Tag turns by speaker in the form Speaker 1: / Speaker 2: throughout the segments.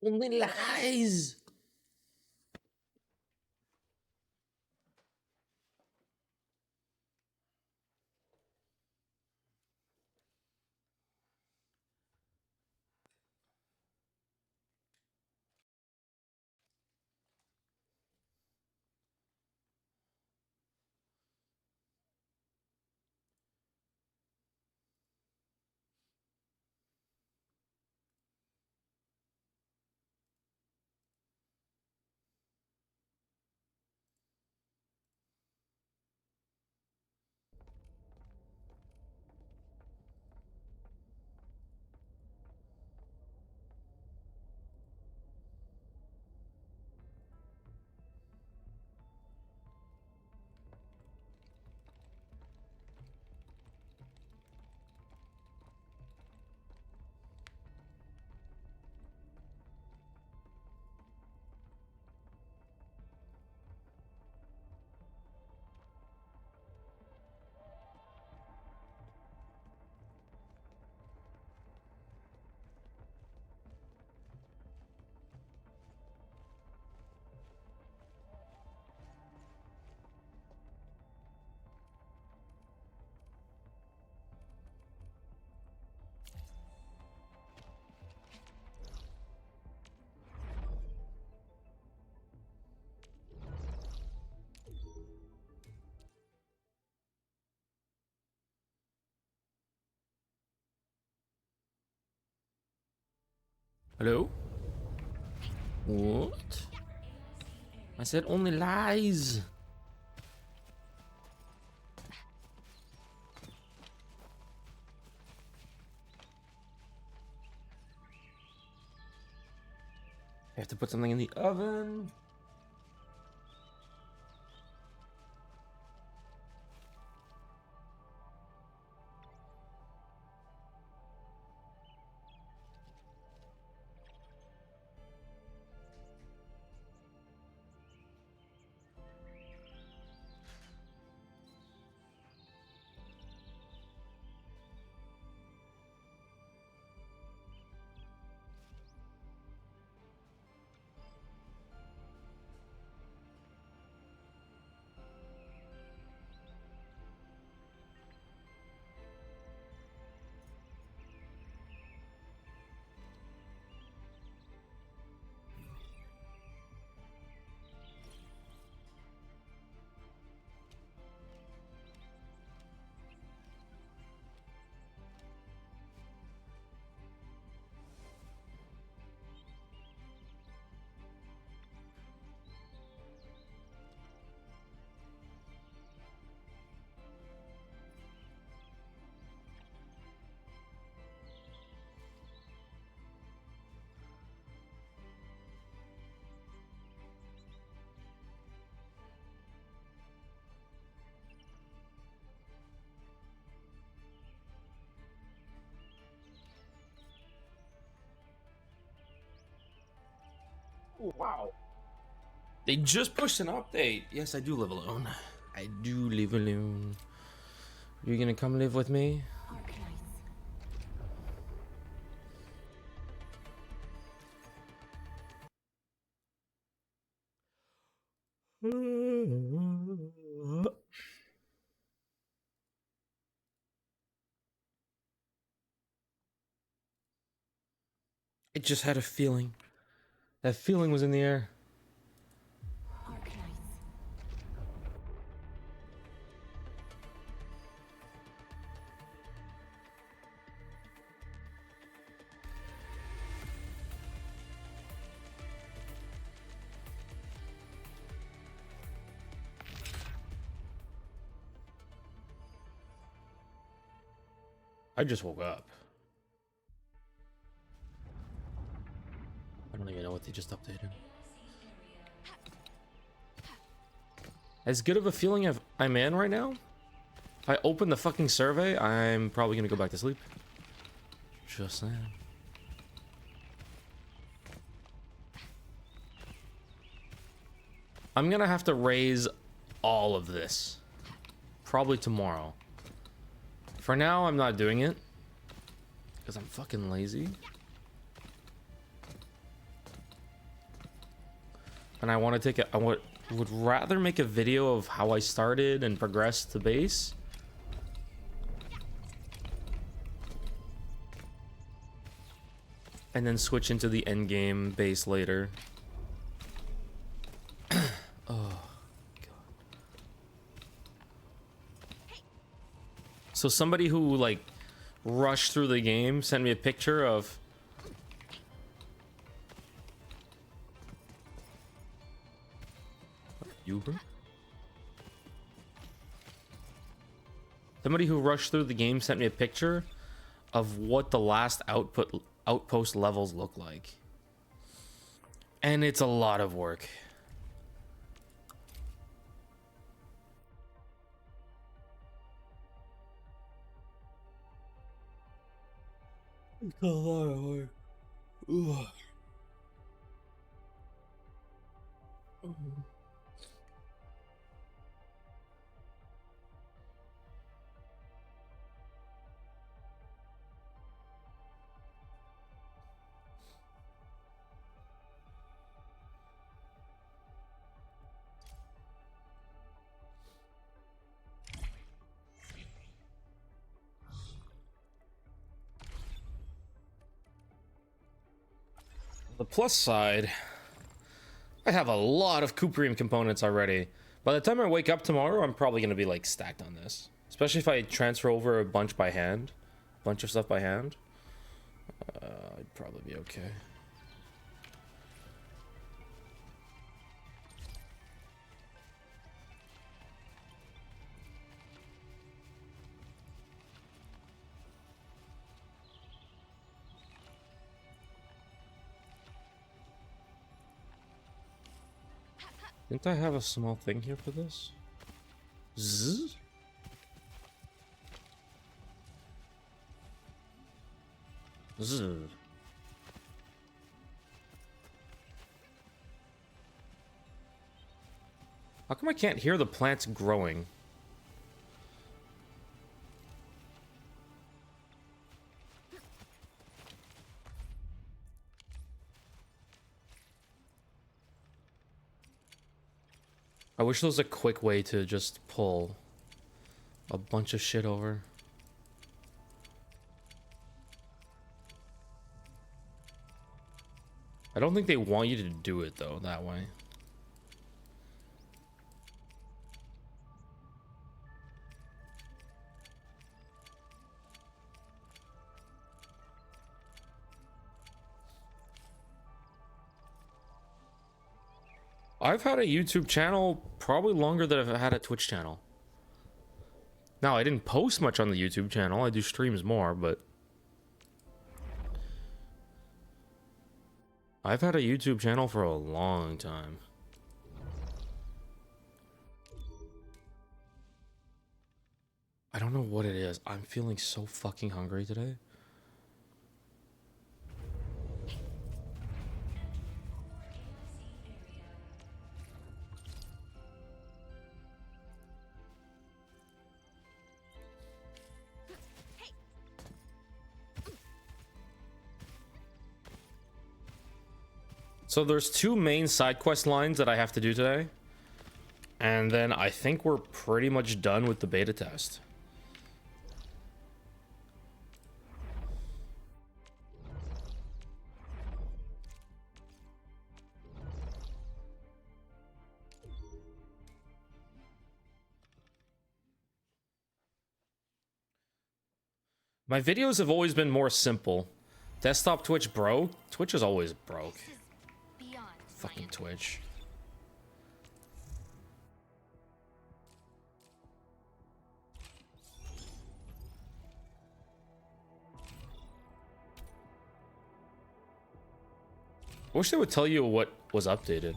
Speaker 1: Only lies. Hello? What? I said only lies. I have to put something in the oven. Oh, wow. They just pushed an update. Yes, I do live alone. I do live alone. You gonna come live with me? It just had a feeling. That feeling was in the air. I just woke up. I don't even know what they just updated. As good of a feeling I'm in right now? If I open the fucking survey, I'm probably gonna go back to sleep. Just saying. I'm gonna have to raise all of this. Probably tomorrow. For now, I'm not doing it. Because I'm fucking lazy. and I want to take a, would rather make a video of how I started and progressed to base. And then switch into the end game base later. Oh, God. So somebody who like rushed through the game sent me a picture of somebody who rushed through the game sent me a picture of what the last outpost levels look like. And it's a lot of work. It's a lot of work. Ugh. The plus side, I have a lot of Cooprium components already. By the time I wake up tomorrow, I'm probably going to be like stacked on this. Especially if I transfer over a bunch by hand. A bunch of stuff by hand. I'd probably be okay. Didn't I have a small thing here for this? Zzz? Zzz. How come I can't hear the plants growing? I wish there was a quick way to just pull a bunch of shit over. I don't think they want you to do it though that way. I've had a YouTube channel probably longer than I've had a Twitch channel. Now, I didn't post much on the YouTube channel. I do streams more, but I've had a YouTube channel for a long time. I don't know what it is. I'm feeling so fucking hungry today. So there's two main side quest lines that I have to do today. And then I think we're pretty much done with the beta test. My videos have always been more simple. Desktop Twitch broke. Twitch is always broke. Fucking Twitch. I wish they would tell you what was updated.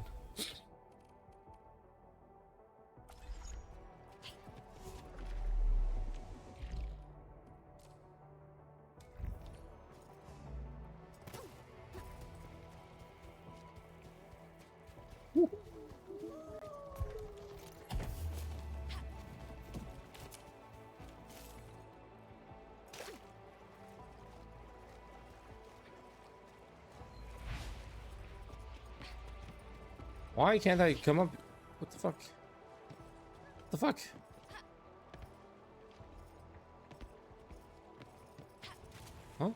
Speaker 1: Why can't I come up? What the fuck? What the fuck? Huh?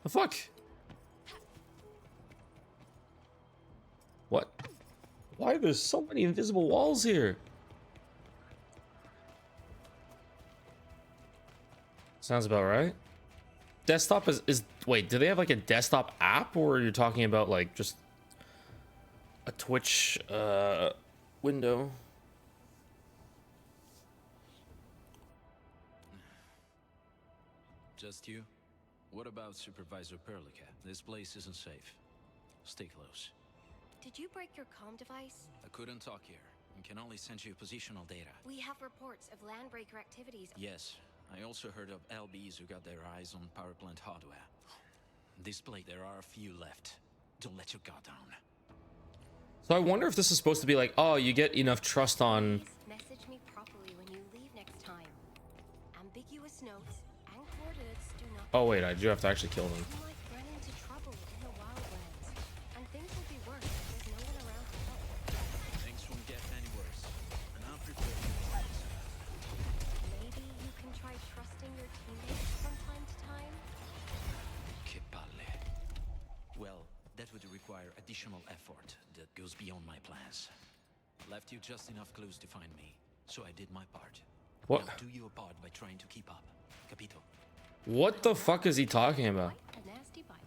Speaker 1: The fuck? What? Why there's so many invisible walls here? Sounds about right. Desktop is wait, do they have like a desktop app, or you're talking about like just a Twitch window?
Speaker 2: Just you? What about Supervisor Perlica? This place isn't safe. Stay close.
Speaker 3: Did you break your comm device?
Speaker 2: I couldn't talk here. I can only send you positional data.
Speaker 3: We have reports of landbreaker activities.
Speaker 2: Yes. I also heard of LBs who got their eyes on power plant hardware. This place, there are a few left. Don't let your guard down.
Speaker 1: So I wonder if this is supposed to be like, oh, you get enough trust on...
Speaker 3: Please message me properly when you leave next time. Ambiguous notes and coordinates do not...
Speaker 1: Oh wait, I do have to actually kill them.
Speaker 3: You might run into trouble in the wildlands. And things will be worse if there's no one around to help.
Speaker 2: Things won't get any worse. And I'll prepare you.
Speaker 3: Maybe you can try trusting your teammates from time to time?
Speaker 2: Che palle. Well, that would require additional effort that goes beyond my plans. Left you just enough clues to find me, so I did my part.
Speaker 1: What?
Speaker 2: Now do your part by trying to keep up. Capito?
Speaker 1: What the fuck is he talking about?
Speaker 3: A nasty bite.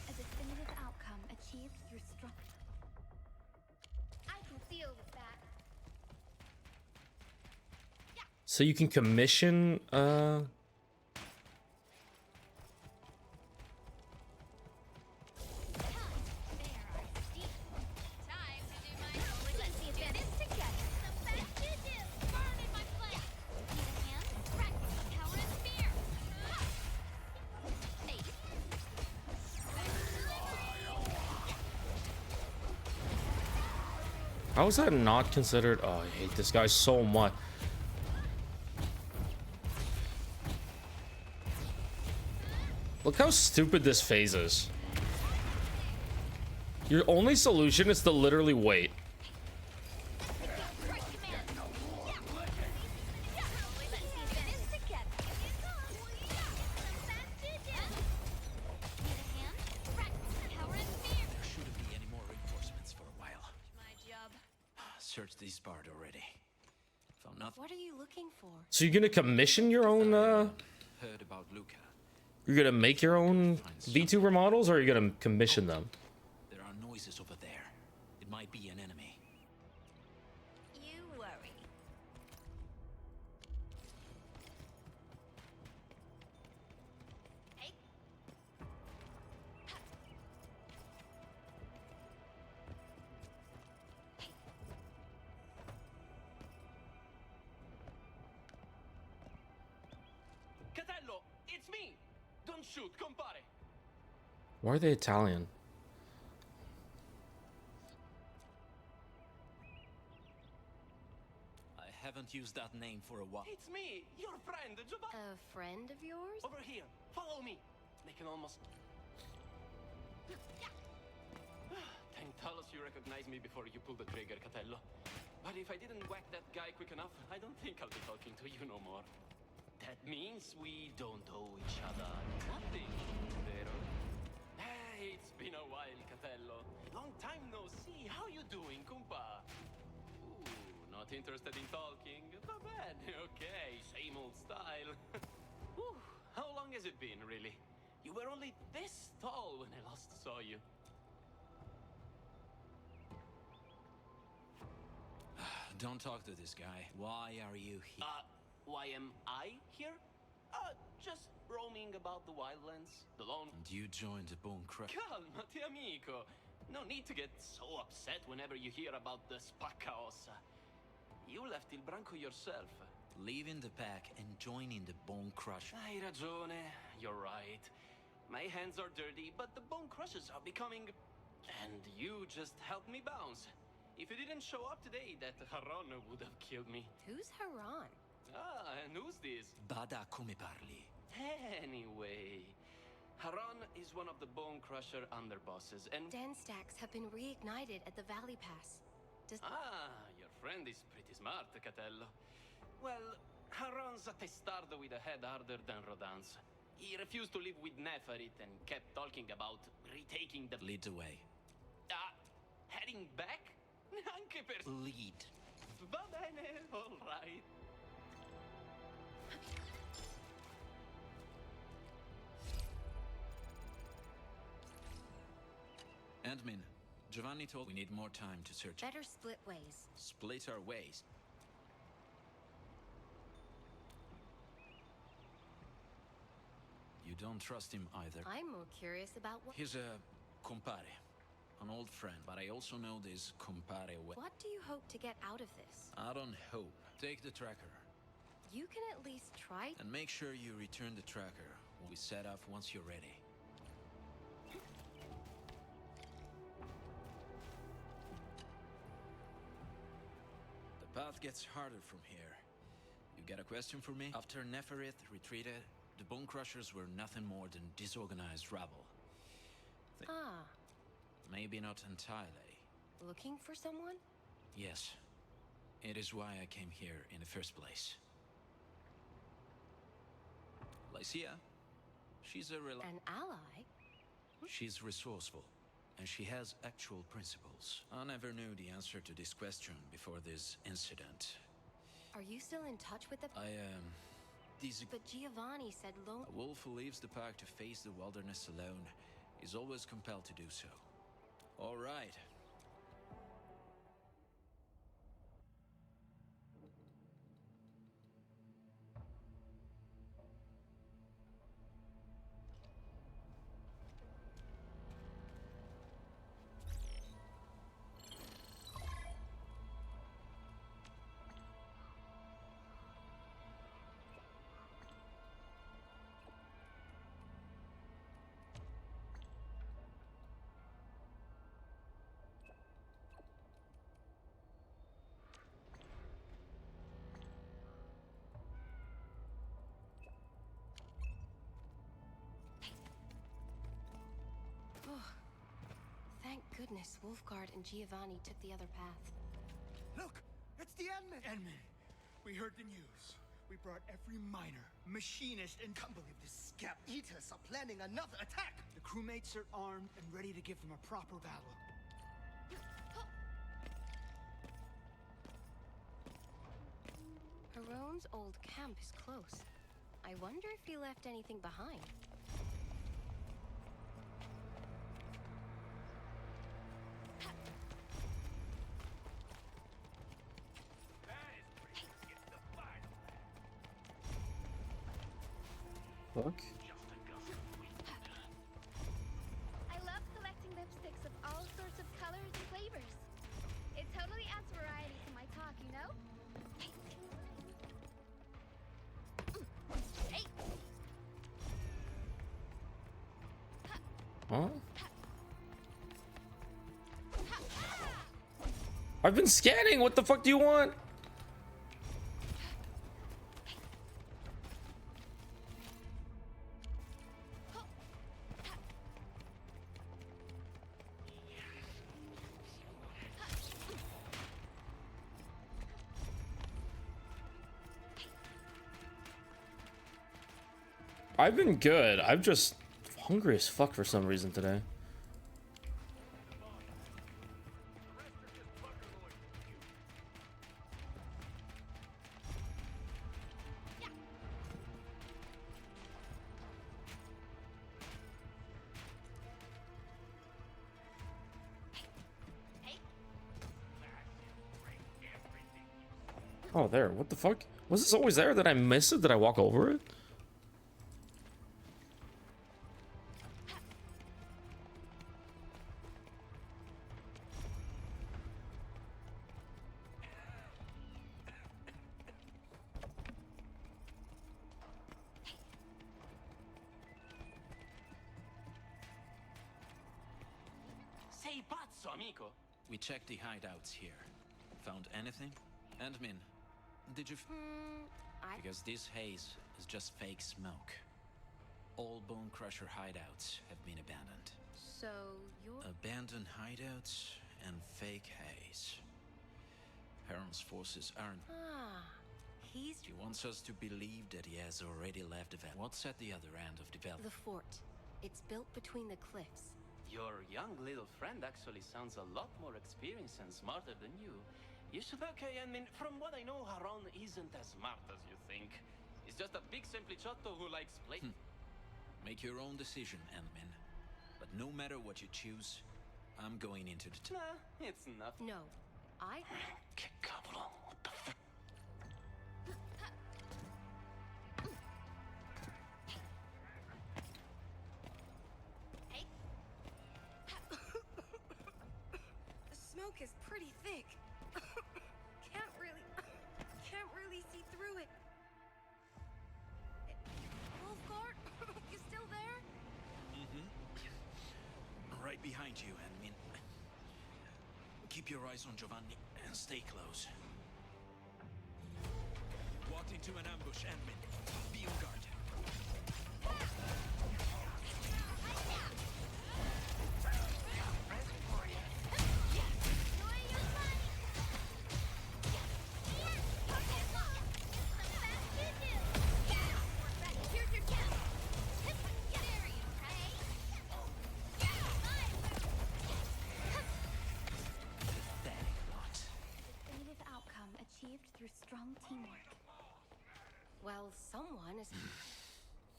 Speaker 4: A definitive outcome achieved through structure. I can deal with that.
Speaker 1: So you can commission, how is that not considered? Oh, I hate this guy so much. Look how stupid this phase is. Your only solution is to literally wait.
Speaker 2: There shouldn't be any more reinforcements for a while.
Speaker 4: My job.
Speaker 2: Searched this part already. Found nothing.
Speaker 3: What are you looking for?
Speaker 1: So you're gonna commission your own,
Speaker 2: Heard about Luca.
Speaker 1: you're gonna make your own V2 remodels, or are you gonna commission them?
Speaker 2: There are noises over there. It might be an enemy.
Speaker 4: You worry. Hey.
Speaker 5: Catello, it's me! Don't shoot, compare!
Speaker 1: Why are they Italian?
Speaker 2: I haven't used that name for a while.
Speaker 5: It's me, your friend, Giovanni!
Speaker 3: A friend of yours?
Speaker 5: Over here, follow me! They can almost... Thank Talos you recognize me before you pull the trigger, Catello. But if I didn't whack that guy quick enough, I don't think I'll be talking to you no more. That means we don't owe each other nothing, vero? Hey, it's been a while, Catello. Long time no see. How you doing, compa? Ooh, not interested in talking? Not bad. Okay, same old style. Whew, how long has it been, really? You were only this tall when I last saw you.
Speaker 2: Don't talk to this guy. Why are you here?
Speaker 5: Why am I here? Just roaming about the wildlands, alone.
Speaker 2: And you joined the Bone Crush.
Speaker 5: Calmati, amico. No need to get so upset whenever you hear about the Spaccaossa. You left Il Branco yourself.
Speaker 2: Leaving the pack and joining the Bone Crusher.
Speaker 5: Hai ragione, you're right. My hands are dirty, but the Bone Crushers are becoming... And you just helped me bounce. If you didn't show up today, that Haron would have killed me.
Speaker 3: Who's Haran?
Speaker 5: Ah, and who's this?
Speaker 2: Bada come parli.
Speaker 5: Anyway, Haran is one of the Bone Crusher underbosses, and...
Speaker 3: Den stacks have been reignited at the Valley Pass. Does...
Speaker 5: Ah, your friend is pretty smart, Catello. Well, Haran's a testardo with a head harder than Rodan's. He refused to live with Neferit and kept talking about retaking the...
Speaker 2: Lead the way.
Speaker 5: Heading back? Anche per...
Speaker 2: Lead.
Speaker 5: Va bene, all right.
Speaker 2: Admin, Giovanni told we need more time to search.
Speaker 3: Better split ways.
Speaker 2: Split our ways. You don't trust him either.
Speaker 3: I'm more curious about what...
Speaker 2: He's a compare, an old friend, but I also know this compare way.
Speaker 3: What do you hope to get out of this?
Speaker 2: I don't hope. Take the tracker,
Speaker 3: You can at least try...
Speaker 2: and make sure you return the tracker when we set off once you're ready. The path gets harder from here. You got a question for me? After Neferith retreated, the Bone Crushers were nothing more than disorganized rabble.
Speaker 3: Ah,
Speaker 2: Maybe not entirely.
Speaker 3: looking for someone?
Speaker 2: Yes. It is why I came here in the first place. Lycia, she's
Speaker 3: An ally?
Speaker 2: she's resourceful, and she has actual principles. I never knew the answer to this question before this incident.
Speaker 3: Are you still in touch with the...
Speaker 2: But
Speaker 3: But Giovanni said
Speaker 2: a wolf who leaves the pack to face the wilderness alone is always compelled to do so. All right.
Speaker 3: Thank goodness Wolfguard and Giovanni took the other path.
Speaker 6: Look! It's the Endman! Endman! We heard the news. We brought every miner, machinist, and can't believe this scab eaters are planning another attack! The crewmates are armed and ready to give them a proper battle.
Speaker 3: Haron's old camp is close. I wonder if he left anything behind.
Speaker 1: Fuck.
Speaker 4: I love collecting lipsticks of all sorts of colors and flavors. It totally adds variety to my talk, you know? Hey!
Speaker 1: Huh? I've been scanning. What the fuck do you want? I've been good. I'm just hungry as fuck for some reason today. Oh, there. What the fuck? Was this always there? Did I miss it? Did I walk over it?
Speaker 5: Sei pazzo, amico?
Speaker 2: We checked the hideouts here. Found anything? Admin, did you... Because this haze is just fake smoke. All Bone Crusher hideouts have been abandoned.
Speaker 3: So you're...
Speaker 2: Abandoned hideouts and fake haze. Heron's forces aren't...
Speaker 3: Ah, he's...
Speaker 2: He wants us to believe that he has already left the valley. What's at the other end of the valley?
Speaker 3: The fort. It's built between the cliffs.
Speaker 5: Your young little friend actually sounds a lot more experienced and smarter than you. You should... Okay, I mean, from what I know, Haron isn't as smart as you think. He's just a big sempliciotto who likes play...
Speaker 2: Make your own decision, Endman. But no matter what you choose, I'm going into the...
Speaker 5: Nah, it's enough.
Speaker 3: No, I...
Speaker 5: Che cavolo, what the fuck?
Speaker 3: Hey. The smoke is pretty thick. Can't really see through it. Wolfguard, you still there?
Speaker 2: Right behind you, Endman. Keep your eyes on Giovanni and stay close. Walked into an ambush, Endman. Be on guard.
Speaker 4: Definitive outcome achieved through strong teamwork.
Speaker 3: Well, someone is...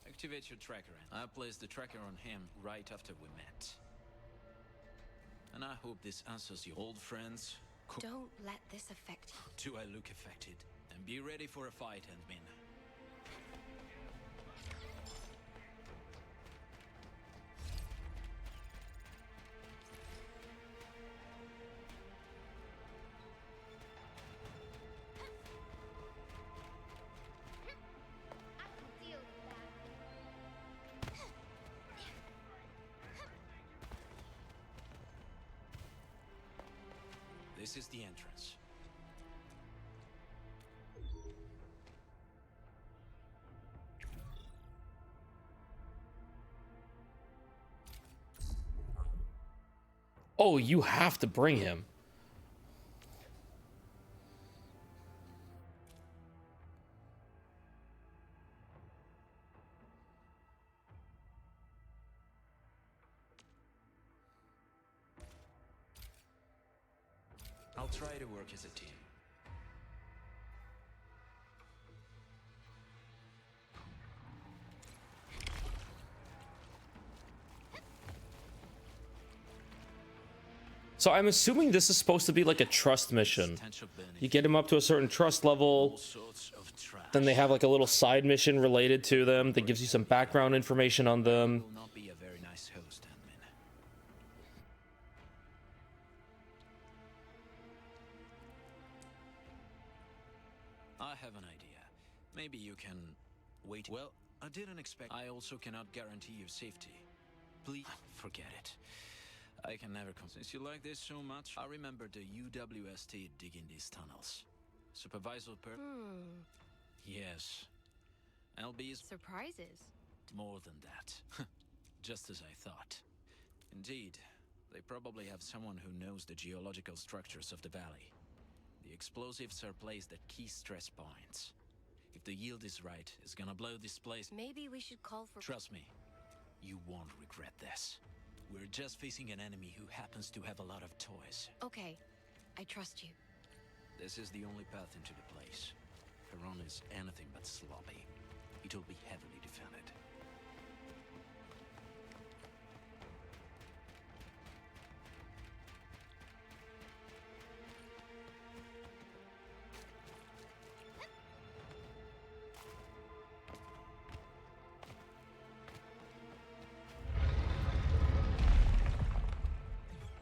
Speaker 2: Activate your tracker. I placed the tracker on him right after we met. And I hope this answers your old friends.
Speaker 3: Don't let this affect you.
Speaker 2: Do I look affected? And be ready for a fight, Endman.
Speaker 4: I can deal with that.
Speaker 2: This is the entrance.
Speaker 1: Oh, you have to bring him.
Speaker 2: I'll try to work as a team.
Speaker 1: So I'm assuming this is supposed to be like a trust mission. You get him up to a certain trust level,
Speaker 2: All sorts of trash.
Speaker 1: then they have like a little side mission related to them that gives you some background information on them.
Speaker 2: Will not be a very nice host, Endman. I have an idea. Maybe you can wait. Well, I didn't expect. I also cannot guarantee your safety. Please forget it. I can never come. Since you like this so much, I remember the UWST digging these tunnels. Supervisor per. Yes. LB's
Speaker 3: Surprises.
Speaker 2: more than that. Just as I thought. Indeed, they probably have someone who knows the geological structures of the valley. The explosives are placed at key stress points. If the yield is right, it's gonna blow this place.
Speaker 3: Maybe we should call for...
Speaker 2: Trust me, you won't regret this. We're just facing an enemy who happens to have a lot of toys.
Speaker 3: Okay, I trust you.
Speaker 2: This is the only path into the place. Peron is anything but sloppy. It'll be heavily defended.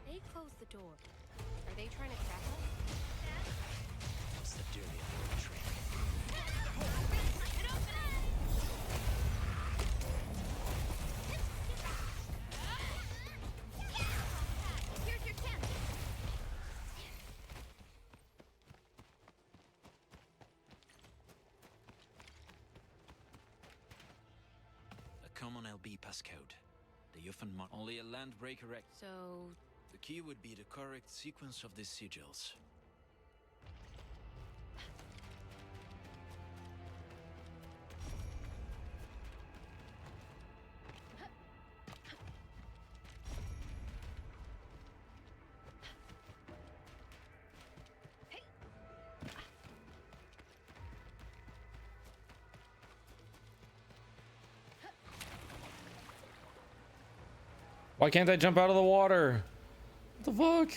Speaker 3: They closed the door. Are they trying to trap us?
Speaker 2: It's the dirty little trick.
Speaker 4: Here's
Speaker 2: common LB passcode. They often only a land break correct.
Speaker 3: So,
Speaker 2: The key would be the correct sequence of these sigils.
Speaker 1: Why can't I jump out of the water? What the fuck?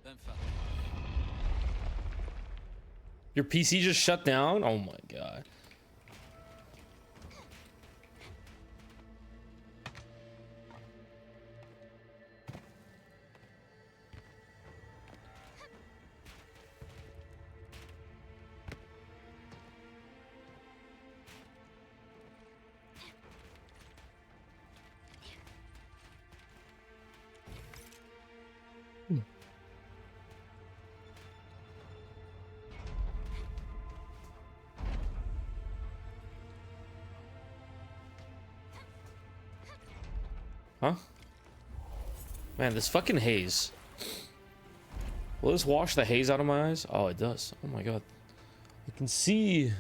Speaker 2: Then fast.
Speaker 1: Your PC just shut down? Oh my god. Huh? Man, this fucking haze. Will this wash the haze out of my eyes? Oh, it does. Oh my god. I can see.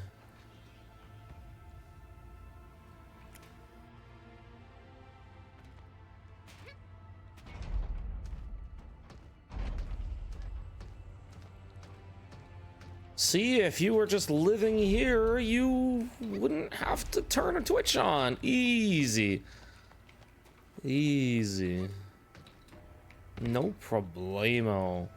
Speaker 1: See, if you were just living here, you wouldn't have to turn a Twitch on. Easy. Easy. No problemo.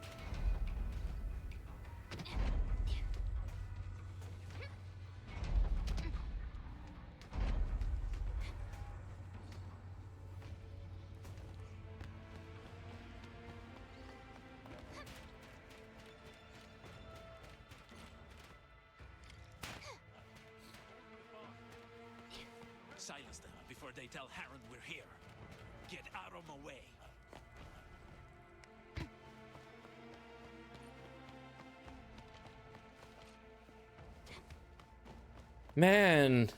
Speaker 2: Silence them before they tell Harren we're here. Get out of my way.
Speaker 1: Man,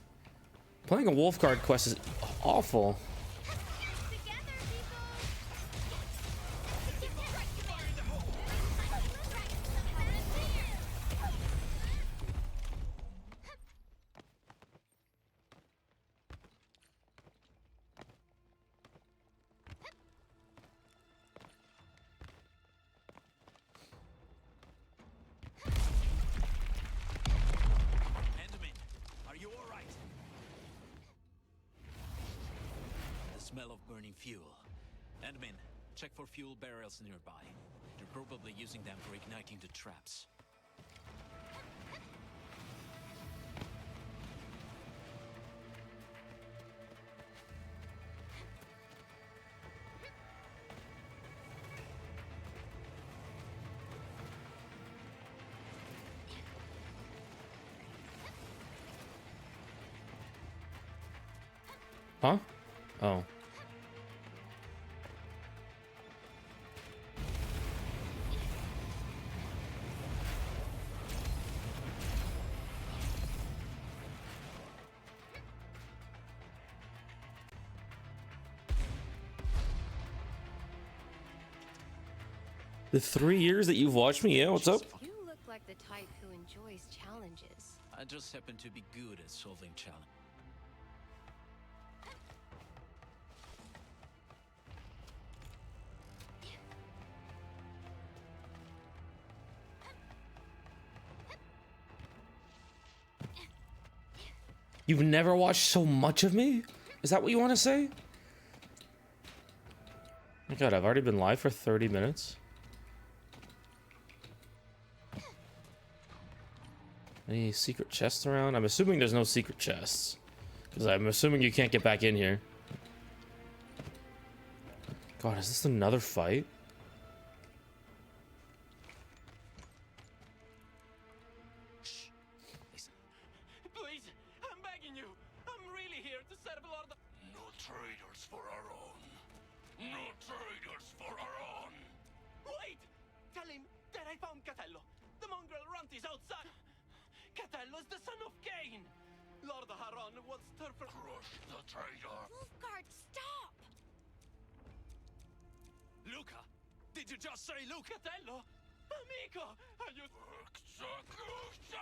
Speaker 1: playing a Wolfguard quest is awful.
Speaker 2: Enderman, are you all right? The smell of burning fuel. Enderman, check for fuel barrels nearby. They're probably using them for igniting the traps.
Speaker 1: Huh? Oh. The 3 years that you've watched me, yeah, what's up?
Speaker 3: you look like the type who enjoys challenges.
Speaker 2: I just happen to be good at solving challenges.
Speaker 1: You've never watched so much of me? Is that what you want to say? My god, I've already been live for 30 minutes. Any secret chests around? I'm assuming there's no secret chests. Because I'm assuming you can't get back in here. God, is this another fight?
Speaker 5: Please, I'm begging you. I'm really here to serve Lord. No traitors for our own. No traitors for our own. Wait! Tell him that I found Catello. The mongrel runt is outside. Catello is the son of Cain. Lord Haron wants to crush the traitor.
Speaker 3: Wolfguard, stop!
Speaker 5: Luca? Did you just say Luca? Catello? Amico, are you... Execution!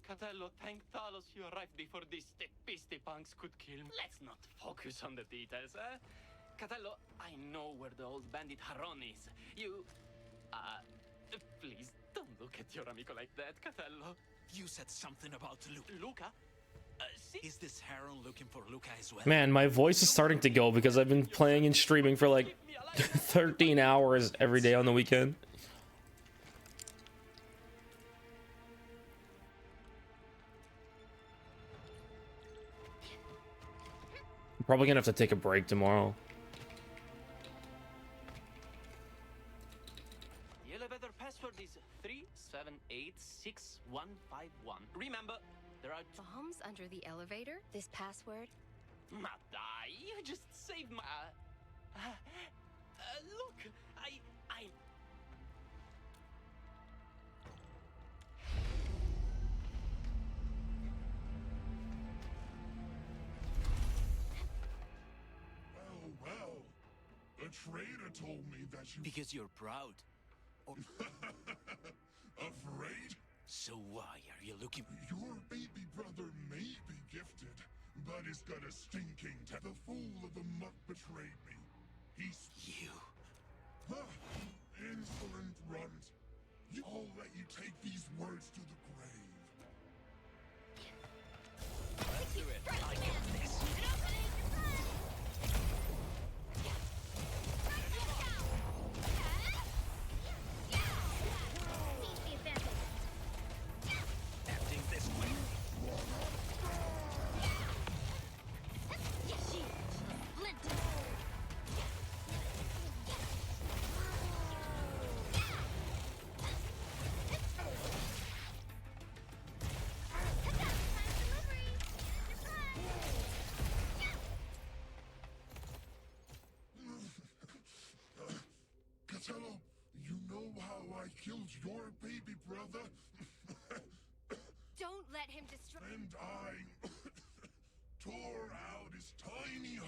Speaker 5: Catello, thank Talos you arrived before these stepisty punks could kill me. Let's not focus on the details, eh? Catello, I know where the old bandit Haron is. You... please, don't look at your amico like that, Catello.
Speaker 2: You said something about
Speaker 5: Luca? See?
Speaker 2: Is this Haron looking for Luca as well?
Speaker 1: Man, my voice is starting to go because I've been playing and streaming for like 13 hours every day on the weekend. I'm probably gonna have to take a break tomorrow.
Speaker 5: The elevator password is 3786151. Remember, there are
Speaker 3: Bombs under the elevator? This password?
Speaker 5: Madai, you just saved my... look, I...
Speaker 7: Well, a traitor told me that you...
Speaker 2: Because you're proud. Or
Speaker 7: Afraid?
Speaker 2: so why are you looking?
Speaker 7: Your baby brother may be gifted, but he's got a stinking The fool of the muck betrayed me. He's...
Speaker 2: You.
Speaker 7: Insolent runt. I'll let you take these words to the grave.
Speaker 2: Let's do it. I got this. Acting this way.
Speaker 7: Catello, you know how I killed your baby brother?
Speaker 3: Don't let him destroy.
Speaker 7: And I tore out his tiny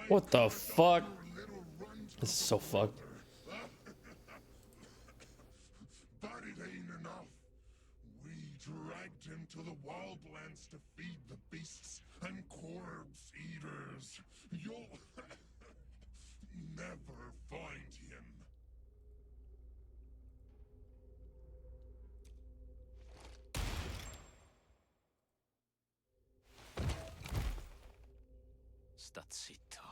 Speaker 1: What the fuck?
Speaker 7: little runt.
Speaker 1: This is so fucked.
Speaker 7: But it ain't enough. We dragged him to the wildlands to feed the beasts and corpse eaters. You'll never find him.
Speaker 2: Sta zitto.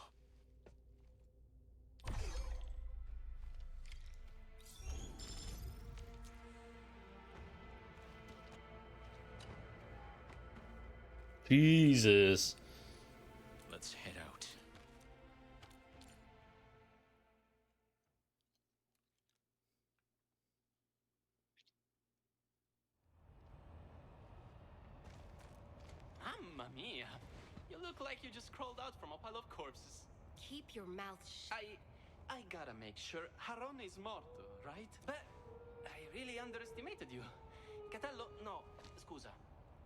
Speaker 1: Jesus.
Speaker 2: Let's head out.
Speaker 5: Mamma mia! You look like you just crawled out from a pile of corpses.
Speaker 3: Keep your mouth shut.
Speaker 5: I gotta make sure Haron is morto, right? But I really underestimated you. Catello, no, scusa.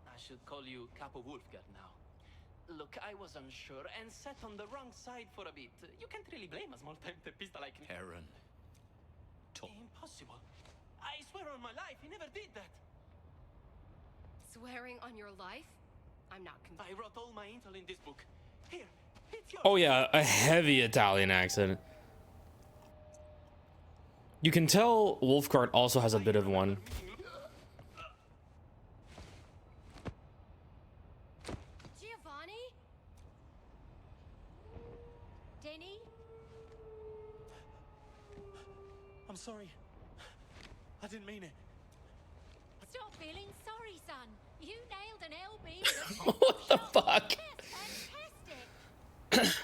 Speaker 5: I should call you Capo Wolfgard now. Look, I was unsure and sat on the wrong side for a bit. You can't really blame a small-time tepista like me.
Speaker 2: Haron. Talk.
Speaker 5: Impossible. I swear on on my life. He never did that.
Speaker 3: Swearing on your life? I'm not convinced.
Speaker 5: I wrote all my intel in this book. Here, it's yours.
Speaker 1: Oh yeah, a heavy Italian accent. You can tell Wolfguard also has a bit of one.
Speaker 3: Giovanni? Denny?
Speaker 5: I'm sorry. I didn't mean it.
Speaker 4: Stop feeling sorry, son. You nailed an LB.
Speaker 1: What the fuck?
Speaker 4: Fantastic.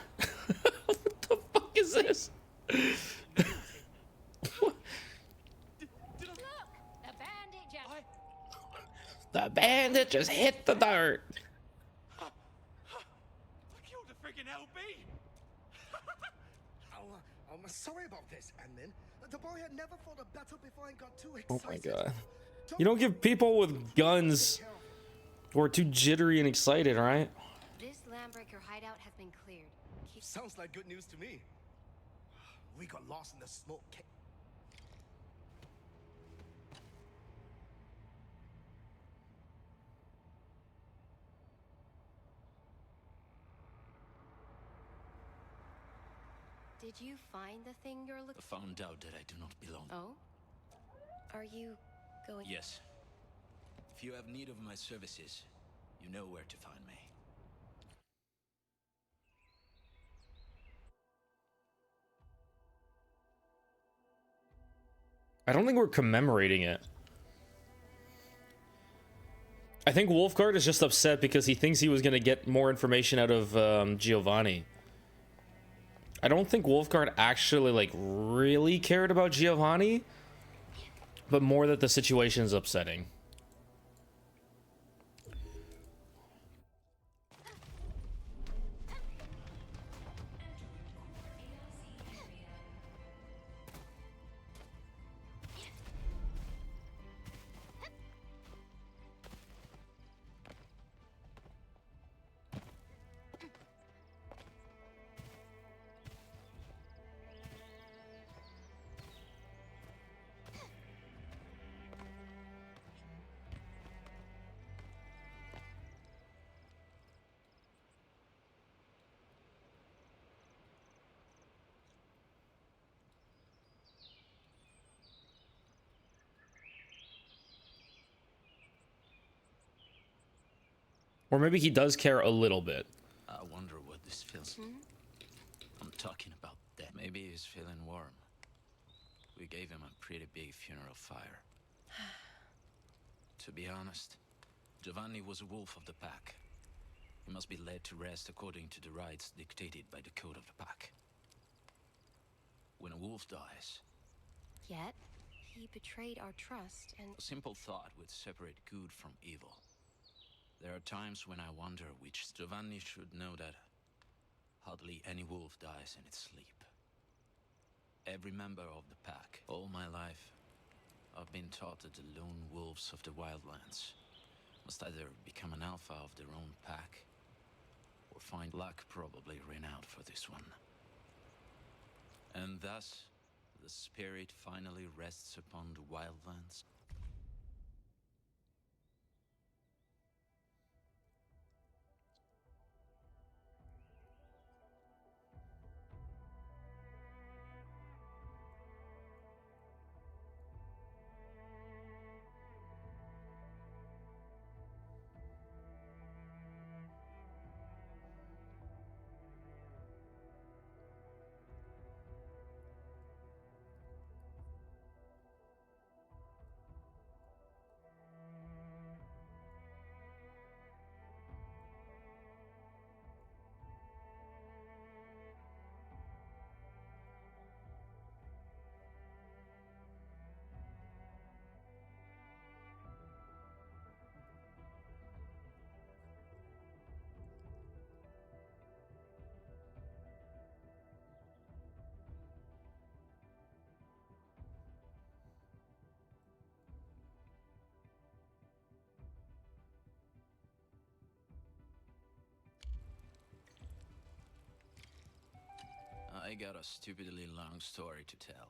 Speaker 1: What the fuck is this?
Speaker 4: Look, the bandit just.
Speaker 1: The bandit just hit the dirt.
Speaker 5: I killed a freaking LB.
Speaker 6: I'm sorry about this, Admin. The boy had never fought a battle before and got too
Speaker 1: Oh
Speaker 6: excited.
Speaker 1: my god. You don't give people with guns who are too jittery and excited, right?
Speaker 3: This Landbreaker hideout has been cleared.
Speaker 6: Sounds like good news to me. We got lost in the smoke.
Speaker 3: Did you find the thing you're
Speaker 2: I
Speaker 3: looking
Speaker 2: found out that I do not belong.
Speaker 3: Oh? Are you going?
Speaker 2: Yes. If you have need of my services, you know where to find me.
Speaker 1: I don't think we're commemorating it. I think Wolfguard is just upset because he thinks he was going to get more information out of Giovanni. I don't think Wolfguard actually, like, really cared about Giovanni, but more that the situation is upsetting. Or maybe he does care a little bit.
Speaker 2: I wonder what this feels. I'm talking about that. Maybe he's feeling warm. We gave him a pretty big funeral fire. To be honest, Giovanni was a wolf of the pack. He must be led to rest according to the rites dictated by the code of the pack. When a wolf dies,
Speaker 3: Yet, he betrayed our trust and
Speaker 2: a simple thought would separate good from evil. There are times when I wonder which Giovanni should know that hardly any wolf dies in its sleep. Every member of the pack, all my life, I've been taught that the lone wolves of the wildlands must either become an alpha of their own pack or find luck probably ran out for this one. And thus, the spirit finally rests upon the wildlands. I got a stupidly long story to tell.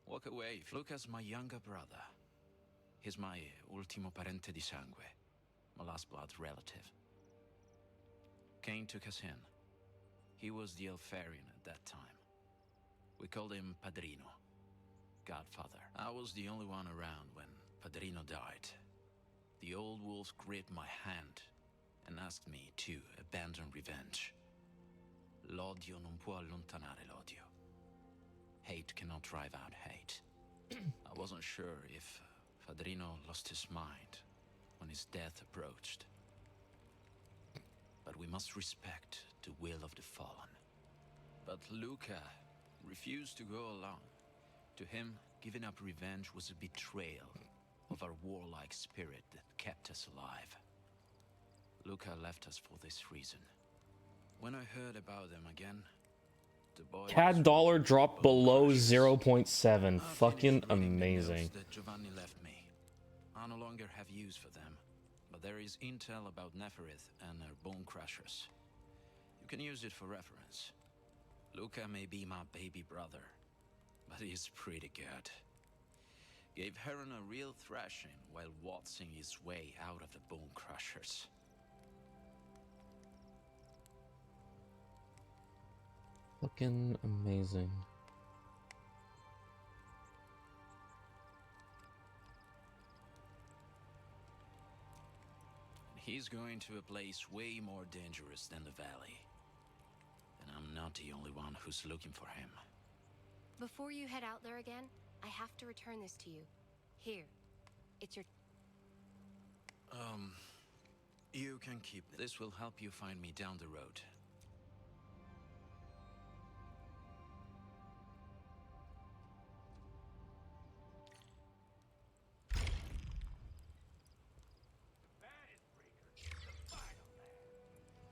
Speaker 2: Walk away. Look as my younger brother. He's my ultimo parente di sangue, my last blood relative. Kane took us in. He was the Elfarian at that time. We called him Padrino, Godfather. I was the only one around when Padrino died. The old wolf gripped my hand and asked me to abandon revenge. L'odio non può allontanare l'odio. Hate cannot drive out hate. I wasn't sure if Padrino lost his mind when his death approached. But we must respect the will of the fallen. But Luca refused to go along. To him, giving up revenge was a betrayal of our warlike spirit that kept us alive. Luca left us for this reason. When I heard about them again, the boy
Speaker 1: CAD dollar dropped below 0.7. Fucking amazing.
Speaker 2: That Giovanni left me. I no longer have use for them, but there is intel about Neferith and her bone crushers. You can use it for reference. Luca may be my baby brother, but he's pretty good. Gave Heron a real thrashing while waltzing his way out of the bone crushers.
Speaker 1: Fucking amazing.
Speaker 2: He's going to a place way more dangerous than the valley. And I'm not the only one who's looking for him.
Speaker 3: Before you head out there again, I have to return this to you. Here. It's your...
Speaker 2: You can keep it. This will help you find me down the road.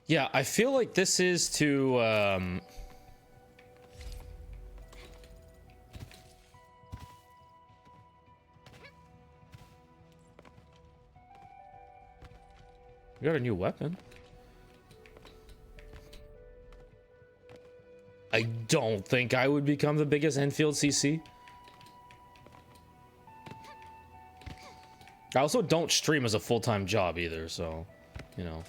Speaker 1: Yeah, I feel like this is to we got a new weapon. I don't think I would become the biggest Enfield CC. I also don't stream as a full-time job either, so, you know.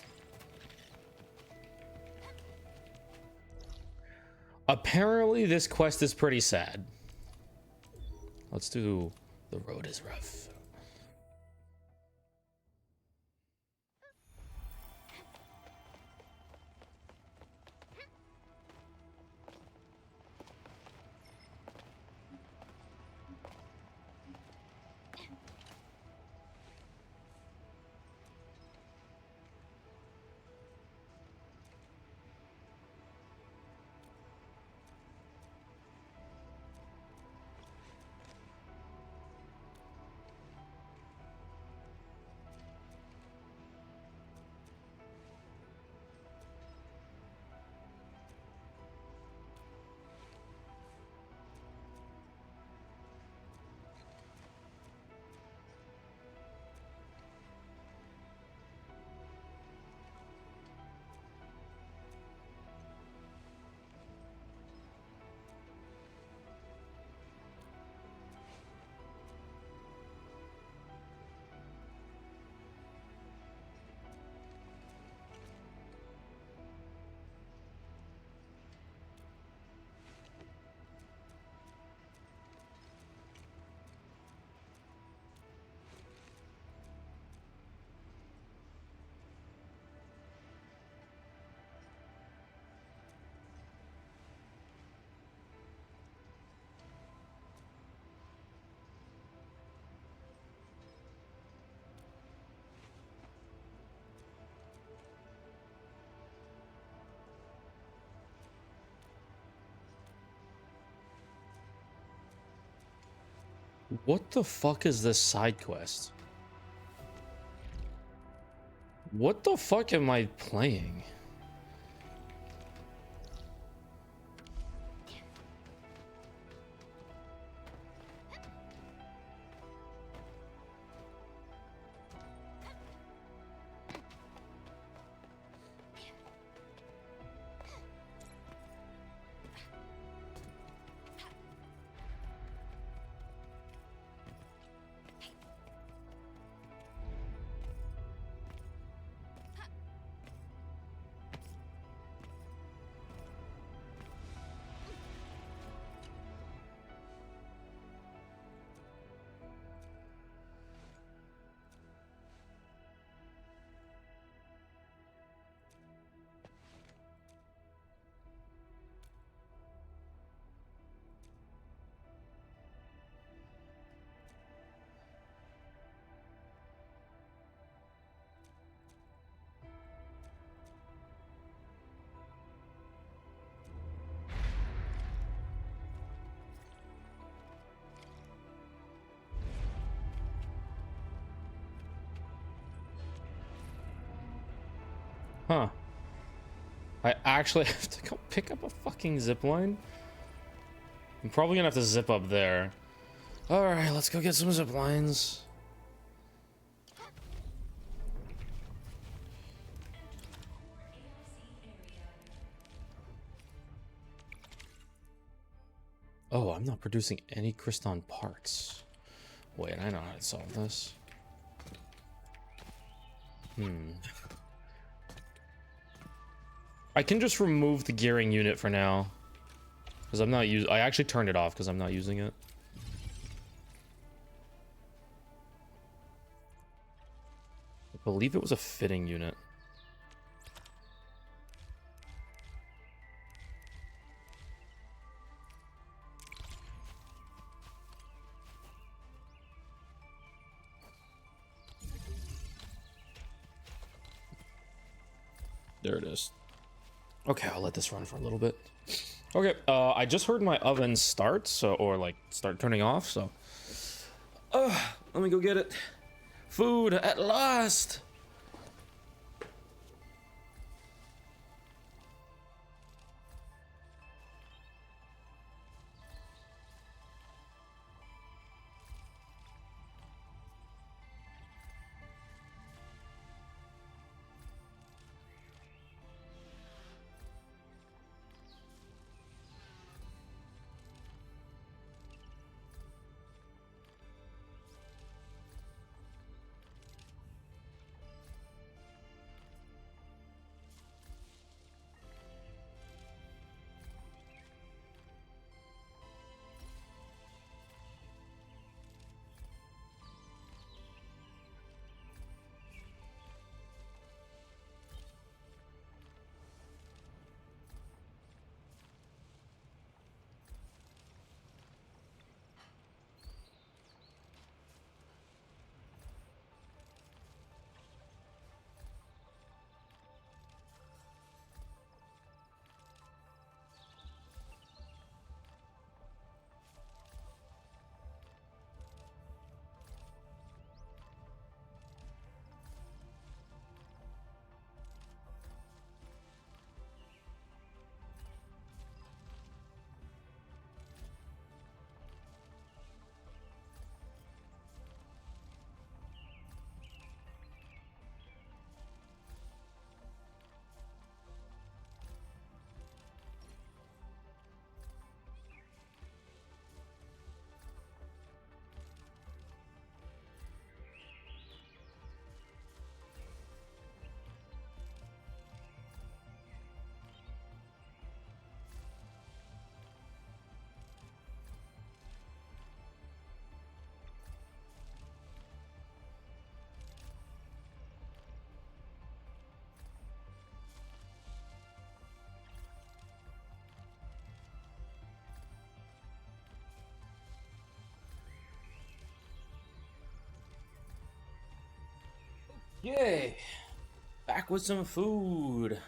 Speaker 1: Apparently, this quest is pretty sad. Let's do The Road is Rough. What the fuck is this side quest? What the fuck am I playing? Huh. I actually have to go pick up a fucking zip line. I'm probably gonna have to zip up there. Alright, let's go get some zip lines. Oh, I'm not producing any Kriston parts. Wait, I know how to solve this. I can just remove the gearing unit for now. Because I'm not I actually turned it off because I'm not using it. I believe it was a fitting unit. There it is. Okay, I'll let this run for a little bit. Okay, I just heard my oven start, or like start turning off, so. Let me go get it. Food at last! Yay! Back with some food.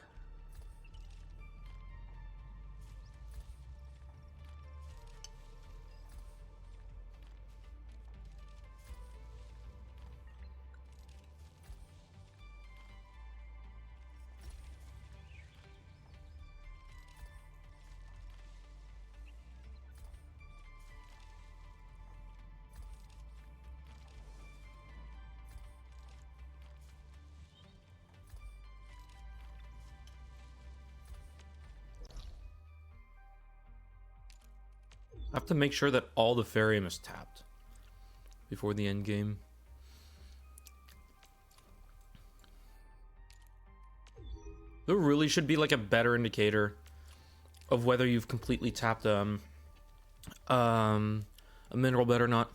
Speaker 1: I have to make sure that all the Ferium is tapped before the end game. There really should be like a better indicator of whether you've completely tapped a mineral bed or not.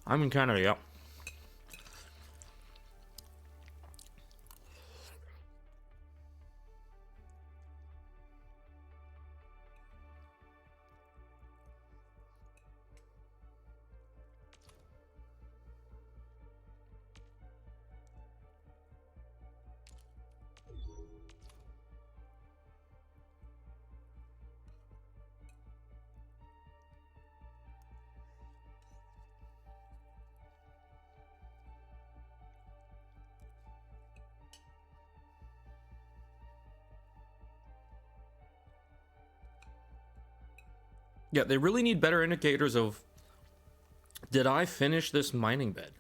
Speaker 1: I'm in Canada, yeah. Yeah, they really need better indicators of, did I finish this mining bed?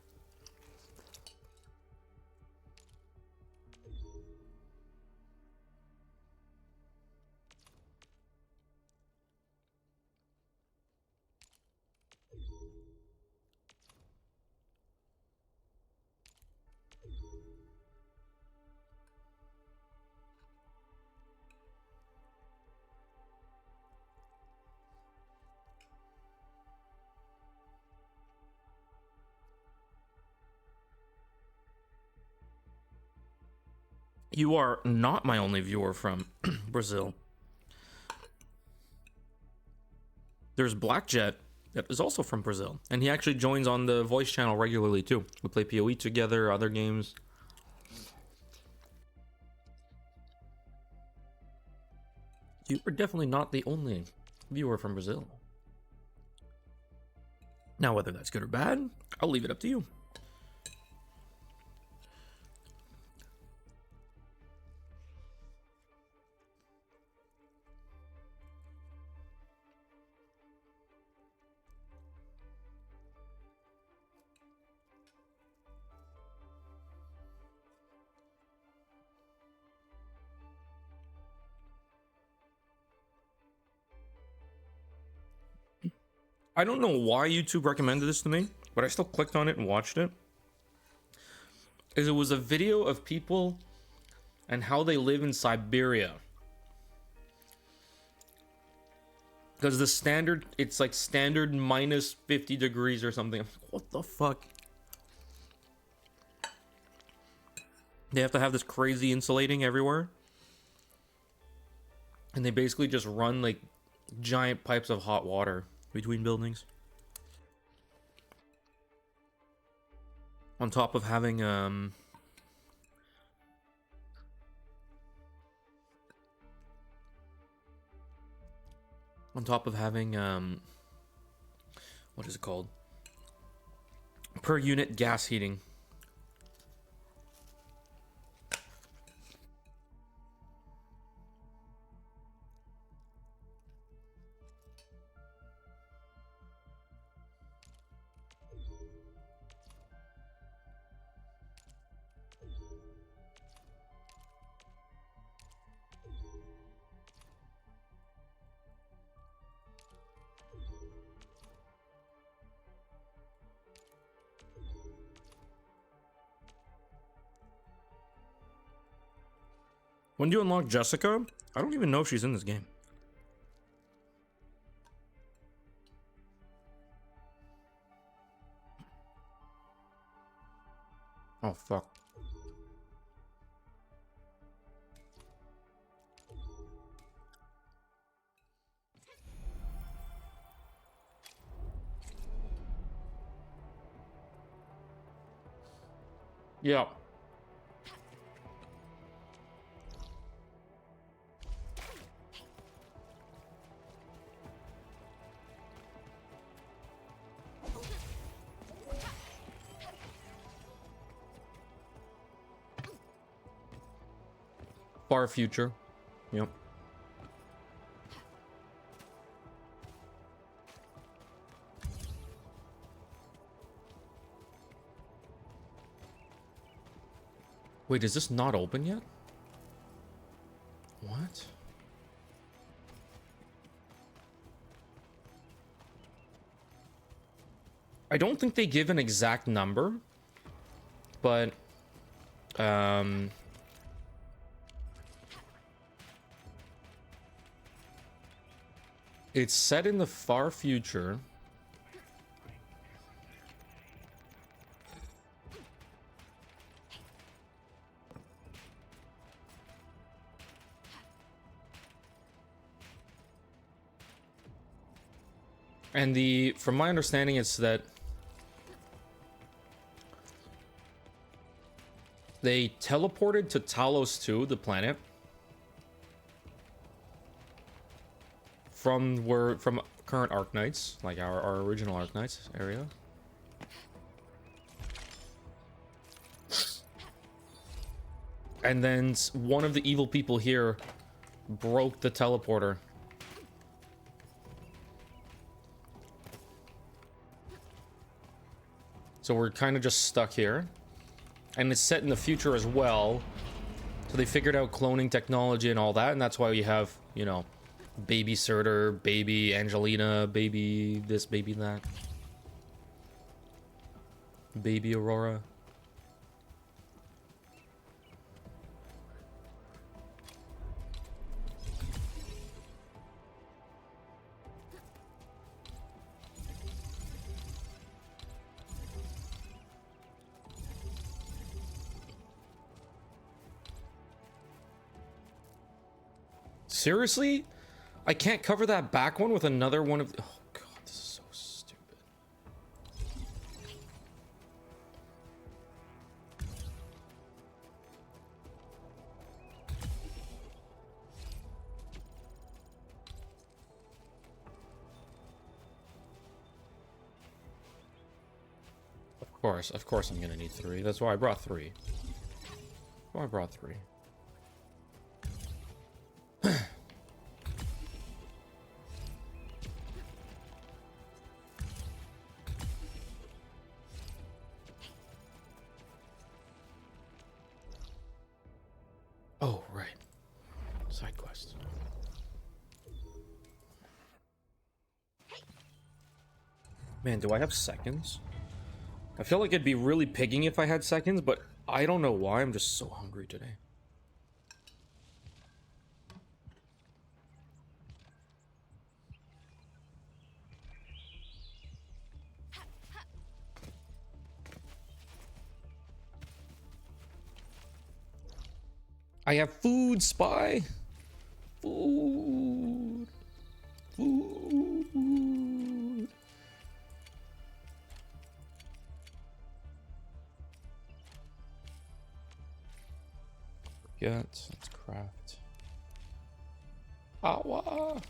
Speaker 1: You are not my only viewer from Brazil. There's Blackjet that is also from Brazil, and he actually joins on the voice channel regularly too. We play PoE together, other games. You are definitely not the only viewer from Brazil. Now, whether that's good or bad, I'll leave it up to you. I don't know why YouTube recommended this to me, but I still clicked on it and watched it. It was a video of people and how they live in Siberia. Because the standard, it's like standard minus 50 degrees or something. What the fuck? They have to have this crazy insulating everywhere. And they basically just run like giant pipes of hot water between buildings. On top of having on top of having what is it called? Per unit gas heating. When do you unlock Jessica? I don't even know if she's in this game. Oh, fuck. Yeah. Far future. Yep. Wait, is this not open yet? What? I don't think they give an exact number, but it's set in the far future. And from my understanding, it's that they teleported to Talos 2, the planet, from current Arknights, like our original Arknights area. And then one of the evil people here broke the teleporter. So we're kind of just stuck here. And it's set in the future as well. So they figured out cloning technology and all that, and that's why we have, you know, baby Surtur, baby Angelina, baby this, baby that. Baby Aurora. Seriously? I can't cover that back one with another one of... Oh god, this is so stupid. Of course I'm gonna need 3. That's why I brought 3. That's why I brought 3. Oh, right. Side quest. Man, do I have seconds? I feel like it'd be really pigging if I had seconds, but I don't know why. I'm just so hungry today. I have food, spy. Food. Food. Forget. Let's craft. Awa.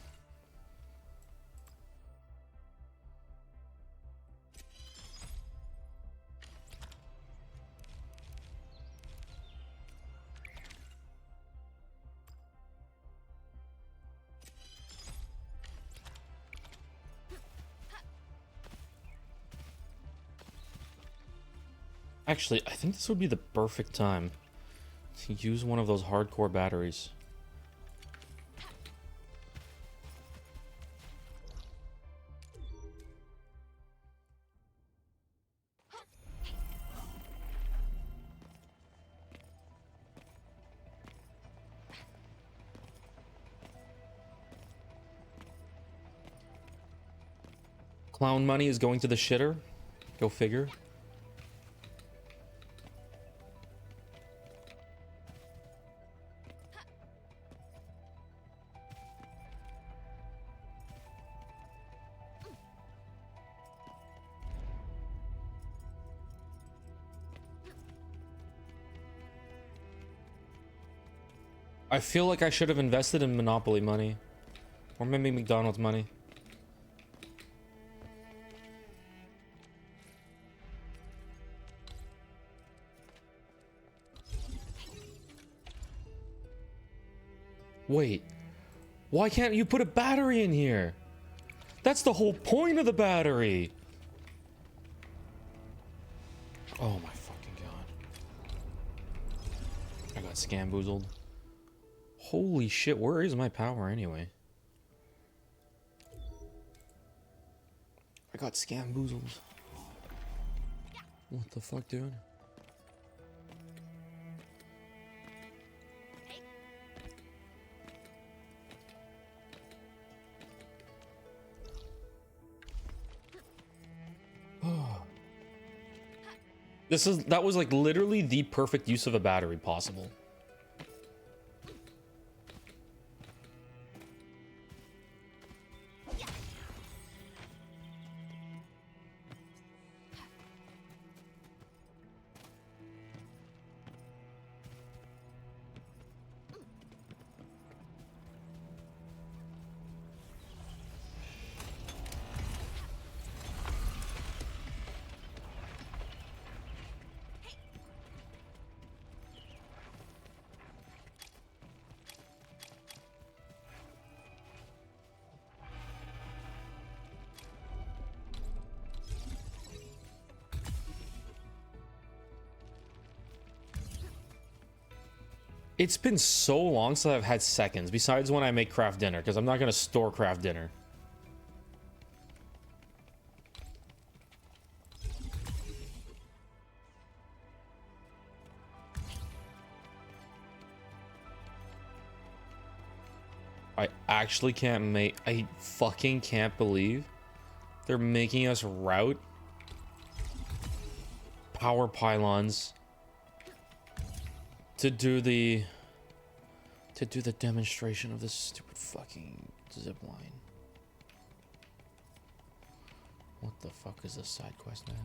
Speaker 1: Actually, I think this would be the perfect time to use one of those hardcore batteries. Clown money is going to the shitter. Go figure. I feel like I should have invested in Monopoly money. Or maybe McDonald's money. Wait. Why can't you put a battery in here? That's the whole point of the battery! Oh my fucking god. I got scamboozled. Holy shit, where is my power anyway? I got scamboozled. What the fuck, dude? That was like literally the perfect use of a battery possible. It's been so long since I've had seconds, besides when I make craft dinner, because I'm not going to store craft dinner. I actually can't make... I fucking can't believe they're making us route power pylons to do the demonstration of this stupid fucking zip line. What the fuck is this side quest, man?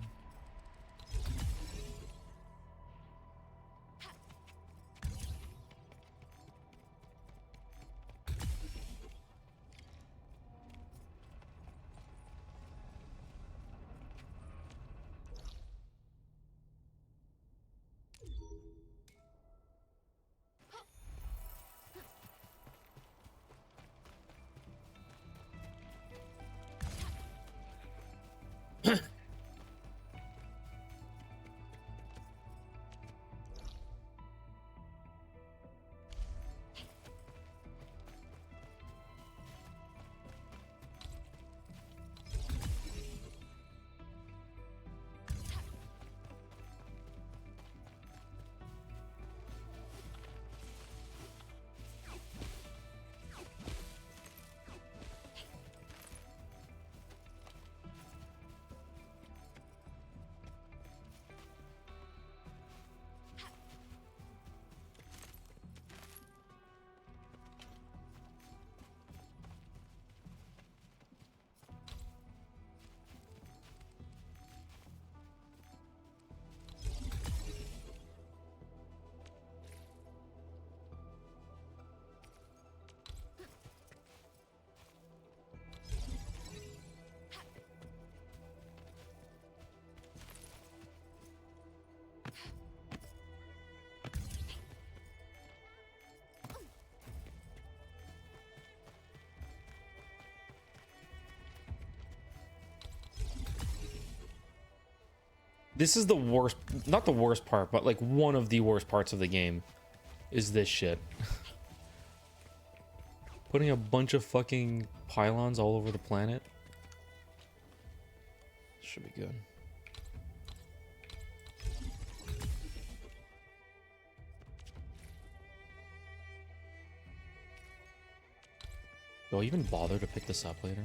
Speaker 1: This is the worst, not the worst part, but like one of the worst parts of the game is this shit. Putting a bunch of fucking pylons all over the planet. Should be good. Do I even bother to pick this up later?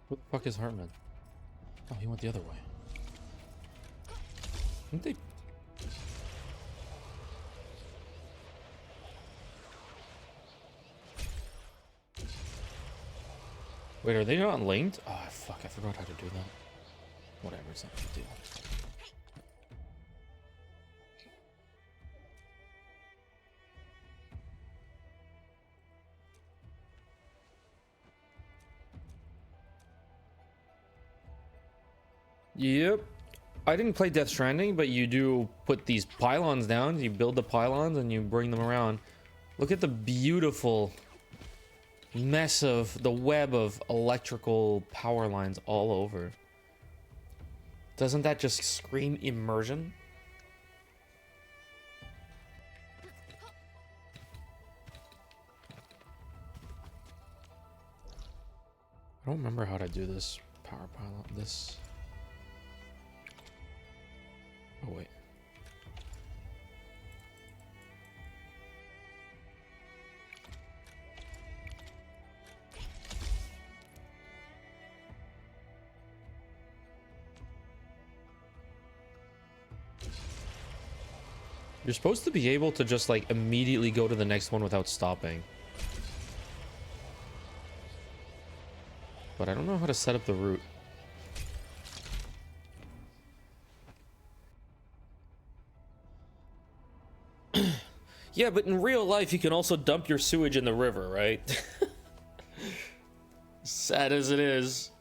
Speaker 1: Where the fuck is Hartman? Oh, he went the other way. Didn't they... Wait, are they not linked? Oh, fuck, I forgot how to do that. Whatever, it's not a big deal. Yep. I didn't play Death Stranding, but you do put these pylons down, you build the pylons, and you bring them around. Look at the beautiful mess of the web of electrical power lines all over. Doesn't that just scream immersion? I don't remember how to do this power pylon. This... Oh, wait. You're supposed to be able to just like immediately go to the next one without stopping. But I don't know how to set up the route. Yeah, but in real life, you can also dump your sewage in the river, right? Sad as it is.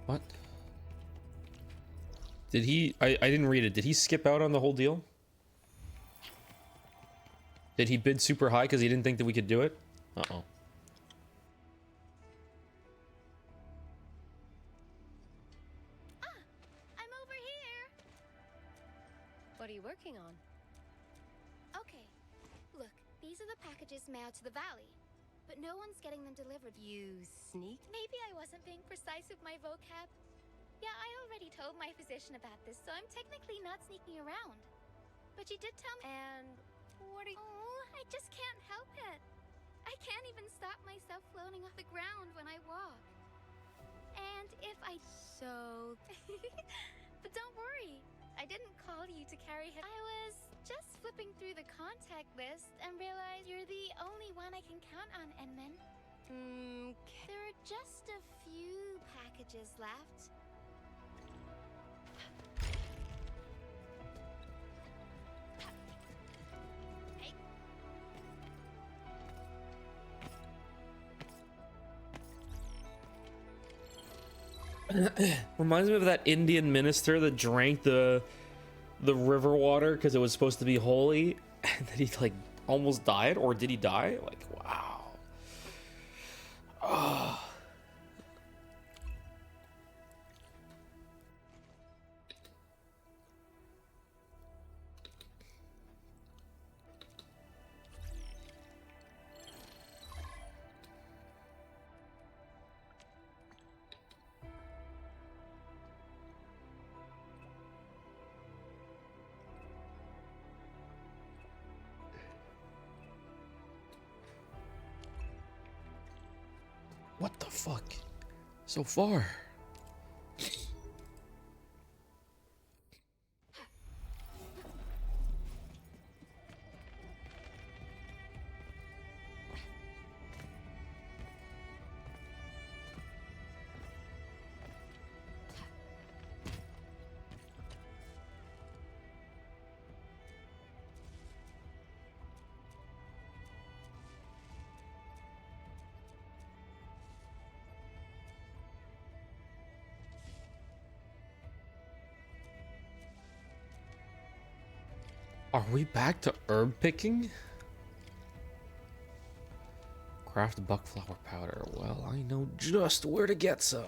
Speaker 1: What? Did he... I didn't read it. Did he skip out on the whole deal? Did he bid super high because he didn't think that we could do it? Uh-oh.
Speaker 4: I'm over here.
Speaker 3: What are you working on?
Speaker 4: Okay, look, these are the packages mailed to the valley, but no one's getting them delivered.
Speaker 3: You sneak?
Speaker 4: Maybe I wasn't being precise with my vocab. Yeah, I already told my physician about this, so I'm technically not sneaking around. But she did tell me.
Speaker 3: And what are you...
Speaker 4: Oh, I just can't help it. I can't even stop myself floating off the ground when I walk. And if I...
Speaker 3: So...
Speaker 4: But don't worry, I didn't call you to carry him. I was just flipping through the contact list and realized you're the only one I can count on, Edmund.
Speaker 3: Okay.
Speaker 4: There are just a few packages left. Hey.
Speaker 1: Reminds me of that Indian minister that drank the river water because it was supposed to be holy, and then he like almost died, or did he die? Like, wow. Oh. What the fuck? So far. Are we back to herb picking? Craft buckflower powder. Well, I know just where to get some.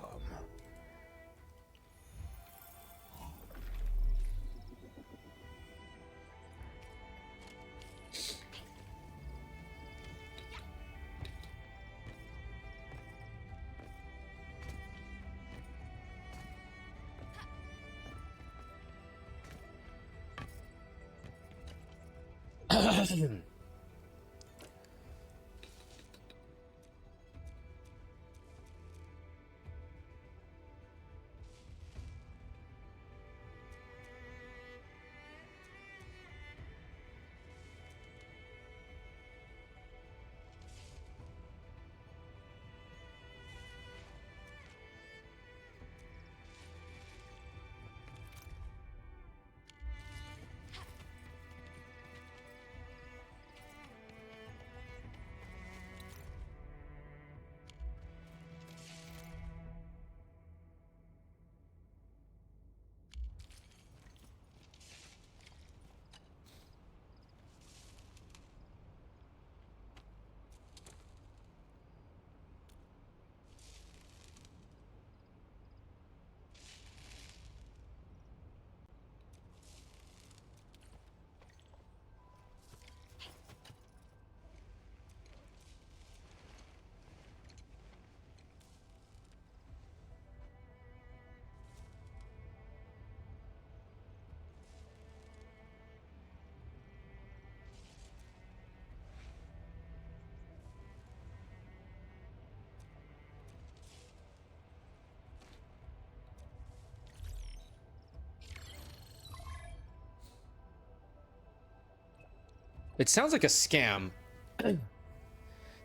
Speaker 1: It sounds like a scam.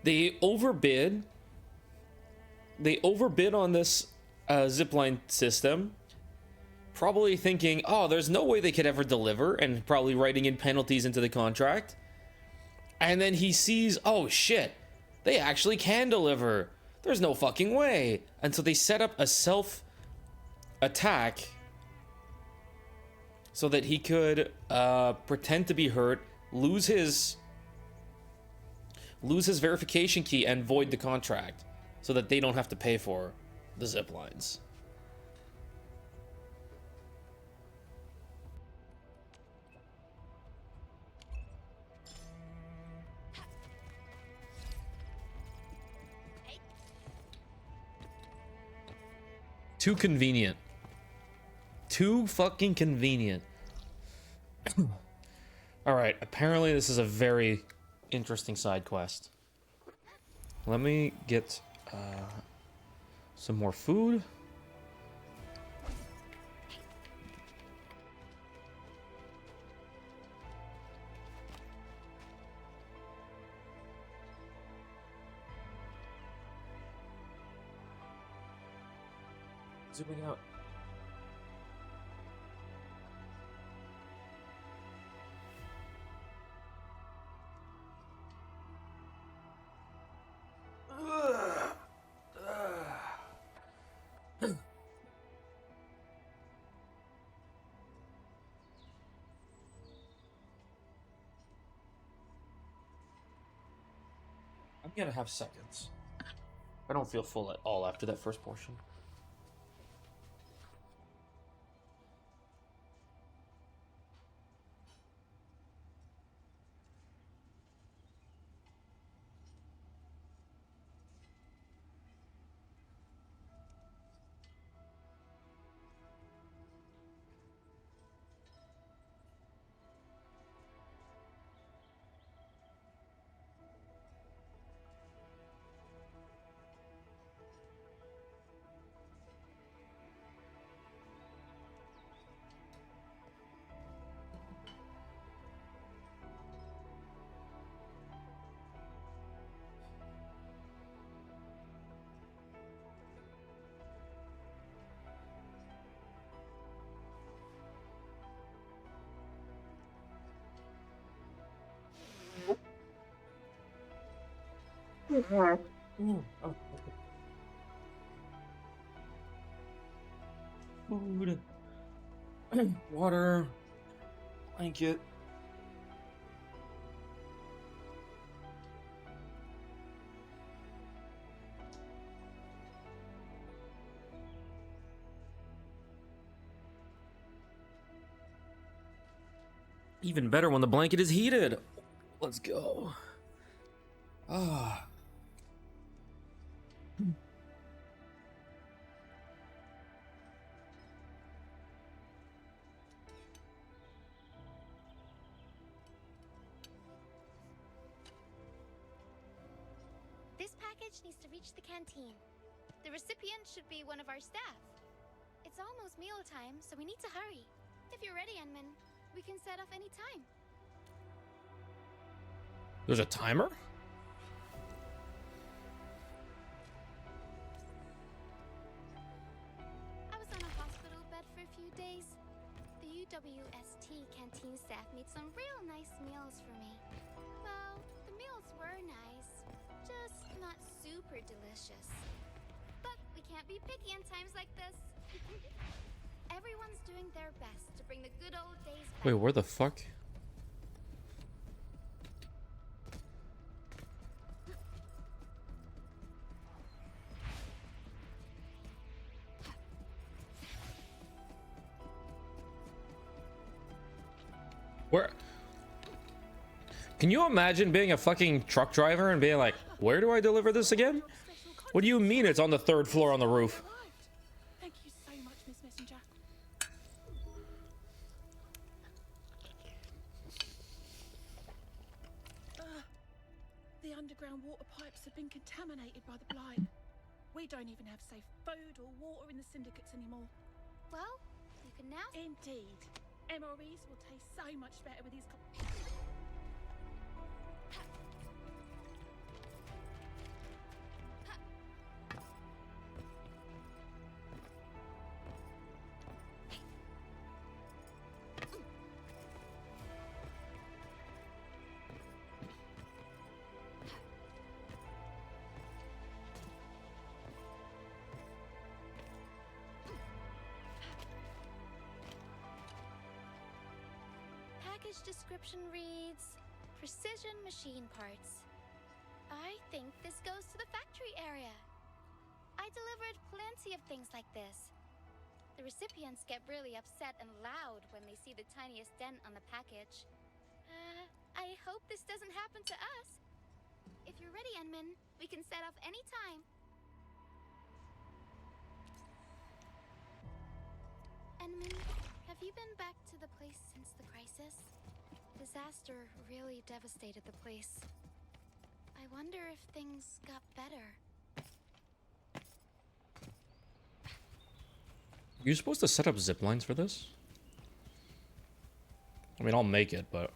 Speaker 1: They overbid. They overbid on this zipline system, probably thinking, oh, there's no way they could ever deliver, and probably writing in penalties into the contract. And then he sees, oh shit, They actually can deliver. There's no fucking way. And so they set up a self attack so that he could pretend to be hurt, lose his verification key, and void the contract so that they don't have to pay for the zip lines. Too convenient. Too fucking convenient. Alright, apparently this is a very interesting side quest. Let me get some more food. Zooming out. I'm gonna have seconds. I don't feel full at all after that first portion. Food, water, blanket. Even better when the blanket is heated. Let's go. Ah.
Speaker 4: This package needs to reach the canteen. The recipient should be one of our staff. It's almost mealtime, so we need to hurry. If you're ready, Enman, we can set off any time.
Speaker 1: There's a timer?
Speaker 4: I was on a hospital bed for a few days. The UWST canteen staff made some real nice meals for me. Well, the meals were nice, just not super delicious. But we can't be picky in times like this. Everyone's doing their best to bring the good old days back.
Speaker 1: Wait, where the fuck? Where? Can you imagine being a fucking truck driver and being like, where do I deliver this again? What do you mean it's on the 3rd floor on the roof?
Speaker 8: Thank you so much, Miss Messenger. The underground water pipes have been contaminated by the blight. We don't even have safe food or water in the syndicates anymore.
Speaker 4: Well, you can now.
Speaker 8: Indeed. MREs will taste so much better with these.
Speaker 4: package description reads, precision machine parts. I think this goes to the factory area. I delivered plenty of things like this. The recipients get really upset and loud when they see the tiniest dent on the package. I hope this doesn't happen to us. If you're ready, Enman, we can set off any time. Enman, have you been back to the place since the crisis? Disaster really devastated the place. I wonder if things got better.
Speaker 1: You're supposed to set up zip lines for this? I mean, I'll make it, but...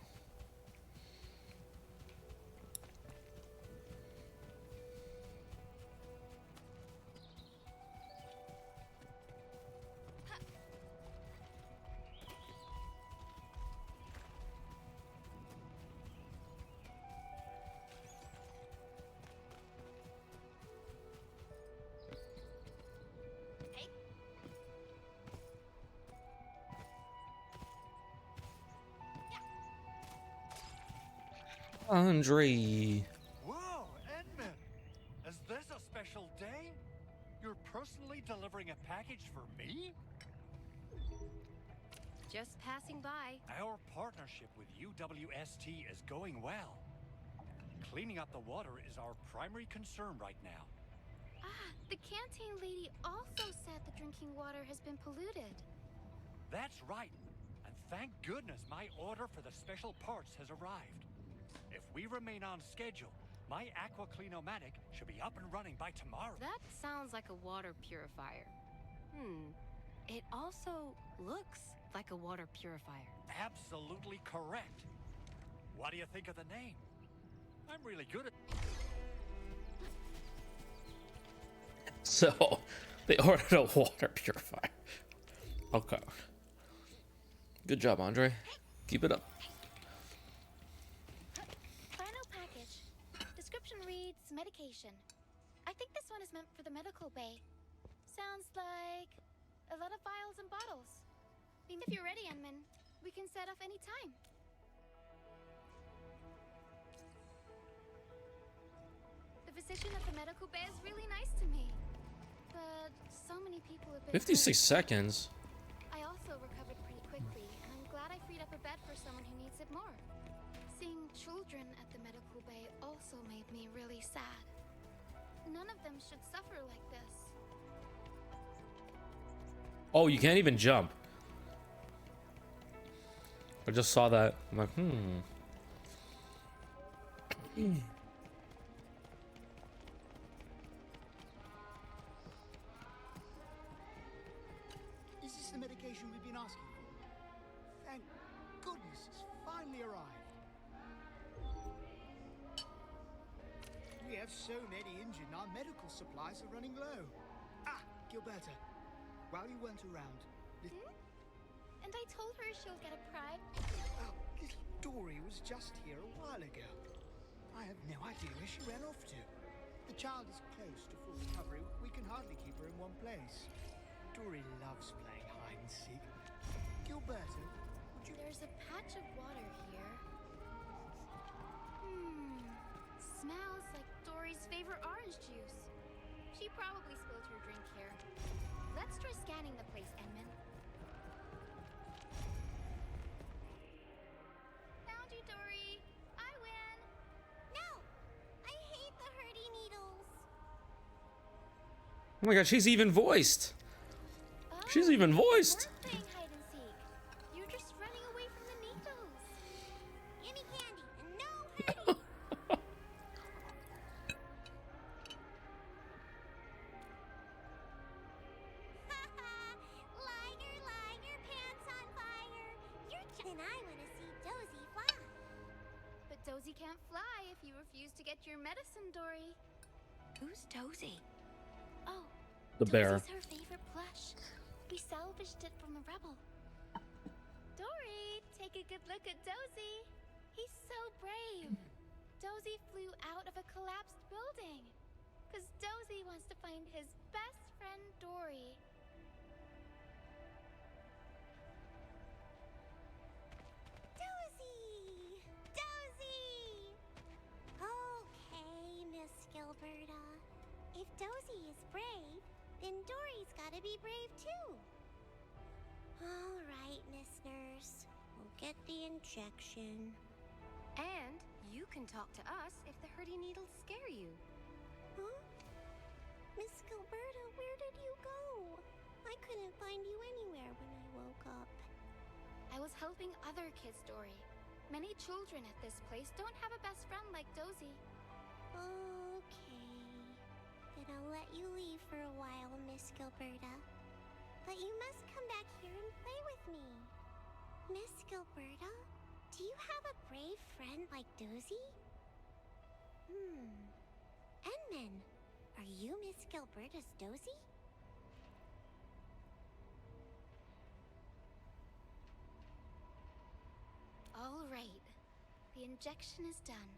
Speaker 1: Andre.
Speaker 9: Whoa, Edmund! Is this a special day? You're personally delivering a package for me?
Speaker 3: Just passing by.
Speaker 9: Our partnership with UWST is going well. Cleaning up the water is our primary concern right now.
Speaker 4: Ah, the canteen lady also said the drinking water has been polluted.
Speaker 9: That's right. And thank goodness my order for the special parts has arrived. If we remain on schedule, my aqua cleanomatic should be up and running by tomorrow.
Speaker 3: That sounds like a water purifier. It also looks like a water purifier.
Speaker 9: Absolutely correct. What do you think of the name? I'm really good at...
Speaker 1: So, they ordered a water purifier. Okay. Good job, Andre. Keep it up.
Speaker 4: Final package. Description reads medication. I think this one is meant for the medical bay. Sounds like a lot of vials and bottles. If you're ready, Enman, we can set off any time. The physician at the medical bay is really nice to me. But so many people have been
Speaker 1: 56
Speaker 4: hurt.
Speaker 1: seconds.
Speaker 4: I also recovered pretty quickly, and I'm glad I freed up a bed for someone who needs it more. Seeing children at the medical bay also made me really sad. None of them should suffer like this.
Speaker 1: Oh, you can't even jump. I just saw that. I'm like,
Speaker 6: Is this the medication we've been asking for? Thank goodness it's finally arrived. We have so many injured, our medical supplies are running low. Ah, Gilberta, while you weren't around,
Speaker 4: And I told her she'll get a pride.
Speaker 6: little Dory was just here a while ago. I have no idea where she ran off to. The child is close to full recovery. We can hardly keep her in one place. Dory loves playing hide and seek. Gilberta, would you...
Speaker 4: There's a patch of water here. Smells like Dory's favorite orange juice. She probably spilled her drink here. Let's try scanning the place, Enman. Found you, Dory. I win.
Speaker 10: No! I hate the hurdy needles.
Speaker 1: oh my god, she's even voiced. She's even voiced.
Speaker 4: We're playing hide and seek. You're just running away from the needles.
Speaker 10: Gimme candy and no hurdy. Liger, liger, pants on fire. Then I want to see Dozy fly.
Speaker 4: But Dozy can't fly if you refuse to get your medicine, Dory.
Speaker 3: Who's Dozy?
Speaker 4: Oh,
Speaker 1: The bear.
Speaker 4: Dozy's her favorite plush. We salvaged it from the rebel. Dory, take a good look at Dozy. He's so brave. Dozy flew out of a collapsed building. Because Dozy wants to find his best friend, Dory.
Speaker 10: Dozy! gotta be brave too. All right, Miss Nurse. We'll get the injection.
Speaker 3: And you can talk to us if the hurdy needles scare you.
Speaker 10: Huh? Miss Gilberta, where did you go? I couldn't find you anywhere when I woke up.
Speaker 4: I was helping other kids, Dory. Many children at this place don't have a best friend like Dozy.
Speaker 10: Okay. Then I'll let you leave for a while, Miss Gilberta. But you must come back here and play with me. Miss Gilberta, do you have a brave friend like Dozy? Enman, are you Miss Gilberta's Dozy?
Speaker 4: All right. The injection is done.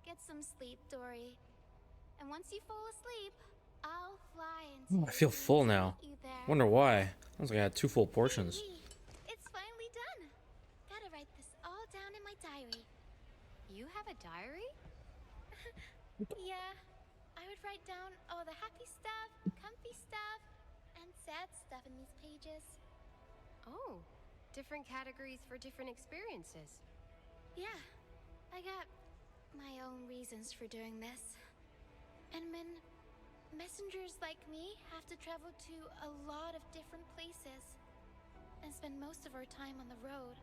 Speaker 4: Get some sleep, Dory. And once you fall asleep, I'll fly into
Speaker 1: I feel full now. Wonder why. Sounds like I had 2 full portions.
Speaker 4: It's finally done. Gotta write this all down in my diary.
Speaker 3: You have a diary?
Speaker 4: Yeah, I would write down all the happy stuff, comfy stuff, and sad stuff in these pages.
Speaker 3: Oh, different categories for different experiences.
Speaker 4: Yeah, I got my own reasons for doing this. And messengers like me have to travel to a lot of different places and spend most of our time on the road.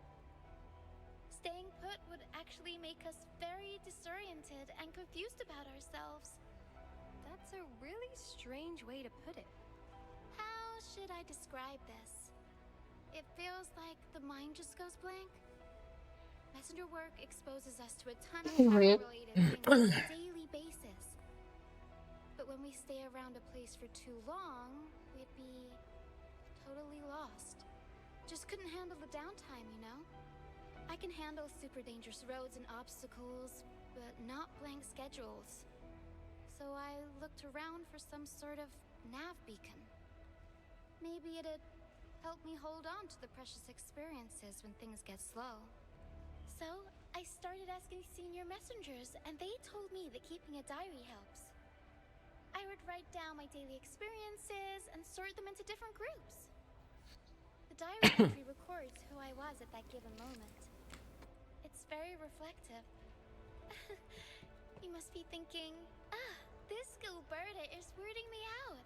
Speaker 4: Staying put would actually make us very disoriented and confused about ourselves.
Speaker 3: That's a really strange way to put it.
Speaker 4: How should I describe this? It feels like the mind just goes blank. Messenger work exposes us to a ton of power-related things on a daily basis. But when we stay around a place for too long, we'd be totally lost. Just couldn't handle the downtime, you know? I can handle super dangerous roads and obstacles, but not blank schedules. So I looked around for some sort of nav beacon. Maybe it'd help me hold on to the precious experiences when things get slow. So I started asking senior messengers, and they told me that keeping a diary helps. I would write down my daily experiences and sort them into different groups. The diary entry records who I was at that given moment. It's very reflective. You must be thinking, this Gilberta is weirding me out.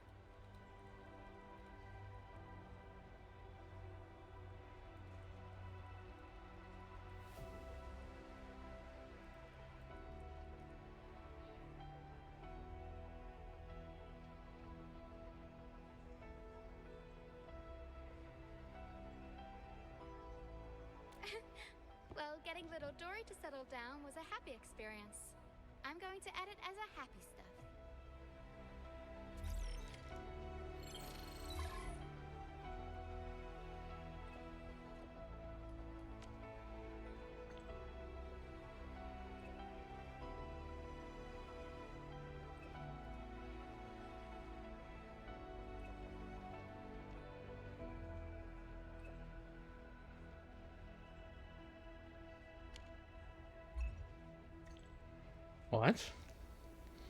Speaker 4: Well, getting little Dory to settle down was a happy experience. I'm going to add it as a happy stuff.
Speaker 1: What?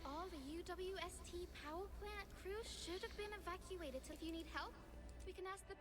Speaker 4: All the UWST power plant crews should have been evacuated. If you need help, we can ask the...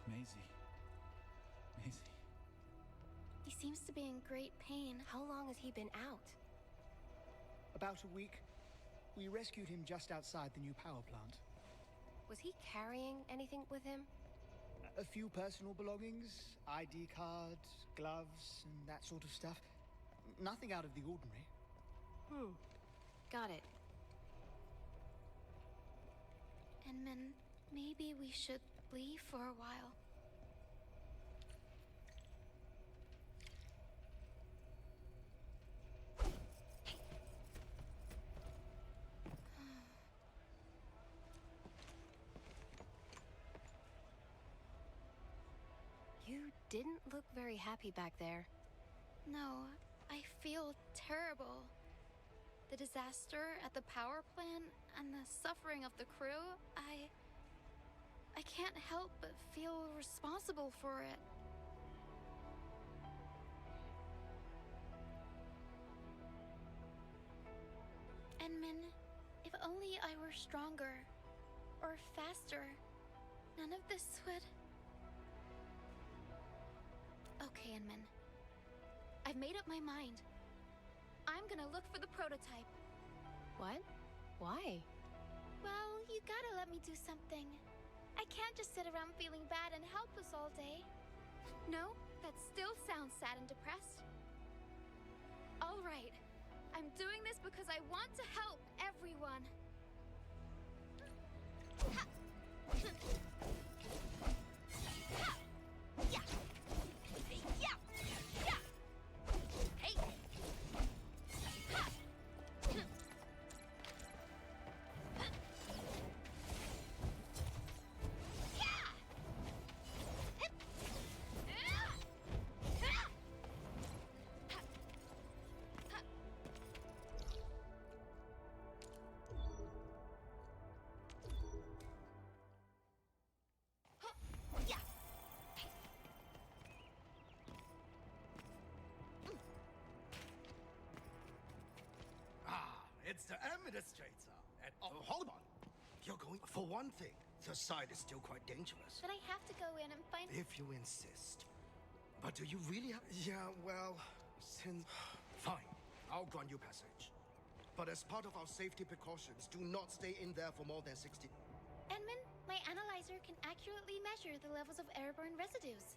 Speaker 6: Maisie.
Speaker 4: He seems to be in great pain.
Speaker 3: How long has he been out?
Speaker 6: About a week. We rescued him just outside the new power plant.
Speaker 3: Was he carrying anything with him?
Speaker 6: A few personal belongings, ID card, gloves, and that sort of stuff. Nothing out of the ordinary.
Speaker 3: Got it.
Speaker 4: Enman, Maybe we should leave for a while.
Speaker 3: You didn't look very happy back there.
Speaker 4: No, I feel terrible. The disaster at the power plant and the suffering of the crew, I can't help but feel responsible for it. Enmin, if only I were stronger or faster, none of this would... Okay, Enmin. I've made up my mind. I'm gonna look for the prototype.
Speaker 3: What? Why?
Speaker 4: Well, you gotta let me do something. I can't just sit around feeling bad and helpless all day. No, that still sounds sad and depressed. All right. I'm doing this because I want to help everyone. Ha! Ha! Yeah! Yeah! Yeah! Hey! Ha!
Speaker 6: It's the administrator. And hold on. You're going... For one thing, the site is still quite dangerous.
Speaker 4: But I have to go in and find...
Speaker 6: If you insist. But do you really have... Yeah, well, since... Fine. I'll grant you passage. But as part of our safety precautions, do not stay in there for more than 60...
Speaker 4: Enmin, my analyzer can accurately measure the levels of airborne residues.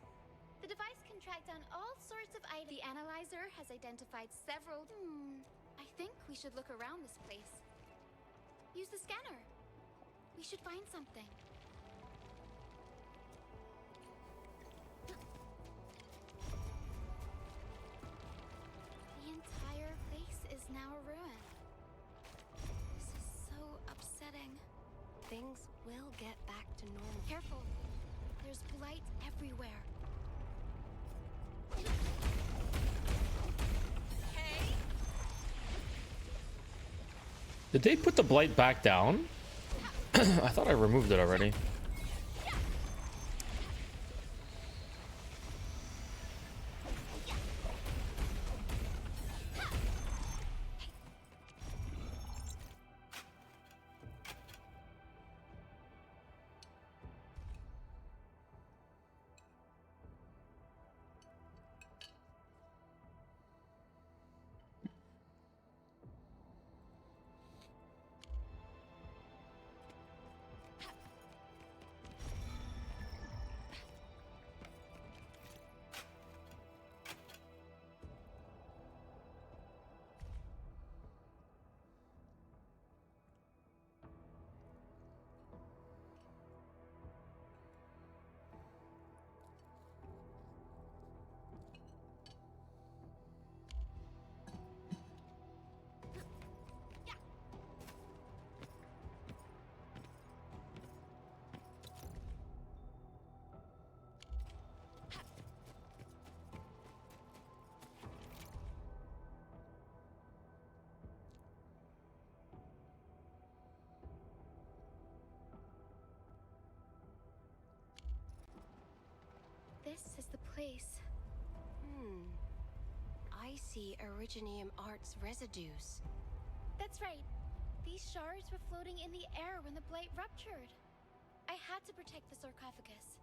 Speaker 4: The device can track down all sorts of items. The analyzer has identified several... I think we should look around this place. Use the scanner. We should find something. The entire place is now a ruin. This is so upsetting.
Speaker 3: Things will get back to normal.
Speaker 4: Careful. There's blight everywhere.
Speaker 1: Did they put the blight back down? I thought I removed it already.
Speaker 4: This is the place.
Speaker 3: I see Originium Arts residues.
Speaker 4: That's right. These shards were floating in the air when the blight ruptured. I had to protect the sarcophagus.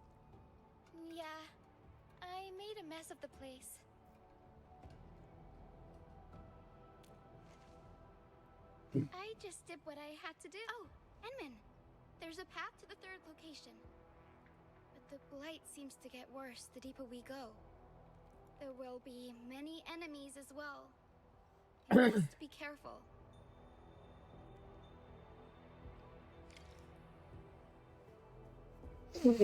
Speaker 4: Yeah, I made a mess of the place. I just did what I had to do. Oh, Enmin, there's a path to the third location. But the blight seems to get worse the deeper we go. There will be many enemies as well. You must be careful. It's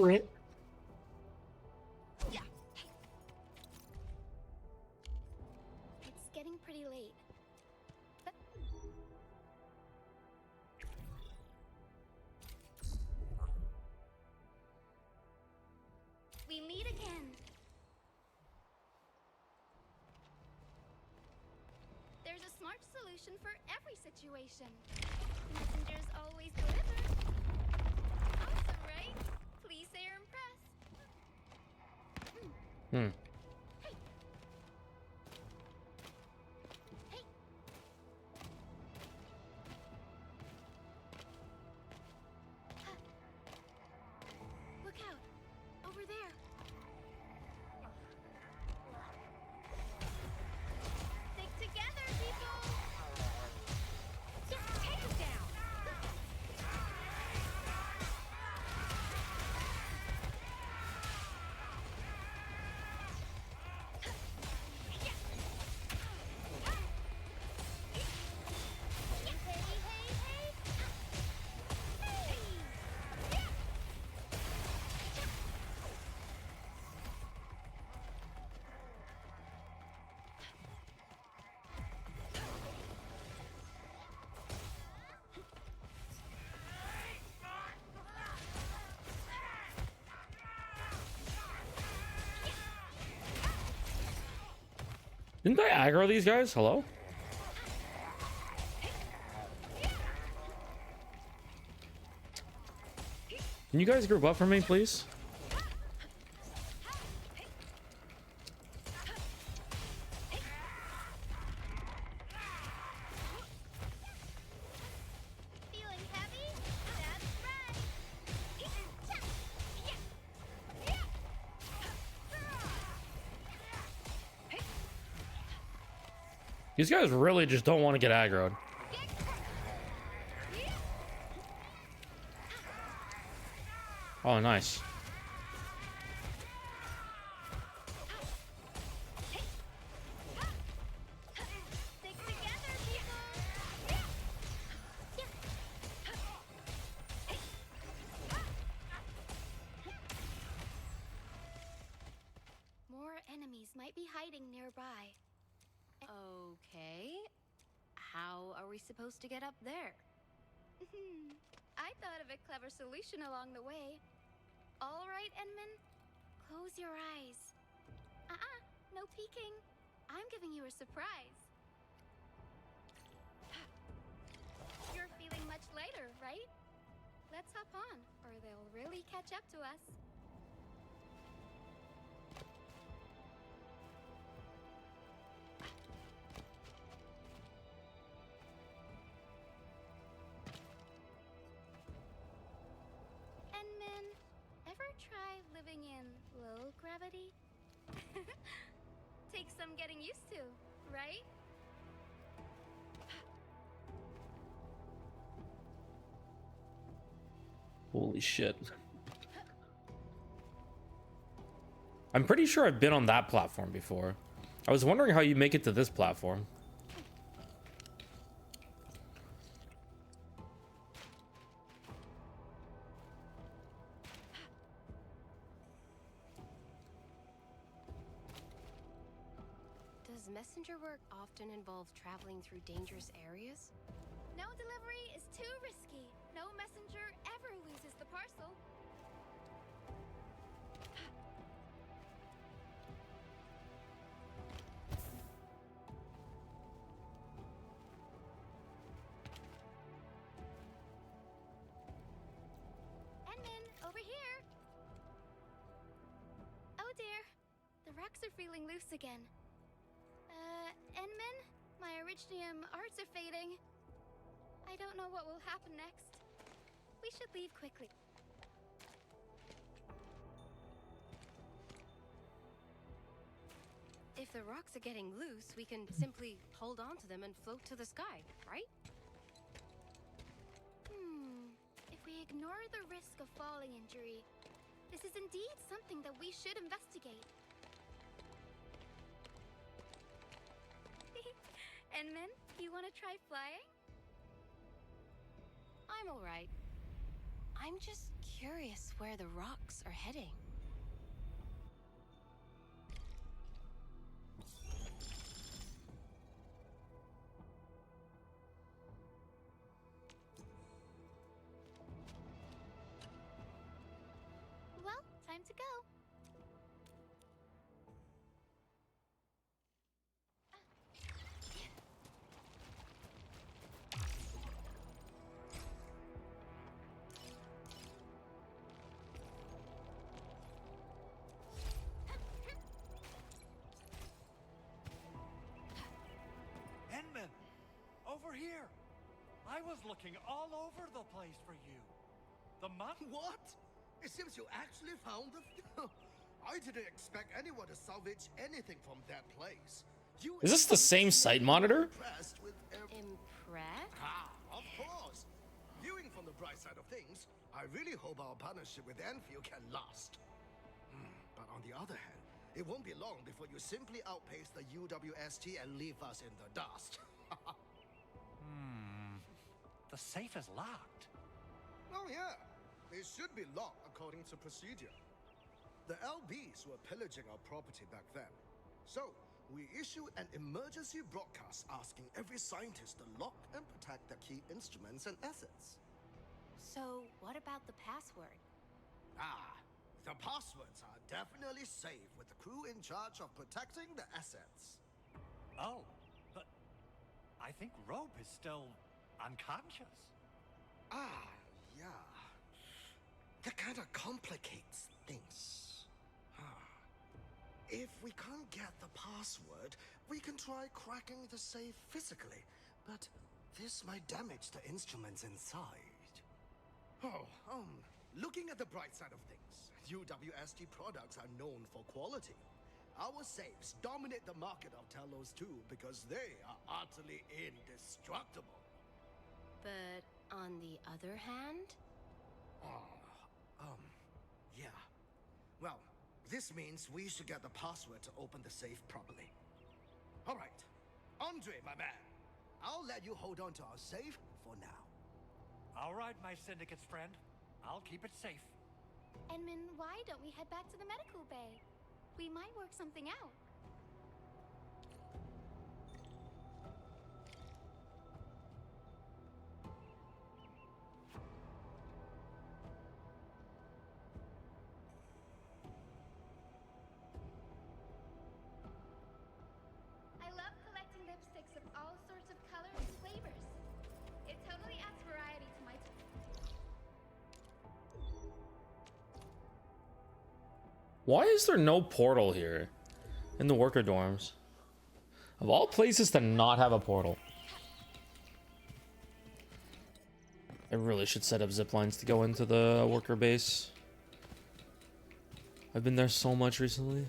Speaker 4: getting pretty late. We meet again. There's a smart solution for every situation. Messengers always deliver. Awesome, right? Please say you're impressed.
Speaker 1: Hmm.
Speaker 4: Hey. Hey. Look out. Over there. Stick together, people. Just take it down.
Speaker 1: Didn't I aggro these guys? Hello? Can you guys group up for me, please?
Speaker 4: Feeling heavy? That's right.
Speaker 1: These guys really just don't want to get aggroed. Oh, nice.
Speaker 4: Stick together, people. More enemies might be hiding nearby.
Speaker 3: Okay. How are we supposed to get up there?
Speaker 4: I thought of a clever solution along the way. All right, Enman, close your eyes. No peeking. I'm giving you a surprise. You're feeling much lighter, right? Let's hop on, or they'll really catch up to us. Enman, ever try living in low gravity? Takes some getting used to, right?
Speaker 1: Holy shit. I'm pretty sure I've been on that platform before. I was wondering how you make it to this platform.
Speaker 3: Does messenger work often involve traveling through dangerous areas?
Speaker 4: No delivery is too risky. No messenger ever loses the parcel. Enman, over here. Oh dear, the rocks are feeling loose again. Enman, my Originium arts are fading. I don't know what will happen next. We should leave quickly.
Speaker 3: If the rocks are getting loose, we can simply hold on to them and float to the sky, right?
Speaker 4: If we ignore the risk of falling injury, this is indeed something that we should investigate. Enman, you want to try flying?
Speaker 3: I'm all right. I'm just curious where the rocks are heading.
Speaker 4: Well, time to go.
Speaker 9: Enman! Over here! I was looking all over the place for you. The monk?
Speaker 6: What? It seems you actually found the... I didn't expect anyone to salvage anything from that place. You
Speaker 1: Is this the same site monitor?
Speaker 6: impressed with
Speaker 3: Impressed?
Speaker 6: Of course. Viewing from the bright side of things, I really hope our partnership with Endfield can last. But on the other hand, it won't be long before you simply outpace the UWST and leave us in the dust.
Speaker 9: The safe is locked.
Speaker 6: Oh yeah, it should be locked according to procedure. The LBs were pillaging our property back then. So, we issued an emergency broadcast asking every scientist to lock and protect the key instruments and assets.
Speaker 3: So, what about the password?
Speaker 6: The passwords are definitely safe with the crew in charge of protecting the assets.
Speaker 9: Oh, but I think Rope is still unconscious.
Speaker 6: Yeah. That kind of complicates things. If we can't get the password, we can try cracking the safe physically, but this might damage the instruments inside. Looking at the bright side of things, UWST products are known for quality. Our safes dominate the market of Telos too because they are utterly indestructible.
Speaker 3: But on the other hand?
Speaker 6: Yeah. Well, this means we should get the password to open the safe properly. All right. Andre, my man. I'll let you hold on to our safe for now.
Speaker 9: All right, my syndicate's friend. I'll keep it safe.
Speaker 4: Enman, why don't we head back to the medical bay? We might work something out. I love collecting lipsticks of all sorts of colors and flavors. It totally adds variety to my
Speaker 1: Why is there no portal here in the worker dorms? Of all places to not have a portal. I really should set up zip lines to go into the worker base. I've been there so much recently.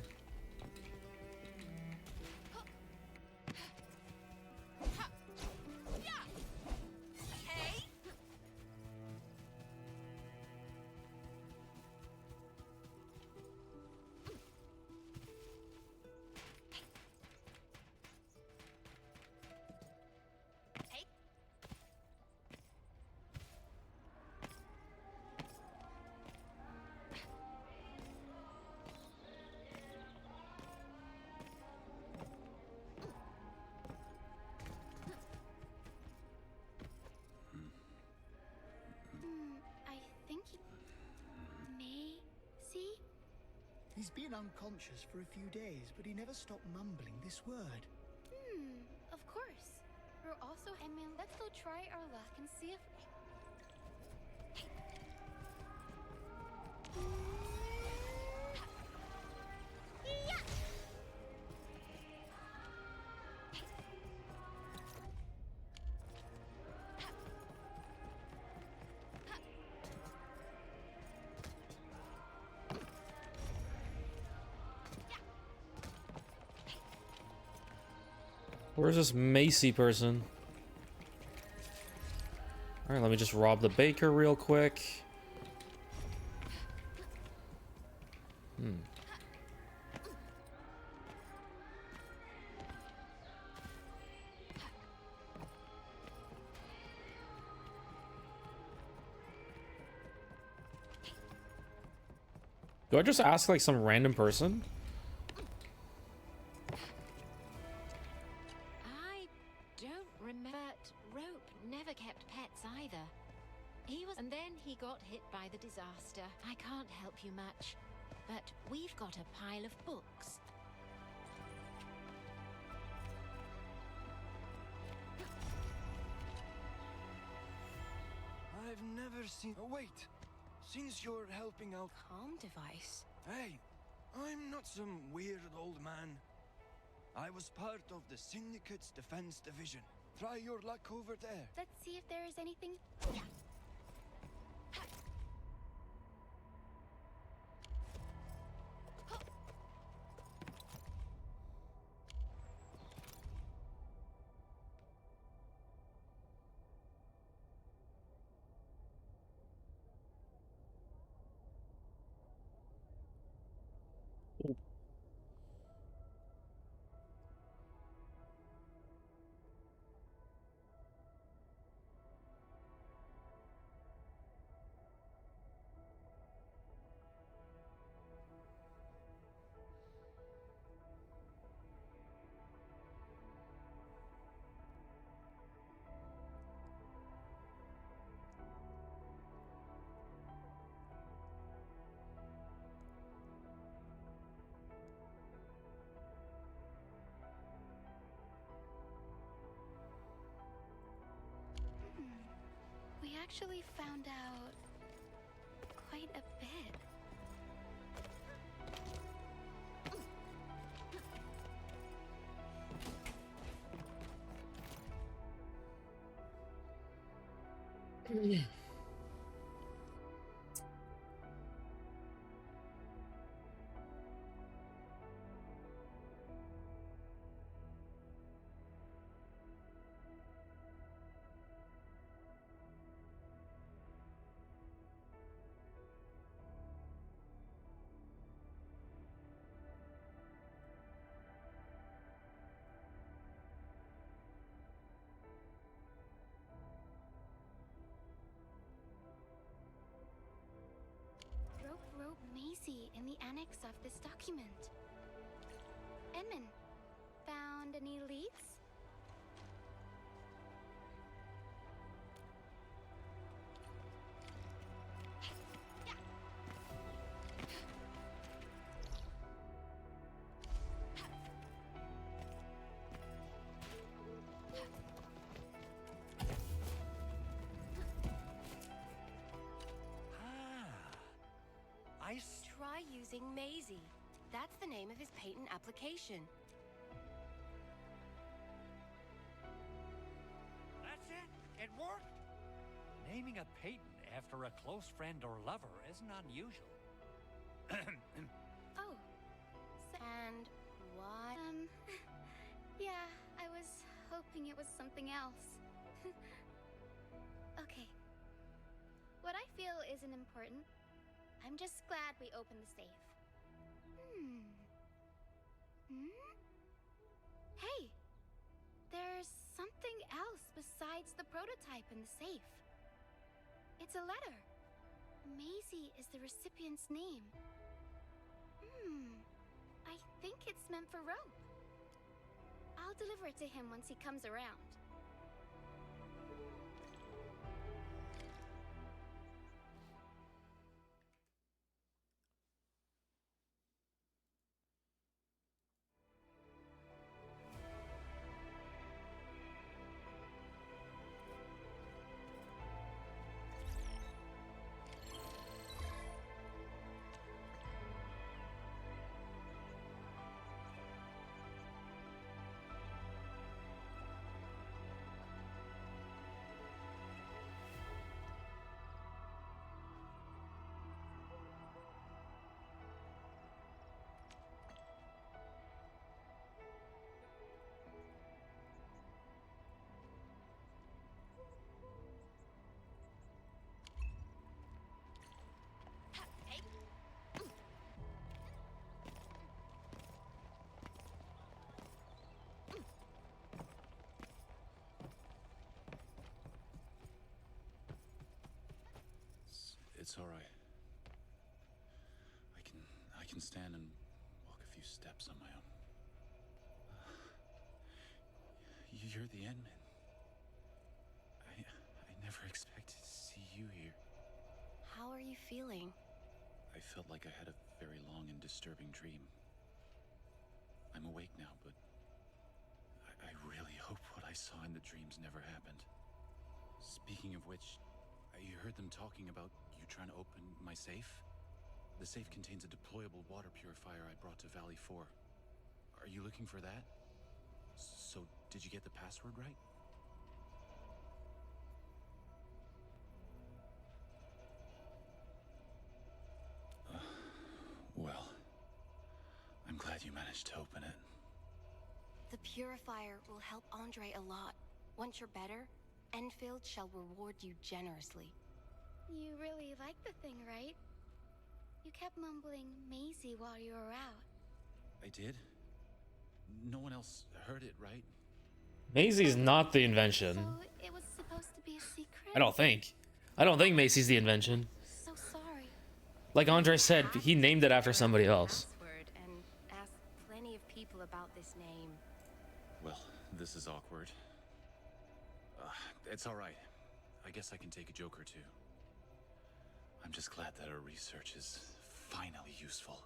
Speaker 4: I think he may see.
Speaker 11: He's been unconscious for a few days, but he never stopped mumbling this word.
Speaker 4: Of course. We're also Enman. Let's go try our luck and see if.
Speaker 1: Where's this Macy person? Alright, let me just rob the baker real quick. Do I just ask like some random person?
Speaker 3: I don't remember. But Rope never kept pets either. And then he got hit by the disaster. I can't help you much, but we've got a pile of books.
Speaker 6: I've never seen... Oh, wait. Since you're helping out...
Speaker 3: Calm device.
Speaker 6: Hey, I'm not some weird old man. I was part of the Syndicate's defense division. Try your luck over there.
Speaker 4: Let's see if there is anything. We actually found out quite a bit. Wrote Maisie in the annex of this document. Edmund, found any leads?
Speaker 3: Try using Maisie. That's the name of his patent application.
Speaker 9: That's it? It worked? Naming a patent after a close friend or lover isn't unusual.
Speaker 4: Oh. And
Speaker 3: Why?
Speaker 4: Yeah, I was hoping it was something else. Okay. What I feel isn't important. I'm just glad we opened the safe. Hey! There's something else besides the prototype in the safe. It's a letter. Maisie is the recipient's name. I think it's meant for Rope. I'll deliver it to him once he comes around.
Speaker 12: It's all right. I can can stand and walk a few steps on my own. You're the Endman. I never expected to see you here.
Speaker 13: How are you feeling?
Speaker 12: I felt like I had a very long and disturbing dream. I'm awake now, but I really hope what I saw in the dreams never happened. Speaking of which, I heard them talking about you trying to open my safe. The safe contains a deployable water purifier I brought to Valley 4. Are you looking for that? So, did you get the password right? Well, I'm glad you managed to open it.
Speaker 13: The purifier will help Andre a lot. Once you're better, Enfield shall reward you generously.
Speaker 4: You really like the thing, right? You kept mumbling Maisie while you were out.
Speaker 12: I did? No one else heard it, right?
Speaker 1: Maisie's not the invention.
Speaker 4: So it was supposed to be a secret?
Speaker 1: I don't think. I don't think Macy's the invention.
Speaker 4: So sorry.
Speaker 1: Like Andre said, he named it after somebody else.
Speaker 13: Password and asked plenty of people about this name.
Speaker 12: Well, this is awkward. It's all right. I guess I can take a joke or two. I'm just glad that our research is finally useful.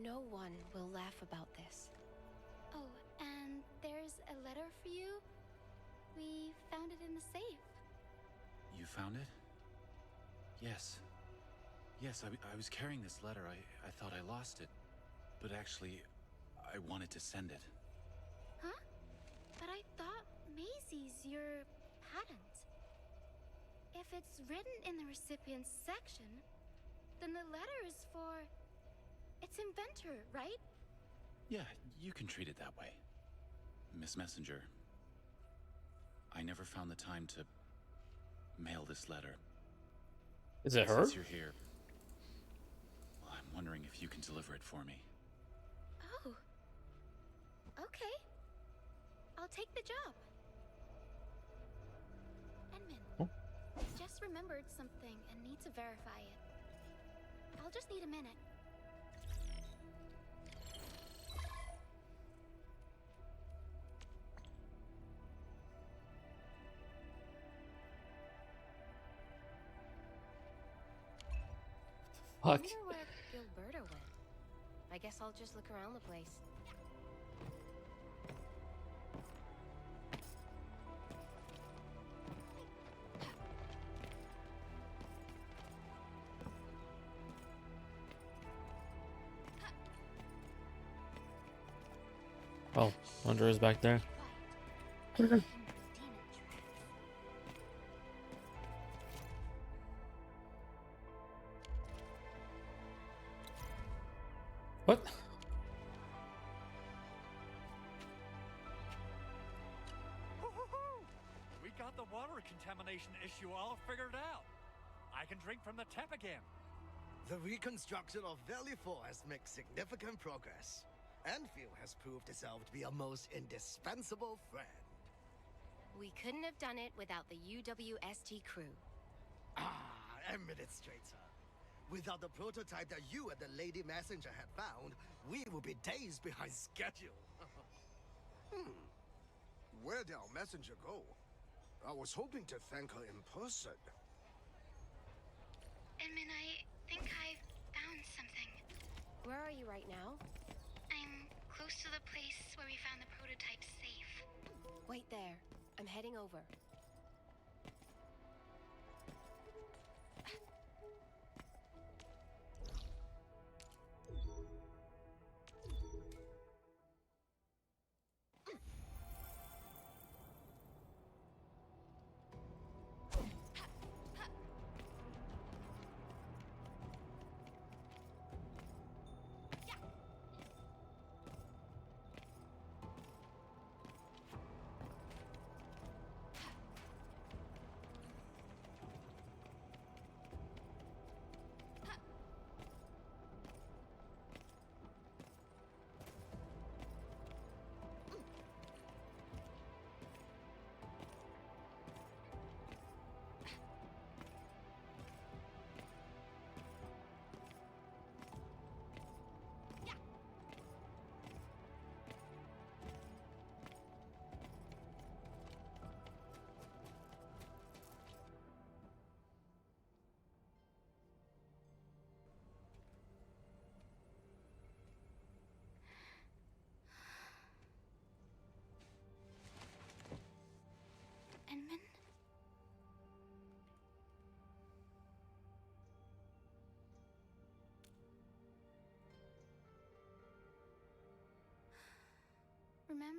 Speaker 13: No one will laugh about this.
Speaker 4: Oh, and there's a letter for you. We found it in the safe.
Speaker 12: You found it? Yes. Yes, I was carrying this letter. I thought I lost it. But actually, I wanted to send it.
Speaker 4: Huh? But I thought Maisie's your patent. If it's written in the recipient's section, then the letter is for its inventor, right?
Speaker 12: Yeah, you can treat it that way. Miss Messenger, I never found the time to mail this letter.
Speaker 1: Is it her?
Speaker 12: Since you're here, well, I'm wondering if you can deliver it for me.
Speaker 4: Oh. Okay. I'll take the job. Edmund, just remembered something and need to verify it. I'll just need a minute.
Speaker 1: Fuck.
Speaker 13: I wonder where Gilberta went. I guess I'll just look around the place.
Speaker 1: Oh, Andre is back there. What?
Speaker 9: We got the water contamination issue all figured out. I can drink from the tap again.
Speaker 14: The reconstruction of Valley 4 has made significant progress. Endfield has proved itself to be a most indispensable friend.
Speaker 13: We couldn't have done it without the UWST crew.
Speaker 14: Administrator. Without the prototype that you and the Lady Messenger had found, we will be days behind schedule.
Speaker 15: Where did our messenger go? I was hoping to thank her in person.
Speaker 4: Edmund, I think I found something.
Speaker 13: Where are you right now?
Speaker 4: I'm close to the place where we found the prototype safe.
Speaker 13: Wait there. I'm heading over.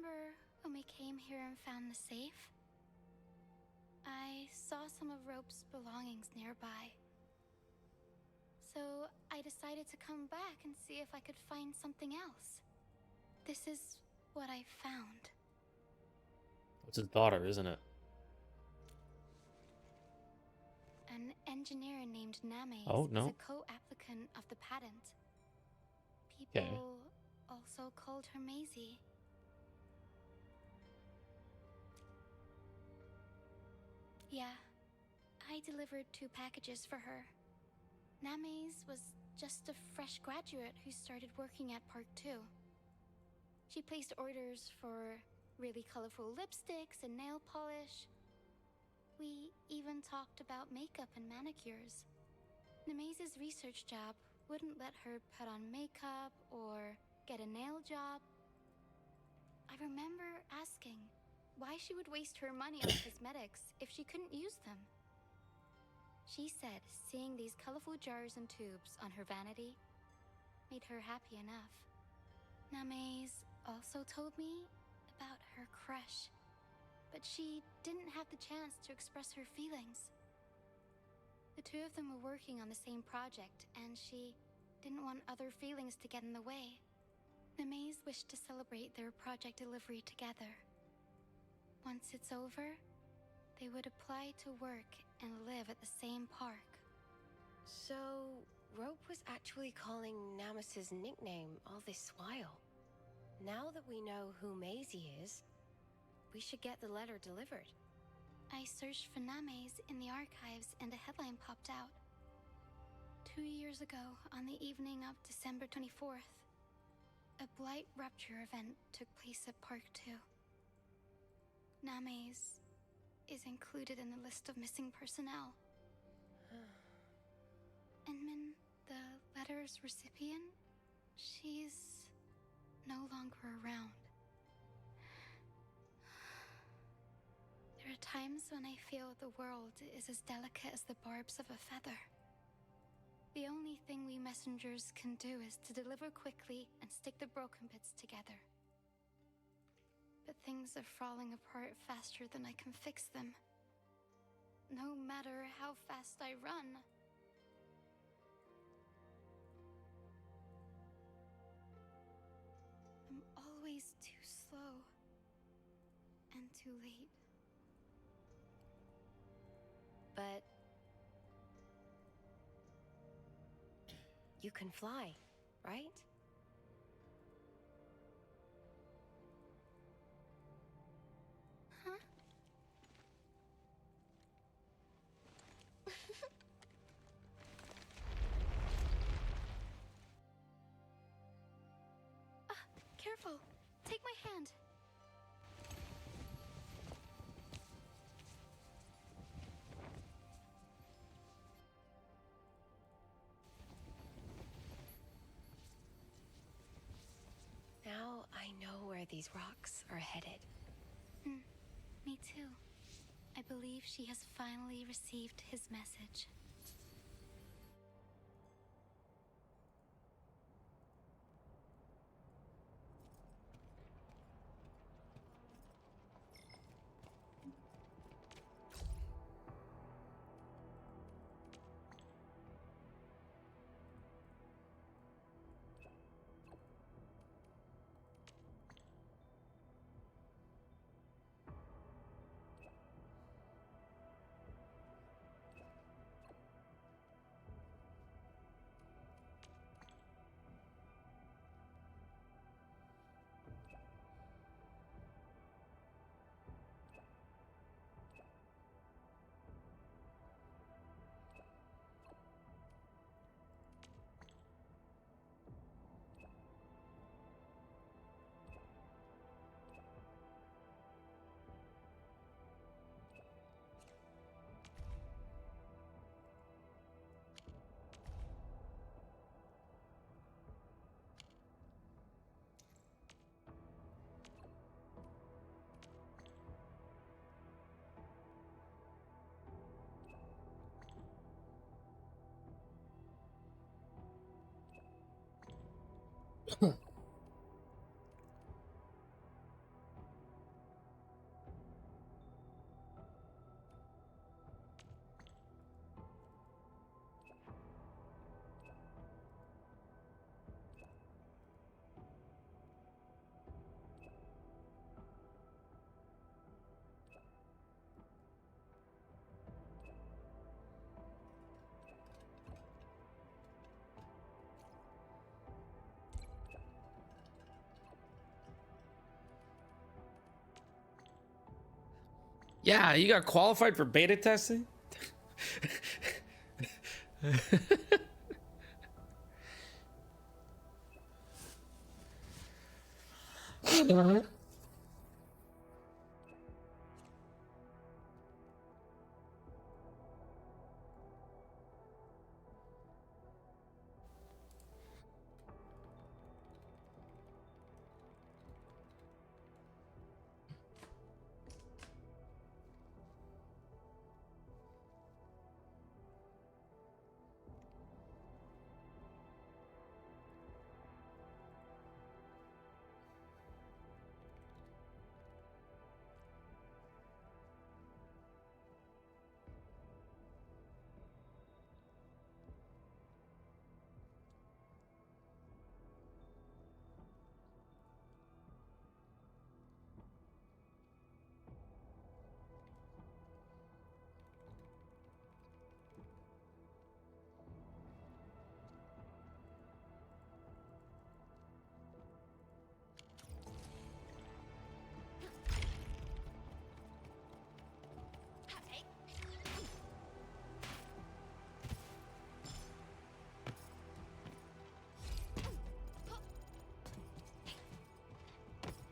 Speaker 4: remember when we came here and found the safe? I saw some of Rope's belongings nearby. So I decided to come back and see if I could find something else. This is what I found.
Speaker 1: It's his daughter, isn't it?
Speaker 4: An engineer named Names
Speaker 1: Oh,
Speaker 4: is
Speaker 1: no.
Speaker 4: a co-applicant of the patent. People
Speaker 1: Okay.
Speaker 4: also called her Maisie. Yeah, I delivered 2 packages for her. Names was just a fresh graduate who started working at Park 2. She placed orders for really colorful lipsticks and nail polish. We even talked about makeup and manicures. Namaze's research job wouldn't let her put on makeup or get a nail job. I remember asking why she would waste her money on cosmetics if she couldn't use them. She said seeing these colorful jars and tubes on her vanity made her happy enough. Namaze also told me about her crush, but she didn't have the chance to express her feelings. The 2 of them were working on the same project, and she didn't want other feelings to get in the way. Namaze wished to celebrate their project delivery together. Once it's over, they would apply to work and live at the same park.
Speaker 13: So, Rope was actually calling Namus's nickname all this while. Now that we know who Maisie is, we should get the letter delivered.
Speaker 4: I searched for Names in the archives and a headline popped out. 2 years ago, on the evening of December 24th, a Blight Rupture event took place at Park 2. Names is included in the list of missing personnel. Enman, the letter's recipient, she's no longer around. There are times when I feel the world is as delicate as the barbs of a feather. The only thing we messengers can do is to deliver quickly and stick the broken bits together. But things are falling apart faster than I can fix them. No matter how fast I run. I'm always too slow and too late.
Speaker 13: But you can fly, right?
Speaker 4: Huh? Careful! Take my hand!
Speaker 13: Now I know where these rocks are headed.
Speaker 4: Me too. I believe she has finally received his message.
Speaker 1: Yeah, you got qualified for beta testing?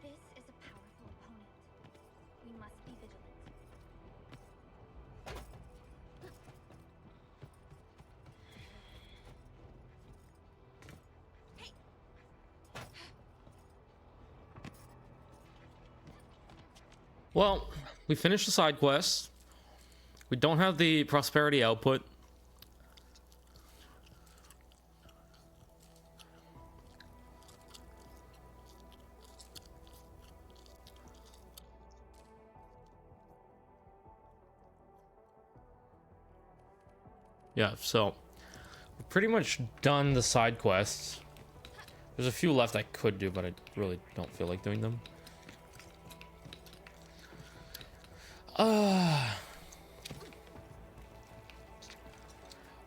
Speaker 4: This is a powerful opponent. We must be vigilant.
Speaker 1: Well, we finished the side quest. We don't have the prosperity output. Yeah, so we're pretty much done the side quests. There's a few left I could do, but I really don't feel like doing them.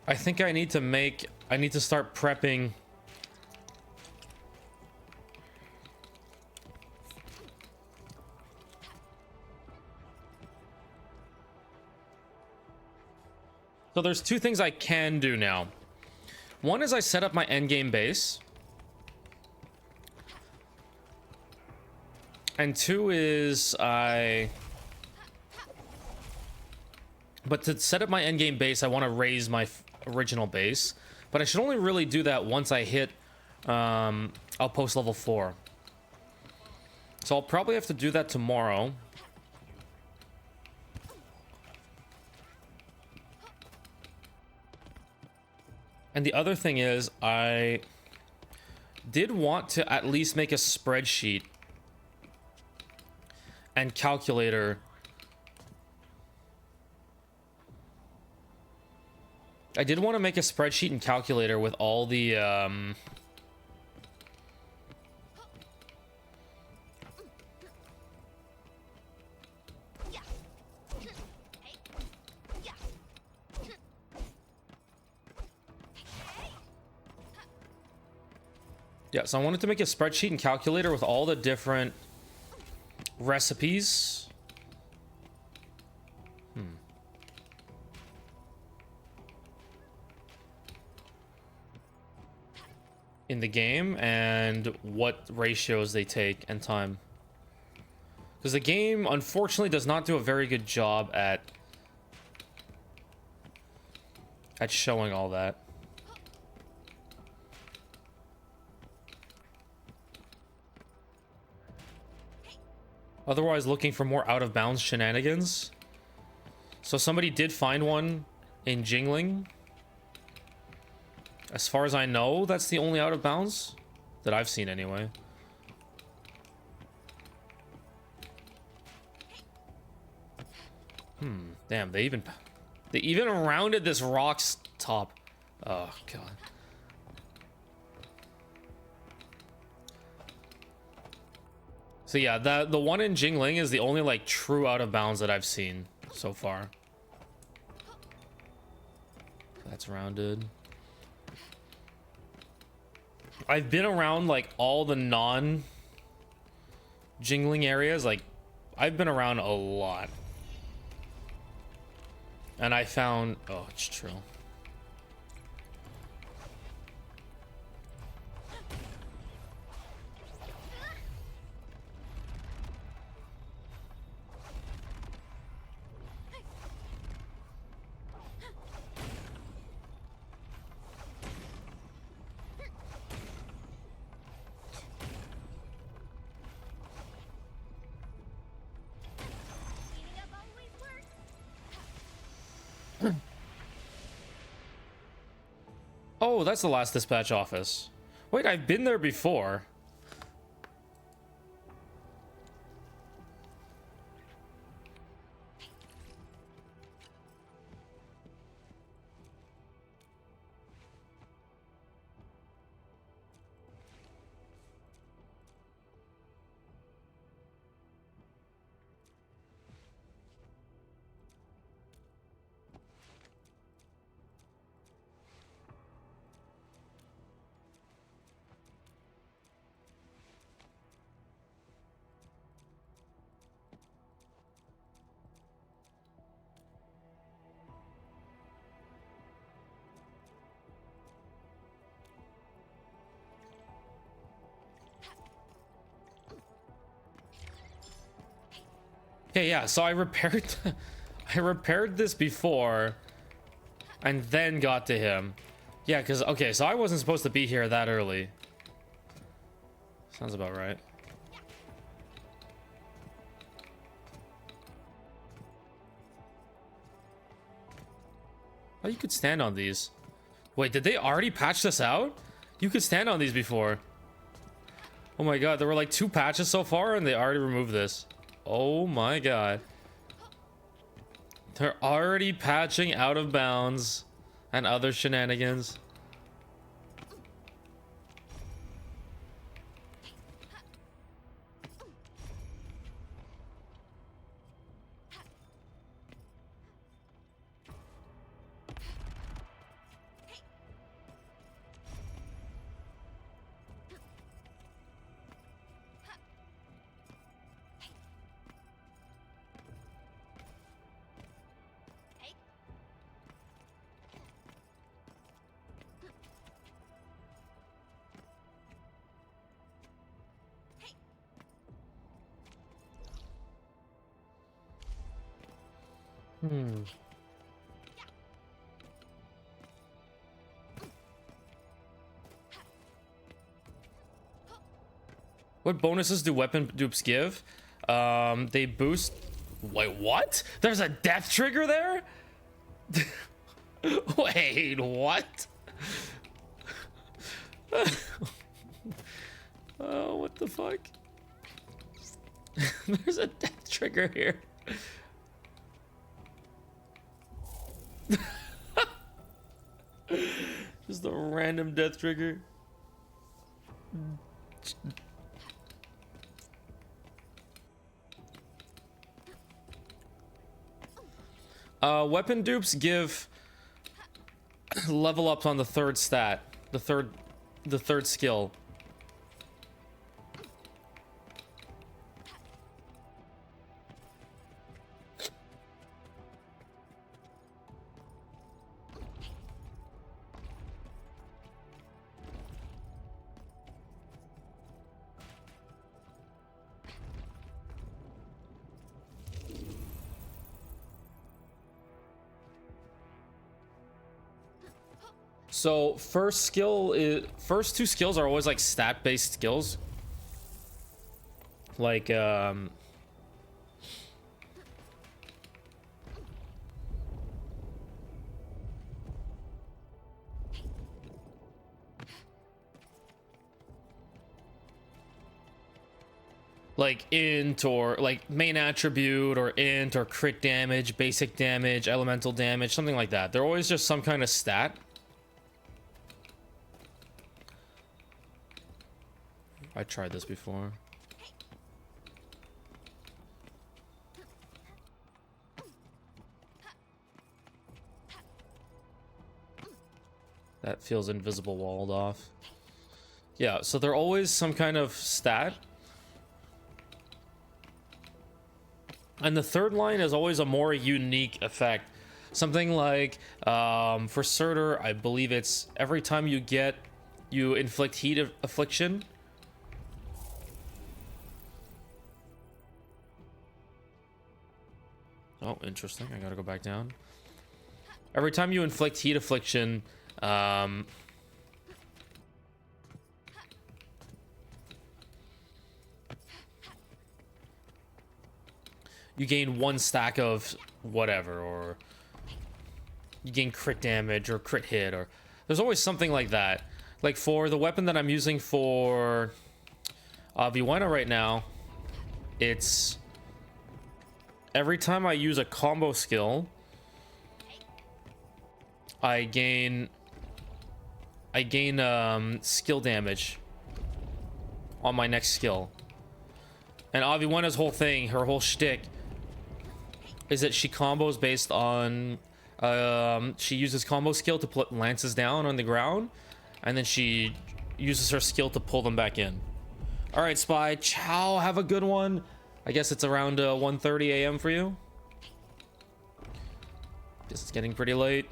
Speaker 1: I think I need to start prepping. So there's two things I can do now. One is I set up my endgame base. And two is but to set up my endgame base, I want to raise my original base. But I should only really do that once I hit outpost level 4. So I'll probably have to do that tomorrow. And the other thing is, I did want to at least make a spreadsheet and calculator. I did want to make a spreadsheet and calculator with all the yeah, so I wanted to make a spreadsheet and calculator with all the different recipes. In the game and what ratios they take and time. Because the game, unfortunately, does not do a very good job at showing all that. Otherwise, looking for more out-of-bounds shenanigans. So somebody did find one in Jingling. As far as I know, that's the only out-of-bounds that I've seen anyway. Damn, they even rounded this rock's top. Oh god. So yeah, the one in Jingling is the only like true out of bounds that I've seen so far. That's rounded. I've been around like all the non Jingling areas. Like I've been around a lot. And I found... Oh, it's true. Oh, that's the last dispatch office. Wait, I've been there before. Okay, yeah, so I repaired I repaired this before and then got to him. Yeah, because okay, so I wasn't supposed to be here that early. Sounds about right. Oh, you could stand on these. Wait, did they already patch this out? You could stand on these before. Oh my god, there were like 2 patches so far and they already removed this. Oh my god. They're already patching out of bounds and other shenanigans. What bonuses do weapon dupes give? They boost... Wait, what? There's a death trigger there? Wait, what? Oh, what the fuck? There's a death trigger here. Just a random death trigger. Weapon dupes give level ups on the third stat, the third skill. So first 2 skills are always like stat-based skills. Like int or like main attribute or int or crit damage, basic damage, elemental damage, something like that. They're always just some kind of stat. I tried this before. That feels invisible walled off. Yeah, so they're always some kind of stat. And the third line is always a more unique effect. Something like, for Surtur, I believe it's every time you inflict heat affliction. Oh, interesting. I gotta go back down. Every time you inflict heat affliction, you gain 1 stack of whatever, or you gain crit damage or crit hit, or there's always something like that. Like for the weapon that I'm using for Viwena right now, it's every time I use a combo skill, I gain skill damage on my next skill. And Aviwena's whole thing, her whole shtick, is that she combos based on she uses combo skill to put lances down on the ground, and then she uses her skill to pull them back in. All right, Spy, ciao, have a good one. I guess it's around 1:30 a.m. for you. Guess it's getting pretty late.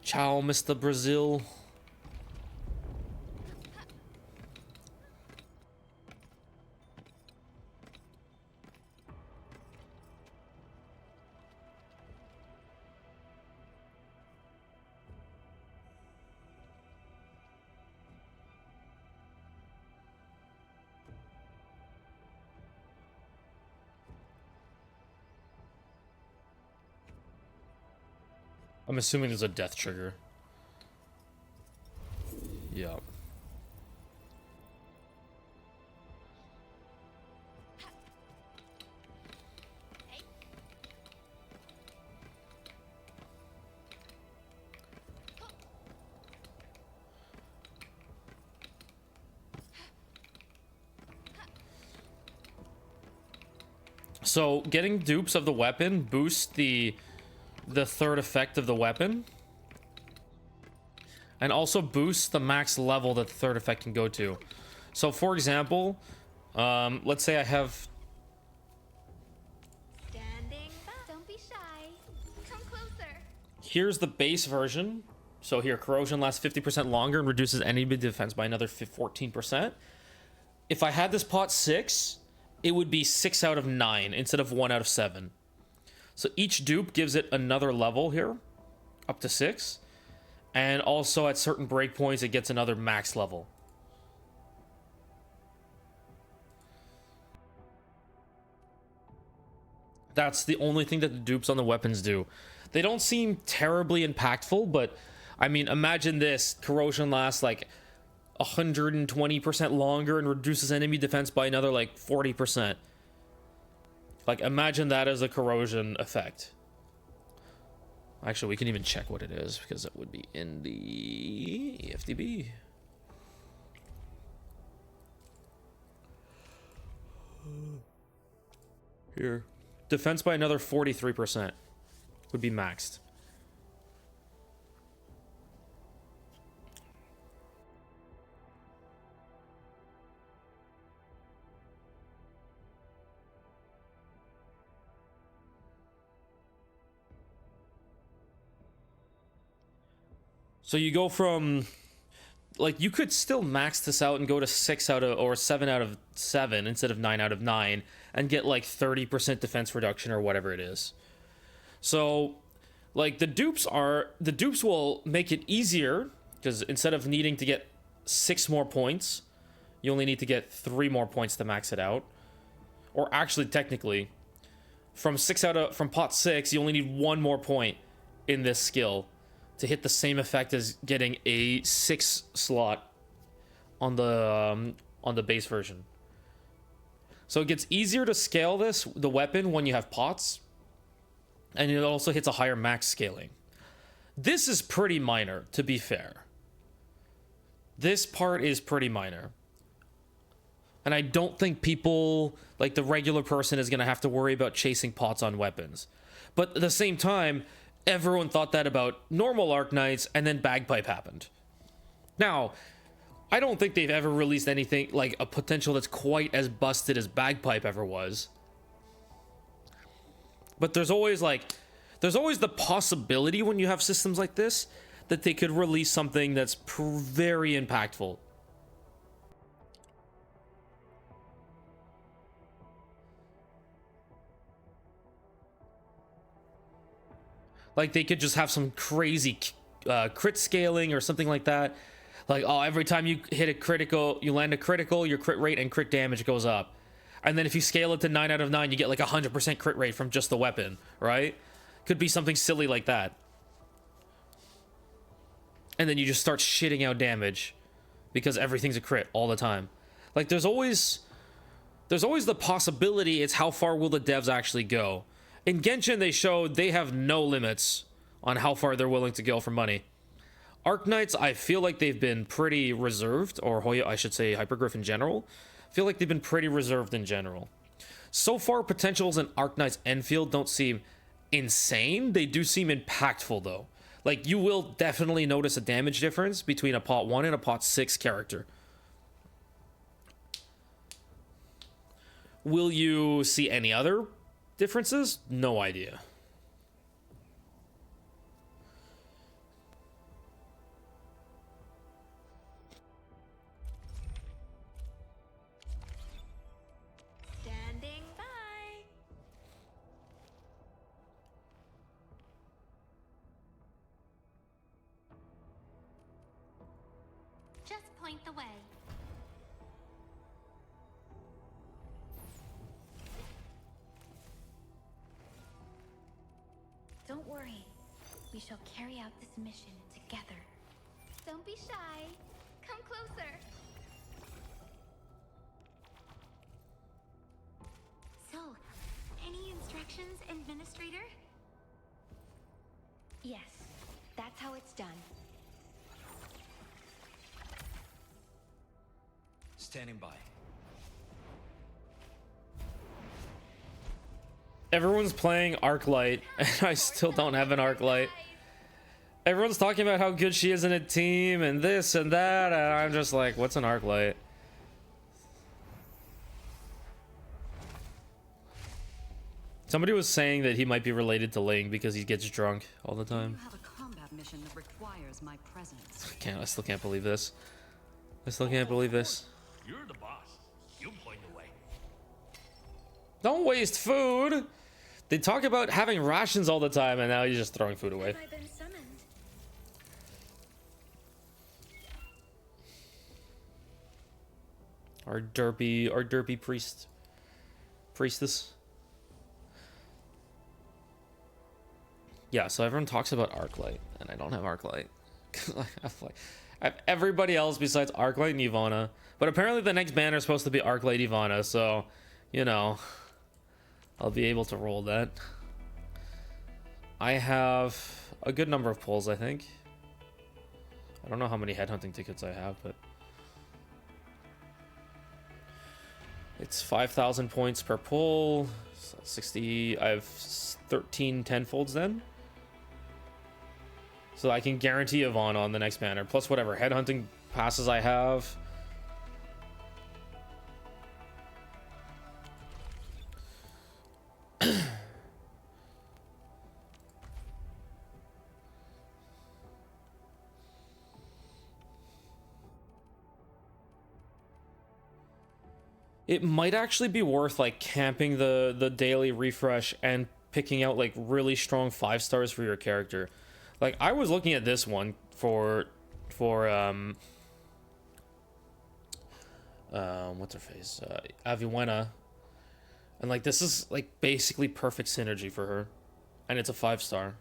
Speaker 1: Ciao, Mr. Brazil. I'm assuming there's a death trigger. Yeah. So getting dupes of the weapon boosts the third effect of the weapon, and also boosts the max level that the third effect can go to. So for example, let's say I have
Speaker 4: Standing back. Don't be shy. Come closer.
Speaker 1: here's the base version. So here, corrosion lasts 50% longer and reduces enemy defense by another 14%. If I had this pot 6, it would be 6 out of 9 instead of 1 out of 7. So each dupe gives it another level here, up to 6. And also at certain breakpoints, it gets another max level. That's the only thing that the dupes on the weapons do. They don't seem terribly impactful, but I mean, imagine this. Corrosion lasts like 120% longer and reduces enemy defense by another like 40%. Like, imagine that as a corrosion effect. Actually, we can even check what it is, because it would be in the EFDB. Here. Defense by another 43% would be maxed. So you go from, like, you could still max this out and go to 6 out of, or 7 out of 7 instead of 9 out of 9, and get like 30% defense reduction or whatever it is. So, like, the dupes will make it easier, because instead of needing to get 6 more points, you only need to get 3 more points to max it out. Or actually, technically, from pot 6, you only need 1 more point in this skill to hit the same effect as getting a 6 slot on the base version. So it gets easier to scale the weapon when you have pots, and it also hits a higher max scaling. This is pretty minor, to be fair. This part is pretty minor. And I don't think people, like the regular person, is going to have to worry about chasing pots on weapons. But at the same time, everyone thought that about normal Arknights, and then Bagpipe happened. Now, I don't think they've ever released anything like a potential that's quite as busted as Bagpipe ever was. But there's always the possibility when you have systems like this that they could release something that's very impactful. Like they could just have some crazy crit scaling or something like that. Like, oh, every time you hit a critical, you land a critical, your crit rate and crit damage goes up. And then if you scale it to 9 out of 9, you get like 100% crit rate from just the weapon, right? Could be something silly like that. And then you just start shitting out damage because everything's a crit all the time. Like there's always the possibility. It's how far will the devs actually go. In Genshin, they showed they have no limits on how far they're willing to go for money. Arknights, I feel like they've been pretty reserved, or Hoya, I should say Hypergriff in general. I feel like they've been pretty reserved in general. So far, potentials in Arknights Endfield don't seem insane. They do seem impactful, though. Like, you will definitely notice a damage difference between a pot 1 and a pot 6 character. Will you see any other differences? No idea.
Speaker 3: Standing by.
Speaker 10: Just point the way.
Speaker 3: Don't worry. We shall carry out this mission together.
Speaker 4: Don't be shy. Come closer.
Speaker 10: So, any instructions, Administrator?
Speaker 13: Yes, that's how it's done.
Speaker 2: Standing by.
Speaker 1: Everyone's playing Arclight, and I still don't have an Arclight. Everyone's talking about how good she is in a team, and this and that, and I'm just like, what's an Arclight? Somebody was saying that he might be related to Ling because he gets drunk all the time.
Speaker 16: You have a combat mission that requires my presence.
Speaker 1: I still can't believe this. I still can't believe this.
Speaker 17: You're the boss. You point the way.
Speaker 1: Don't waste food. They talk about having rations all the time, and now you're just throwing food away.
Speaker 3: Have I been summoned?
Speaker 1: Our derpy priestess. Yeah, so everyone talks about Arclight, and I don't have Arclight. I have everybody else besides Arclight and Ivana. But apparently the next banner is supposed to be Arclight Ivana, so, you know, I'll be able to roll that. I have a good number of pulls, I think. I don't know how many headhunting tickets I have, but it's 5,000 points per pull. 60. I have 13 tenfolds then. So I can guarantee Ivana on the next banner, plus whatever headhunting passes I have. It might actually be worth like camping the daily refresh and picking out like really strong 5 stars for your character. Like I was looking at this one for what's her face, Aviwena, and like this is like basically perfect synergy for her, and it's a 5 star.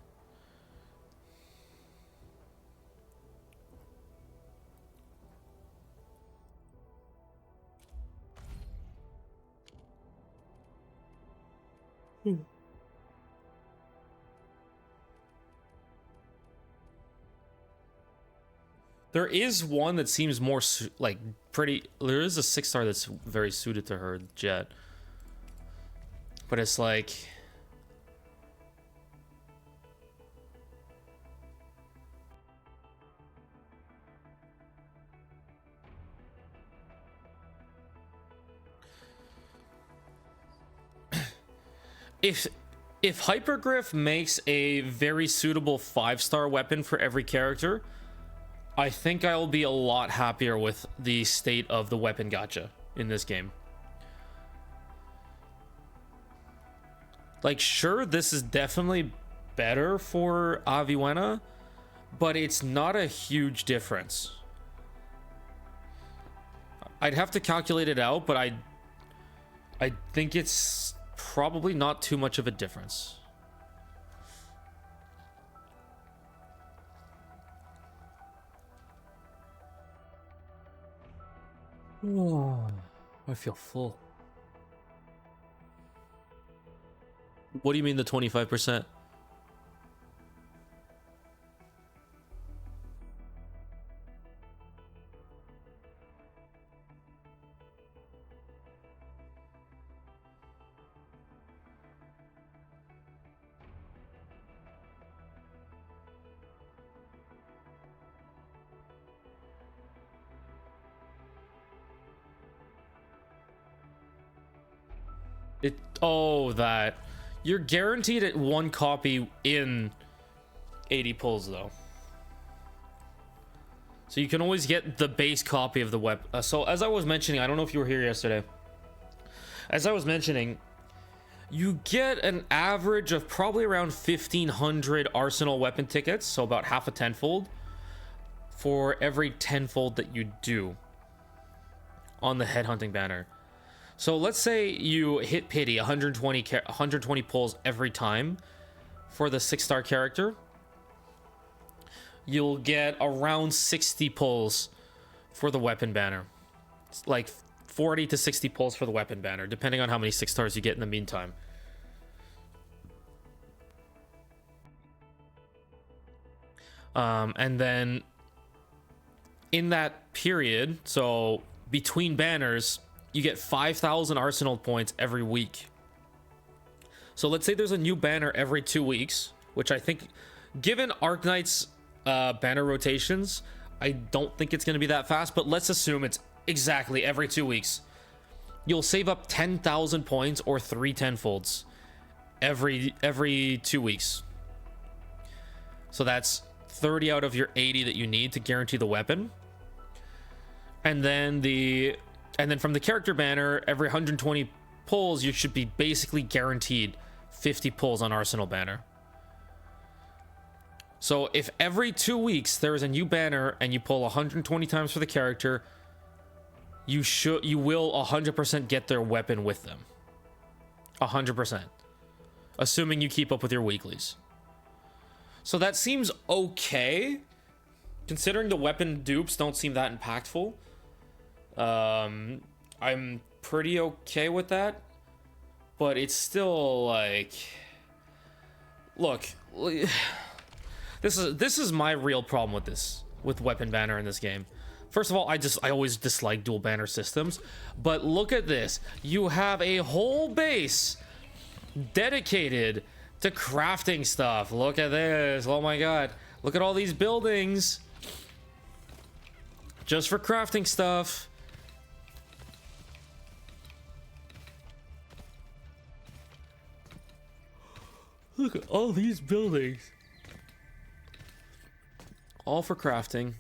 Speaker 1: There is one that seems more like pretty. There is a 6 star that's very suited to her, Jet. But it's like if Hypergriff makes a very suitable 5-star weapon for every character, I think I will be a lot happier with the state of the weapon gacha in this game. Like, sure, this is definitely better for Aviwena, but it's not a huge difference. I'd have to calculate it out, but I think it's probably not too much of a difference. Oh, I feel full. What do you mean the 25%? That you're guaranteed at 1 copy in 80 pulls though, so you can always get the base copy of the weapon. So as I was mentioning, I don't know if you were here yesterday, as I was mentioning, you get an average of probably around 1,500 arsenal weapon tickets, so about half a tenfold for every tenfold that you do on the headhunting banner. So let's say you hit pity 120 pulls every time for the 6-star character. You'll get around 60 pulls for the weapon banner. It's like 40 to 60 pulls for the weapon banner, depending on how many 6 stars you get in the meantime. And then in that period, so between banners, you get 5,000 arsenal points every week. So let's say there's a new banner every 2 weeks, which I think, given Arknight's banner rotations, I don't think it's going to be that fast, but let's assume it's exactly every 2 weeks. You'll save up 10,000 points or 3 tenfolds every 2 weeks. So that's 30 out of your 80 that you need to guarantee the weapon. And then from the character banner, every 120 pulls, you should be basically guaranteed 50 pulls on Arsenal banner. So if every 2 weeks there is a new banner and you pull 120 times for the character, you will 100% get their weapon with them. 100%. Assuming you keep up with your weeklies. So that seems okay, considering the weapon dupes don't seem that impactful. I'm pretty okay with that, but it's still like, look, this is my real problem with weapon banner in this game. First of all, I always dislike dual banner systems, but look at this. You have a whole base dedicated to crafting stuff. Look at this. Oh my god. Look at all these buildings just for crafting stuff. Look at all these buildings. All for crafting.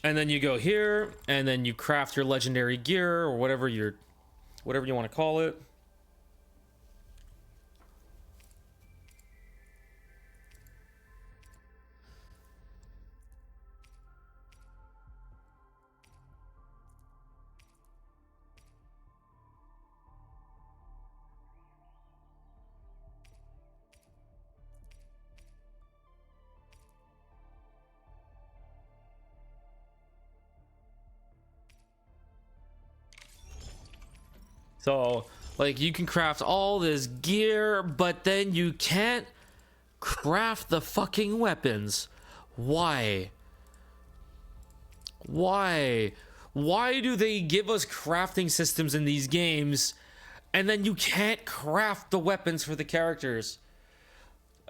Speaker 1: And then you go here, and then you craft your legendary gear, or whatever you want to call it. So, like, you can craft all this gear, but then you can't craft the fucking weapons. Why? Why? Why do they give us crafting systems in these games, and then you can't craft the weapons for the characters?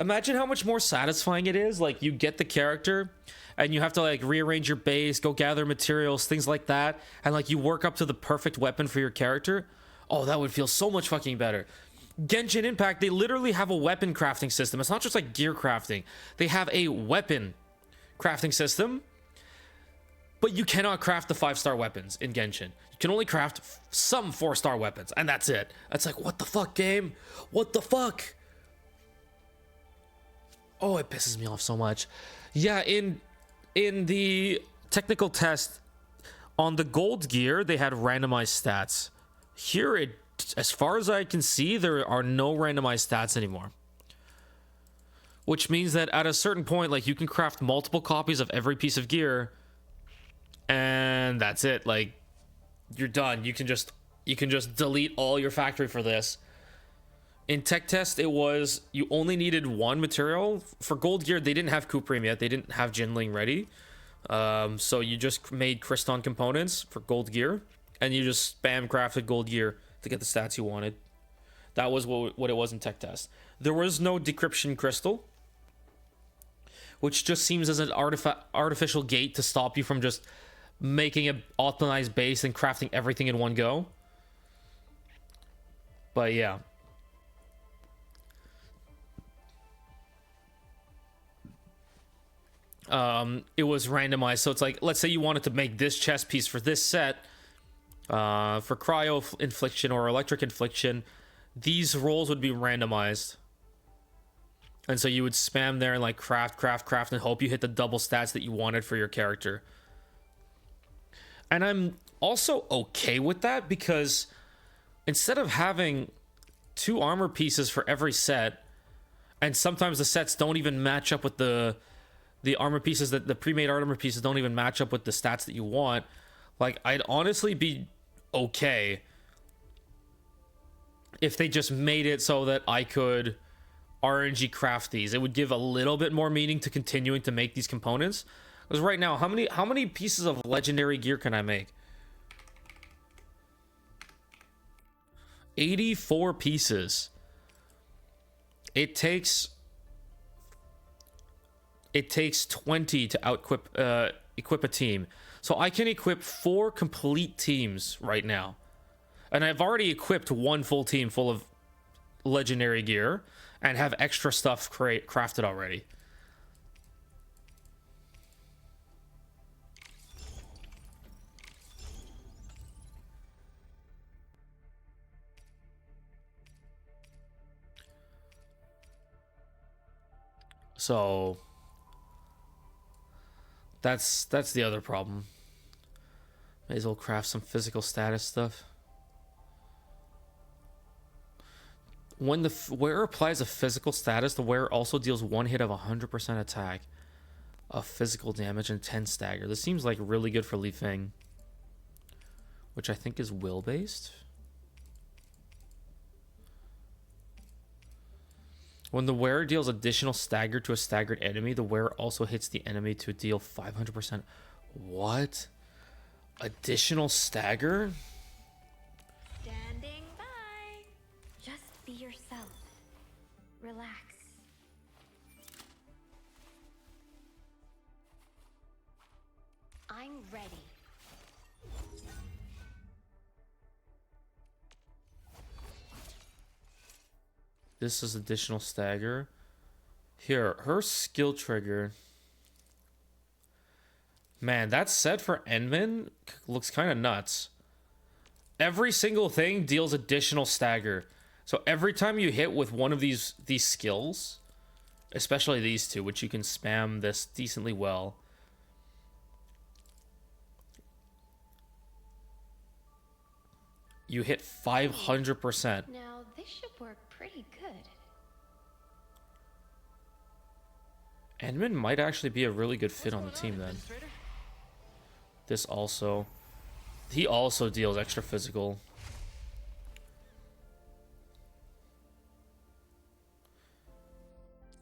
Speaker 1: Imagine how much more satisfying it is. Like, you get the character, and you have to, like, rearrange your base, go gather materials, things like that, and, like, you work up to the perfect weapon for your character. Oh, that would feel so much fucking better. Genshin Impact, they literally have a weapon crafting system. It's not just like gear crafting. They have a weapon crafting system, but you cannot craft the 5-star weapons in Genshin. You can only craft some 4-star weapons, and that's it. That's like, what the fuck, game? What the fuck? Oh, it pisses me off so much. Yeah, in the technical test on the gold gear, they had randomized stats. Here, as far as I can see, there are no randomized stats anymore. Which means that at a certain point, like, you can craft multiple copies of every piece of gear, and that's it. Like, you're done. You can just delete all your factory for this. In tech test, it was you only needed one material. For gold gear, they didn't have Kuprium yet. They didn't have Jinling ready. So you just made Kriston components for gold gear, and you just spam crafted gold gear to get the stats you wanted. That was what it was in tech test. There was no decryption crystal, which just seems as an artificial gate to stop you from just making an optimized base and crafting everything in one go. But yeah. It was randomized, so it's like, let's say you wanted to make this chest piece for this set, for cryo infliction or electric infliction, these rolls would be randomized, and so you would spam there and like craft and hope you hit the double stats that you wanted for your character. And I'm also okay with that, because instead of having 2 armor pieces for every set, and sometimes the sets don't even match up with the armor pieces, that the pre-made armor pieces don't even match up with the stats that you want, like, I'd honestly be okay if they just made it so that I could RNG craft these. It would give a little bit more meaning to continuing to make these components. Because right now, how many pieces of legendary gear can I make? 84 pieces. It takes 20 to equip a team. So I can equip 4 complete teams right now. And I've already equipped 1 full team full of legendary gear and have extra stuff crafted already. So that's the other problem. May as well craft some physical status stuff. When the wearer applies a physical status, the wearer also deals 1 hit of 100% attack, of physical damage, and 10 stagger. This seems like really good for Li Feng, which I think is will based. When the wearer deals additional stagger to a staggered enemy, the wearer also hits the enemy to deal 500%. What? Additional stagger?
Speaker 3: Standing by. Just be yourself. Relax. I'm ready.
Speaker 1: This is additional stagger. Here, her skill trigger. Man, that set for Enman looks kind of nuts. Every single thing deals additional stagger. So every time you hit with one of these skills, especially these two, which you can spam this decently well, you hit 500%.
Speaker 3: Now this should work pretty good.
Speaker 1: Enman might actually be a really good fit on the team then. This also. He also deals extra physical.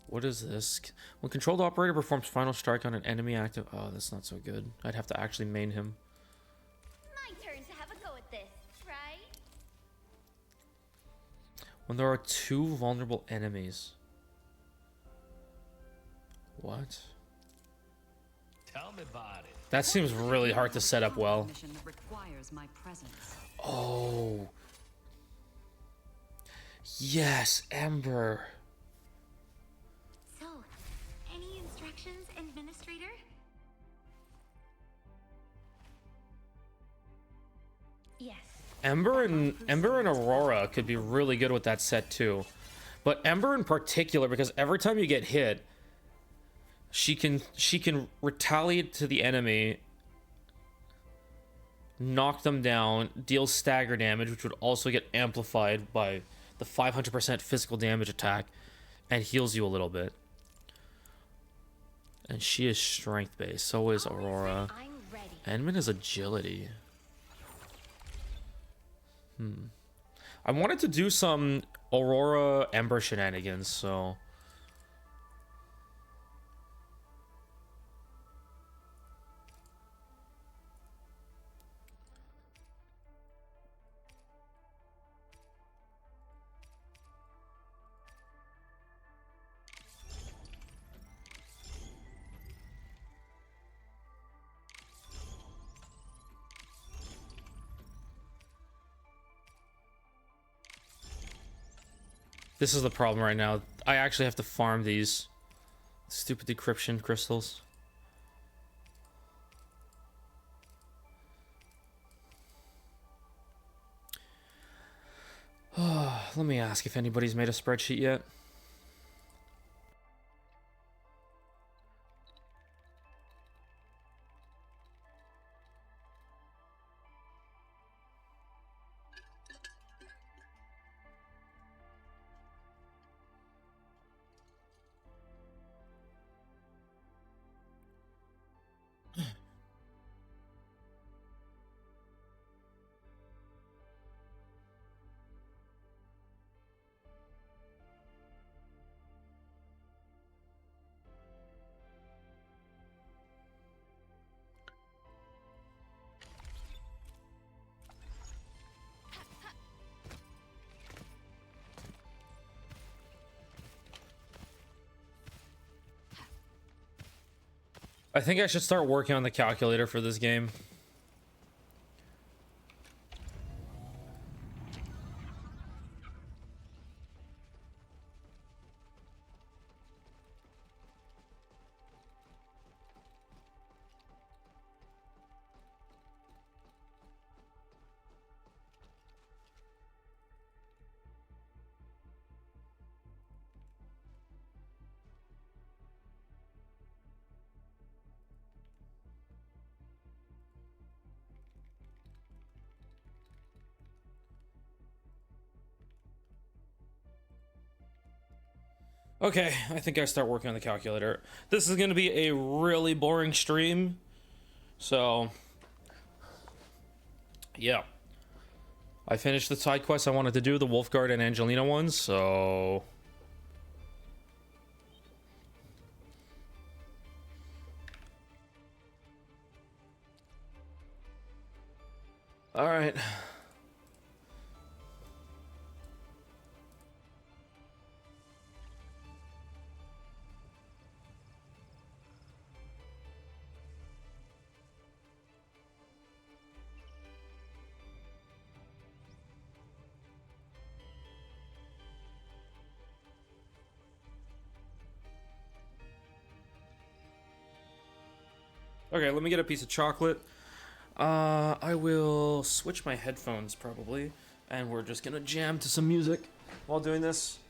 Speaker 1: What is this? When controlled operator performs final strike on an enemy active... Oh, that's not so good. I'd have to actually main him.
Speaker 4: My turn to have a go at this, right?
Speaker 1: When there are 2 vulnerable enemies. What?
Speaker 17: Tell me about it.
Speaker 1: That seems really hard to set up well.
Speaker 16: Mission that requires my presence.
Speaker 1: Oh. Yes, Ember.
Speaker 10: So, any instructions, Administrator?
Speaker 13: Yes.
Speaker 1: Ember and Aurora could be really good with that set too. But Ember in particular, because every time you get hit, she can retaliate to the enemy, knock them down, deal stagger damage, which would also get amplified by the 500% physical damage attack, and heals you a little bit. And she is strength based, so is Aurora. Edmund is agility. I wanted to do some Aurora Ember shenanigans, so this is the problem right now. I actually have to farm these stupid decryption crystals. Let me ask if anybody's made a spreadsheet yet. I think I should start working on the calculator for this game. Okay, I think I start working on the calculator. This is going to be a really boring stream. So, yeah. I finished the side quests I wanted to do, the Wolfguard and Angelina ones, so... Alright. Okay, let me get a piece of chocolate. I will switch my headphones probably, and we're just gonna jam to some music while doing this.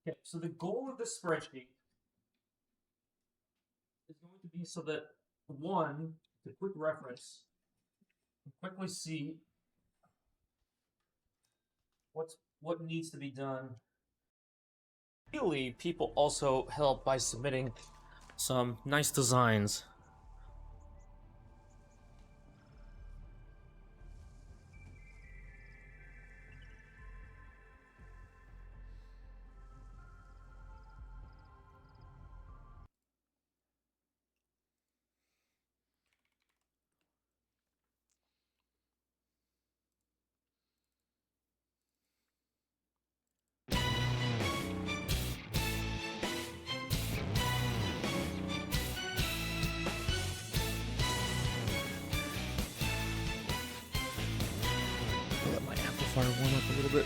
Speaker 1: Okay, so the goal of this spreadsheet is going to be so that, one, the quick reference, quickly see what needs to be done. Really, people also help by submitting some nice designs. Let my amplifier warm up a little bit.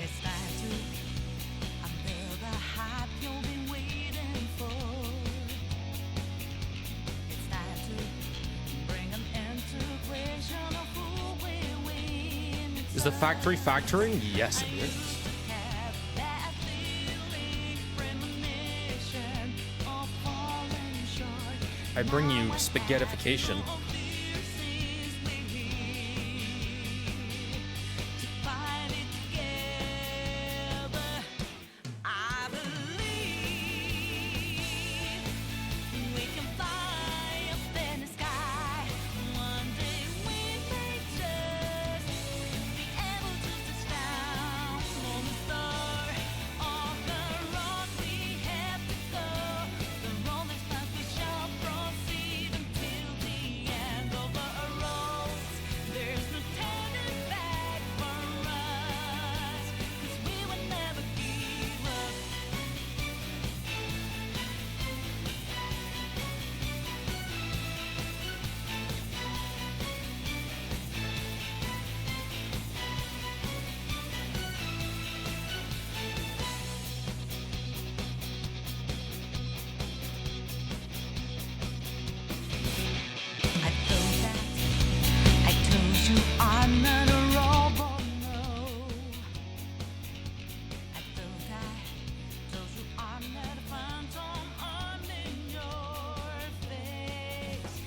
Speaker 18: It's time to unveil the hype you've been waiting for. It's time to bring an integration of who we win.
Speaker 1: Is the factory factoring? Yes, it is. I bring you spaghettification.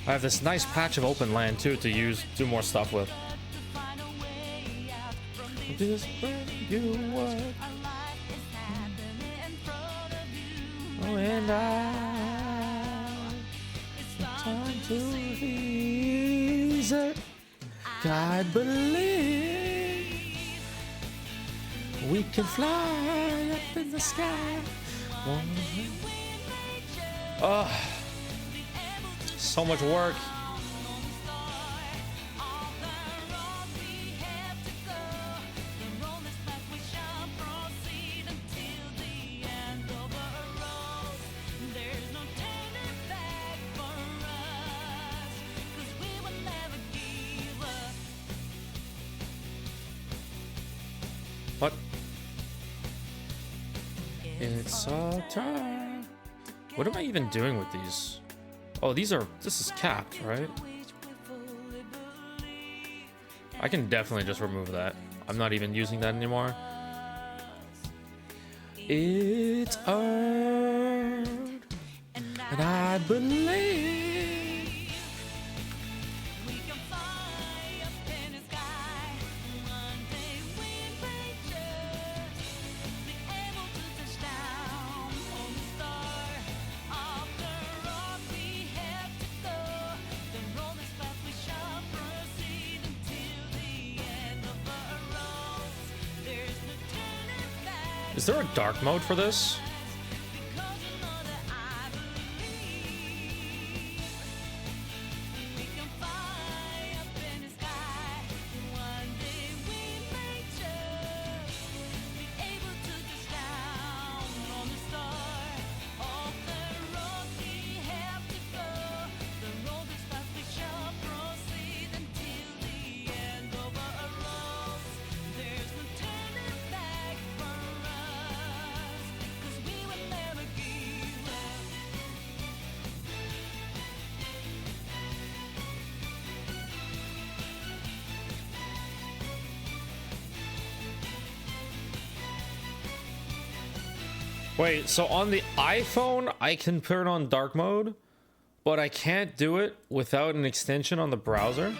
Speaker 1: I have this nice patch of open land too to do more stuff with. Just when you were, oh, and time to ease it. I believe we can fly up in the sky. Oh, so much work. What? It's all time. What am I even doing with these? Oh, this is capped, right? I can definitely just remove that. I'm not even using that anymore. It's earned, and I believe. Is there a dark mode for this? Wait, so on the iPhone, I can turn on dark mode, but I can't do it without an extension on the browser?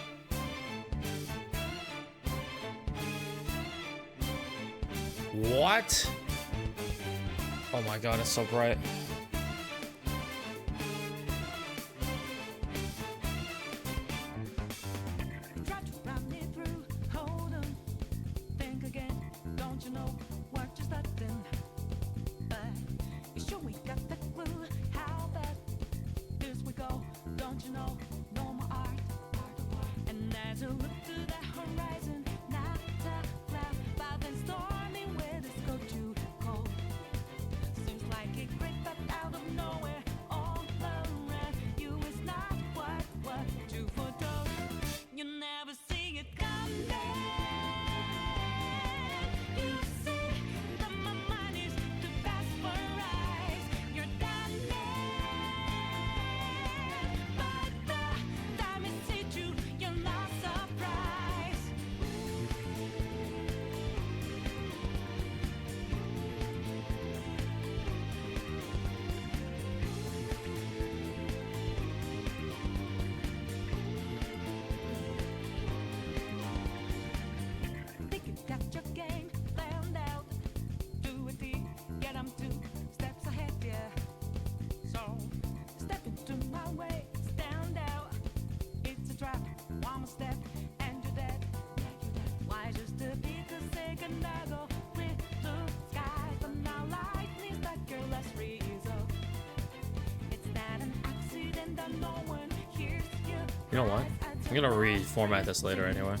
Speaker 1: What? Oh my god, it's so bright. You know what? I'm gonna reformat this later anyway.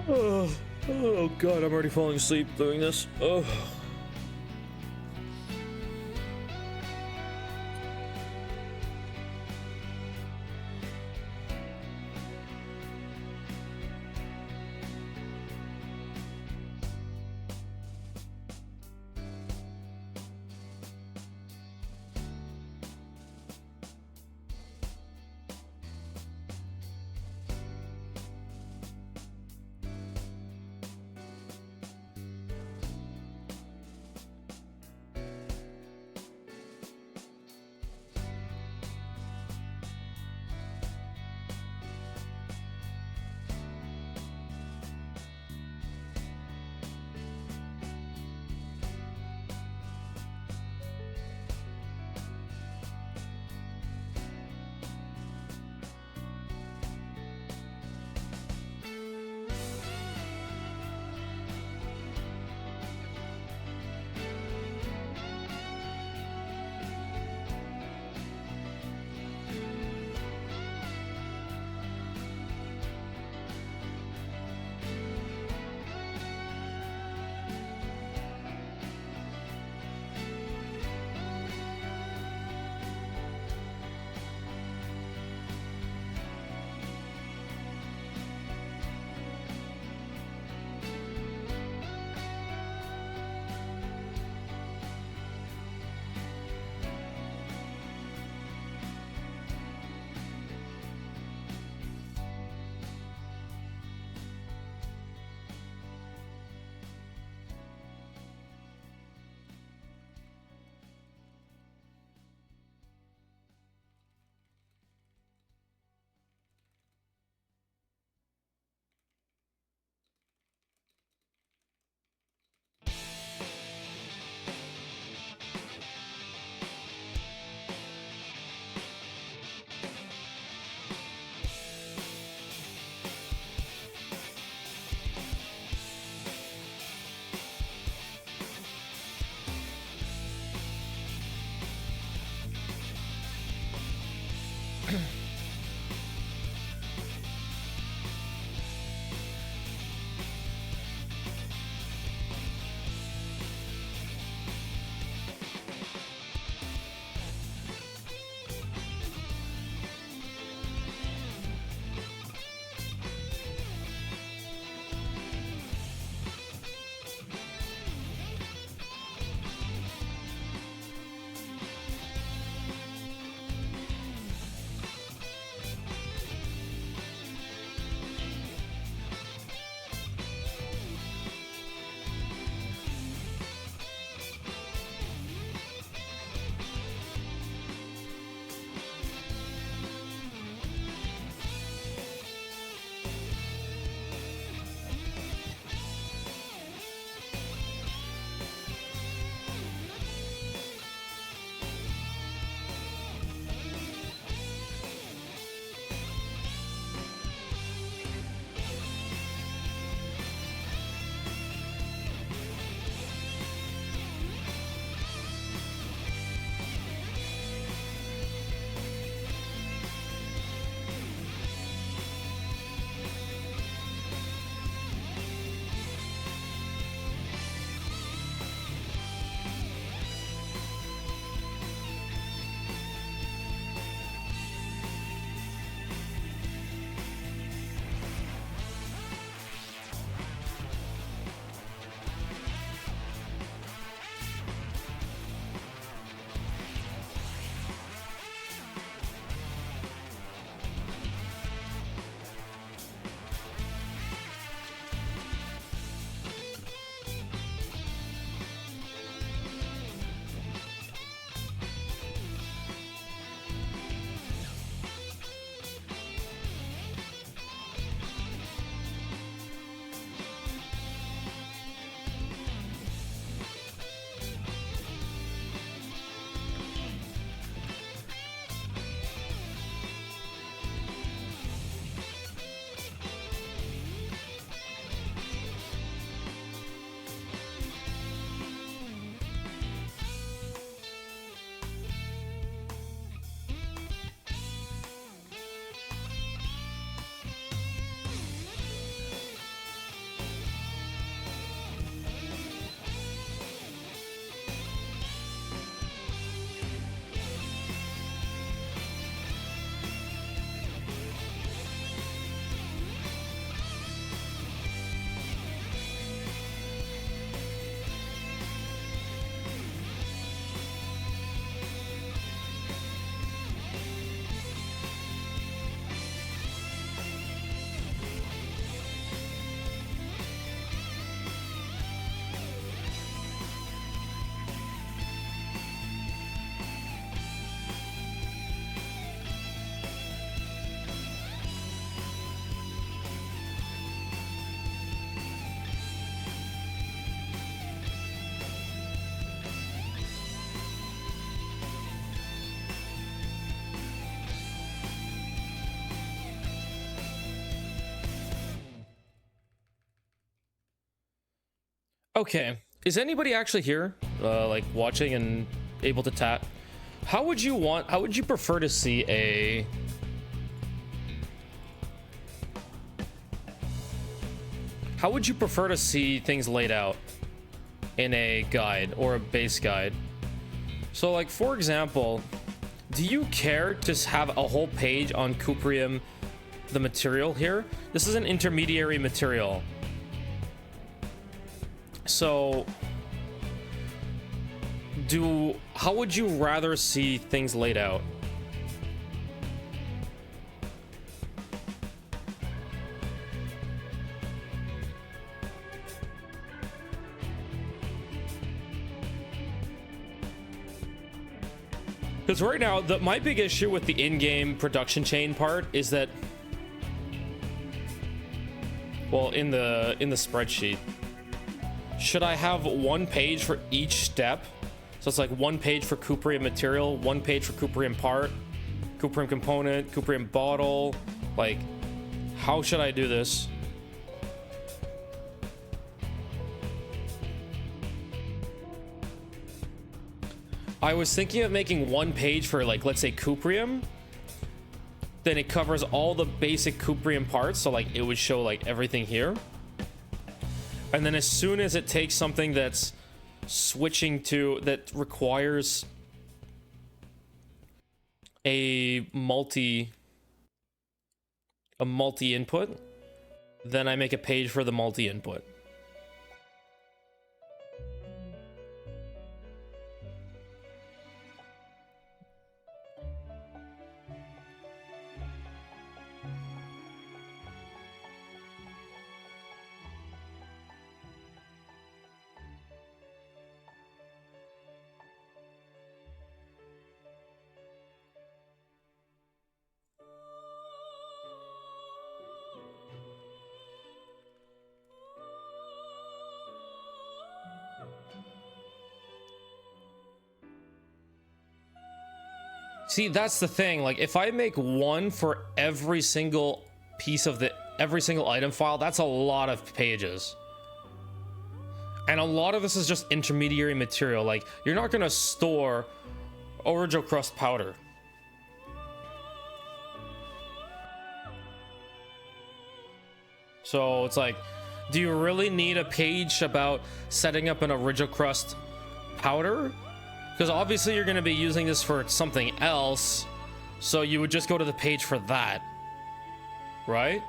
Speaker 1: Oh god, I'm already falling asleep doing this. Oh. Okay, is anybody actually here, like watching and able to tap? How would you prefer to see a how would you prefer to see things laid out in a guide or a base guide? So like, for example, do you care to have a whole page on Cuprium, the material here? This is an intermediary material. So how would you rather see things laid out? Because right now, my big issue with the in-game production chain part is that, well, in the spreadsheet, should I have one page for each step? So it's like one page for Cuprium material, one page for Cuprium part, Cuprium component, Cuprium bottle. Like, how should I do this? I was thinking of making one page for, like, let's say Cuprium. Then it covers all the basic Cuprium parts. So like it would show like everything here. And then as soon as it takes something that's switching to, that requires a multi input, then I make a page for the multi input. See, that's the thing. Like, if I make one for every single piece of every single item file, that's a lot of pages. And a lot of this is just intermediary material. Like, you're not gonna store Original Crust powder. So it's like, do you really need a page about setting up an Original Crust powder? Because obviously you're going to be using this for something else, so you would just go to the page for that, right?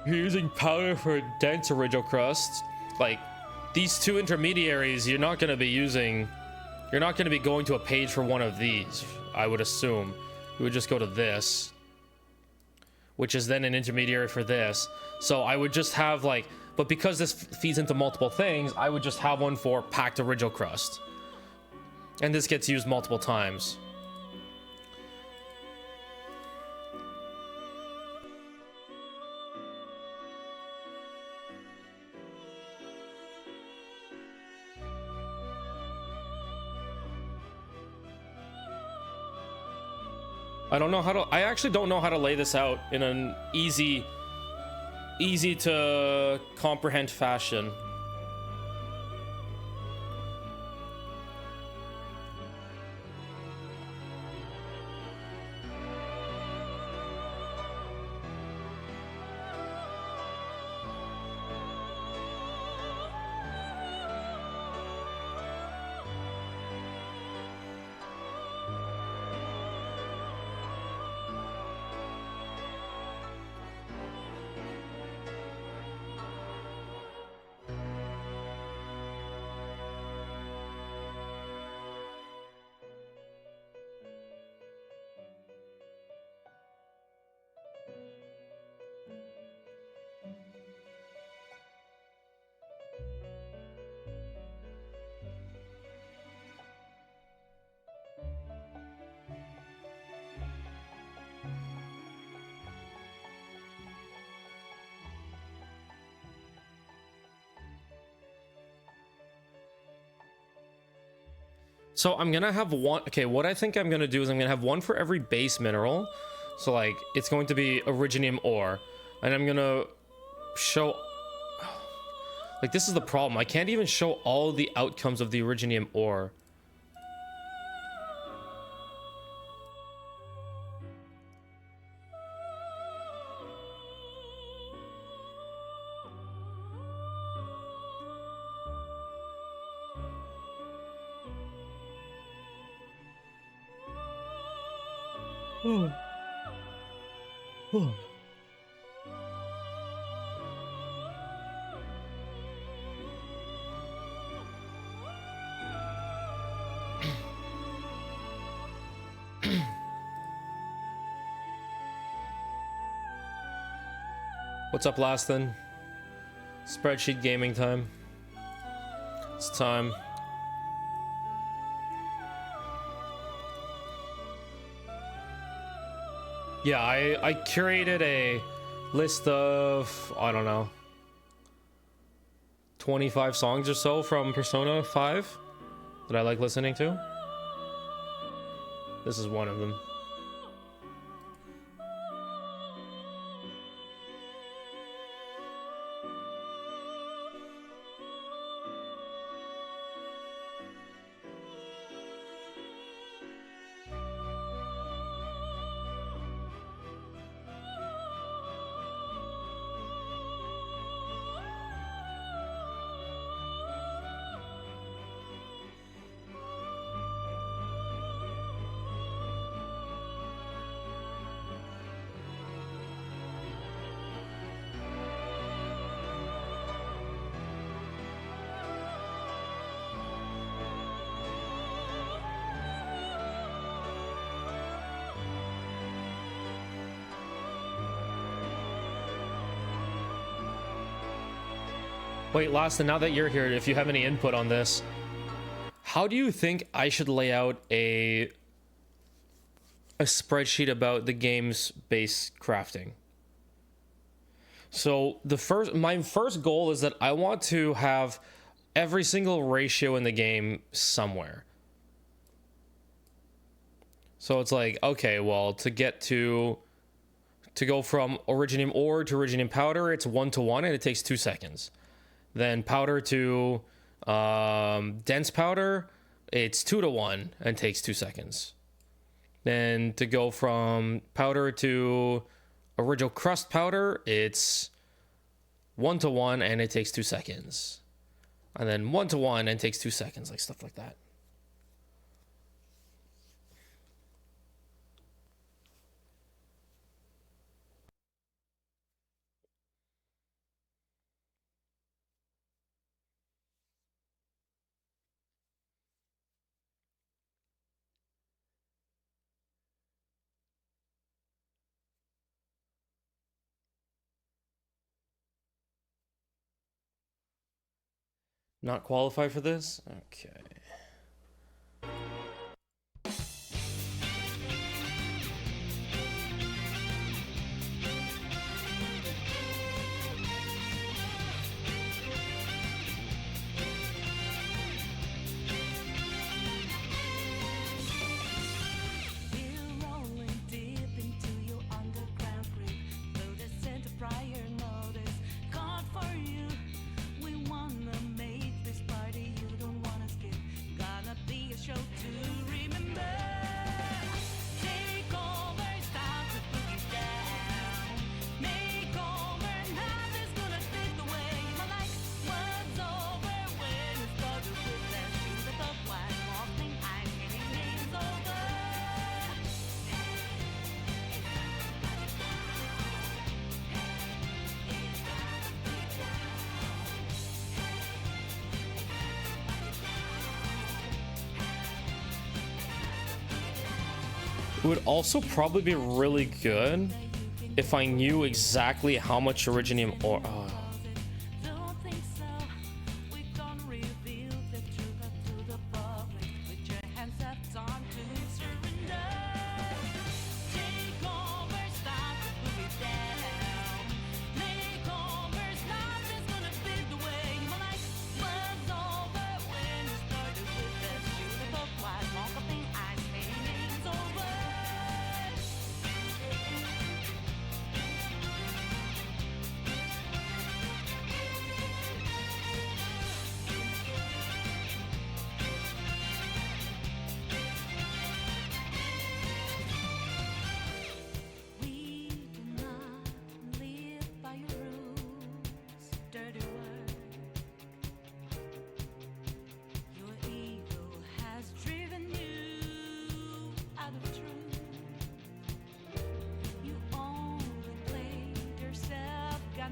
Speaker 1: You're using powder for dense Original Crust. Like, these two intermediaries, you're not going to be using... You're not going to be going to a page for one of these, I would assume. You would just go to this, which is then an intermediary for this. So I would just have like, but because this feeds into multiple things, I would just have one for packed Original Crust. And this gets used multiple times. I actually don't know how to lay this out in an easy to comprehend fashion. So I'm gonna have one. Okay, what I think I'm gonna do is I'm gonna have one for every base mineral, So like it's going to be Originium ore, and I'm gonna show, like, this is the problem. I can't even show all the outcomes of the Originium ore. What's up, Laston? Spreadsheet gaming time. It's time. Yeah, I curated a list of, I don't know, 25 songs or so from Persona 5 that I like listening to. This is one of them. Wait, Laston, now that you're here, if you have any input on this, how do you think I should lay out a spreadsheet about the game's base crafting? So my first goal is that I want to have every single ratio in the game somewhere. So it's like, okay, well, to go from Originium ore to Originium powder, it's 1-to-1 and it takes 2 seconds. Then powder to dense powder, it's 2-to-1 and takes 2 seconds. Then to go from powder to original crust powder, it's 1-to-1 and it takes 2 seconds. And then 1-to-1 and it takes 2 seconds, like stuff like that. Not qualified for this? Okay. It would also probably be really good if I knew exactly how much Originium ore.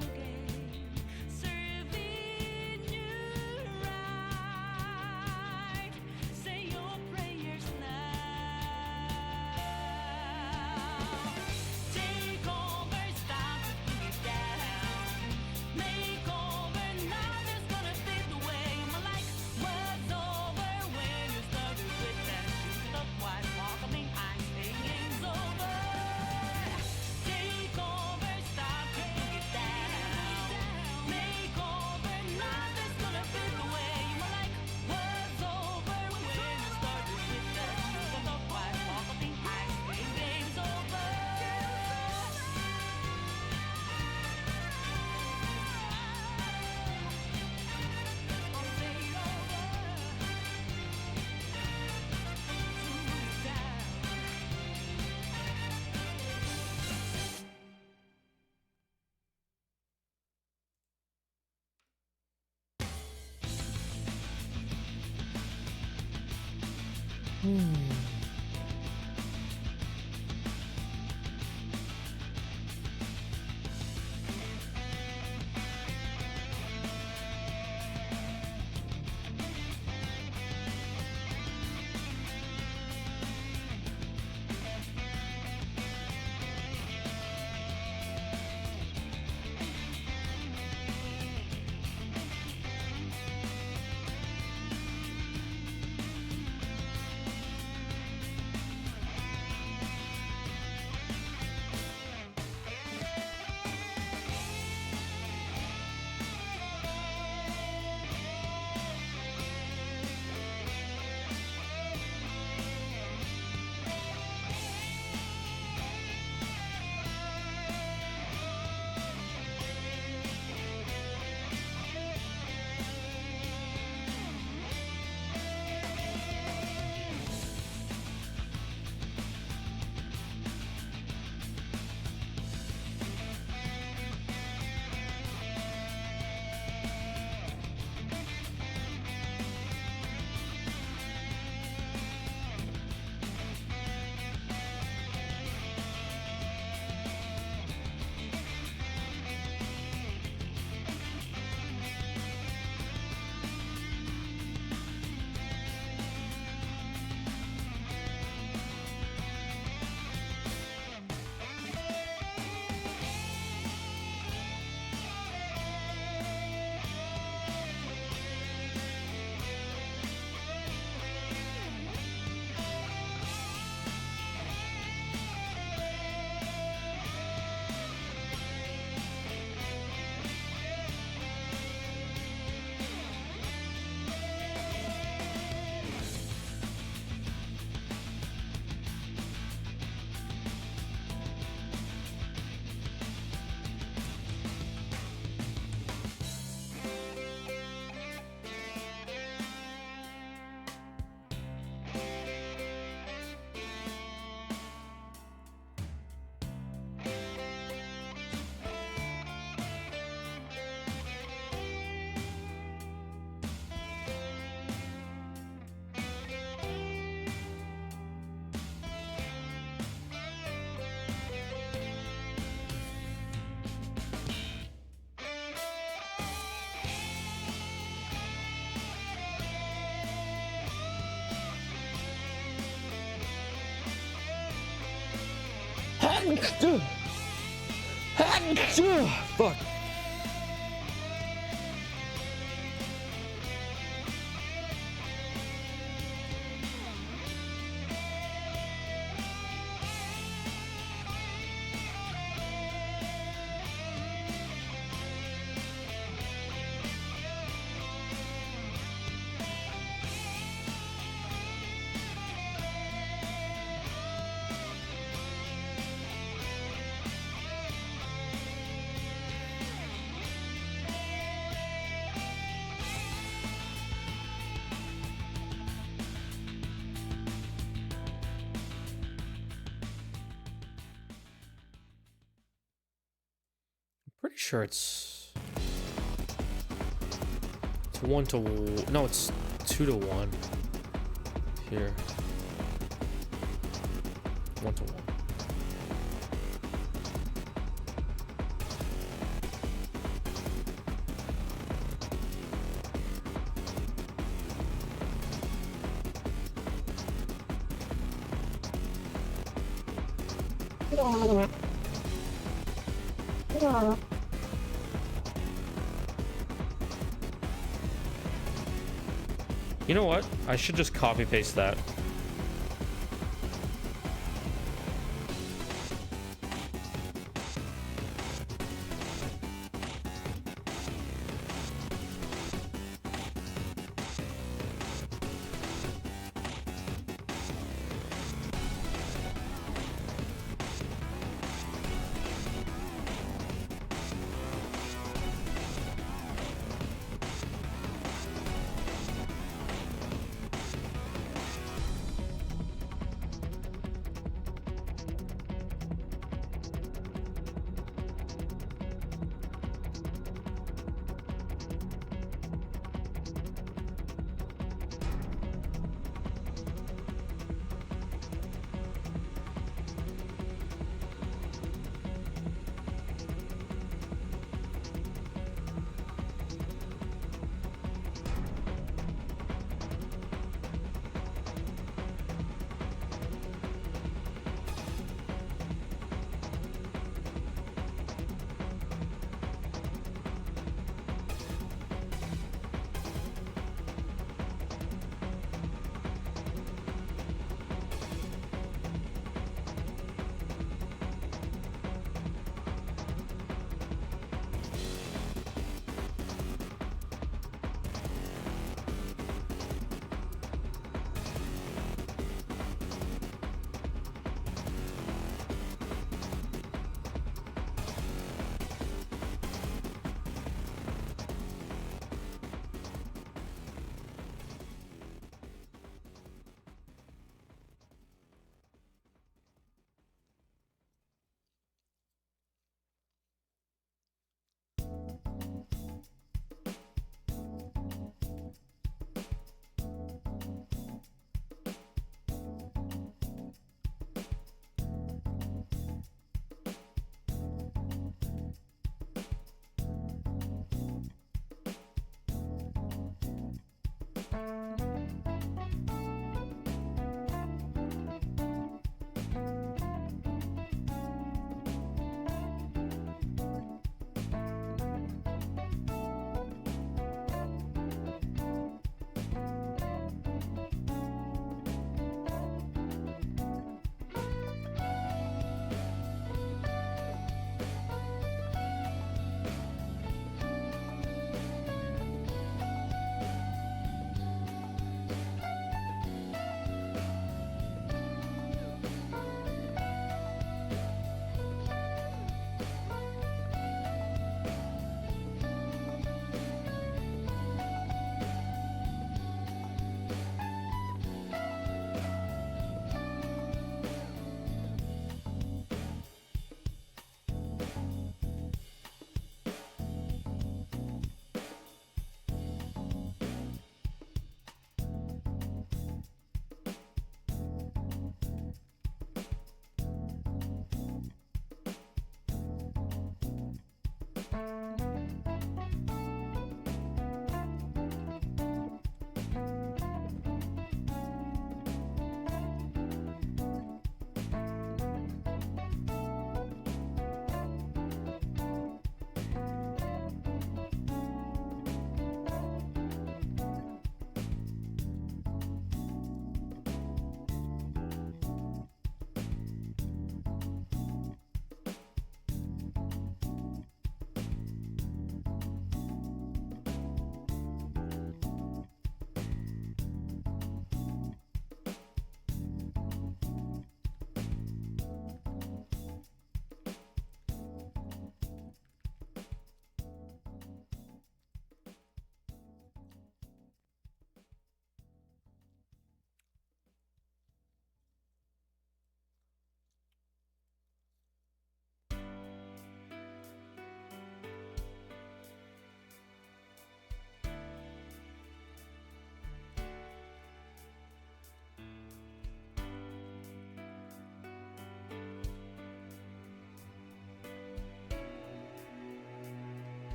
Speaker 18: and again, serving you right. Say your prayers now. Take over, stop to put it down. Make over, nothing's gonna fade away. My life was over when you started with that shoot up white walk. I mean, I'm saying game's over. Take over, stop, put it down. Make over, nothing's gonna fade away. My life was over when you started with that shoot up white walk. I mean, I'm saying game's over.
Speaker 1: Fuck. Pretty sure it's 1 to no, it's 2 to 1 here. 1 to 1. You know what? I should just copy paste that.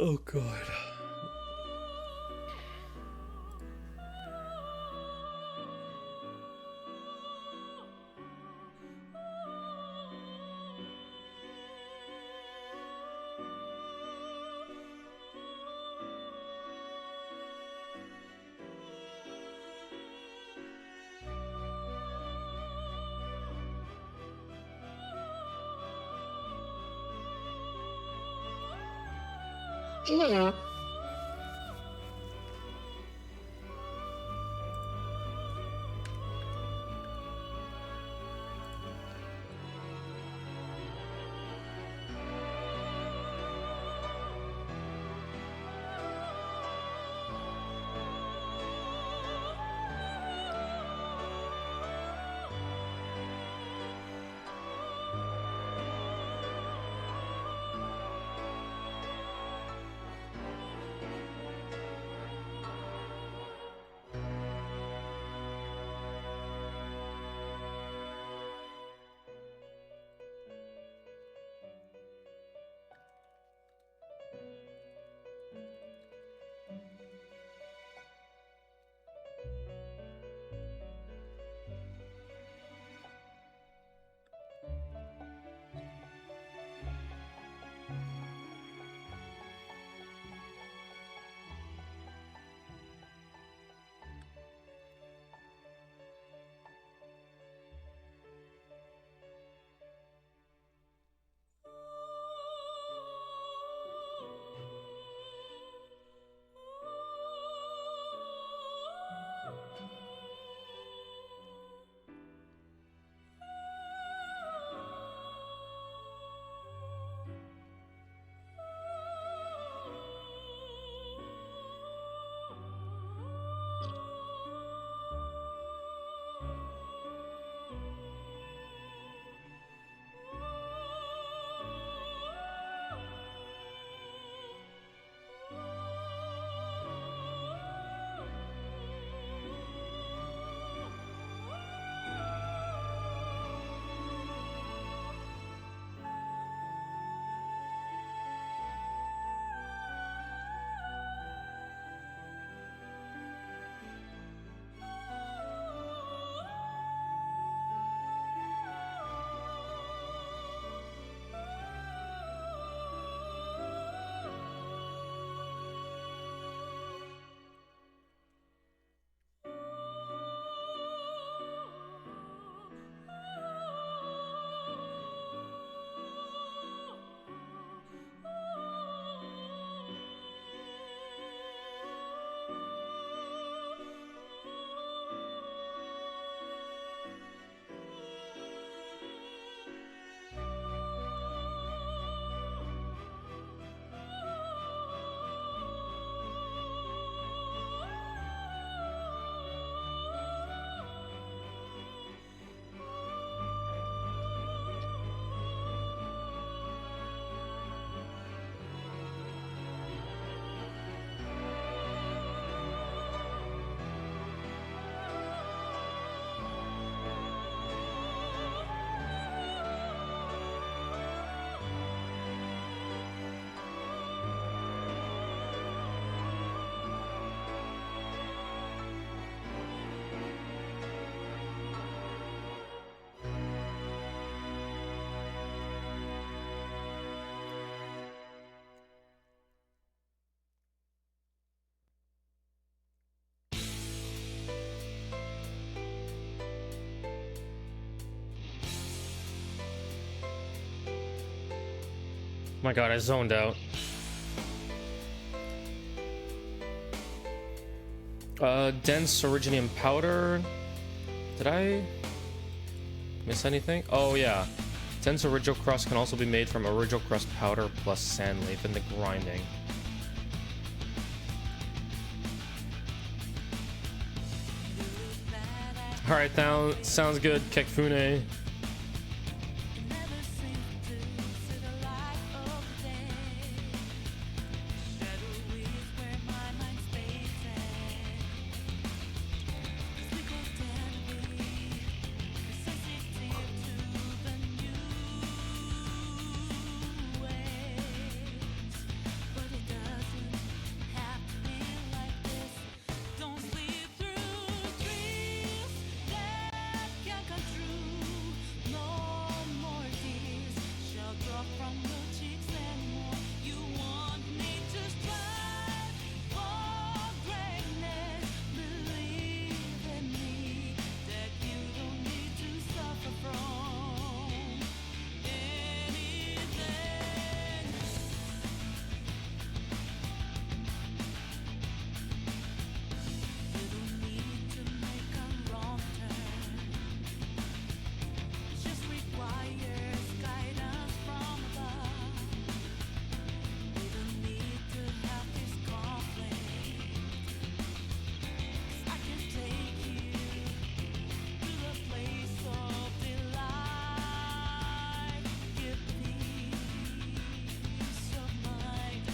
Speaker 1: Oh god. Yeah. My god, I zoned out. Dense originium powder. Did I miss anything? Oh yeah. Dense original crust can also be made from original crust powder plus sand leaf in the grinding. Alright, now sounds good, Kekfune.
Speaker 18: requires guidance from above. We don't need to have this conflict. 'Cause I can take you to a place of delight. Give peace of mind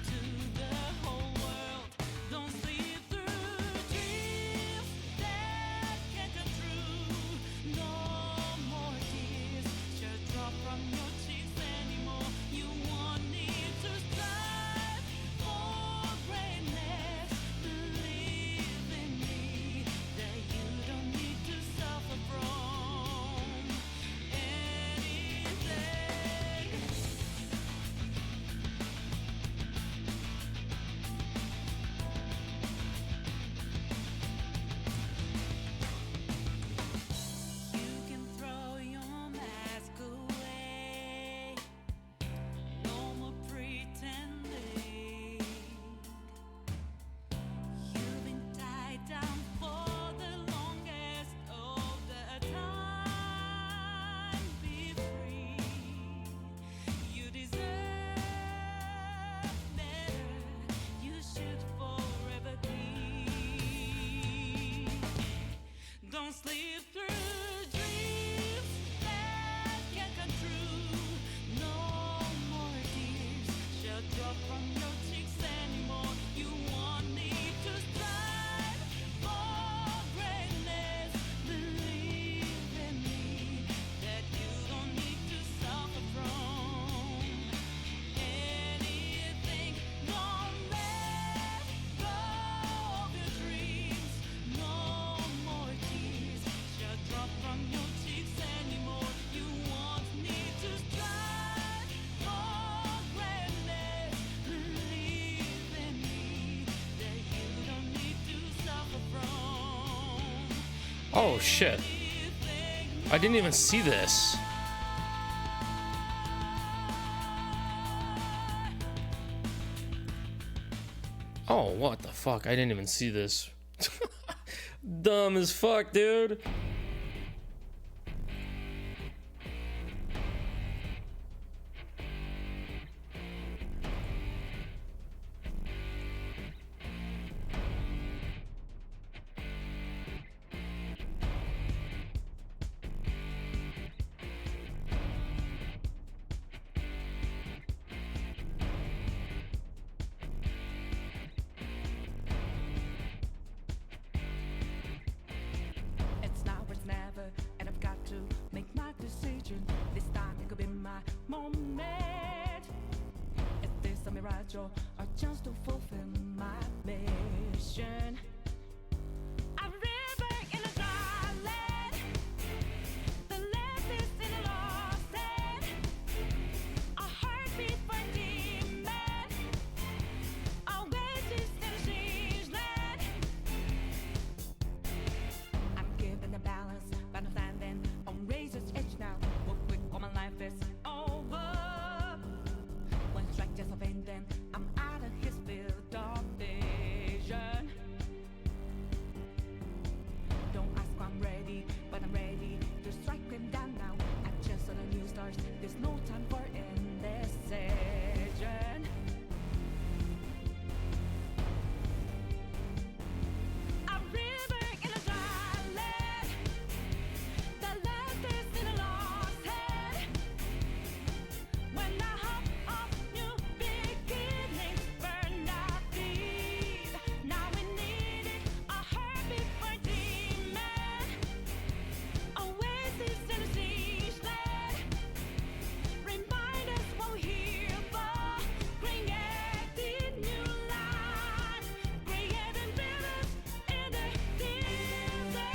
Speaker 18: to the whole world. Don't sleep through dreams that can't come true. No more tears shall drop from your cheeks anymore. You won't need to strive for greatness. Believe in me that you don't need to suffer from anything. You can throw your mask away. No more pretending. You've been tied down for the longest of the time. Be free. You deserve better. You should forever be. Don't sleep through dreams that can't come true. No more tears shall drop from your cheeks anymore. You won't need to strive for greatness. Believe in me that you don't need to suffer from anything. Don't let go of your dreams. No more tears shall drop from your cheeks anymore. You won't need to strive for greatness. Believe in me that you don't need to suffer from
Speaker 1: Oh shit. I didn't even see this. Oh, what the fuck? I didn't even see this. Dumb as fuck, dude.
Speaker 18: It's now or it's never, and I've got to make my decision. This time it could be my moment. Is this a mirage or a chance to fulfill my mission? A river in a dry land, the land is in a lost land. A heartbeat for a demon, always is in a strange land. I'm given a balance, but I'm standing on razor's edge now. Real quick, all my life is over. One strike just of ending, I'm out of his field of vision. Don't ask why I'm ready, but I'm ready to strike him down now. I just saw the new stars, there's no time for indecision. A river in a dry land, the land is in a lost hand. When I hop off new beginnings, burn our feet. Now we need it, a heartbeat for demon. Oasis in a siege land. Remind us what we're here for. Creating new life, creating rivers in the desert.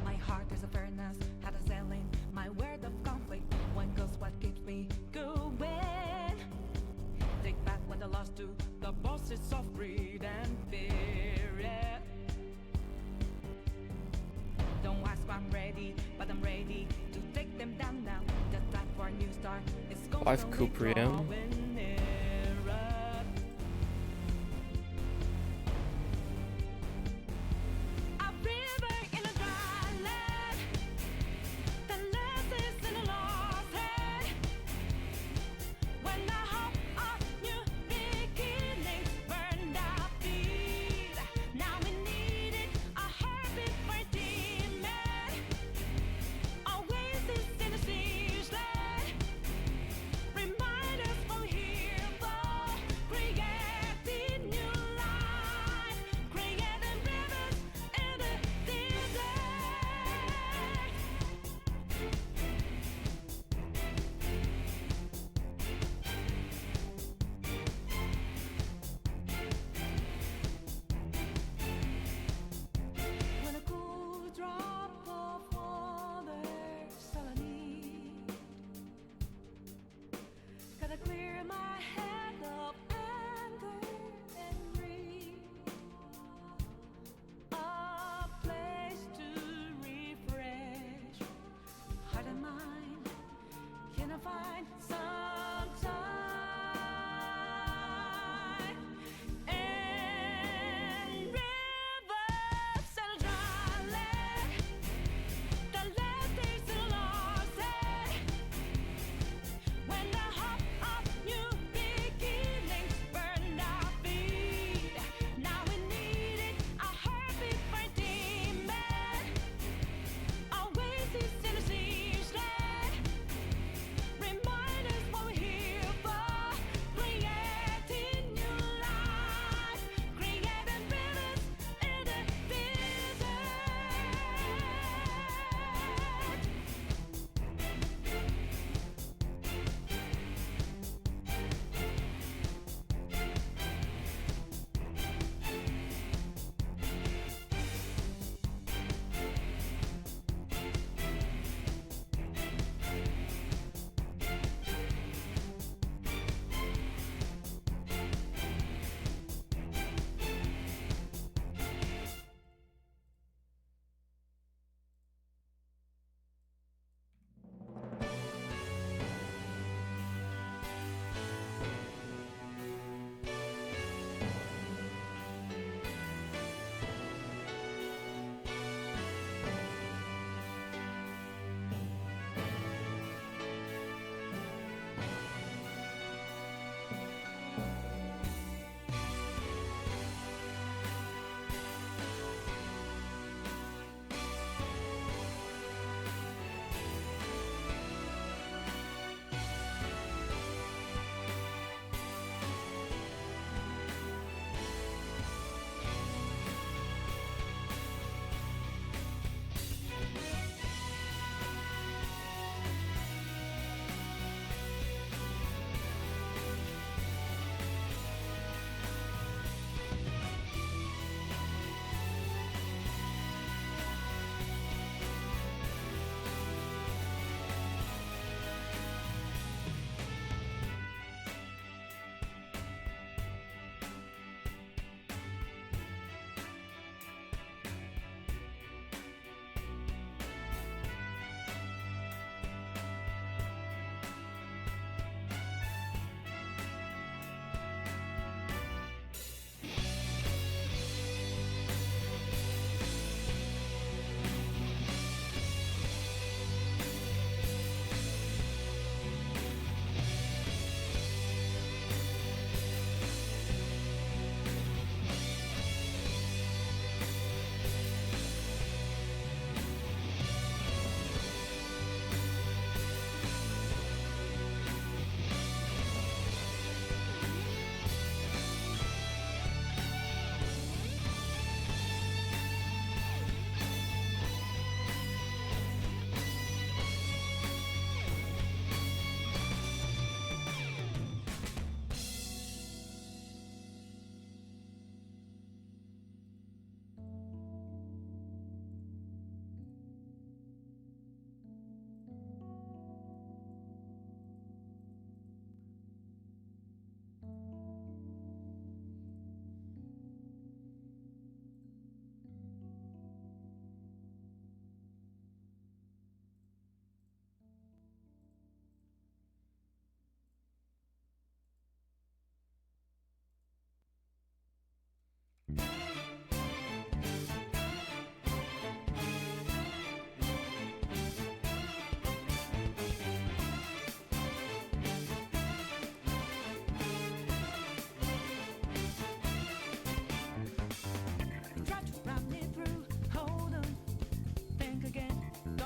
Speaker 18: My heart is a furnace, had a selling my word of conflict. One goes what keeps me going.
Speaker 1: 5 Cuprium.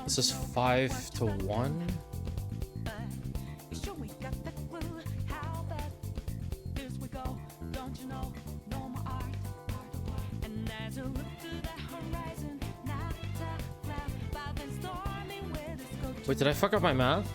Speaker 1: This is 5-1. Wait, did I fuck up my math?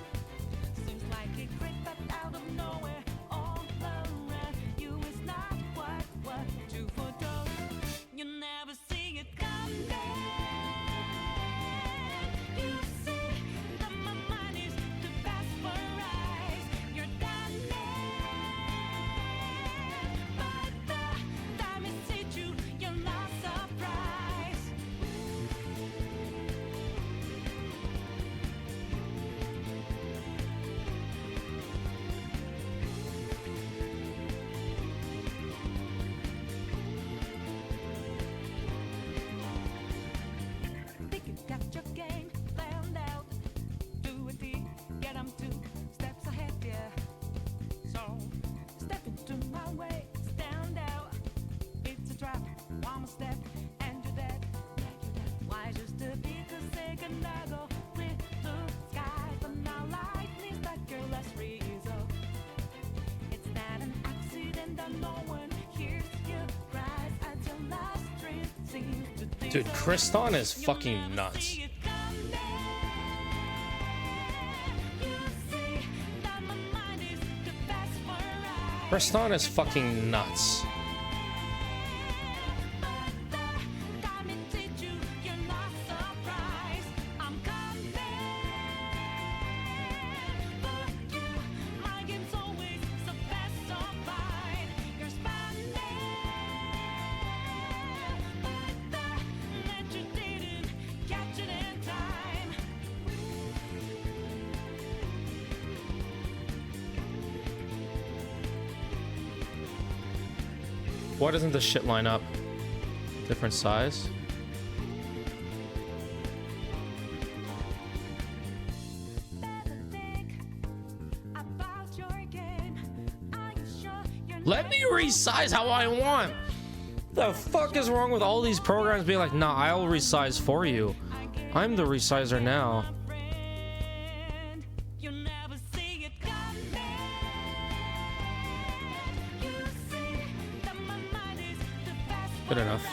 Speaker 1: Dude, Kriston is fucking nuts. Kriston is fucking nuts. Why doesn't this shit line up? Different size? Let me resize how I want. The fuck is wrong with all these programs being like, nah, I'll resize for you. I'm the resizer now. Good enough.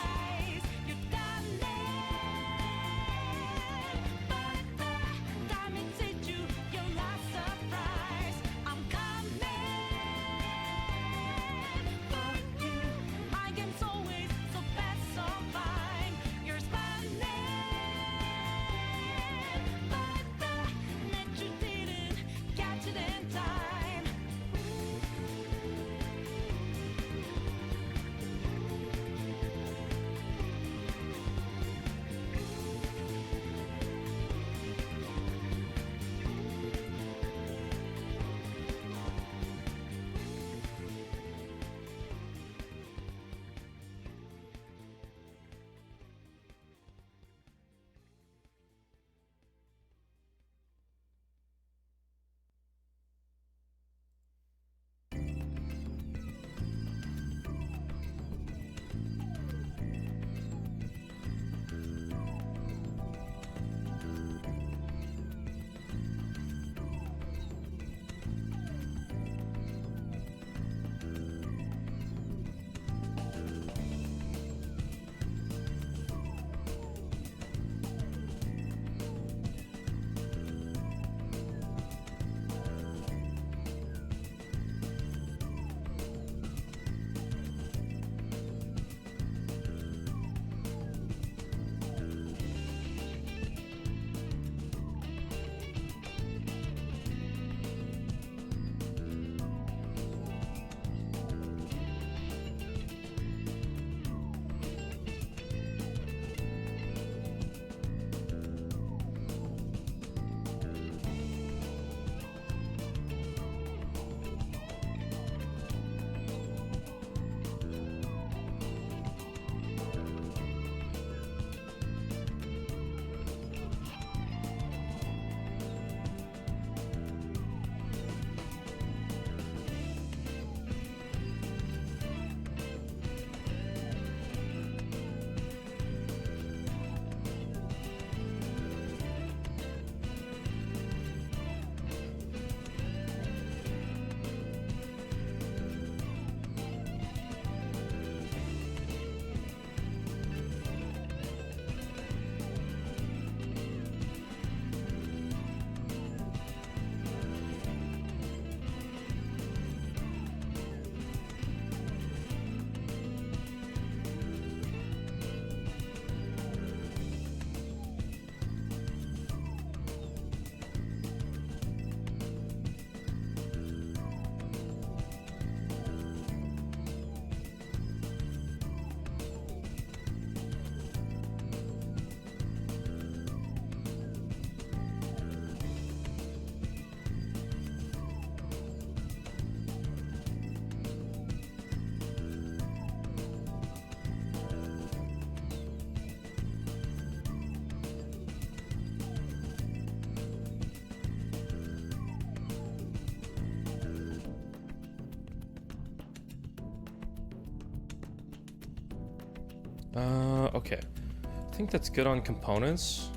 Speaker 1: Okay. I think that's good on components.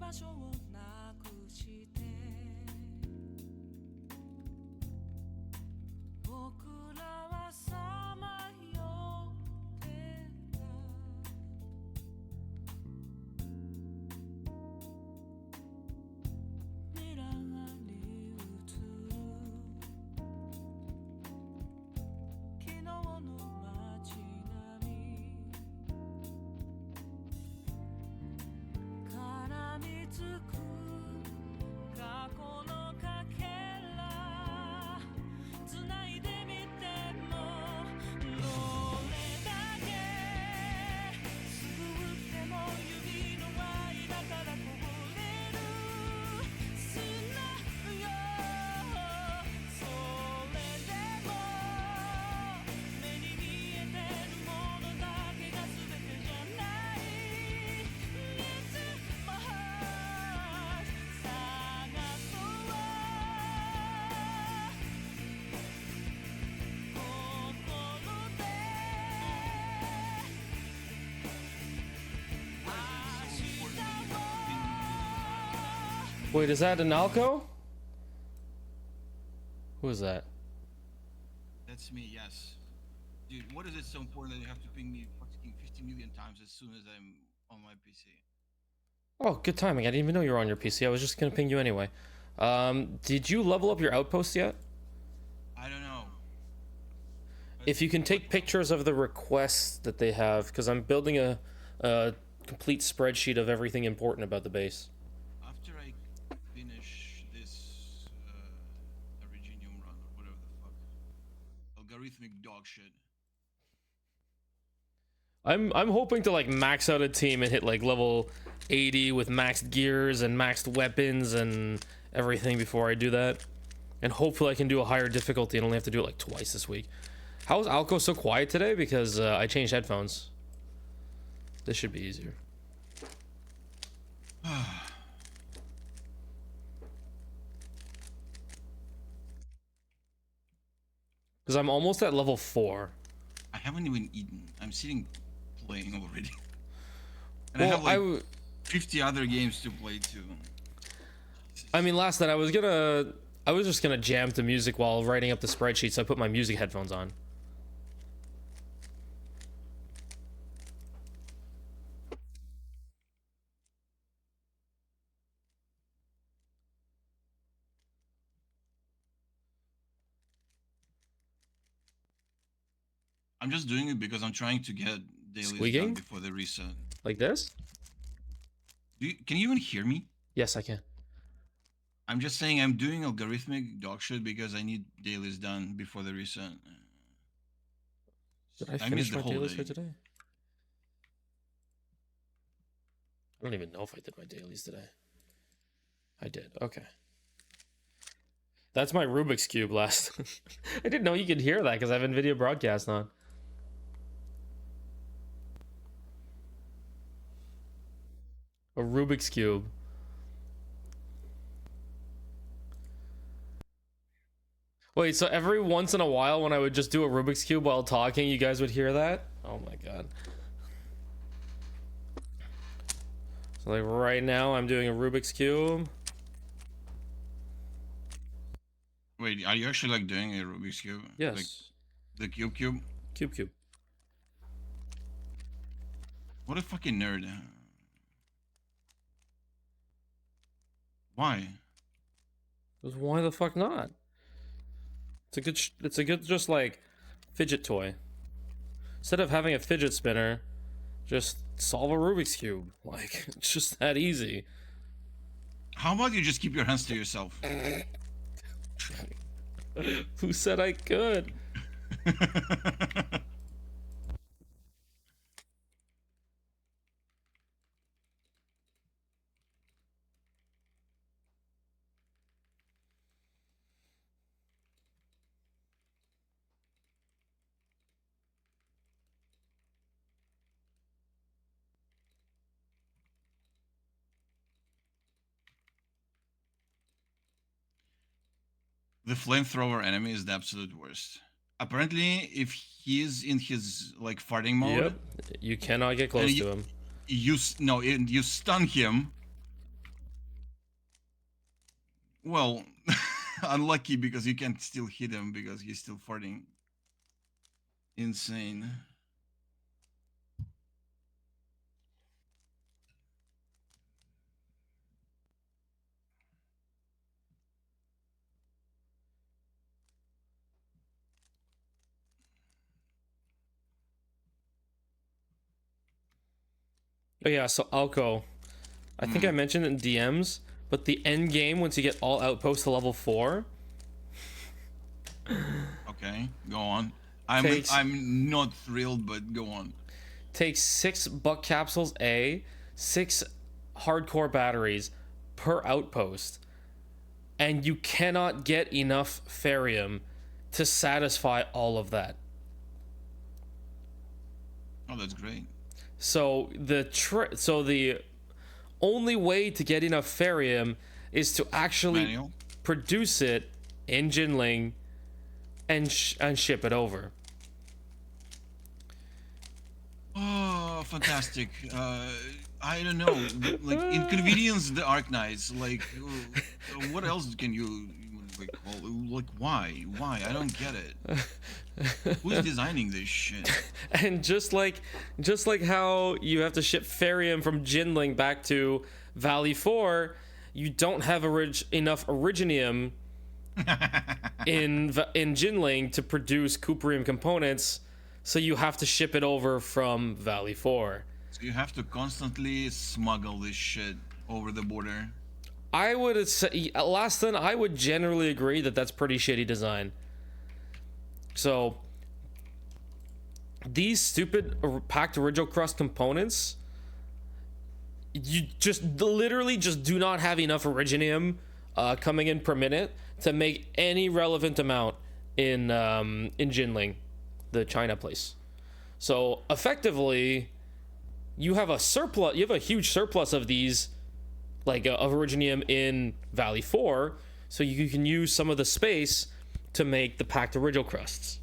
Speaker 18: 場所をなくして僕らはさまよってた未来に映る昨日の街並み絡みつく過去のかけら繋いでみてもどれだけすくっても指の間からこぼれる砂よそれでも目に見えてるものだけが全てじゃないIt's my heart 探そう心で明日を
Speaker 1: Wait, is that an Alco? Who is that?
Speaker 19: That's me, yes. Dude, what is it so important that you have to ping me fucking 50 million times as soon as I'm on my PC?
Speaker 1: Oh, good timing. I didn't even know you were on your PC. I was just gonna ping you anyway. Did you level up your outpost yet?
Speaker 19: I don't know.
Speaker 1: If you can take pictures of the requests that they have, because I'm building a complete spreadsheet of everything important about the base.
Speaker 19: After I finish this Originium run or whatever the fuck, algorithmic dog shit.
Speaker 1: I'm hoping to like max out a team and hit like level 80 with maxed gears and maxed weapons and everything before I do that. And hopefully I can do a higher difficulty and only have to do it like twice this week. How is Alco so quiet today? Because I changed headphones. This should be easier. Because I'm almost at level 4.
Speaker 19: I haven't even eaten. I'm sitting playing already. And
Speaker 1: Well,
Speaker 19: I have like 50 other games to play too.
Speaker 1: I mean, last night I was just gonna jam to music while writing up the spreadsheet, so I put my music headphones on.
Speaker 19: I'm just doing it because I'm trying to get dailies
Speaker 1: Squeaking?
Speaker 19: done before the reset.
Speaker 1: Like this?
Speaker 19: Can you even hear me?
Speaker 1: Yes, I can.
Speaker 19: I'm just saying I'm doing algorithmic dog shit because I need dailies done before the reset.
Speaker 1: Did I
Speaker 19: missed
Speaker 1: finish
Speaker 19: the
Speaker 1: my
Speaker 19: whole
Speaker 1: dailies
Speaker 19: day.
Speaker 1: for today? I don't even know if I did my dailies today. I did. Okay. That's my Rubik's Cube last. I didn't know you could hear that because I have NVIDIA broadcast on. A Rubik's Cube. Wait, so every once in a while when I would just do a Rubik's Cube while talking, you guys would hear that? Oh my god. So like right now I'm doing a Rubik's Cube.
Speaker 19: Wait, are you actually like doing a Rubik's Cube?
Speaker 1: Yes.
Speaker 19: Like the cube?
Speaker 1: Cube.
Speaker 19: What a fucking nerd. Why?
Speaker 1: Because why the fuck not? It's a good just like fidget toy. Instead of having a fidget spinner, just solve a Rubik's Cube. Like, it's just that easy.
Speaker 19: How about you just keep your hands to yourself?
Speaker 1: Who said I could?
Speaker 19: The flamethrower enemy is the absolute worst. Apparently, if he is in his like farting mode,
Speaker 1: Yep. You cannot get close to him.
Speaker 19: You stun him, Well, unlucky because you can still hit him because he's still farting. Insane.
Speaker 1: Oh yeah, so Alco, I think I mentioned it in DMs, but the end game once you get all outposts to level 4.
Speaker 19: Okay, go on.
Speaker 1: Takes-
Speaker 19: I'm not thrilled, but go on.
Speaker 1: Takes 6 buck capsules A, 6 hardcore batteries per outpost, and you cannot get enough Ferium to satisfy all of that.
Speaker 19: Oh, that's great.
Speaker 1: So the only way to get enough Ferium is to actually
Speaker 19: Manual?
Speaker 1: produce it in Jinling and ship it over.
Speaker 19: Oh, fantastic. I don't know. Like, inconvenience the Arknights. Like, what else can you... Like, well, like, why? Why? I don't get it. Who's designing this shit?
Speaker 1: And just like how you have to ship Ferium from Jinling back to Valley 4, you don't have enough Originium in Jinling to produce Cooperium components, so you have to ship it over from Valley 4.
Speaker 19: So you have to constantly smuggle this shit over the border.
Speaker 1: I would say, Laston, I would generally agree that that's pretty shitty design. So, these stupid packed original crust components, you just literally just do not have enough Originium coming in per minute to make any relevant amount in Jinling, the China place. So, effectively, you have a surplus. You have a huge surplus of these, like of Originium in Valley 4, so you can use some of the space to make the packed original crusts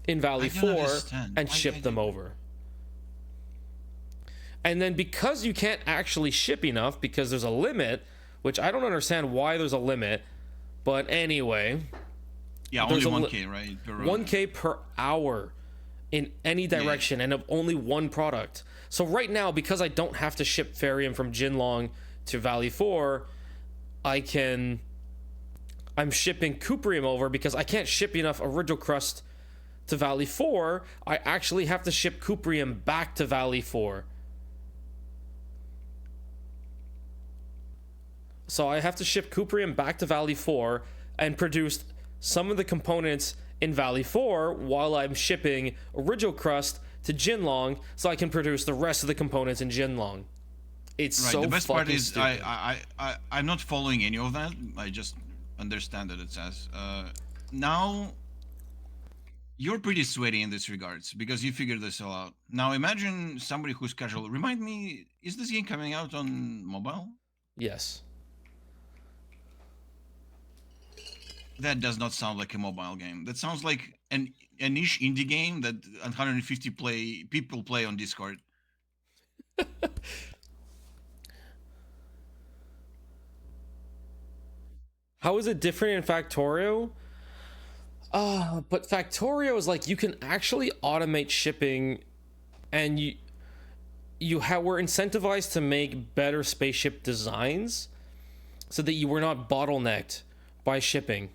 Speaker 1: in Valley 4 and ship them over. And then because you can't actually ship enough because there's a limit, which I don't understand why there's a limit, but anyway.
Speaker 19: Yeah, only 1K, right?
Speaker 1: 1K per hour in any direction, and of only one product. So right now, because I don't have to ship Ferium from Jinlong to Valley 4, I'm shipping Cooperium over because I can't ship enough original crust to Valley 4. I actually have to ship Cooperium back to Valley 4. So I have to ship Cooperium back to Valley 4 and produce some of the components in Valley 4 while I'm shipping original crust to Jinlong so I can produce the rest of the components in Jinlong. It's
Speaker 19: right.
Speaker 1: so
Speaker 19: The best part is
Speaker 1: stupid.
Speaker 19: I'm not following any of that. I just understand that it says. Now, you're pretty sweaty in this regards because you figured this all out. Now imagine somebody who's casual. Remind me, is this game coming out on mobile?
Speaker 1: Yes.
Speaker 19: That does not sound like a mobile game. That sounds like a niche indie game that 150 people play on Discord.
Speaker 1: How is it different in Factorio? But Factorio is like you can actually automate shipping, and we're incentivized to make better spaceship designs so that you were not bottlenecked by shipping.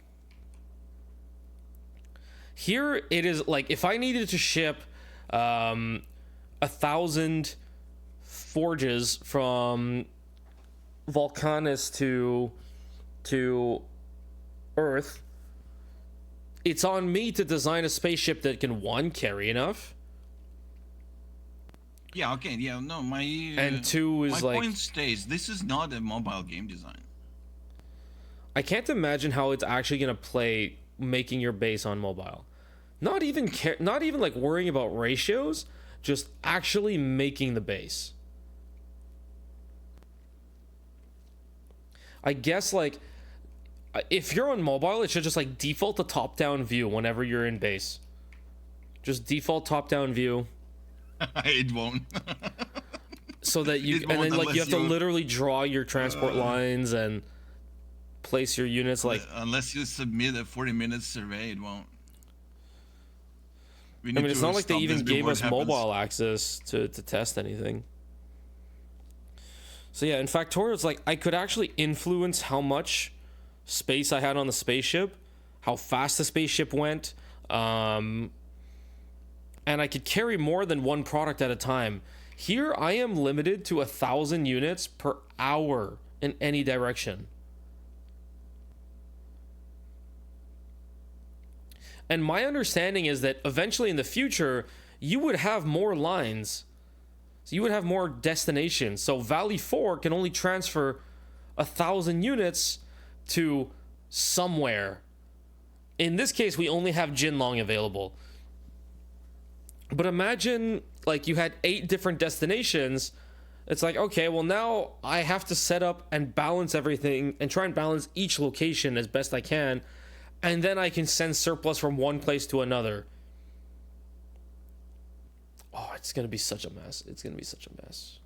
Speaker 1: Here it is like if I needed to ship 1,000 forges from Volcanus to Earth, it's on me to design a spaceship that can, one, carry enough.
Speaker 19: Yeah, okay, yeah, no,
Speaker 1: and two is
Speaker 19: my
Speaker 1: like,
Speaker 19: point stays. This is not a mobile game design.
Speaker 1: I can't imagine how it's actually gonna play making your base on mobile. Not even like worrying about ratios, just actually making the base. I guess like if you're on mobile, it should just like default the top-down view whenever you're in base. Just default top-down view.
Speaker 19: It won't.
Speaker 1: So that you and then like you have to literally draw your transport lines and place your units like.
Speaker 19: Unless you submit a 40-minute survey, it won't. We
Speaker 1: I
Speaker 19: need
Speaker 1: mean, it's
Speaker 19: to
Speaker 1: not like they
Speaker 19: stop this
Speaker 1: even gave
Speaker 19: before it
Speaker 1: us
Speaker 19: happens.
Speaker 1: mobile access to test anything. So yeah, in Factorio's like I could actually influence how much space I had on the spaceship, how fast the spaceship went, and I could carry more than one product at a time. Here I am limited to 1,000 units per hour in any direction. And my understanding is that eventually in the future, you would have more lines. So you would have more destinations. So Valley 4 can only transfer 1,000 units to somewhere. In this case, we only have Jinlong available. But imagine like you had 8 different destinations. It's like, okay, well now I have to set up and balance everything and try and balance each location as best I can. And then I can send surplus from one place to another. Oh, it's going to be such a mess. It's going to be such a mess.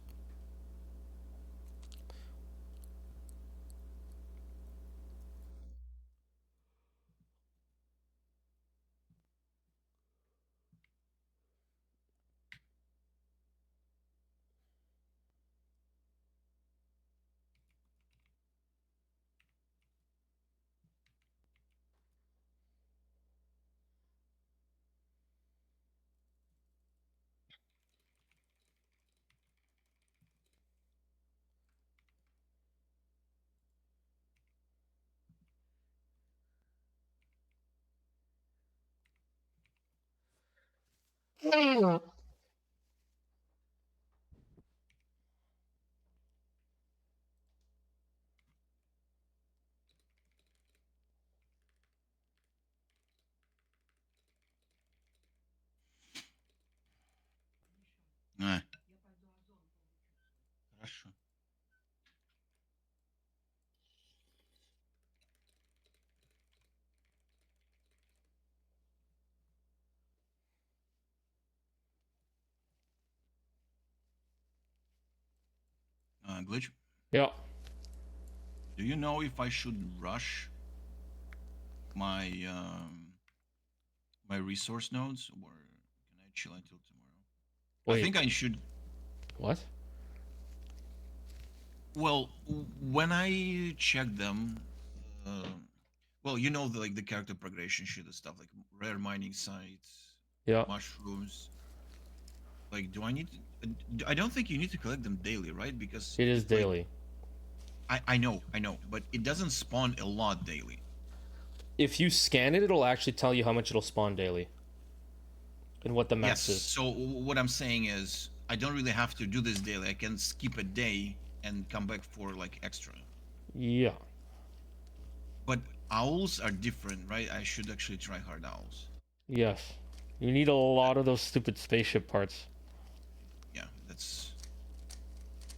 Speaker 19: Хорошо. Glitch?
Speaker 1: Yeah.
Speaker 19: Do you know if I should rush my my resource nodes, or can I chill until tomorrow?
Speaker 1: Wait.
Speaker 19: I think I should.
Speaker 1: What?
Speaker 19: Well, when I check them, well, you know, like the character progression shit and stuff, like rare mining sites,
Speaker 1: yeah,
Speaker 19: mushrooms. Like, do I need? I don't think you need to collect them daily, right? Because
Speaker 1: it is
Speaker 19: like,
Speaker 1: daily.
Speaker 19: I know, but it doesn't spawn a lot daily.
Speaker 1: If you scan it, it'll actually tell you how much it'll spawn daily. And what the max
Speaker 19: Yes.
Speaker 1: is.
Speaker 19: So what I'm saying is, I don't really have to do this daily. I can skip a day and come back for like extra.
Speaker 1: Yeah.
Speaker 19: But owls are different, right? I should actually try hard owls.
Speaker 1: Yes. You need a lot of those stupid spaceship parts.
Speaker 19: Yeah,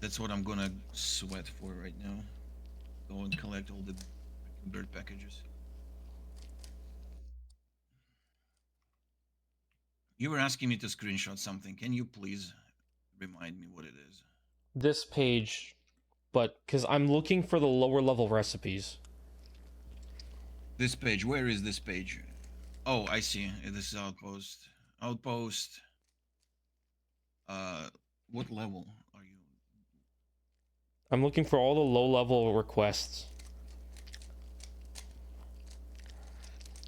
Speaker 19: that's what I'm gonna sweat for right now. Go and collect all the bird packages. You were asking me to screenshot something. Can you please remind me what it is?
Speaker 1: This page, but because I'm looking for the lower level recipes.
Speaker 19: This page. Where is this page? Oh, I see. This is outpost. Outpost. What level are you?
Speaker 1: I'm looking for all the low level requests.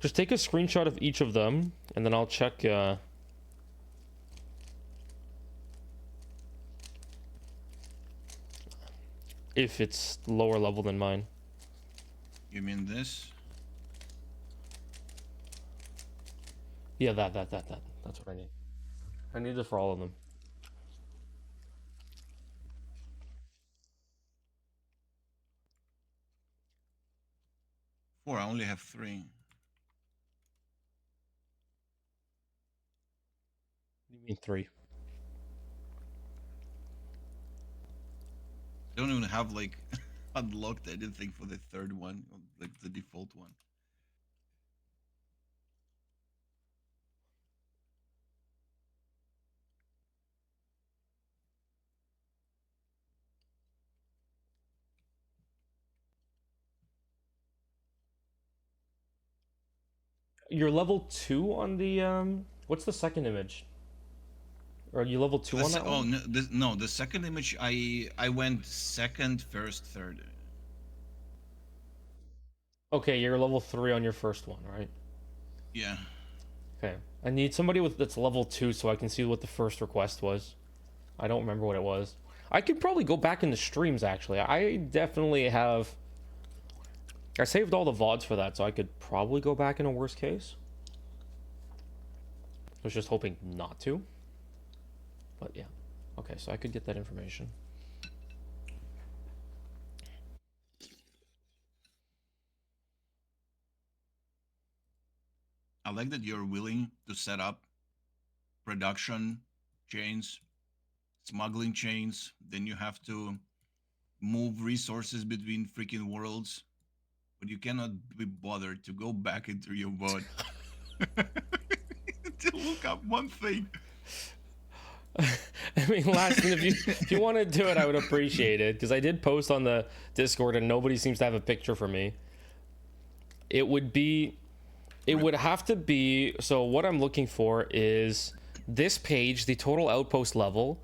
Speaker 1: Just take a screenshot of each of them, and then I'll check. If it's lower level than mine.
Speaker 19: You mean this?
Speaker 1: Yeah, that. That's what I need. I need this for all of them.
Speaker 19: Four. I only have 3.
Speaker 1: You mean 3?
Speaker 19: I don't even have like unlocked anything for the third one, like the default one.
Speaker 1: You're level 2 on the what's the second image? Or are you level 2 on that
Speaker 19: Oh
Speaker 1: one?
Speaker 19: no, the second image I went second, first, third.
Speaker 1: Okay, you're level 3 on your first one, right?
Speaker 19: Yeah.
Speaker 1: Okay. I need somebody with that's level 2 so I can see what the first request was. I don't remember what it was. I could probably go back in the streams actually. I definitely have I saved all the VODs for that, so I could probably go back in a worst case. I was just hoping not to. But yeah. Okay, so I could get that information.
Speaker 19: I like that you're willing to set up production chains, smuggling chains, then you have to move resources between freaking worlds, but you cannot be bothered to go back into your VOD to look up one thing.
Speaker 1: I mean, Laston, if you want to do it, I would appreciate it, because I did post on the Discord and nobody seems to have a picture for me. It would have to be, so what I'm looking for is this page, the total outpost level,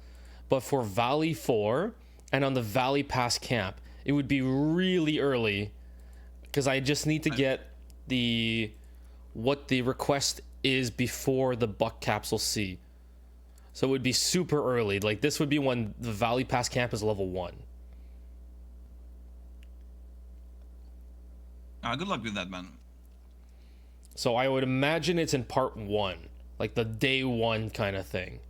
Speaker 1: but for Valley 4 and on the Valley Pass camp. It would be really early, because I just need to get what the request is before the Buck Capsule C. So it would be super early. Like, this would be when the Valley Pass camp is level 1.
Speaker 19: Good luck with that, man.
Speaker 1: So I would imagine it's in part 1. Like the day 1 kind of thing.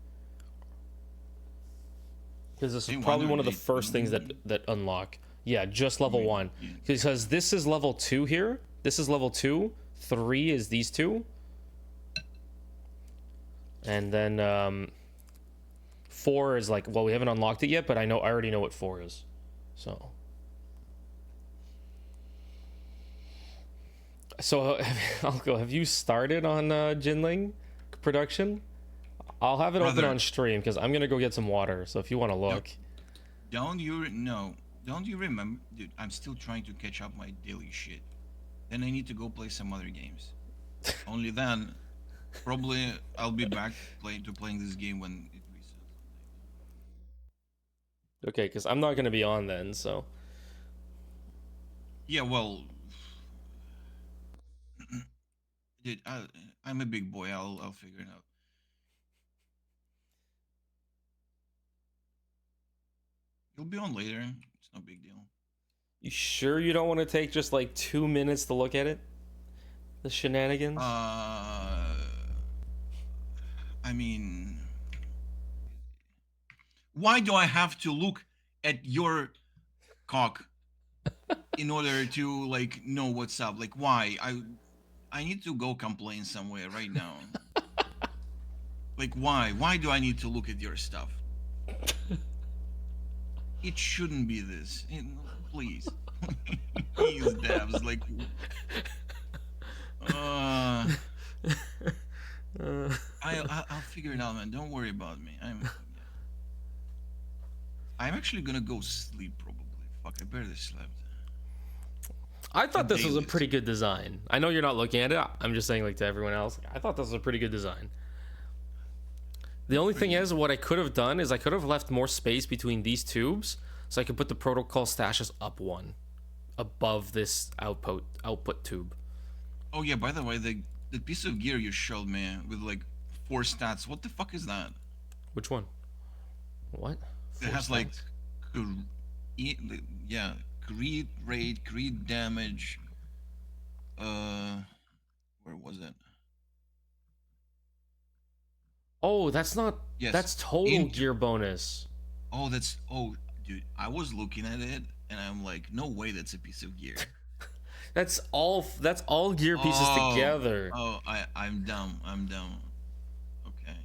Speaker 1: Because this is probably one of the first things that unlock. Yeah, just level 1. Because this is level 2 here. This is level 2. 3 is these two. And then 4 is like, well, we haven't unlocked it yet, but I already know what 4 is. So I'll go. Have you started on Jinling production? I'll have it open on stream because I'm gonna go get some water. So if you want to look,
Speaker 19: don't you remember, dude? I'm still trying to catch up my daily shit. Then I need to go play some other games. Only then, probably I'll be back playing this game when it resets.
Speaker 1: Okay, because I'm not gonna be on then. So
Speaker 19: yeah, well. Dude, I'm a big boy. I'll figure it out. You'll be on later. It's no big deal.
Speaker 1: You sure you don't want to take just like 2 minutes to look at it? The shenanigans?
Speaker 19: I mean, why do I have to look at your cock in order to like know what's up? Like, why? I need to go complain somewhere right now. Like, why? Why do I need to look at your stuff? It shouldn't be this. Please. Please, devs. Like, I'll figure it out, man. Don't worry about me. I'm actually gonna go sleep probably. Fuck, I barely slept.
Speaker 1: I thought this was a pretty good design. I know you're not looking at it. I'm just saying, like, to everyone else, I thought this was a pretty good design. The only thing is, what I could have done is I could have left more space between these tubes so I could put the protocol stashes up one above this output tube.
Speaker 19: Oh yeah, by the way, the piece of gear you showed me with like 4 stats, what the fuck is that?
Speaker 1: Which one? What?
Speaker 19: It has like yeah, creed rate, creed damage. Where was it?
Speaker 1: Oh, that's not. Yes. That's total gear bonus.
Speaker 19: Oh, dude, I was looking at it and I'm like, no way, that's a piece of gear.
Speaker 1: That's all gear pieces together.
Speaker 19: Oh, I'm dumb. Okay.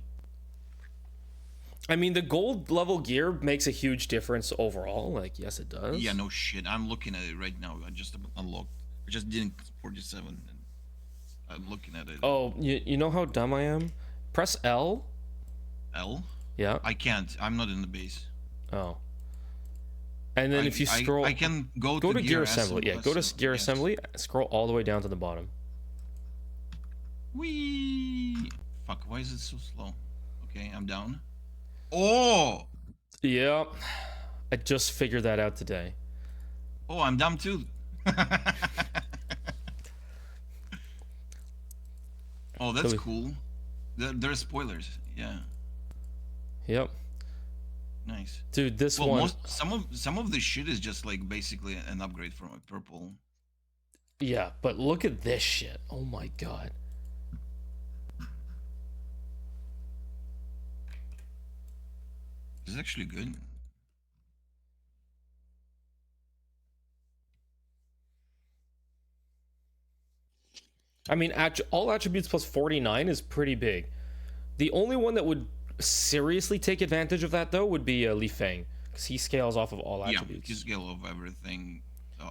Speaker 1: I mean, the gold level gear makes a huge difference overall. Like, yes, it does.
Speaker 19: Yeah, no shit. I'm looking at it right now. I just unlocked. I just didn't 47. And I'm looking at it.
Speaker 1: Oh, you know how dumb I am? Press L.
Speaker 19: L?
Speaker 1: Yeah.
Speaker 19: I can't. I'm not in the base.
Speaker 1: Oh. And then if you scroll,
Speaker 19: I can go
Speaker 1: to gear assembly. Yeah, go to gear assembly. Scroll all the way down to the bottom.
Speaker 19: Whee! Fuck, why is it so slow? Okay, I'm down. Oh!
Speaker 1: Yep. I just figured that out today.
Speaker 19: Oh, I'm down too. Oh, that's cool. There are spoilers. Yeah.
Speaker 1: Yep.
Speaker 19: Nice.
Speaker 1: Dude, this
Speaker 19: well,
Speaker 1: one.
Speaker 19: Some of the shit is just like basically an upgrade from a purple.
Speaker 1: Yeah, but look at this shit. Oh my god.
Speaker 19: It's actually good.
Speaker 1: I mean, all attributes plus 49 is pretty big. The only one that would seriously take advantage of that, though, would be Li Feng, because he scales off of all attributes.
Speaker 19: Yeah, he scale of everything.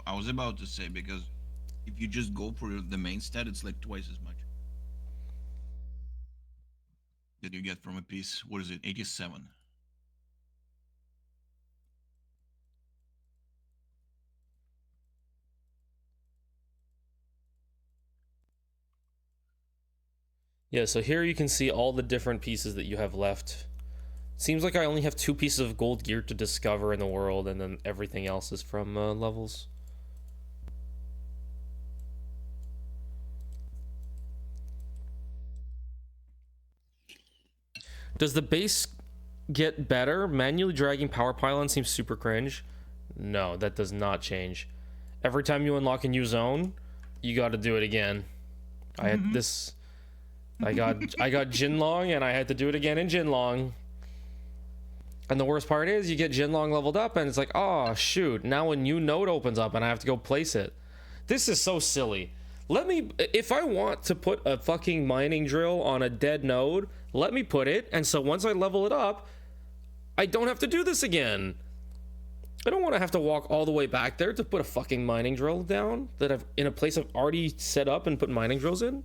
Speaker 19: I was about to say, because if you just go for the main stat, it's like twice as much that you get from a piece. What is it? 87.
Speaker 1: Yeah, so here you can see all the different pieces that you have left. Seems like I only have 2 pieces of gold gear to discover in the world, and then everything else is from levels. Does the base get better? Manually dragging power pylon seems super cringe. No, that does not change. Every time you unlock a new zone, you got to do it again. I had this. I got Jinlong, and I had to do it again in Jinlong. And the worst part is, you get Jinlong leveled up, and it's like, oh shoot! Now a new node opens up, and I have to go place it. This is so silly. Let me, if I want to put a fucking mining drill on a dead node, let me put it, and so once I level it up, I don't have to do this again. I don't want to have to walk all the way back there to put a fucking mining drill down that I've in a place I've already set up and put mining drills in.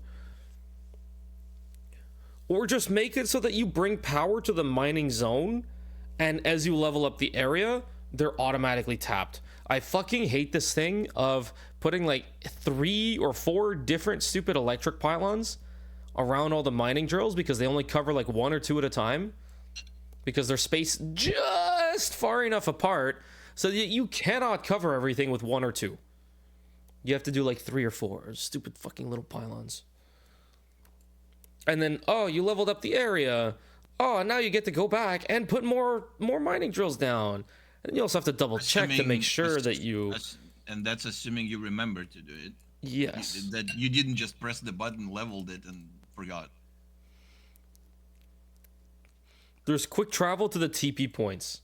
Speaker 1: Or just make it so that you bring power to the mining zone, and as you level up the area, they're automatically tapped. I fucking hate this thing of putting like 3 or 4 different stupid electric pylons around all the mining drills because they only cover like 1 or 2 at a time. Because they're spaced just far enough apart so that you cannot cover everything with 1 or 2. You have to do like 3 or 4 stupid fucking little pylons. And then, oh, you leveled up the area. Oh, now you get to go back and put more mining drills down. And you also have to double check to make sure that you...
Speaker 19: And that's assuming you remember to do it.
Speaker 1: Yes.
Speaker 19: That you didn't just press the button, leveled it, and forgot.
Speaker 1: There's quick travel to the TP points.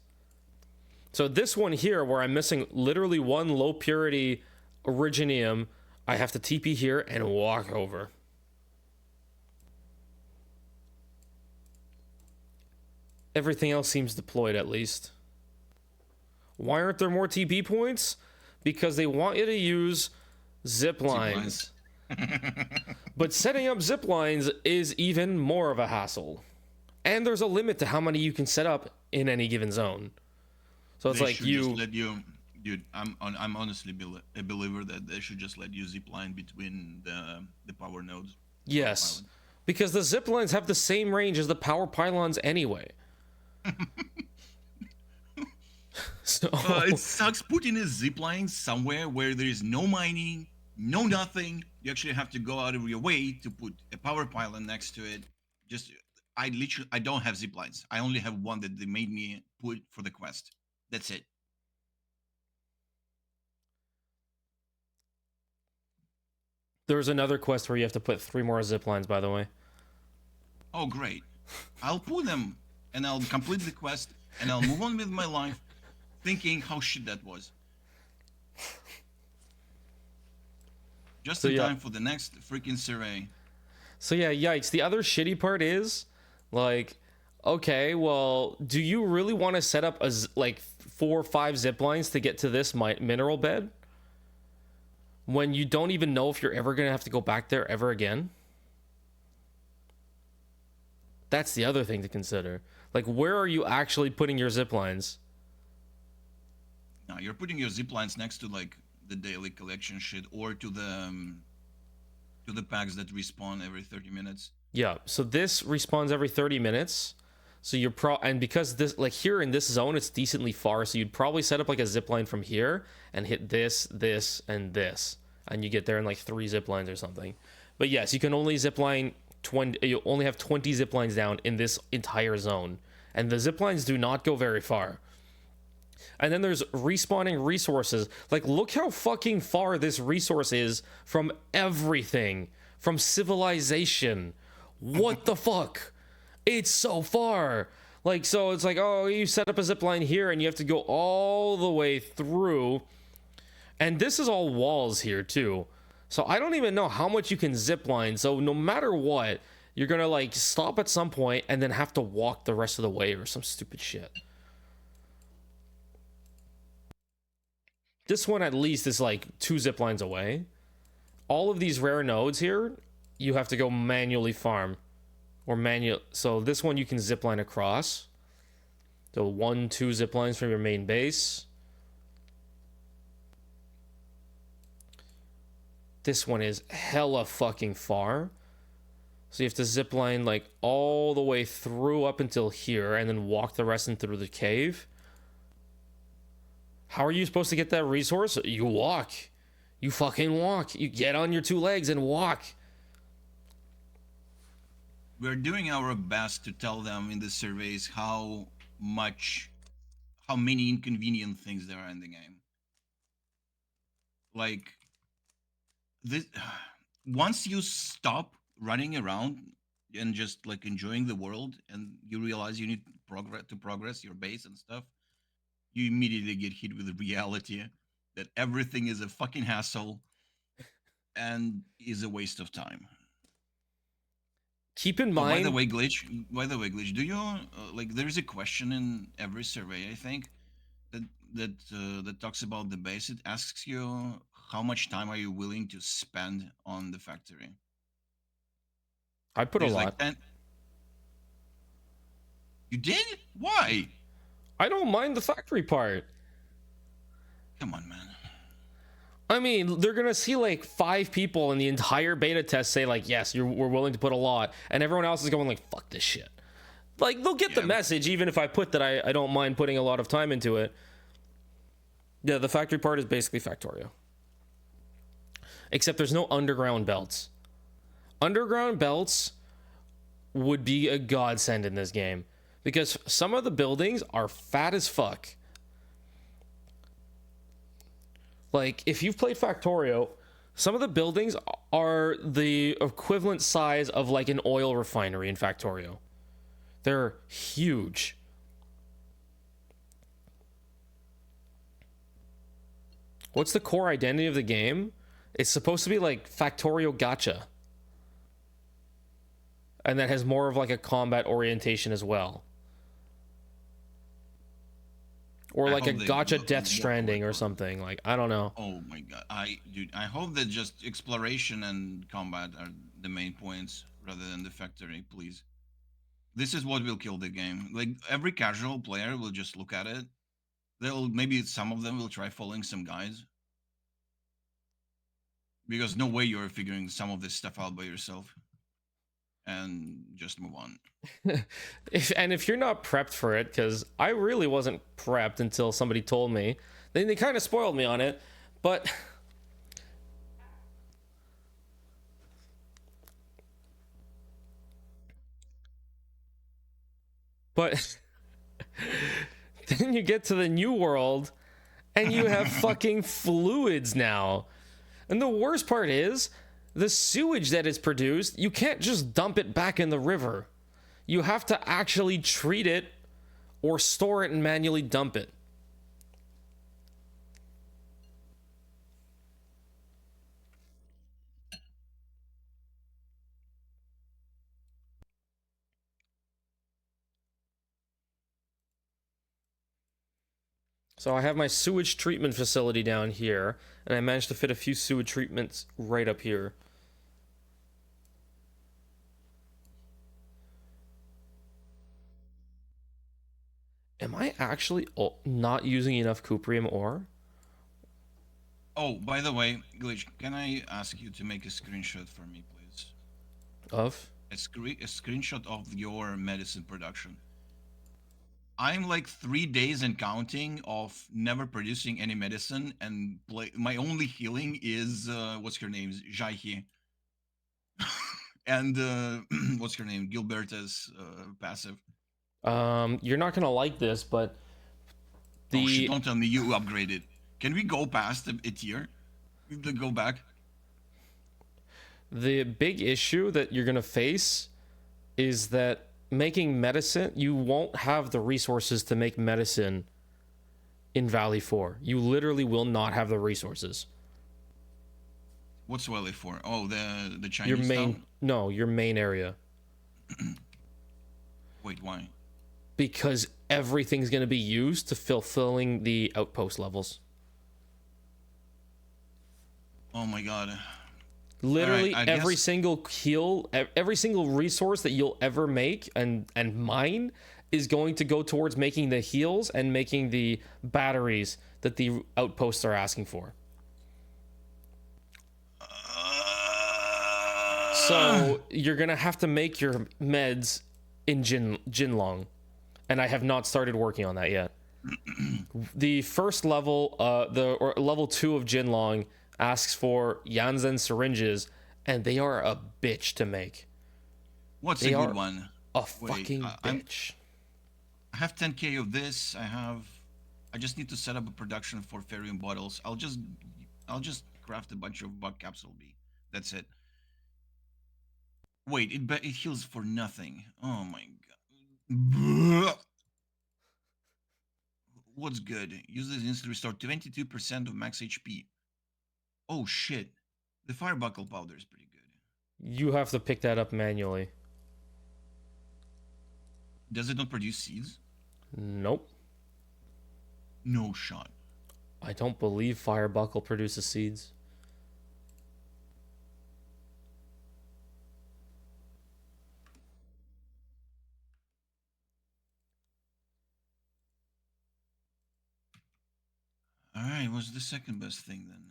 Speaker 1: So this one here, where I'm missing literally 1 low purity originium, I have to TP here and walk over. Everything else seems deployed, at least. Why aren't there more TP points? Because they want you to use zip lines. But setting up zip lines is even more of a hassle. And there's a limit to how many you can set up in any given zone. So it's
Speaker 19: they
Speaker 1: like
Speaker 19: should
Speaker 1: you...
Speaker 19: Just let you... Dude, I'm honestly a believer that they should just let you zip line between the power nodes.
Speaker 1: Yes. Because the zip lines have the same range as the power pylons anyway. So
Speaker 19: it sucks putting a zip line somewhere where there is no mining, no nothing. You actually have to go out of your way to put a power pylon next to it. I don't have zip lines. I only have one that they made me put for the quest. That's it.
Speaker 1: There's another quest where you have to put 3 more zip lines, by the way.
Speaker 19: Oh, great. I'll put them, and I'll complete the quest, and I'll move on with my life, thinking how shit that was. Just in time for the next freaking survey.
Speaker 1: So yeah, yikes. The other shitty part is, like, okay, well, do you really want to set up like 4 or 5 zip lines to get to this mineral bed? When you don't even know if you're ever going to have to go back there ever again? That's the other thing to consider. Like, where are you actually putting your zip lines?
Speaker 19: No, you're putting your zip lines next to, like, the daily collection shit, or to the to the packs that respawn every 30 minutes.
Speaker 1: Yeah, so this respawns every 30 minutes. So you're and because this, like here in this zone, it's decently far, so you'd probably set up like a zip line from here and hit this, this, and this, and you get there in like 3 zip lines or something. But yes, you can only zip line 20. You only have 20 zip lines down in this entire zone, and the zip lines do not go very far. And then there's respawning resources. Like, look how fucking far this resource is from everything, from civilization. What the fuck? It's so far. Like, so it's like, oh, you set up a zip line here and you have to go all the way through. And this is all walls here too. So I don't even know how much you can zip line. So no matter what, you're gonna like stop at some point and then have to walk the rest of the way or some stupid shit. This one at least is like 2 zip lines away. All of these rare nodes here, you have to go manually farm. Or manual. So this one you can zip line across. So 1, 2 zip lines from your main base. This one is hella fucking far. So you have to zip line like all the way through up until here and then walk the rest in through the cave. How are you supposed to get that resource? You walk. You fucking walk. You get on your 2 legs and walk.
Speaker 19: We're doing our best to tell them in the surveys how many inconvenient things there are in the game. Like, this, once you stop running around and just like enjoying the world, and you realize you need to progress your base and stuff, you immediately get hit with the reality that everything is a fucking hassle and is a waste of time.
Speaker 1: Keep in mind.
Speaker 19: By the way, glitch. Do you like? There is a question in every survey, I think, that talks about the base. It asks you how much time are you willing to spend on the factory.
Speaker 1: I put a lot.
Speaker 19: Like 10... You did? Why?
Speaker 1: I don't mind the factory part.
Speaker 19: Come on, man.
Speaker 1: I mean, they're gonna see like 5 people in the entire beta test say like, yes, we're willing to put a lot, and everyone else is going like, fuck this shit. Like, they'll get the message even if I put that I don't mind putting a lot of time into it. Yeah, the factory part is basically Factorio. Except there's no underground belts. Underground belts would be a godsend in this game, because some of the buildings are fat as fuck. Like, if you've played Factorio, some of the buildings are the equivalent size of like an oil refinery in Factorio. They're huge. What's the core identity of the game? It's supposed to be like Factorio Gacha. And that has more of like a combat orientation as well. Or like a gacha Death Stranding or something. Like, I don't know.
Speaker 19: Oh my god. I hope that just exploration and combat are the main points rather than the factory, please. This is what will kill the game. Like, every casual player will just look at it. Maybe some of them will try following some guides. Because no way you're figuring some of this stuff out by yourself. And just move on.
Speaker 1: if you're not prepped for it, because I really wasn't prepped until somebody told me. They kind of spoiled me on it, but then you get to the new world and you have fucking fluids now. And the worst part is, the sewage that is produced, you can't just dump it back in the river. You have to actually treat it or store it and manually dump it. So I have my sewage treatment facility down here, and I managed to fit a few sewage treatments right up here. Am I actually not using enough cuprium ore?
Speaker 19: Oh, by the way, Glitch, can I ask you to make a screenshot for me, please?
Speaker 1: Of?
Speaker 19: A screenshot of your medicine production. I'm like 3 days and counting of never producing any medicine, and my only healing is what's her name, Jaihe, and what's her name, Gilberta's passive.
Speaker 1: You're not gonna like this, but
Speaker 19: Oh shit! Don't tell me you upgraded. Can we go past a tier? Go back.
Speaker 1: The big issue that you're gonna face is that making medicine, you won't have the resources to make medicine in Valley 4. You literally will not have the resources.
Speaker 19: What's Valley 4? Oh, the Chinese
Speaker 1: Your main
Speaker 19: town?
Speaker 1: No, your main area.
Speaker 19: Wait, why?
Speaker 1: Because everything's going to be used to fulfilling the outpost levels.
Speaker 19: Oh my god.
Speaker 1: Literally every single heal, every single resource that you'll ever make and mine is going to go towards making the heals and making the batteries that the outposts are asking for. So you're gonna have to make your meds in Jinlong, and I have not started working on that yet. The first level, level 2 of Jinlong asks for Yanzen syringes, and they are a bitch to make.
Speaker 19: What's a good one?
Speaker 1: A fucking bitch.
Speaker 19: I have 10k of this. I just need to set up a production for Ferium bottles. I'll just craft a bunch of bug capsule B. That's it. Wait, it heals for nothing. Oh my god. What's good? Use this instant restore 22% of max HP. Oh shit. The fire buckle powder is pretty good.
Speaker 1: You have to pick that up manually.
Speaker 19: Does it not produce seeds?
Speaker 1: Nope.
Speaker 19: No shot.
Speaker 1: I don't believe fire buckle produces seeds.
Speaker 19: Alright, what's the second best thing then?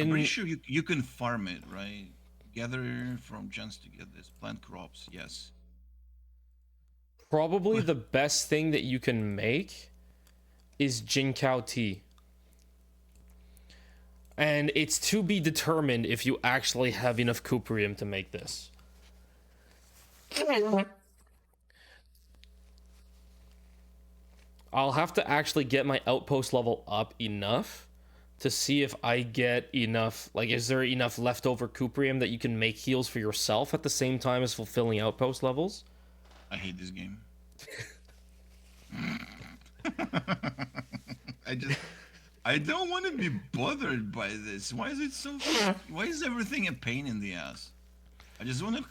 Speaker 19: I'm pretty sure you can farm it, right? Gather from chance to get this. Plant crops, yes.
Speaker 1: Probably the best thing that you can make is Jinkao tea. And it's to be determined if you actually have enough Cooperium to make this. I'll have to actually get my outpost level up enough to see if I get enough, like, is there enough leftover Cooperium that you can make heals for yourself at the same time as fulfilling outpost levels?
Speaker 19: I hate this game. I don't want to be bothered by this. Why is it so? Why is everything a pain in the ass? I just want to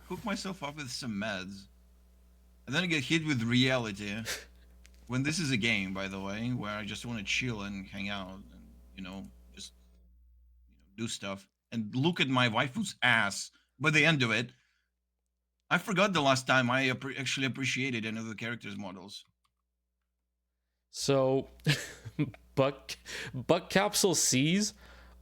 Speaker 19: hook myself up with some meds, and then I get hit with reality. When this is a game, by the way, where I just want to chill and hang out, and just do stuff and look at my waifu's ass. By the end of it, I forgot the last time I actually appreciated any of the characters' models.
Speaker 1: So, buck capsule C's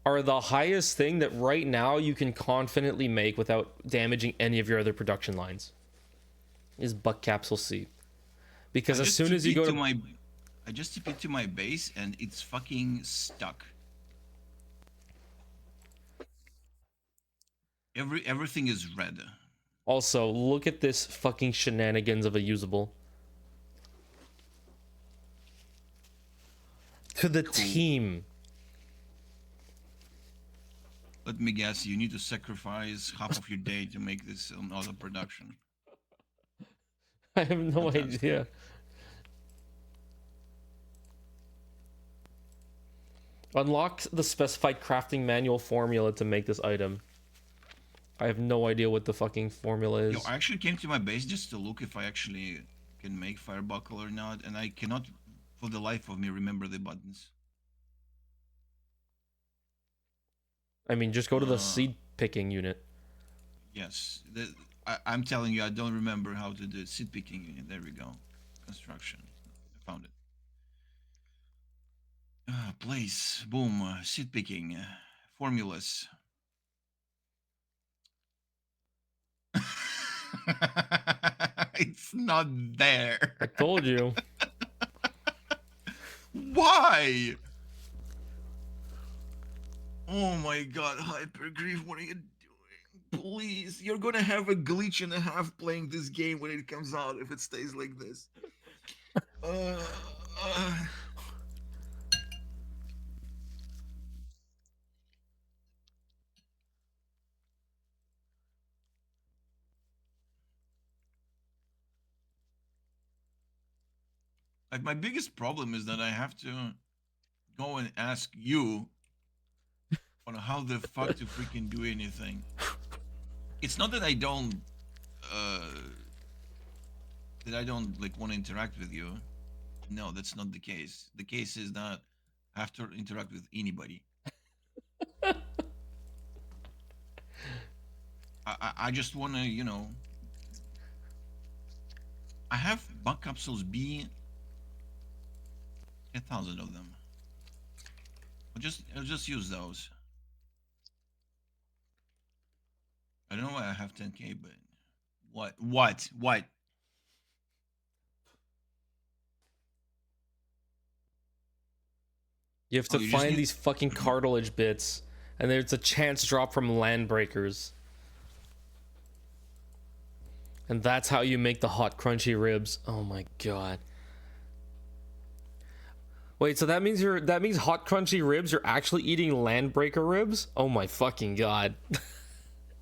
Speaker 1: are the highest thing that right now you can confidently make without damaging any of your other production lines. Is buck capsule C. Because as soon as you go to
Speaker 19: I just TP to my base and it's fucking stuck. Everything is red.
Speaker 1: Also, look at this fucking shenanigans of a usable. To the team.
Speaker 19: Let me guess, you need to sacrifice half of your day to make this another production.
Speaker 1: I have no idea. Unlock the specified crafting manual formula to make this item. I have no idea what the fucking formula is.
Speaker 19: Yo, I actually came to my base just to look if I actually can make fire buckle or not, and I cannot for the life of me remember the buttons.
Speaker 1: I mean, just go to the seed picking unit.
Speaker 19: Yes, I'm telling you, I don't remember how to do seed picking unit. There we go. Construction. I found it. Place. Boom. Seed picking. Formulas. It's not there.
Speaker 1: I told you.
Speaker 19: Why? Oh my god, Hypergrief, what are you doing? Please, you're gonna have a glitch and a half playing this game when it comes out if it stays like this. Uh, uh. Like, my biggest problem is that I have to go and ask you on how the fuck to freaking do anything. It's not that I don't like want to interact with you. No, that's not the case. The case is that I have to interact with anybody. I just want to, you know. I have bug capsules B. 1,000 of them. I'll just use those. I don't know why I have 10k, but what?
Speaker 1: You have to find these fucking cartilage bits, and there's a chance drop from land breakers. And that's how you make the hot crunchy ribs. Oh my god. Wait, so that means hot crunchy ribs, you're actually eating landbreaker ribs? Oh my fucking god.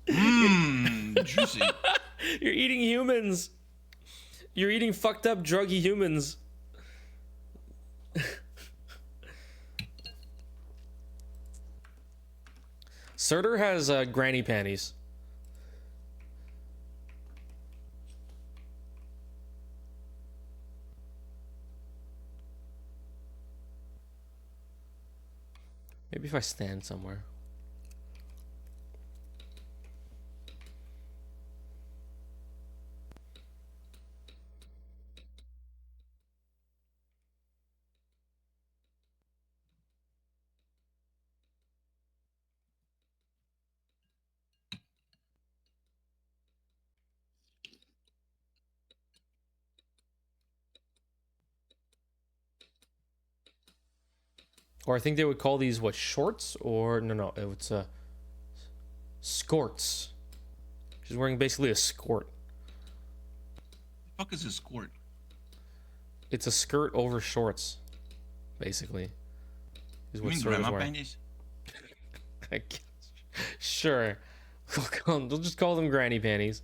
Speaker 19: Juicy.
Speaker 1: You're eating humans. You're eating fucked up druggy humans. Surtur has granny panties. Maybe if I stand somewhere. Or I think they would call these what, shorts? Or no, it's skirts. She's wearing basically a skirt.
Speaker 19: The fuck is a skirt?
Speaker 1: It's a skirt over shorts, basically. Is what
Speaker 19: you mean grandma panties?
Speaker 1: I guess. Sure. We'll just call them granny panties.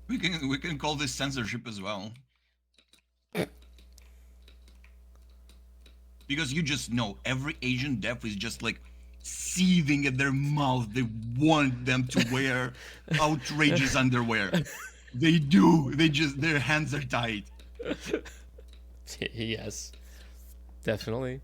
Speaker 19: We can call this censorship as well. Because you just know every Asian deaf is just like seething at their mouth. They want them to wear outrageous underwear. They do. Their hands are tied.
Speaker 1: Yes. Definitely.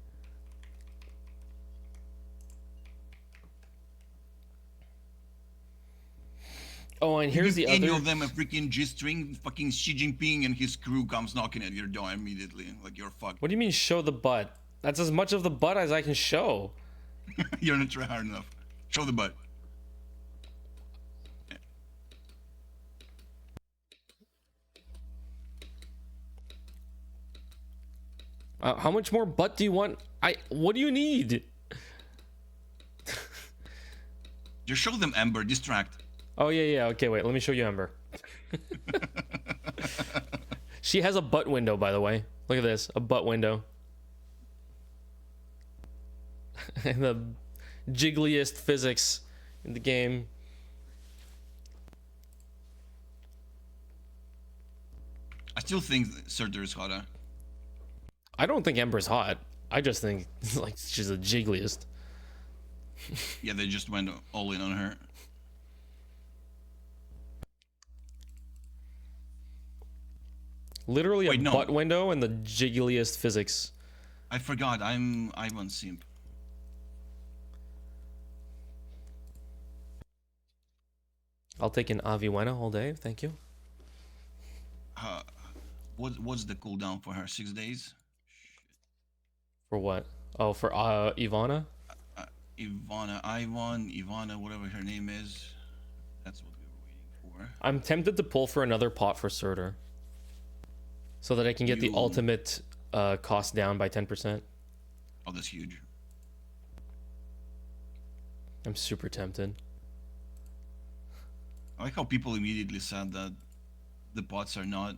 Speaker 1: Oh, and here's the other.
Speaker 19: Any of them a freaking G-string, fucking Xi Jinping and his crew comes knocking at your door immediately. Like, you're fucked.
Speaker 1: What do you mean show the butt? That's as much of the butt as I can show.
Speaker 19: You're not trying hard enough. Show the butt.
Speaker 1: How much more butt do you want? What do you need?
Speaker 19: Just show them Ember. Distract.
Speaker 1: Oh yeah. Okay, wait. Let me show you Ember. She has a butt window, by the way. Look at this. A butt window. And the jiggliest physics in the game.
Speaker 19: I still think Surtur is hotter.
Speaker 1: I don't think Ember's hot. I just think like she's the jiggliest.
Speaker 19: Yeah, they just went all in on her.
Speaker 1: Literally a butt window and the jiggliest physics.
Speaker 19: I forgot. I'm Ivan Simp.
Speaker 1: I'll take an Aviwena all day, thank you.
Speaker 19: What's the cooldown for her? 6 days?
Speaker 1: For what? Oh, for Ivana?
Speaker 19: Ivana, whatever her name is. That's what we were waiting for.
Speaker 1: I'm tempted to pull for another pot for Surtur. So that I can get the ultimate cost down by 10%.
Speaker 19: Oh, that's huge.
Speaker 1: I'm super tempted.
Speaker 19: I like how people immediately said that the pots are not.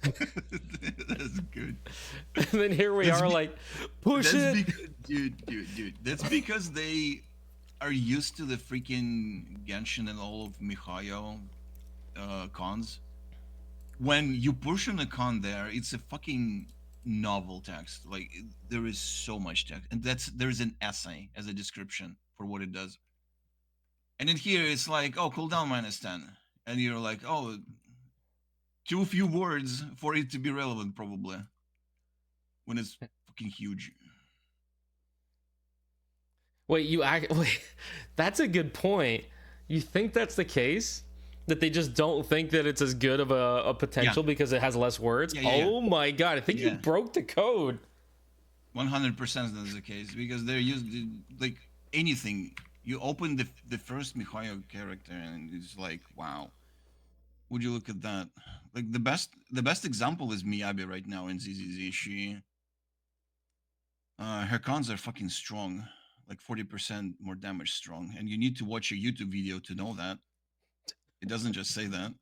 Speaker 19: That's good.
Speaker 1: And then here we are, like, push it.
Speaker 19: Dude. That's because they are used to the freaking Genshin and all of Mihayo cons. When you push on a con there, it's a fucking novel text. Like, there is so much text, and there's an essay as a description for what it does. And then here it's like, oh, cooldown -10, and you're like, oh, too few words for it to be relevant, probably. When it's fucking huge.
Speaker 1: Wait, that's a good point. You think that's the case? That they just don't think that it's as good of a potential because it has less words? Oh my god, I think you broke the code.
Speaker 19: 100% that's the case, because they're used to, like, anything. You open the first Mihayo character and it's like, wow. Would you look at that? Like, the best example is Miyabi right now in ZZZ. She her cons are fucking strong, like 40% more damage strong, and you need to watch a YouTube video to know that. It doesn't just say that.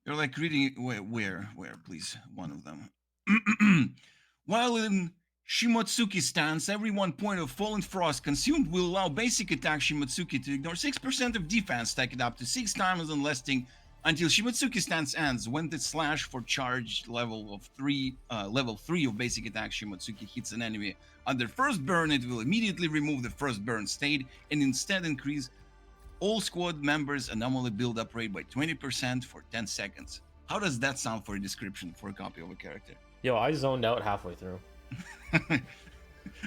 Speaker 19: You're like reading where please, one of them. While in Shimotsuki's stance, every 1 point of Fallen Frost consumed will allow basic attack Shimotsuki to ignore 6% of defense, stack it up to 6 times and lasting until Shimotsuki's stance ends. When the slash for charge level 3 of basic attack Shimotsuki hits an enemy under first burn, it will immediately remove the first burn state and instead increase all squad members' anomaly build-up rate by 20% for 10 seconds. How does that sound for a description for a copy of a character?
Speaker 1: Yo, I zoned out halfway through.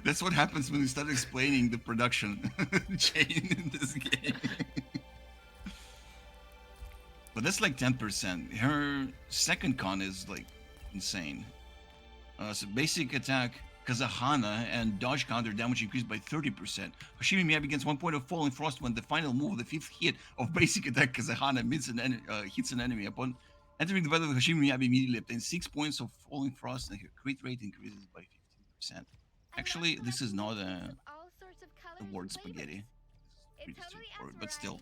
Speaker 19: That's what happens when you start explaining the production chain in this game. But that's like 10%. Her second con is like insane. So basic attack Kazahana and dodge counter damage increased by 30%. Hashimi Miyabi gains 1 point of Falling Frost when the final move of the 5th hit of basic attack Kazahana hits an enemy. Upon entering the battle, Hashimi Miyabi immediately obtains 6 points of Falling Frost and her crit rate increases by 15%. Actually, this is not a word spaghetti. It's pretty straightforward, but still,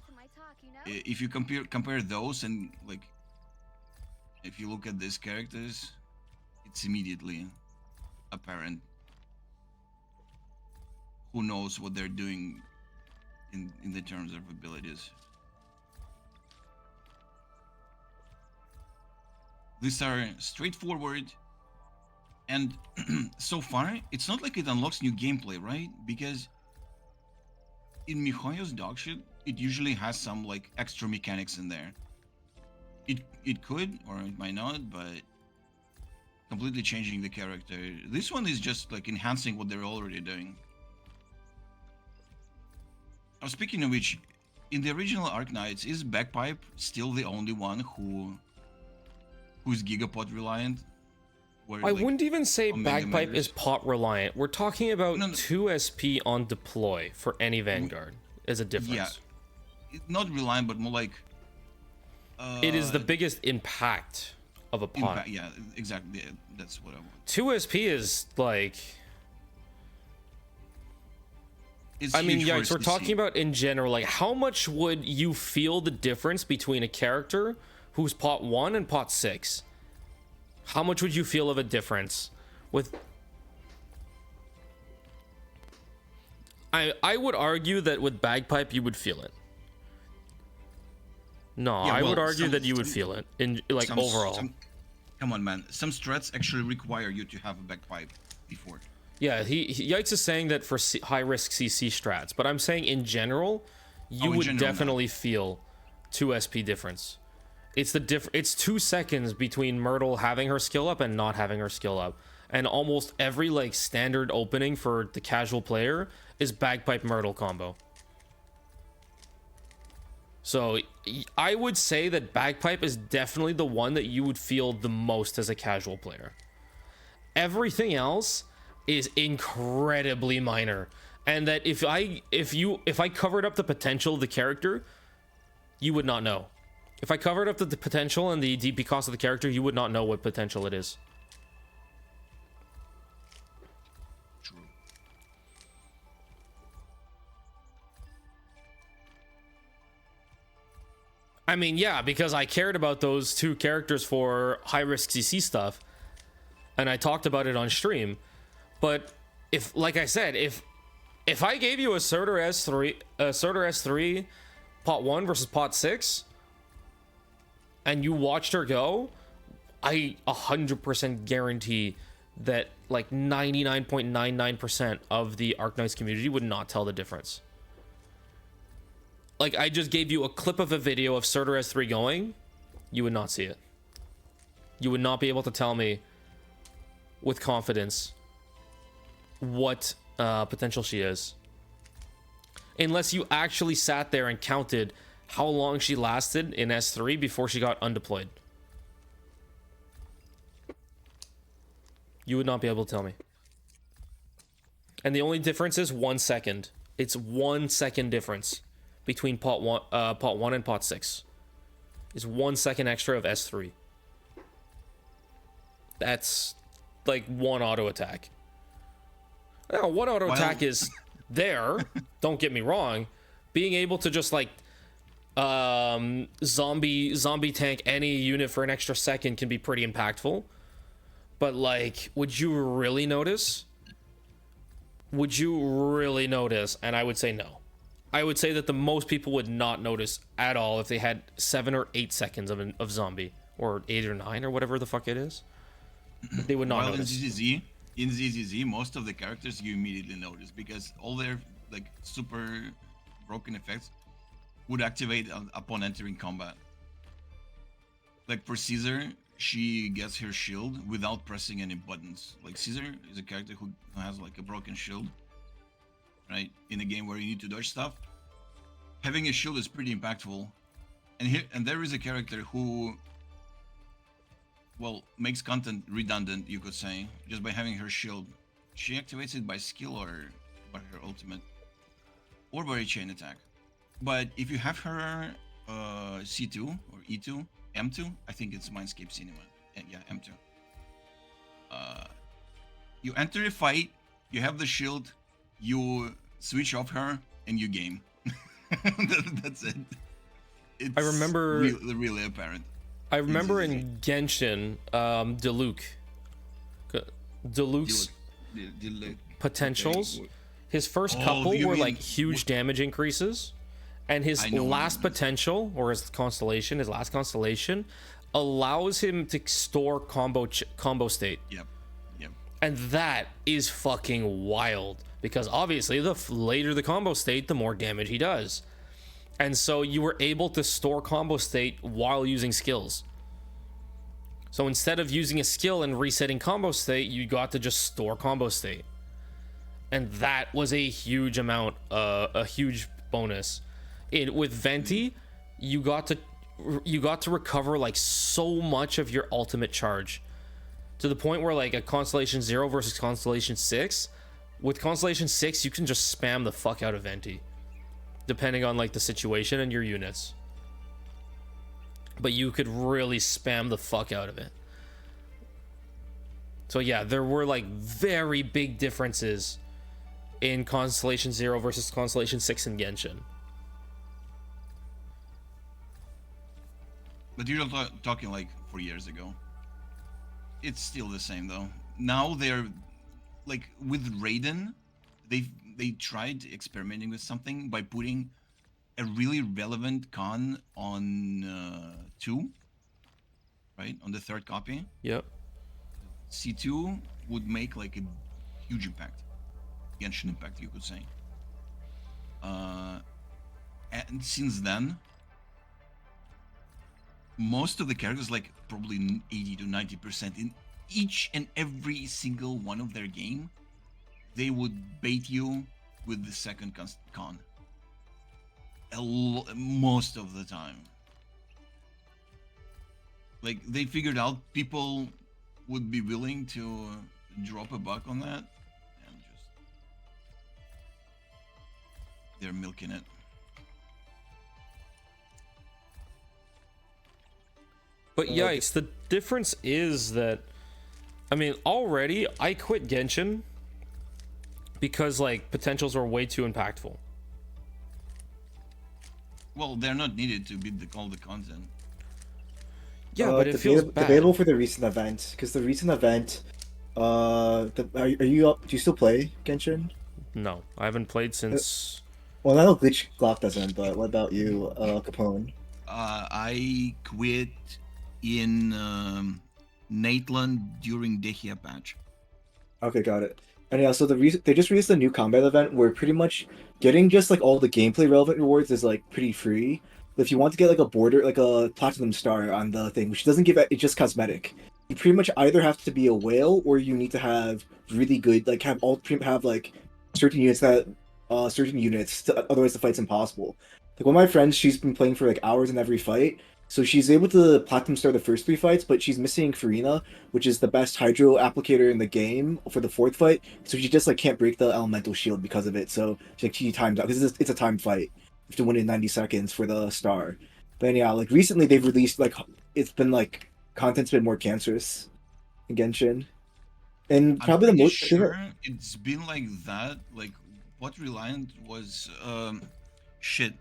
Speaker 19: if you compare those and, like, if you look at these characters, it's immediately apparent who knows what they're doing in the terms of abilities. These are straightforward, and so far it's not like it unlocks new gameplay, right? Because in Mihoyo's dogshit, it usually has some like extra mechanics in there. It could, or it might not, but completely changing the character. This one is just like enhancing what they're already doing. Now, speaking of which, in the original Arknights, is Bagpipe still the only one who's Gigapod reliant? Where,
Speaker 1: I wouldn't even say Bagpipe is pot reliant. We're talking about 2 SP on deploy for any Vanguard is a difference.
Speaker 19: Yeah, not reliant, but more like
Speaker 1: it is the biggest impact of a pot.
Speaker 19: Yeah, exactly. Yeah, that's what I want.
Speaker 1: 2 SP is like, I mean, yikes, we're talking about in general, like, how much would you feel the difference between a character who's pot 1 and pot 6? How much would you feel of a difference with... I would argue that with Bagpipe you would feel it. No, yeah, I would argue that you would feel it in, like, overall.
Speaker 19: Come on, man. Some strats actually require you to have a Bagpipe before.
Speaker 1: Yeah, Yikes is saying that for high-risk CC strats, but I'm saying in general, you would definitely feel 2 SP difference. It's it's 2 seconds between Myrtle having her skill up and not having her skill up. And almost every, like, standard opening for the casual player is Bagpipe Myrtle combo. So I would say that Bagpipe is definitely the one that you would feel the most as a casual player. Everything else is incredibly minor, and that if I covered up the potential of the character, you would not know. If I covered up the potential and the DP cost of the character, you would not know what potential it is.
Speaker 19: True.
Speaker 1: I mean, yeah, because I cared about those two characters for high-risk CC stuff, and I talked about it on stream. But if, like I said, if I gave you a Surtur S3 pot 1 versus pot 6, and you watched her go, I 100% guarantee that like 99.99% of the Arknights community would not tell the difference. Like, I just gave you a clip of a video of Surtur S3 going, you would not see it. You would not be able to tell me with confidence what potential she is. Unless you actually sat there and counted how long she lasted in S3 before she got undeployed. You would not be able to tell me. And the only difference is 1 second. It's 1 second difference between pot 1 and pot 6. Is 1 second extra of S3. That's like one auto attack. Now, one auto attack is there. Don't get me wrong. Being able to just like zombie tank any unit for an extra second can be pretty impactful. But like, would you really notice? Would you really notice? And I would say no. I would say that the most people would not notice at all if they had 7 or 8 seconds of zombie, or 8 or 9 or whatever the fuck it is. They would not notice.
Speaker 19: In ZZZ, most of the characters you immediately notice because all their like super broken effects would activate upon entering combat. Like for Caesar, she gets her shield without pressing any buttons. Like Caesar is a character who has like a broken shield, right? In a game where you need to dodge stuff, having a shield is pretty impactful. And there is a character who, well, makes content redundant, you could say, just by having her shield. She activates it by skill or by her ultimate, or by a chain attack. But if you have her C2 or E2, M2, I think it's Mindscape Cinema. Yeah, M2. You enter a fight, you have the shield, you switch off her, and you game. That's it. It's
Speaker 1: I remember
Speaker 19: really apparent.
Speaker 1: I remember in Genshin, Diluc's potentials, his first couple were like huge damage increases, and his last potential, or his last constellation, allows him to store combo state.
Speaker 19: Yep.
Speaker 1: And that is fucking wild, because obviously the later the combo state, the more damage he does. And so you were able to store combo state while using skills. So instead of using a skill and resetting combo state, you got to just store combo state. And that was a huge amount, a huge bonus. With Venti, you got to recover like so much of your ultimate charge, to the point where like a Constellation 0 versus Constellation 6, with Constellation 6 you can just spam the fuck out of Venti, depending on like the situation and your units. But you could really spam the fuck out of it. So yeah, there were like very big differences in Constellation 0 versus Constellation 6 in Genshin.
Speaker 19: But you're talking like 4 years ago. It's still the same though. Now they're like with Raiden, they tried experimenting with something by putting a really relevant con on 2, right? On the third copy.
Speaker 1: Yep.
Speaker 19: C2 would make like a huge impact. Genshin impact, you could say. And since then, most of the characters, like probably 80 to 90% in each and every single one of their game, they would bait you with the second con. most of the time. Like they figured out people would be willing to drop a buck on that, and just they're milking it.
Speaker 1: But yikes, the difference is that, I mean, already I quit Genshin because like potentials were way too impactful.
Speaker 19: Well, they're not needed to beat all the content.
Speaker 1: Yeah, but it feels bad.
Speaker 20: Debatable for the recent event, because the recent event, are you up? Do you still play Genshin?
Speaker 1: No, I haven't played since.
Speaker 20: Well, I know Glitch Glock doesn't, but what about you, Capone?
Speaker 19: I quit in Nateland during Dehia patch.
Speaker 20: Okay, got it. And yeah, so they just released a new combat event where pretty much getting just like all the gameplay relevant rewards is like pretty free. But if you want to get like a platinum star on the thing, which doesn't give it's just cosmetic, you pretty much either have to be a whale or you need to have really good have like certain units otherwise the fight's impossible. Like one of my friends, she's been playing for like hours in every fight. So she's able to platinum star the first 3 fights, but she's missing Farina, which is the best hydro applicator in the game for the 4th fight. So she just like can't break the elemental shield because of it. So she times out because it's a time fight. You have to win in 90 seconds for the star. But yeah, like recently they've released it's been like content's been more cancerous in Genshin, and probably
Speaker 19: I'm
Speaker 20: the most
Speaker 19: sure it's been like that. Like what Reliant was shit.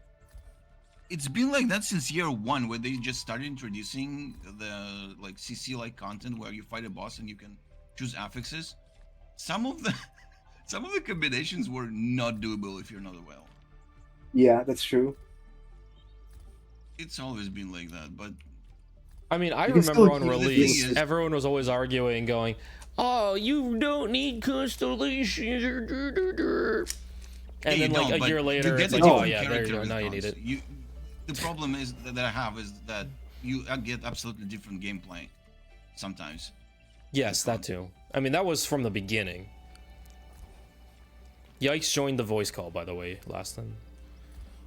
Speaker 19: It's been like that since year 1, where they just started introducing the like CC like content where you fight a boss and you can choose affixes. Some of the combinations were not doable if you're not a whale.
Speaker 20: Yeah, that's true.
Speaker 19: It's always been like that, but
Speaker 1: I mean, I remember on release, everyone was always arguing, going, "Oh, you don't need constellations." And then like a year later, it's like, "Oh yeah, there you go. Now you need it."
Speaker 19: The problem is that I have is that you get absolutely different gameplay sometimes.
Speaker 1: Yes, that too. I mean, that was from the beginning. Yikes joined the voice call, by the way, last time.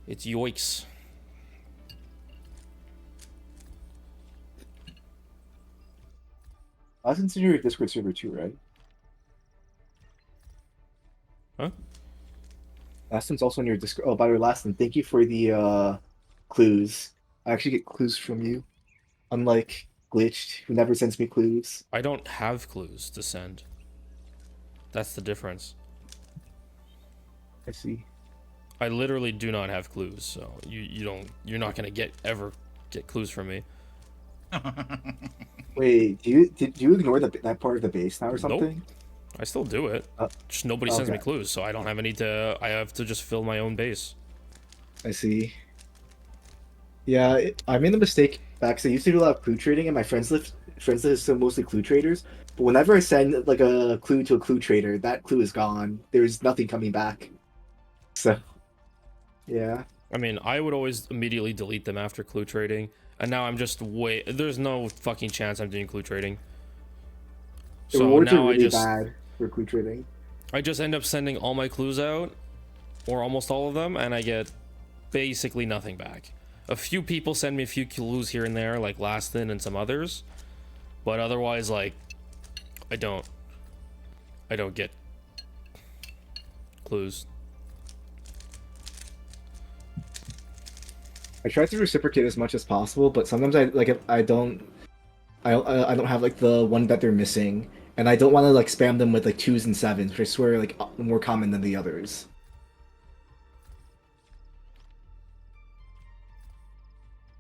Speaker 1: It's Yoikes.
Speaker 20: Laston's in your Discord server too, right?
Speaker 1: Huh?
Speaker 20: Laston's also in your Discord. Oh, by the way, Laston, thank you for the clues. I actually get clues from you, unlike Glitched, who never sends me clues.
Speaker 1: I don't have clues to send. That's the difference.
Speaker 20: I see.
Speaker 1: I literally do not have clues, so you're not gonna ever get clues from me.
Speaker 20: Wait, did you ignore that part of the base now or something?
Speaker 1: Nope. I still do it. Just nobody sends me clues, so I don't have any to. I have to just fill my own base.
Speaker 20: I see. Yeah, I made the mistake back because I used to do a lot of clue trading, and my friends list is still mostly clue traders. But whenever I send like a clue to a clue trader, that clue is gone. There's nothing coming back. So, yeah.
Speaker 1: I mean, I would always immediately delete them after clue trading, and now I'm just there's no fucking chance I'm doing clue trading.
Speaker 20: The rewards are really bad for clue trading.
Speaker 1: I just end up sending all my clues out, or almost all of them, and I get basically nothing back. A few people send me a few clues here and there, like Laston and some others, but otherwise, like, I don't get clues.
Speaker 20: I try to reciprocate as much as possible, but sometimes I don't have like the one that they're missing, and I don't want to like spam them with like 2s and 7s, which I swear like more common than the others.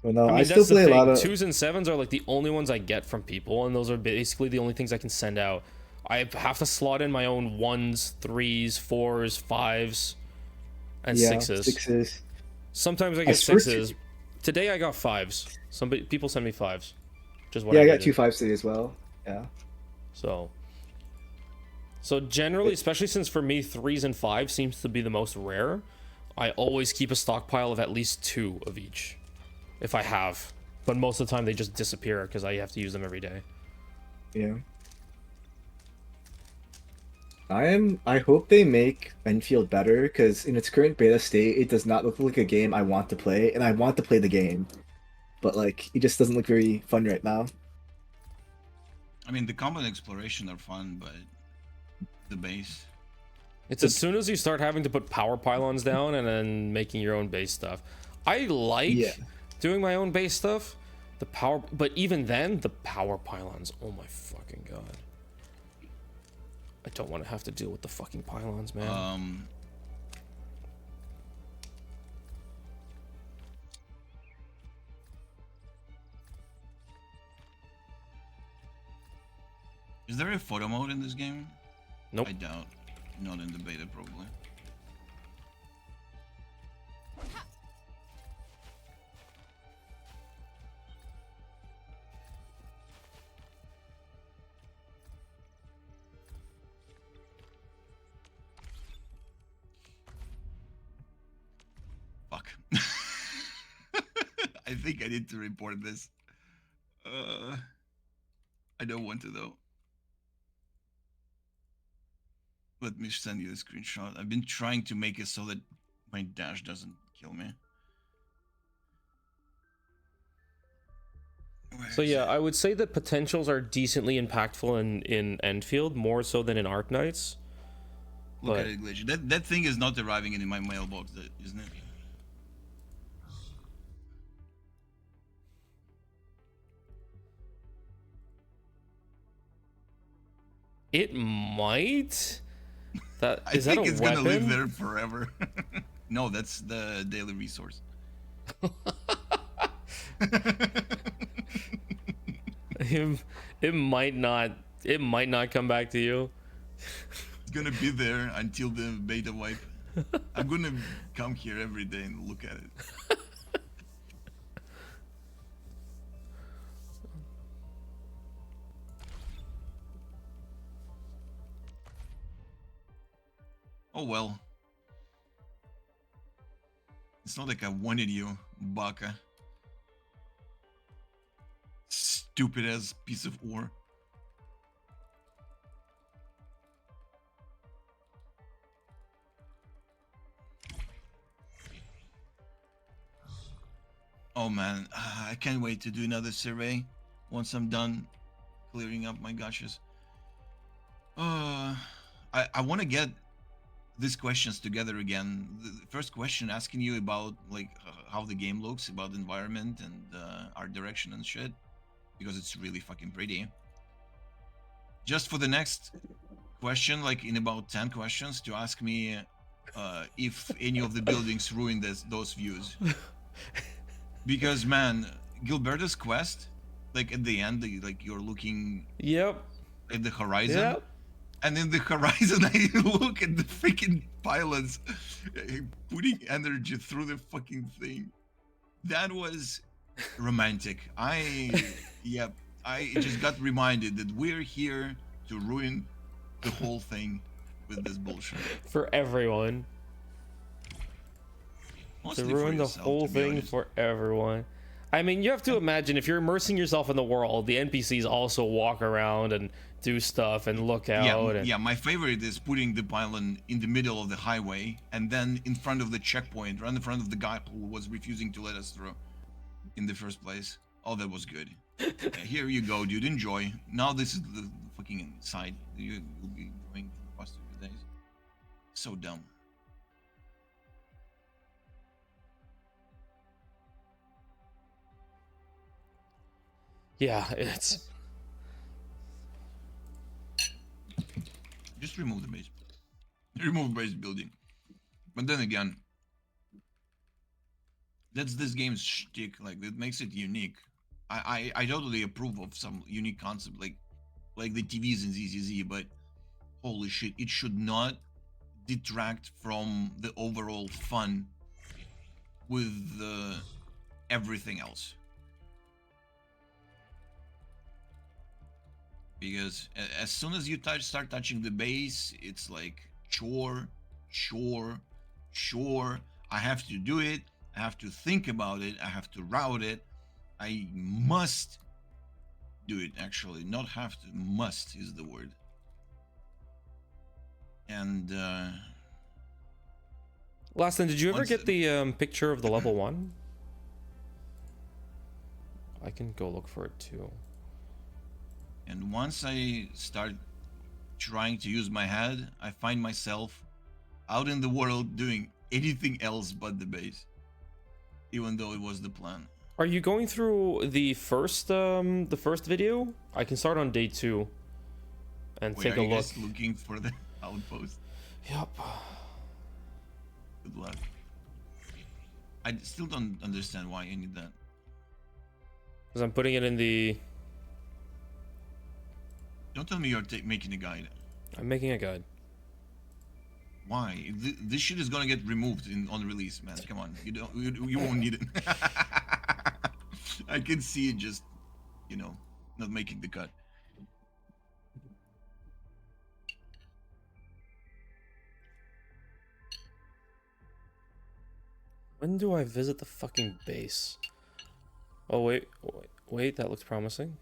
Speaker 20: Well, no,
Speaker 1: I mean,
Speaker 20: still play a lot of
Speaker 1: 2s and 7s are like the only ones I get from people, and those are basically the only things I can send out. I have to slot in my own 1s, 3s, 4s, 5s, and 6s.
Speaker 20: 6s.
Speaker 1: Sometimes I get 6s. Today I got 5s. People send me 5s. Which is what
Speaker 20: I got 2 5s today as well. Yeah.
Speaker 1: So generally, especially since for me 3s and 5s seems to be the most rare, I always keep a stockpile of at least 2 of each. If I have. But most of the time they just disappear because I have to use them every day.
Speaker 20: Yeah. I hope they make Enfield better because in its current beta state, it does not look like a game I want to play, and I want to play the game, but like it just doesn't look very fun right now.
Speaker 19: I mean, the combat exploration are fun, but the base.
Speaker 1: It's as soon as you start having to put power pylons down and then making your own base stuff. I like doing my own base stuff. But even then, the power pylons. Oh my fucking god! I don't want to have to deal with the fucking pylons, man.
Speaker 19: Is there a photo mode in this game?
Speaker 1: Nope.
Speaker 19: I doubt. Not in the beta, probably. Fuck. I think I need to report this. I don't want to though. Let me send you a screenshot. I've been trying to make it so that my dash doesn't kill me.
Speaker 1: So yeah, I would say that potentials are decently impactful in Endfield, more so than in Arknights.
Speaker 19: Look at it, Glitch. That thing is not arriving in my mailbox, isn't it?
Speaker 1: It might. That
Speaker 19: I
Speaker 1: is that
Speaker 19: think
Speaker 1: a
Speaker 19: it's
Speaker 1: weapon?
Speaker 19: gonna live there forever. No, that's the daily resource.
Speaker 1: It might not. It might not come back to you.
Speaker 19: It's gonna be there until the beta wipe. I'm gonna come here every day and look at it. Oh well. It's not like I wanted you, Baka. Stupid ass piece of ore. Oh man, I can't wait to do another survey once I'm done clearing up my gushes. I want to get these questions together again. The first question asking you about like how the game looks, about the environment and art direction and shit, because it's really fucking pretty. Just for the next question, like in about 10 questions, to ask me if any of the buildings ruin those views. Because man, Gilberto's quest, like at the end, like you're looking at the horizon. And in the horizon, I look at the freaking pilots putting energy through the fucking thing. That was romantic. I just got reminded that we're here to ruin the whole thing with this bullshit.
Speaker 1: For everyone.
Speaker 19: Mostly
Speaker 1: to
Speaker 19: for
Speaker 1: ruin the
Speaker 19: yourself,
Speaker 1: whole
Speaker 19: to be
Speaker 1: thing
Speaker 19: honest.
Speaker 1: for everyone. I mean, you have to imagine if you're immersing yourself in the world, the NPCs also walk around and do stuff and look out.
Speaker 19: Yeah, my favorite is putting the pylon in the middle of the highway and then in front of the checkpoint, right in front of the guy who was refusing to let us through in the first place. Oh, that was good. Yeah, here you go, dude. Enjoy. Now this is the fucking side you will be enjoying for the rest of your days. So dumb.
Speaker 1: Yeah, it's...
Speaker 19: Just remove the base. Remove base building. But then again, that's this game's shtick. Like, it makes it unique. I totally approve of some unique concept, like the TVs in ZZZ, but holy shit, it should not detract from the overall fun with everything else. Because as soon as you start touching the base, it's like chore. I have to do it. I have to think about it. I have to route it. I must do it. Actually, not have to. Must is the word. And
Speaker 1: Last time, did you ever
Speaker 19: once-
Speaker 1: get the picture of the level 1? I can go look for it too.
Speaker 19: And once I start trying to use my head, I find myself out in the world doing anything else but the base, even though it was the plan.
Speaker 1: Are you going through the first video? I can start on day 2 and
Speaker 19: Wait,
Speaker 1: take
Speaker 19: are
Speaker 1: a
Speaker 19: you
Speaker 1: look.
Speaker 19: guys looking for the outpost?
Speaker 1: Yep.
Speaker 19: Good luck. I still don't understand why you need that.
Speaker 1: Because I'm putting it in the...
Speaker 19: Don't tell me you're making a guide.
Speaker 1: I'm making a guide.
Speaker 19: Why? This shit is gonna get removed on release, man. Come on, you won't need it. I can see it just, not making the cut.
Speaker 1: When do I visit the fucking base? Oh, wait, that looks promising.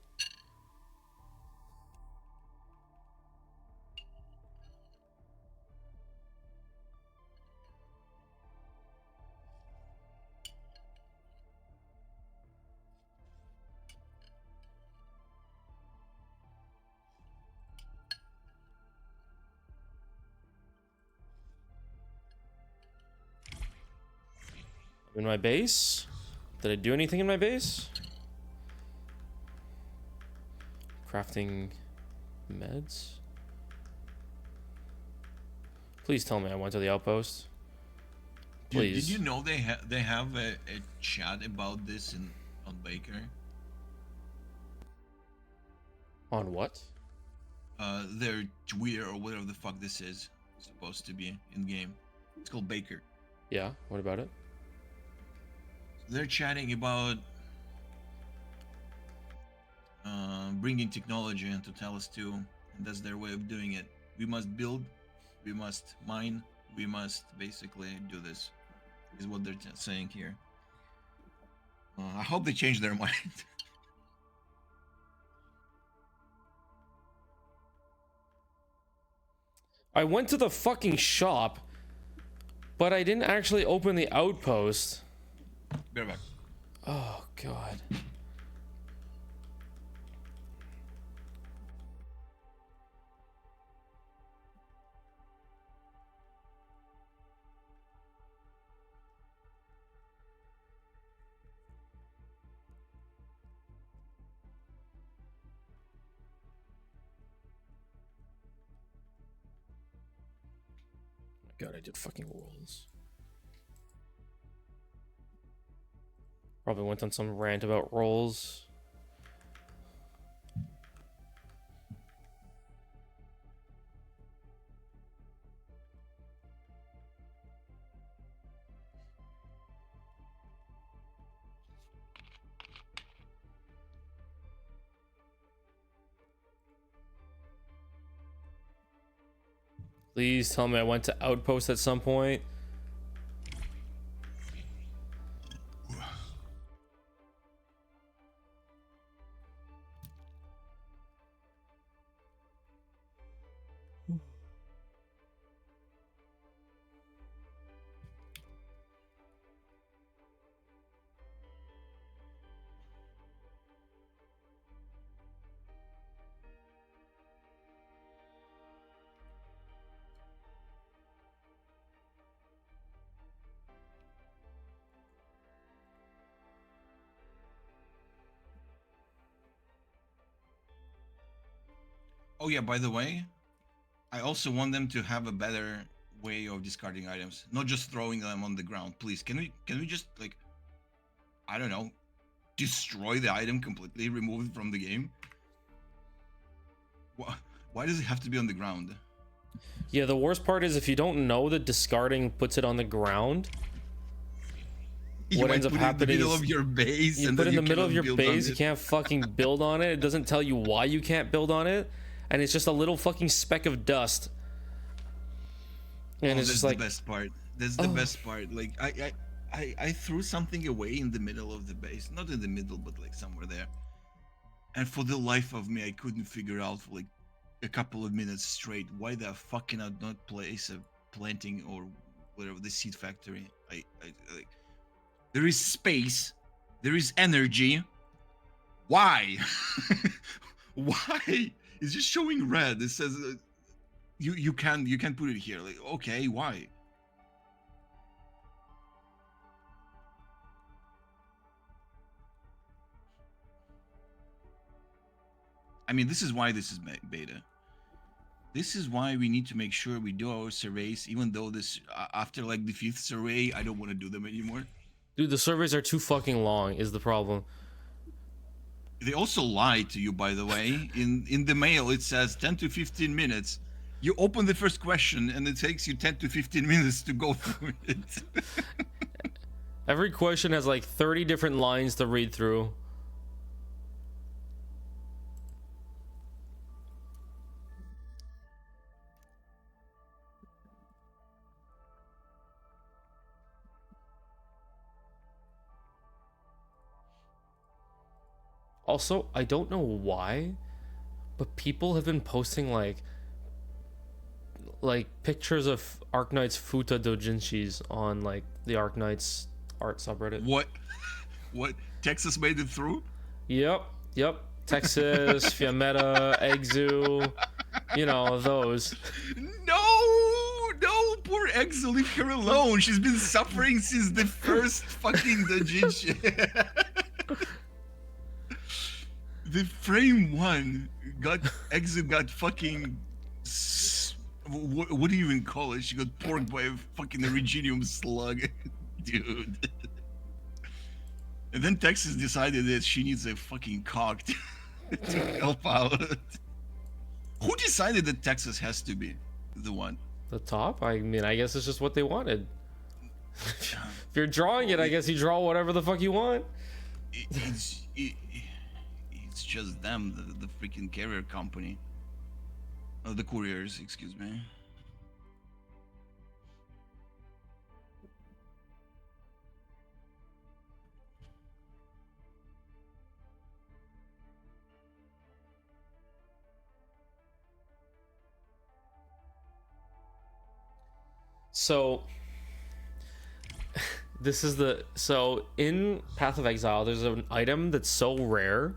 Speaker 1: In my base? Did I do anything in my base? Crafting meds? Please tell me I went to the outpost.
Speaker 19: Dude,
Speaker 1: Please.
Speaker 19: did you know they have a chat about this on Baker?
Speaker 1: On what?
Speaker 19: Their Twitter or whatever the fuck this is supposed to be in game. It's called Baker.
Speaker 1: Yeah, what about it?
Speaker 19: They're chatting about bringing technology into Talos 2, and that's their way of doing it. We must build, we must mine, we must basically do this, is what they're saying here. I hope they change their mind.
Speaker 1: I went to the fucking shop, but I didn't actually open the outpost.
Speaker 19: Be right back.
Speaker 1: Oh, God. God, I did fucking rolls. Probably went on some rant about rolls. Please tell me I went to Outpost at some point.
Speaker 19: Oh yeah, by the way, I also want them to have a better way of discarding items, not just throwing them on the ground. Please, can we just, like, I don't know, destroy the item completely, remove it from the game? Why does it have to be on the ground?
Speaker 1: Yeah, the worst part is if you don't know that discarding puts it on the ground, what ends up happening
Speaker 19: in the middle
Speaker 1: is
Speaker 19: of your base,
Speaker 1: you
Speaker 19: and
Speaker 1: put
Speaker 19: then
Speaker 1: in the middle
Speaker 19: cannot
Speaker 1: of your
Speaker 19: build on
Speaker 1: base, you
Speaker 19: it.
Speaker 1: can't fucking build on it. It doesn't tell you why you can't build on it, and it's just a little fucking speck of dust. And it's
Speaker 19: That's
Speaker 1: just
Speaker 19: the
Speaker 1: like,
Speaker 19: best part. That's the best part. Like I threw something away in the middle of the base, not in the middle, but like somewhere there. And for the life of me, I couldn't figure out for like a couple of minutes straight. Why the fuck can I not place a planting or whatever the seed factory? Like, there is space, there is energy. Why? Why? It's just showing red. It says you can put it here. Like, okay, why? I mean, this is why this is beta. This is why we need to make sure we do our surveys, even though this after like the 5th survey, I don't want to do them anymore.
Speaker 1: Dude, the surveys are too fucking long is the problem.
Speaker 19: They also lie to you, by the way. In the mail, it says 10 to 15 minutes. You open the first question, and it takes you 10 to 15 minutes to go through it.
Speaker 1: Every question has like 30 different lines to read through. Also, I don't know why, but people have been posting like pictures of Arknight's Futa Dojinshis on like the Arknight's art subreddit.
Speaker 19: What? What? Texas made it through?
Speaker 1: Yep. Texas, Fiametta, Exu, you know, those.
Speaker 19: No, poor Exu, leave her alone. She's been suffering since the first fucking Dojinshi. The frame 1 Exu got fucking what do you even call it? She got porked by a fucking Originium slug, dude. And then Texas decided that she needs a fucking cock to help out. Who decided that Texas has to be the one?
Speaker 1: The top? I mean, I guess it's just what they wanted. If you're drawing it, I guess you draw whatever the fuck you want.
Speaker 19: It's just them, the freaking carrier company. Oh, the couriers, excuse me.
Speaker 1: So this is in Path of Exile, there's an item that's so rare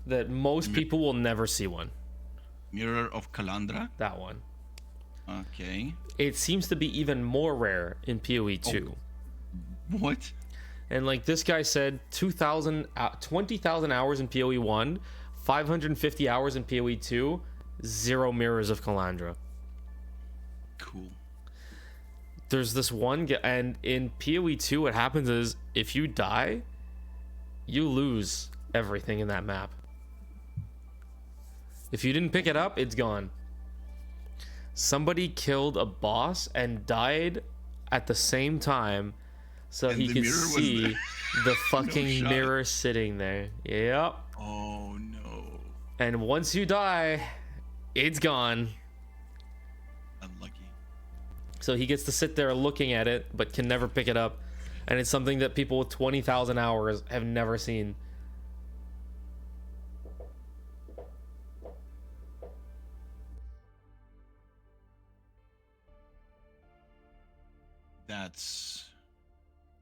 Speaker 1: that most people will never see one.
Speaker 19: Mirror of Kalandra?
Speaker 1: That one.
Speaker 19: Okay.
Speaker 1: It seems to be even more rare in PoE 2.
Speaker 19: Oh. What?
Speaker 1: And like this guy said, 20,000 hours in PoE 1, 550 hours in PoE 2, 0 mirrors of Kalandra.
Speaker 19: Cool.
Speaker 1: There's this one and in PoE 2 what happens is if you die, you lose everything in that map. If you didn't pick it up, it's gone. Somebody killed a boss and died at the same time so he could see the fucking mirror sitting there. Yep.
Speaker 19: Oh no.
Speaker 1: And once you die, it's gone.
Speaker 19: Unlucky.
Speaker 1: So he gets to sit there looking at it but can never pick it up. And it's something that people with 20,000 hours have never seen.
Speaker 19: That's...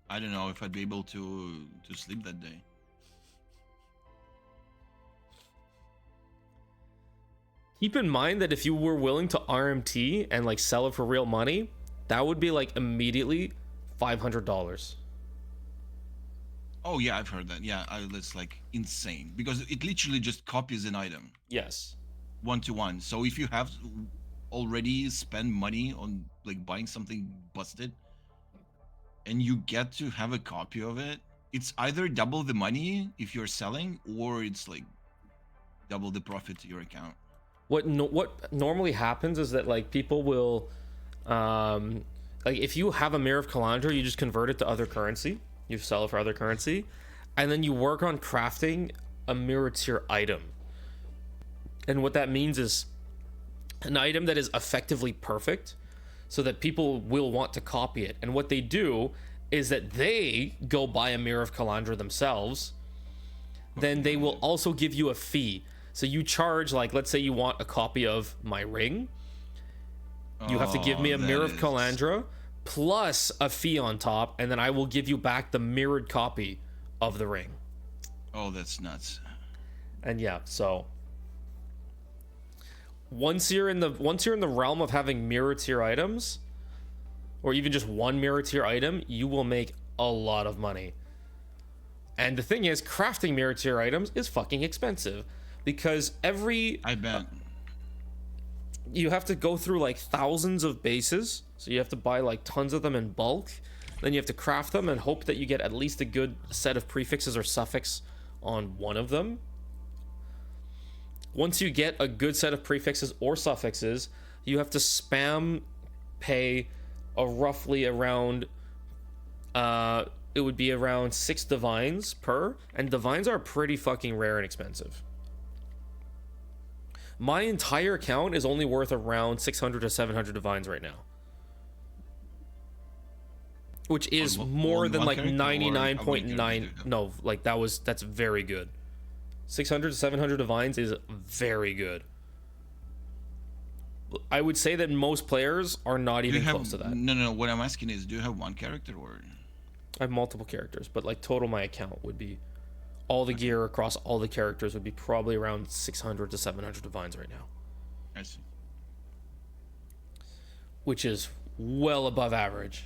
Speaker 19: I don't know if I'd be able to sleep that day.
Speaker 1: Keep in mind that if you were willing to RMT and like sell it for real money, that would be like immediately $500.
Speaker 19: Oh yeah, I've heard that. Yeah, that's like insane because it literally just copies an item.
Speaker 1: Yes.
Speaker 19: 1-to-1. So if you have already spent money on like buying something busted and you get to have a copy of it, it's either double the money if you're selling or it's like double the profit to your account.
Speaker 1: What normally happens is that like people will like if you have a Mirror of Kalandra, you just convert it to other currency, you sell it for other currency, and then you work on crafting a mirror tier item. And what that means is an item that is effectively perfect so that people will want to copy it. And what they do is that they go buy a Mirror of Kalandra themselves. Then they will also give you a fee. So you charge, like, let's say you want a copy of my ring. You have to give me a Mirror of Calandra plus a fee on top, and then I will give you back the mirrored copy of the ring.
Speaker 19: Oh, that's nuts.
Speaker 1: And yeah, so once you're in the realm of having mirror tier items, or even just one mirror tier item, you will make a lot of money. And the thing is, crafting mirror tier items is fucking expensive because
Speaker 19: I bet.
Speaker 1: You have to go through like thousands of bases, so you have to buy like tons of them in bulk. Then you have to craft them and hope that you get at least a good set of prefixes or suffix on one of them. Once you get a good set of prefixes or suffixes, you have to spam pay a roughly around it would be around 6 divines per, and divines are pretty fucking rare and expensive. My entire account is only worth around 600 to 700 divines right now, which is more than like 99.9. No, like that's very good. 600 to 700 divines is very good. I would say that most players are not even close to that.
Speaker 19: No. What I'm asking is, do you have one character or?
Speaker 1: I have multiple characters, but like total my account would be all the gear across all the characters would be probably around 600 to 700 divines right now.
Speaker 19: I see.
Speaker 1: Which is well above average.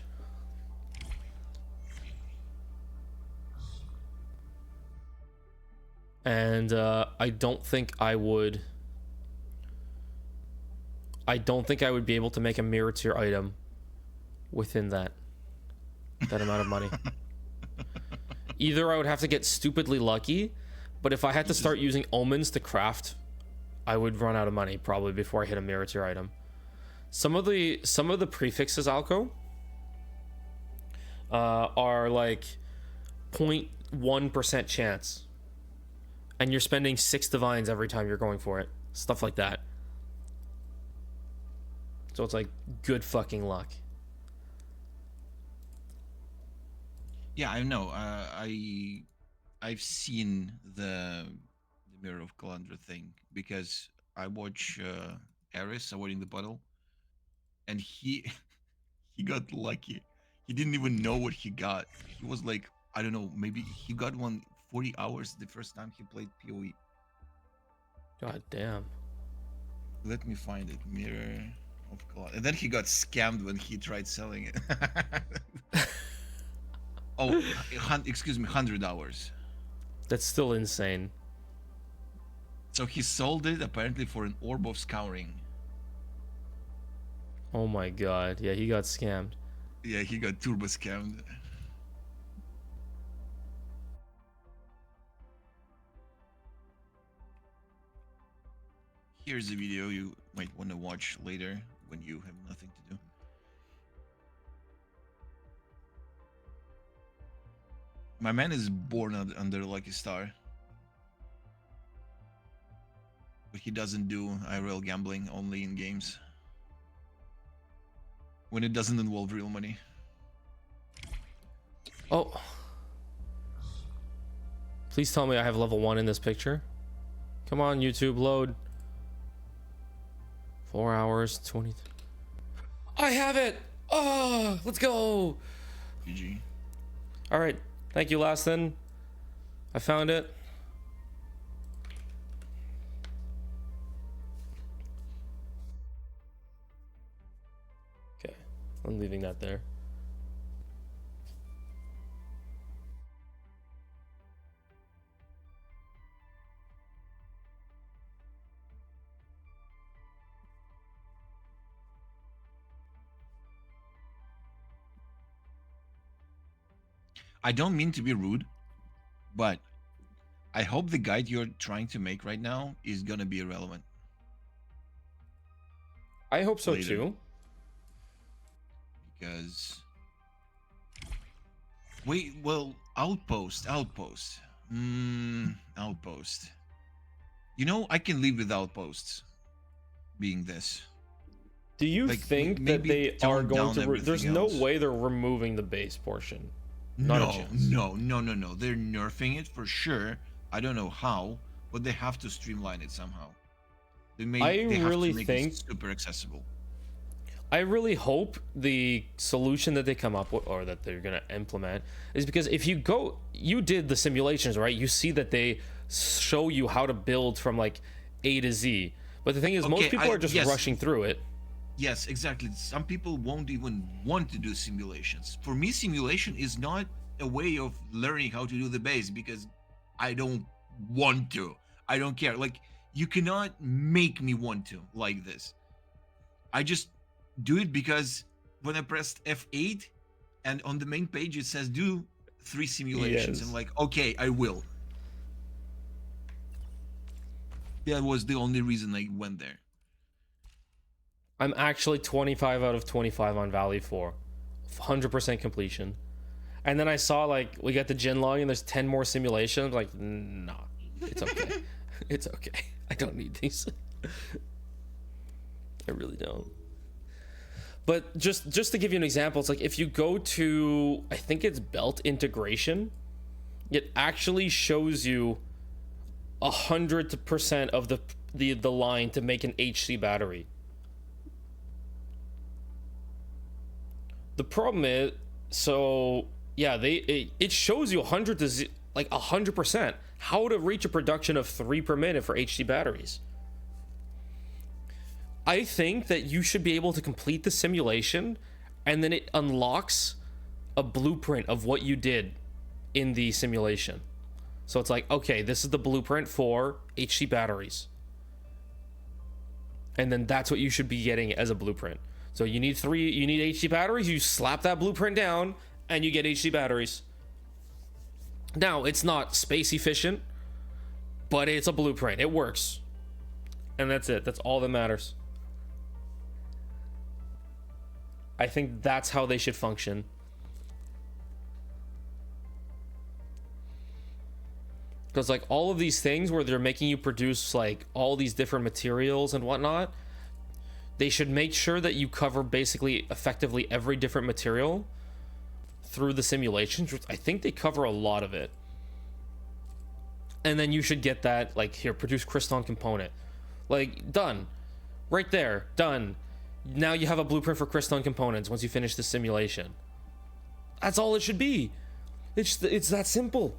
Speaker 1: And I don't think I would be able to make a mirror tier item within that amount of money. Either I would have to get stupidly lucky, but if I had to start using omens to craft, I would run out of money probably before I hit a mirror tier item. Some of the prefixes, Alco, are like 0.1% chance, and you're spending 6 divines every time you're going for it. Stuff like that. So it's like good fucking luck.
Speaker 19: Yeah, I know. I've seen the Mirror of Calandra thing because I watch Ares avoiding the puddle, and he got lucky. He didn't even know what he got. He was like, I don't know, maybe he got 40 hours the first time he played PoE.
Speaker 1: God damn.
Speaker 19: Let me find it. Mirror of Calandra. And then he got scammed when he tried selling it. Oh, excuse me, 100 hours.
Speaker 1: That's still insane.
Speaker 19: So he sold it apparently for an orb of scouring.
Speaker 1: Oh my god. Yeah, he got scammed.
Speaker 19: Yeah, he got turbo scammed. Here's a video you might want to watch later when you have nothing to do. My man is born under Lucky Star. But he doesn't do IRL gambling, only in games. When it doesn't involve real money.
Speaker 1: Oh. Please tell me I have level 1 in this picture. Come on, YouTube, load. 4 hours, 20. I have it! Oh, let's go!
Speaker 19: GG.
Speaker 1: Alright. Thank you, Laston. I found it. Okay, I'm leaving that there.
Speaker 19: I don't mean to be rude, but I hope the guide you're trying to make right now is gonna be irrelevant.
Speaker 1: I hope so
Speaker 19: later.
Speaker 1: too.
Speaker 19: Because wait, well, outpost. Outpost. You know, I can live with outposts being this.
Speaker 1: Do you
Speaker 19: Like,
Speaker 1: think that
Speaker 19: maybe
Speaker 1: they are
Speaker 19: tone
Speaker 1: going
Speaker 19: down
Speaker 1: to? There's
Speaker 19: everything
Speaker 1: no
Speaker 19: else.
Speaker 1: way they're removing the base portion. Not a chance.
Speaker 19: No. They're nerfing it for sure. I don't know how, but they have to streamline it somehow. They have
Speaker 1: really
Speaker 19: to make
Speaker 1: think
Speaker 19: it super accessible.
Speaker 1: I really hope the solution that they come up with or that they're going to implement is because if you did the simulations, right? You see that they show you how to build from like A to Z. But the thing is, most people are just rushing through it.
Speaker 19: Yes, exactly. Some people won't even want to do simulations. For me, simulation is not a way of learning how to do the base because I don't want to. I don't care. Like, you cannot make me want to like this. I just do it because when I pressed F8 and on the main page it says do 3 simulations.
Speaker 1: Yes.
Speaker 19: I'm like, okay, I will. That was the only reason I went there.
Speaker 1: I'm actually 25 out of 25 on Valley 4. 100% completion. And then I saw like we got the gen log and there's 10 more simulations. I'm like, nah, it's okay. It's okay. I don't need these. I really don't. But just to give you an example, it's like if you go to, I think it's belt integration, it actually shows you 100% of the line to make an HC battery. The problem is, so yeah, it shows you 100% how to reach a production of 3 per minute for HD batteries. I think that you should be able to complete the simulation and then it unlocks a blueprint of what you did in the simulation. So it's like, okay, this is the blueprint for HD batteries. And then that's what you should be getting as a blueprint. So you need HD batteries, you slap that blueprint down and you get HD batteries. Now, it's not space efficient, but it's a blueprint. It works. And that's it. That's all that matters. I think that's how they should function. Because like all of these things where they're making you produce like all these different materials and whatnot, they should make sure that you cover basically effectively every different material through the simulations, which I think they cover a lot of it. And then you should get that, like, here, produce crystalline component. Like, done. Right there, done. Now you have a blueprint for crystalline components once you finish the simulation. That's all it should be. It's that simple.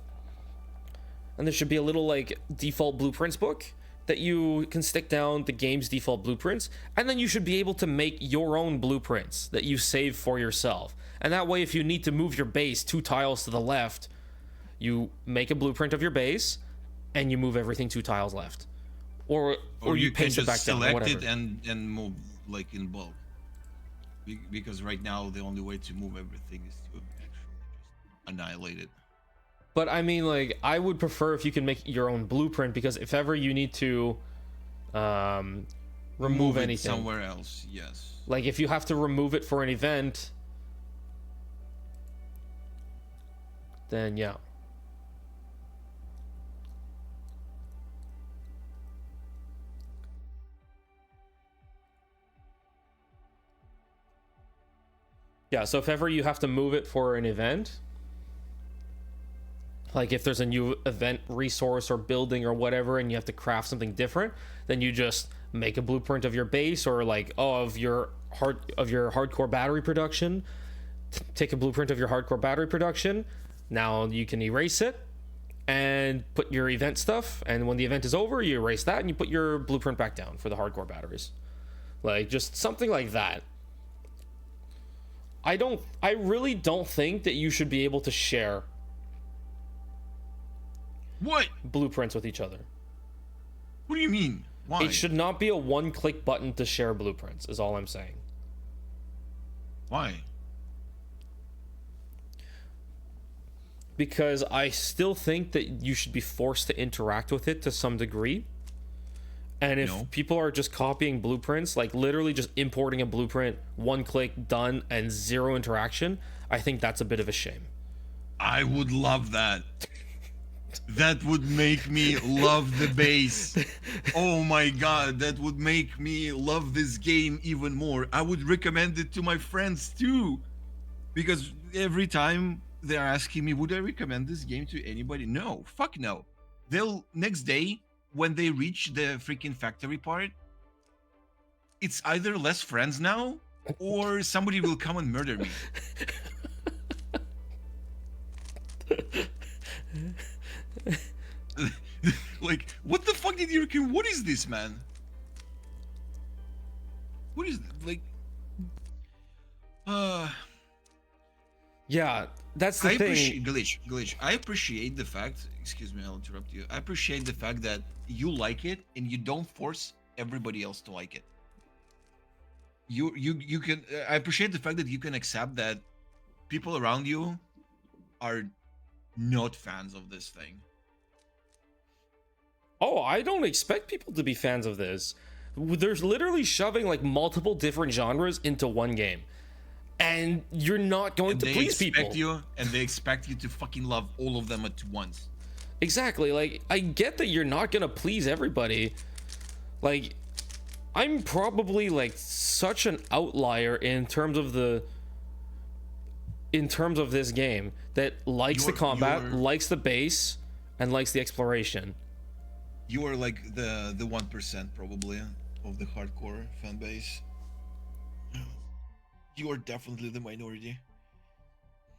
Speaker 1: And there should be a little, like, default blueprints book that you can stick down the game's default blueprints, and then you should be able to make your own blueprints that you save for yourself. And that way, if you need to move your base 2 tiles to the left, you make a blueprint of your base, and you move everything 2 tiles left. Or you paste it back down, or whatever.
Speaker 19: Select it and move, like, in bulk. Because right now, the only way to move everything is to actually just annihilate it.
Speaker 1: But I mean, like, I would prefer if you can make your own blueprint, because if ever you need to remove
Speaker 19: it
Speaker 1: anything
Speaker 19: somewhere else, yes.
Speaker 1: Like if you have to remove it for an event, then yeah. Yeah, so if ever you have to move it for an event, like if there's a new event resource or building or whatever and you have to craft something different, then you just make a blueprint of your base, or like of your hardcore battery production. Take a blueprint of your hardcore battery production. Now you can erase it and put your event stuff, and when the event is over, you erase that and you put your blueprint back down for the hardcore batteries. Like just something like that. I really don't think that you should be able to share blueprints with each other.
Speaker 19: What do you mean? Why?
Speaker 1: It should not be a one-click button to share blueprints, is all I'm saying.
Speaker 19: Why?
Speaker 1: Because I still think that you should be forced to interact with it to some degree. And if people are just copying blueprints, like literally just importing a blueprint, one click, done, and zero interaction, I think that's a bit of a shame.
Speaker 19: I would love that. That would make me love the base. Oh my god, that would make me love this game even more. I would recommend it to my friends too. Because every time they're asking me, would I recommend this game to anybody? No, fuck no. They'll next day when they reach the freaking factory part, it's either less friends now or somebody will come and murder me. Like, what the fuck did you reckon? What is this, man? What is like?
Speaker 1: Yeah, that's the
Speaker 19: I
Speaker 1: thing.
Speaker 19: appreciate glitch. I appreciate the fact. Excuse me, I'll interrupt you. I appreciate the fact that you like it and you don't force everybody else to like it. You can. I appreciate the fact that you can accept that people around you are not fans of this thing.
Speaker 1: Oh, I don't expect people to be fans of this. There's literally shoving like multiple different genres into one game, and you're not going to please people.
Speaker 19: They expect you to fucking love all of them at once.
Speaker 1: Exactly. Like, I get that you're not gonna please everybody. Like, I'm probably like such an outlier in terms of this game that likes the combat, likes the base, and likes the exploration.
Speaker 19: You are like the 1% probably of the hardcore fan base. You are definitely the minority.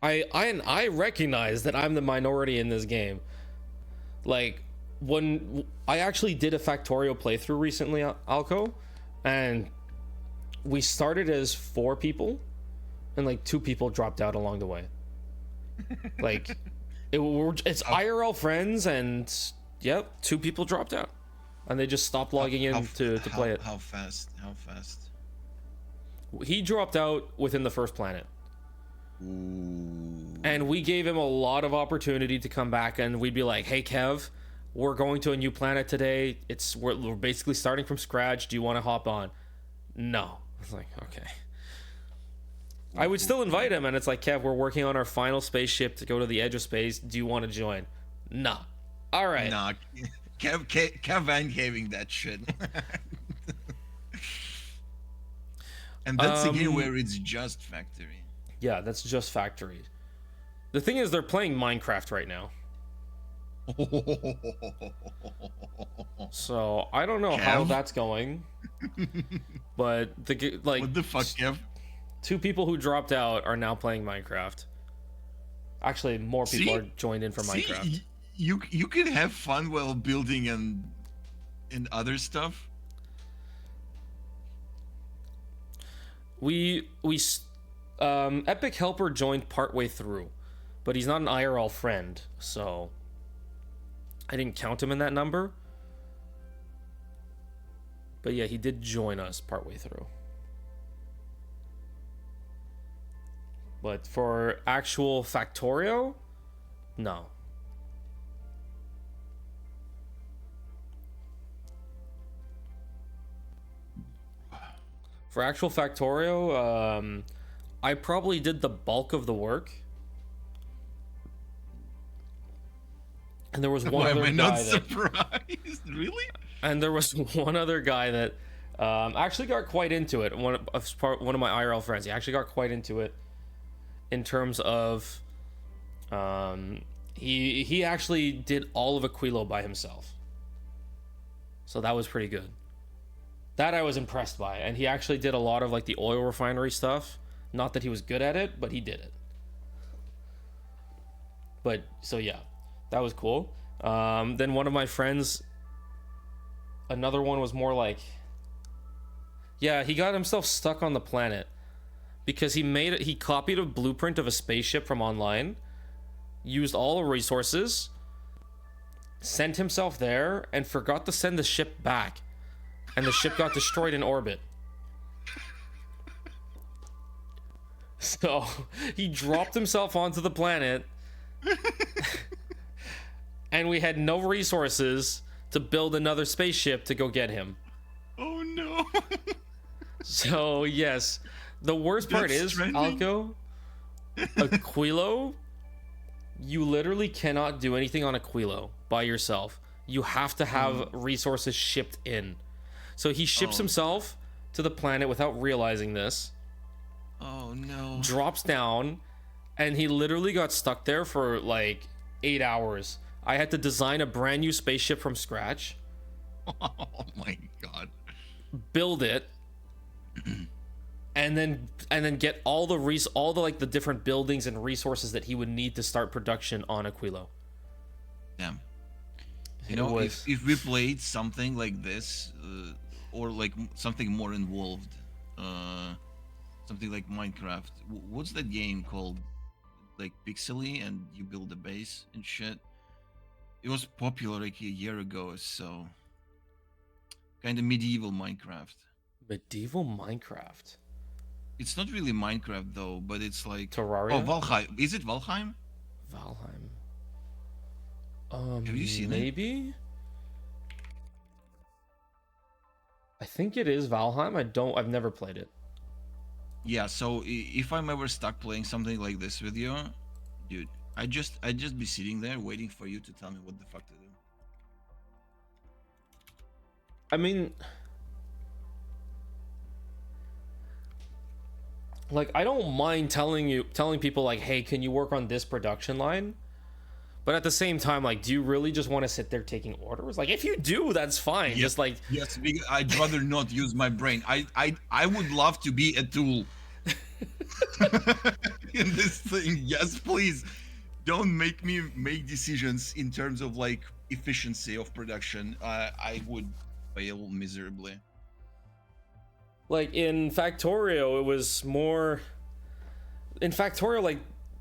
Speaker 1: I recognize that I'm the minority in this game. Like, when I actually did a Factorio playthrough recently, Alco, and we started as 4 people, and like 2 people dropped out along the way. Like, it's IRL friends, and yep, 2 people dropped out, and they just stopped logging in to play it.
Speaker 19: How fast? How fast?
Speaker 1: He dropped out within the first planet.
Speaker 19: Ooh.
Speaker 1: And we gave him a lot of opportunity to come back, and we'd be like, hey Kev, we're going to a new planet today. We're basically starting from scratch. Do you want to hop on? No. It's like, okay. I would still invite him, and it's like, Kev, we're working on our final spaceship to go to the edge of space. Do you want to join? Nah. All right.
Speaker 19: Nah. Kev ain't having that shit. And that's a game where it's just factory.
Speaker 1: Yeah, that's just factory. The thing is, they're playing Minecraft right now. So I don't know how that's going. But
Speaker 19: what the fuck, Kev?
Speaker 1: 2 people who dropped out are now playing Minecraft. Actually, more people are joined in for Minecraft.
Speaker 19: You can have fun while building and other stuff.
Speaker 1: Epic Helper joined partway through, but he's not an IRL friend, so I didn't count him in that number. But yeah, he did join us partway through. But for actual Factorio, no. For actual Factorio, I probably did the bulk of the work. And there was one
Speaker 19: Why
Speaker 1: other
Speaker 19: am I
Speaker 1: guy
Speaker 19: not
Speaker 1: that,
Speaker 19: surprised? Really?
Speaker 1: And there was one other guy that actually got quite into it. One of my IRL friends, he actually got quite into it in terms of he actually did all of Aquilo by himself. So that was pretty good. That I was impressed by, and he actually did a lot of like the oil refinery stuff. Not that he was good at it, but he did it. But so yeah, that was cool. Then one of my friends, another one was more like, yeah, he got himself stuck on the planet because he copied a blueprint of a spaceship from online, used all the resources, sent himself there, and forgot to send the ship back. And the ship got destroyed in orbit. So he dropped himself onto the planet, and we had no resources to build another spaceship to go get him.
Speaker 19: Oh no.
Speaker 1: So yes, the worst part is, Alco, Aquilo, you literally cannot do anything on Aquilo by yourself. You have to have resources shipped in. So he ships himself to the planet without realizing this.
Speaker 19: Oh no.
Speaker 1: Drops down, and he literally got stuck there for like 8 hours. I had to design a brand new spaceship from scratch.
Speaker 19: Oh my god.
Speaker 1: Build it, and then get all the like the different buildings and resources that he would need to start production on Aquilo.
Speaker 19: Damn. You know, if we played something like this, or like something more involved, something like Minecraft. What's that game called? Like pixely, and you build a base and shit. It was popular like a year ago, so kind of medieval Minecraft.
Speaker 1: Medieval Minecraft.
Speaker 19: It's not really Minecraft though, but it's like
Speaker 1: Terraria.
Speaker 19: Oh, Valheim. Is it Valheim?
Speaker 1: Valheim.
Speaker 19: Have you seen it?
Speaker 1: Maybe. I think it is Valheim. I've never played it.
Speaker 19: Yeah, so if I'm ever stuck playing something like this with you, dude, I'd just be sitting there waiting for you to tell me what the fuck to do.
Speaker 1: I mean, like, I don't mind telling people like, hey, can you work on this production line? But at the same time, like, do you really just want to sit there taking orders? Like, if you do, that's fine.
Speaker 19: Yes,
Speaker 1: Just like,
Speaker 19: yes, because I'd rather not use my brain. I would love to be a tool in this thing. Yes, please. Don't make me make decisions in terms of like efficiency of production. I would fail miserably.
Speaker 1: like in Factorio, it was more. In Factorio, like,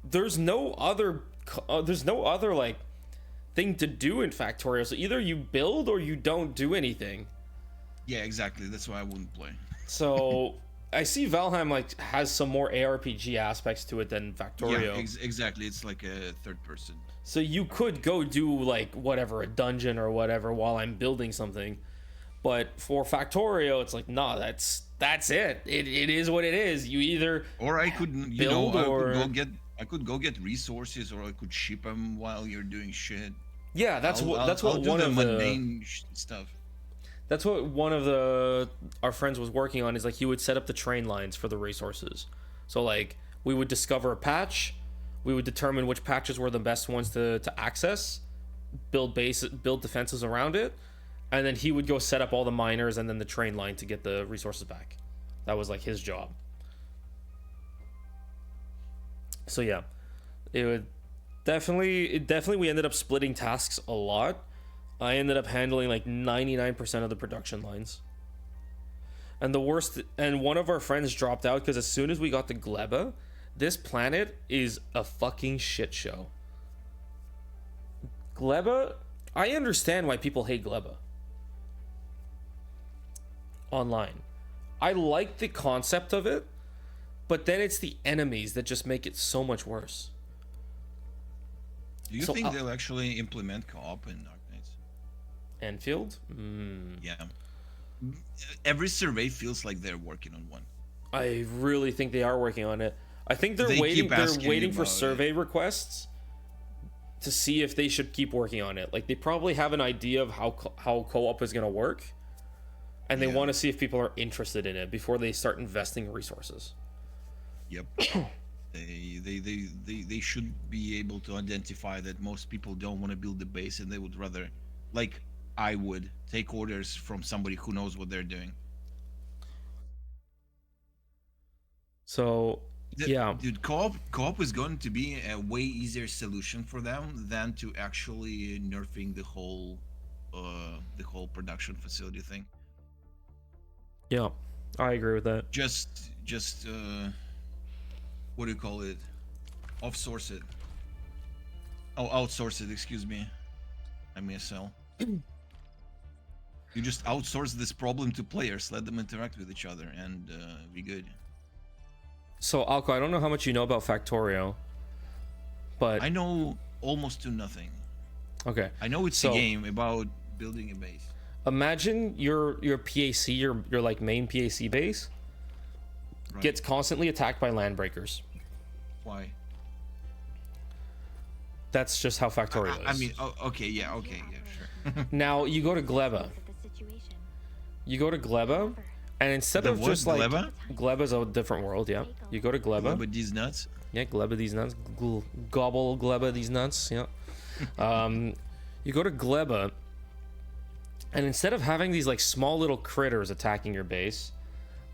Speaker 1: there's no other like thing to do in Factorio. So either you build or you don't do anything.
Speaker 19: Yeah, exactly. That's why I wouldn't play.
Speaker 1: So I see Valheim like has some more ARPG aspects to it than Factorio.
Speaker 19: Yeah, exactly. It's like a third person.
Speaker 1: So you could go do like whatever, a dungeon or whatever while I'm building something. But for Factorio, it's like, nah, that's it. It is what it is. You either
Speaker 19: or I could
Speaker 1: build or
Speaker 19: I could go get resources, or I could ship them while you're doing shit.
Speaker 1: Yeah, that's what
Speaker 19: I'll do
Speaker 1: one
Speaker 19: the
Speaker 1: of
Speaker 19: mundane stuff.
Speaker 1: That's what one of our friends was working on. Is like he would set up the train lines for the resources. So like we would discover a patch, we would determine which patches were the best ones to access, build defenses around it, and then he would go set up all the miners and then the train line to get the resources back. That was like his job. So yeah, it definitely we ended up splitting tasks a lot. I ended up handling like 99% of the production lines. And one of our friends dropped out because as soon as we got to Gleba, this planet is a fucking shit show. Gleba, I understand why people hate Gleba online. I like the concept of it, but then it's the enemies that just make it so much worse.
Speaker 19: Do you think they'll actually implement co-op in Dark Knights?
Speaker 1: Endfield?
Speaker 19: Yeah. Every survey feels like they're working on one.
Speaker 1: I really think they are working on it. I think they're waiting for survey requests to see if they should keep working on it. Like they probably have an idea of how co-op is going to work, and they want to see if people are interested in it before they start investing resources.
Speaker 19: Yep. They should be able to identify that most people don't want to build a base, and they would rather, like I would, take orders from somebody who knows what they're doing.
Speaker 1: So yeah,
Speaker 19: dude, co-op is going to be a way easier solution for them than to actually nerfing the whole production facility thing.
Speaker 1: Yeah, I agree with that.
Speaker 19: Just what do you call it? Off-source it. Oh, outsource it, excuse me. I'm ESL. You just outsource this problem to players, let them interact with each other, and be good.
Speaker 1: So, Alko, I don't know how much you know about Factorio, but
Speaker 19: I know almost to nothing.
Speaker 1: Okay.
Speaker 19: I know it's a game about building a base.
Speaker 1: Imagine your PAC, your like main PAC base, gets constantly attacked by land breakers.
Speaker 19: Why?
Speaker 1: That's just how Factorio is.
Speaker 19: I mean, okay, sure.
Speaker 1: Now you go to Gleba. And instead of just like Gleba's a different world, yeah. You go to Gleba.
Speaker 19: Gleba these nuts.
Speaker 1: Yeah, Gleba these nuts. Gobble Gleba these nuts. Yeah. You go to Gleba, And instead of having these like small little critters attacking your base,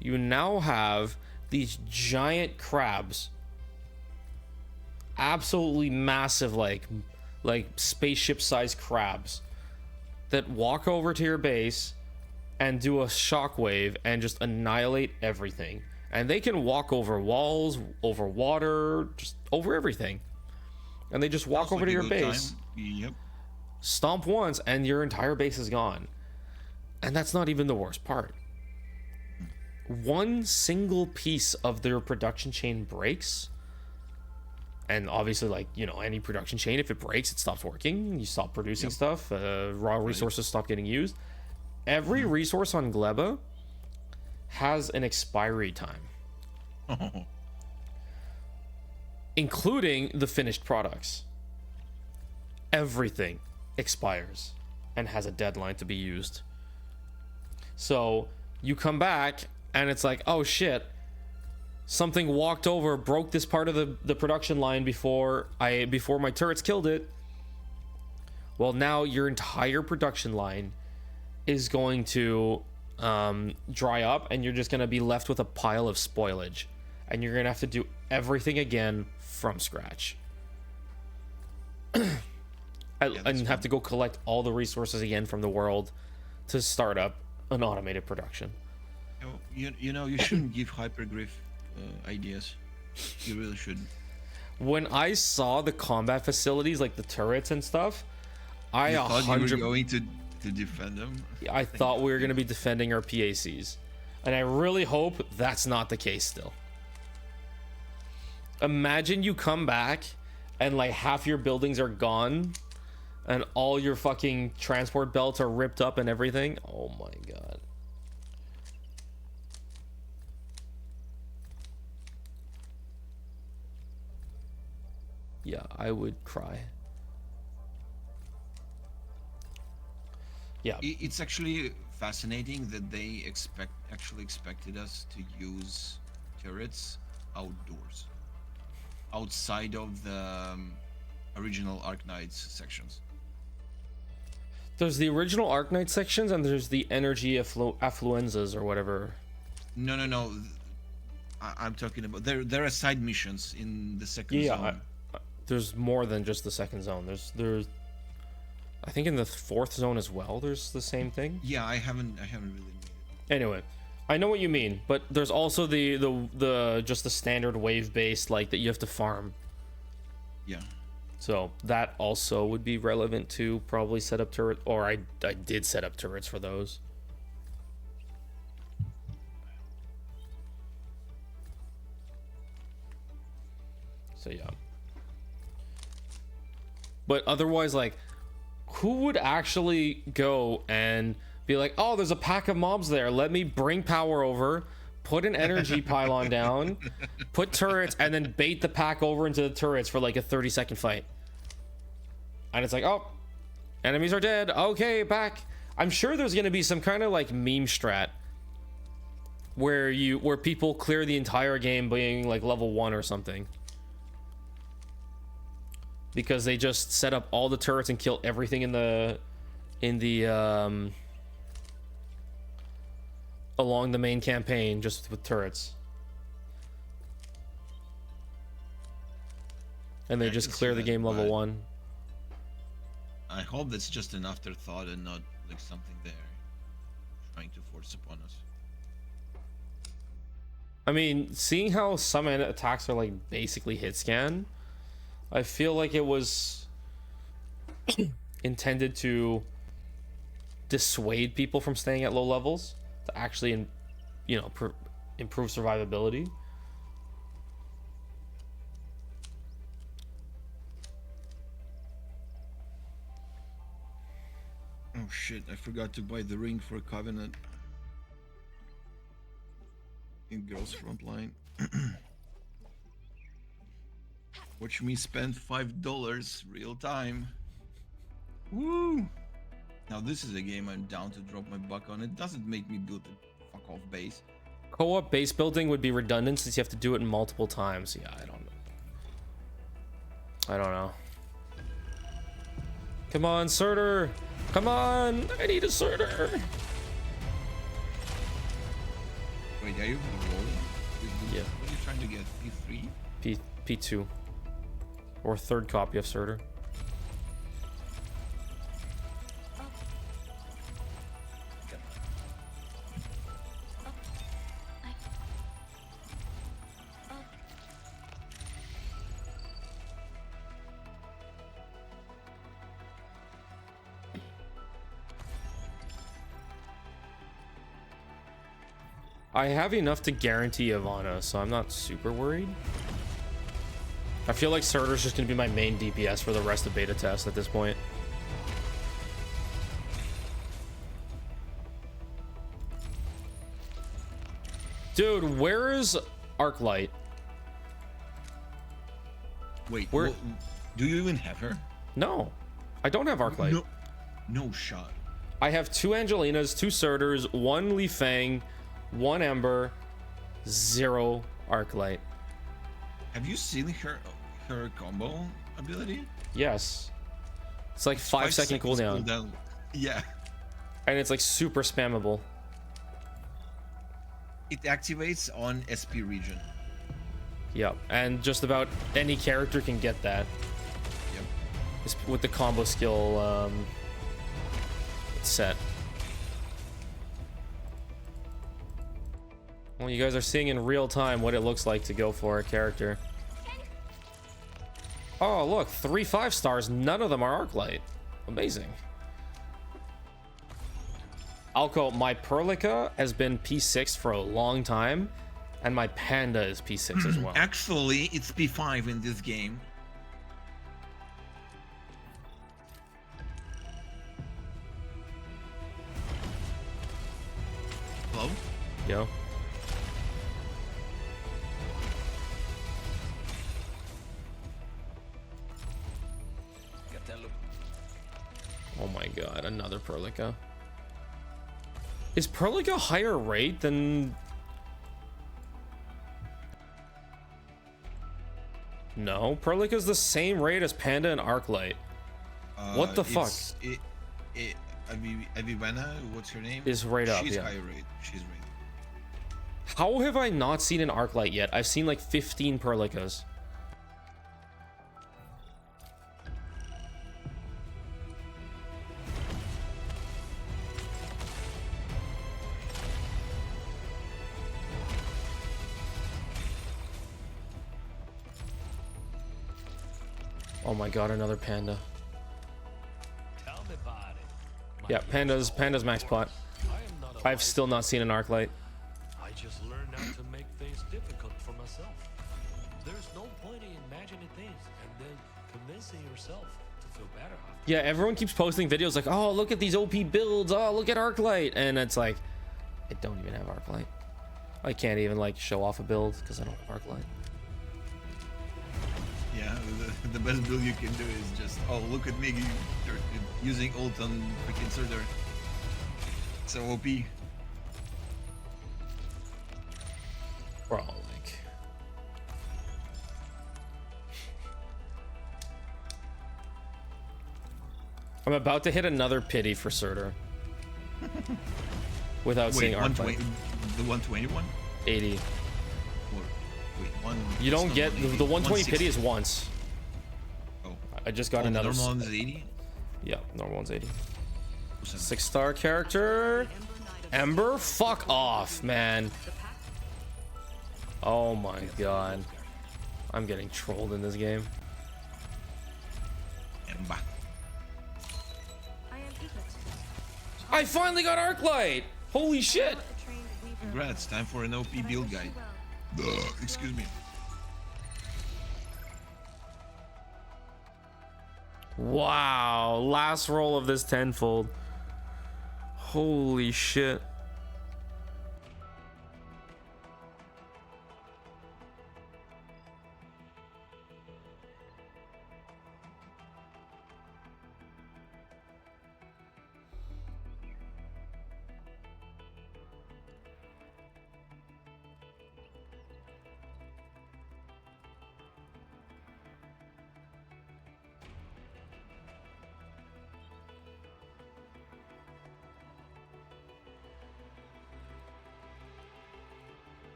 Speaker 1: you now have these giant crabs, absolutely massive, like spaceship sized crabs that walk over to your base and do a shockwave and just annihilate everything. And they can walk over walls, over water, just over everything. And they just walk over to your base.
Speaker 19: Yep.
Speaker 1: Stomp once and your entire base is gone. And that's not even the worst part. One single piece of their production chain breaks, and obviously, like, you know, any production chain, if it breaks, it stops working. You stop producing stuff. Raw resources stop getting used. Every resource on Gleba has an expiry time. Including the finished products. Everything expires and has a deadline to be used. So you come back and it's like, oh shit, something walked over, broke this part of the production line before my turrets killed it. Well, now your entire production line is going to dry up, and you're just going to be left with a pile of spoilage, and you're going to have to do everything again from scratch. And have to go collect all the resources again from the world to start up an automated production.
Speaker 19: You know, you shouldn't give Hypergriff ideas. You really shouldn't.
Speaker 1: When I saw the combat facilities, like the turrets and stuff, I
Speaker 19: thought you were going to defend them.
Speaker 1: I thought we were going to be defending our PACs, and I really hope that's not the case still. Imagine you come back and like half your buildings are gone and all your fucking transport belts are ripped up and everything. Oh my god. Yeah, I would cry. Yeah.
Speaker 19: It's actually fascinating that they actually expected us to use turrets outdoors, outside of the original Arknights sections.
Speaker 1: There's the original Arknight sections and there's the energy affluenzas or whatever.
Speaker 19: No. I'm talking about there are side missions in the second zone.
Speaker 1: There's more than just the second zone. There's I think in the fourth zone as well there's the same thing.
Speaker 19: Yeah, I haven't really.
Speaker 1: Anyway, I know what you mean, but there's also the just the standard wave based like that you have to farm.
Speaker 19: Yeah.
Speaker 1: So that also would be relevant to probably set up turret, or I did set up turrets for those. So yeah. But otherwise, like, who would actually go and be like, oh, there's a pack of mobs there, let me bring power over, put an energy pylon down, put turrets, and then bait the pack over into the turrets for like a 30-second fight. And it's like, oh, enemies are dead. Okay, back. I'm sure there's gonna be some kind of like meme strat where people clear the entire game being like level 1 or something. Because they just set up all the turrets and kill everything in the along the main campaign just with turrets. And they just clear the game level 1.
Speaker 19: I hope that's just an afterthought and not like something they're trying to force upon us.
Speaker 1: I mean, seeing how some attacks are like basically hit scan, I feel like it was intended to dissuade people from staying at low levels to actually, you know, improve survivability.
Speaker 19: Oh shit, I forgot to buy the ring for Covenant in Girls Frontline. Watch me spend $5 real time. Woo! Now this is a game I'm down to drop my buck on. It doesn't make me build a fuck off base.
Speaker 1: Co-op base building would be redundant since you have to do it multiple times. Yeah, I don't know. Come on, Surtur! Come on, I need a sorter.
Speaker 19: Wait, are you rolling?
Speaker 1: Yeah.
Speaker 19: What are you trying to get? P3?
Speaker 1: P2. Or third copy of sorter. I have enough to guarantee Ivana, so I'm not super worried. I feel like Surtur's just going to be my main DPS for the rest of beta test at this point. Dude, where is Arclight?
Speaker 19: Wait, where? Do you even have her?
Speaker 1: No, I don't have Arclight.
Speaker 19: No shot.
Speaker 1: I have 2 Angelinas, 2 Surturs, 1 Li Fang, 1 Ember, 0 Arclight.
Speaker 19: Have you seen her combo ability?
Speaker 1: Yes. It's like 5-second cooldown.
Speaker 19: Yeah.
Speaker 1: And it's like super spammable.
Speaker 19: It activates on SP region.
Speaker 1: Yep. And just about any character can get that.
Speaker 19: Yep.
Speaker 1: It's with the combo skill set. Well, you guys are seeing in real time what it looks like to go for a character. Oh, look, 3 5-stars. None of them are Arclight. Amazing. Alco, my Perlica has been P6 for a long time, and my Panda is P6 as well.
Speaker 19: Actually, it's P5 in this game. Hello?
Speaker 1: Yo. Oh my god, another Perlica. Is Perlica higher rate than... No, Perlica's the same rate as Panda and Arclight. What the fuck?
Speaker 19: Avivana, what's her name?
Speaker 1: Is right up,
Speaker 19: She's
Speaker 1: yeah.
Speaker 19: high rate. She's right up.
Speaker 1: How have I not seen an Arclight yet? I've seen like 15 Perlicas. Oh my god, another Panda.
Speaker 17: Tell me about it.
Speaker 1: Yeah, Panda's max pot. I've still not seen an Arclight.
Speaker 17: I just learned how to make things difficult for myself. There's no point in imagining things and then convincing yourself to feel better after.
Speaker 1: Yeah, everyone keeps posting videos like, oh, look at these OP builds. Oh, look at Arclight. And it's like, I don't even have Arclight. I can't even like show off a build because I don't have Arclight.
Speaker 19: Yeah, the best build you can do is just, oh, look at me using ult on freaking Surtur. So OP.
Speaker 1: Bro, like... I'm about to hit another pity for Surtur. Without seeing Arclight.
Speaker 19: The 121?
Speaker 1: 80.
Speaker 19: Wait, one.
Speaker 1: You don't get the 120 pity is once.
Speaker 19: Oh.
Speaker 1: I just got another.
Speaker 19: Normal one's 80?
Speaker 1: Yeah, normal one's 80. 6-star character. Ember? Fuck off, man. Oh my god. I'm getting trolled in this game.
Speaker 19: Ember.
Speaker 1: I finally got Arclight! Holy shit!
Speaker 19: Congrats, time for an OP build guide. Excuse me.
Speaker 1: Wow, last roll of this tenfold. Holy shit.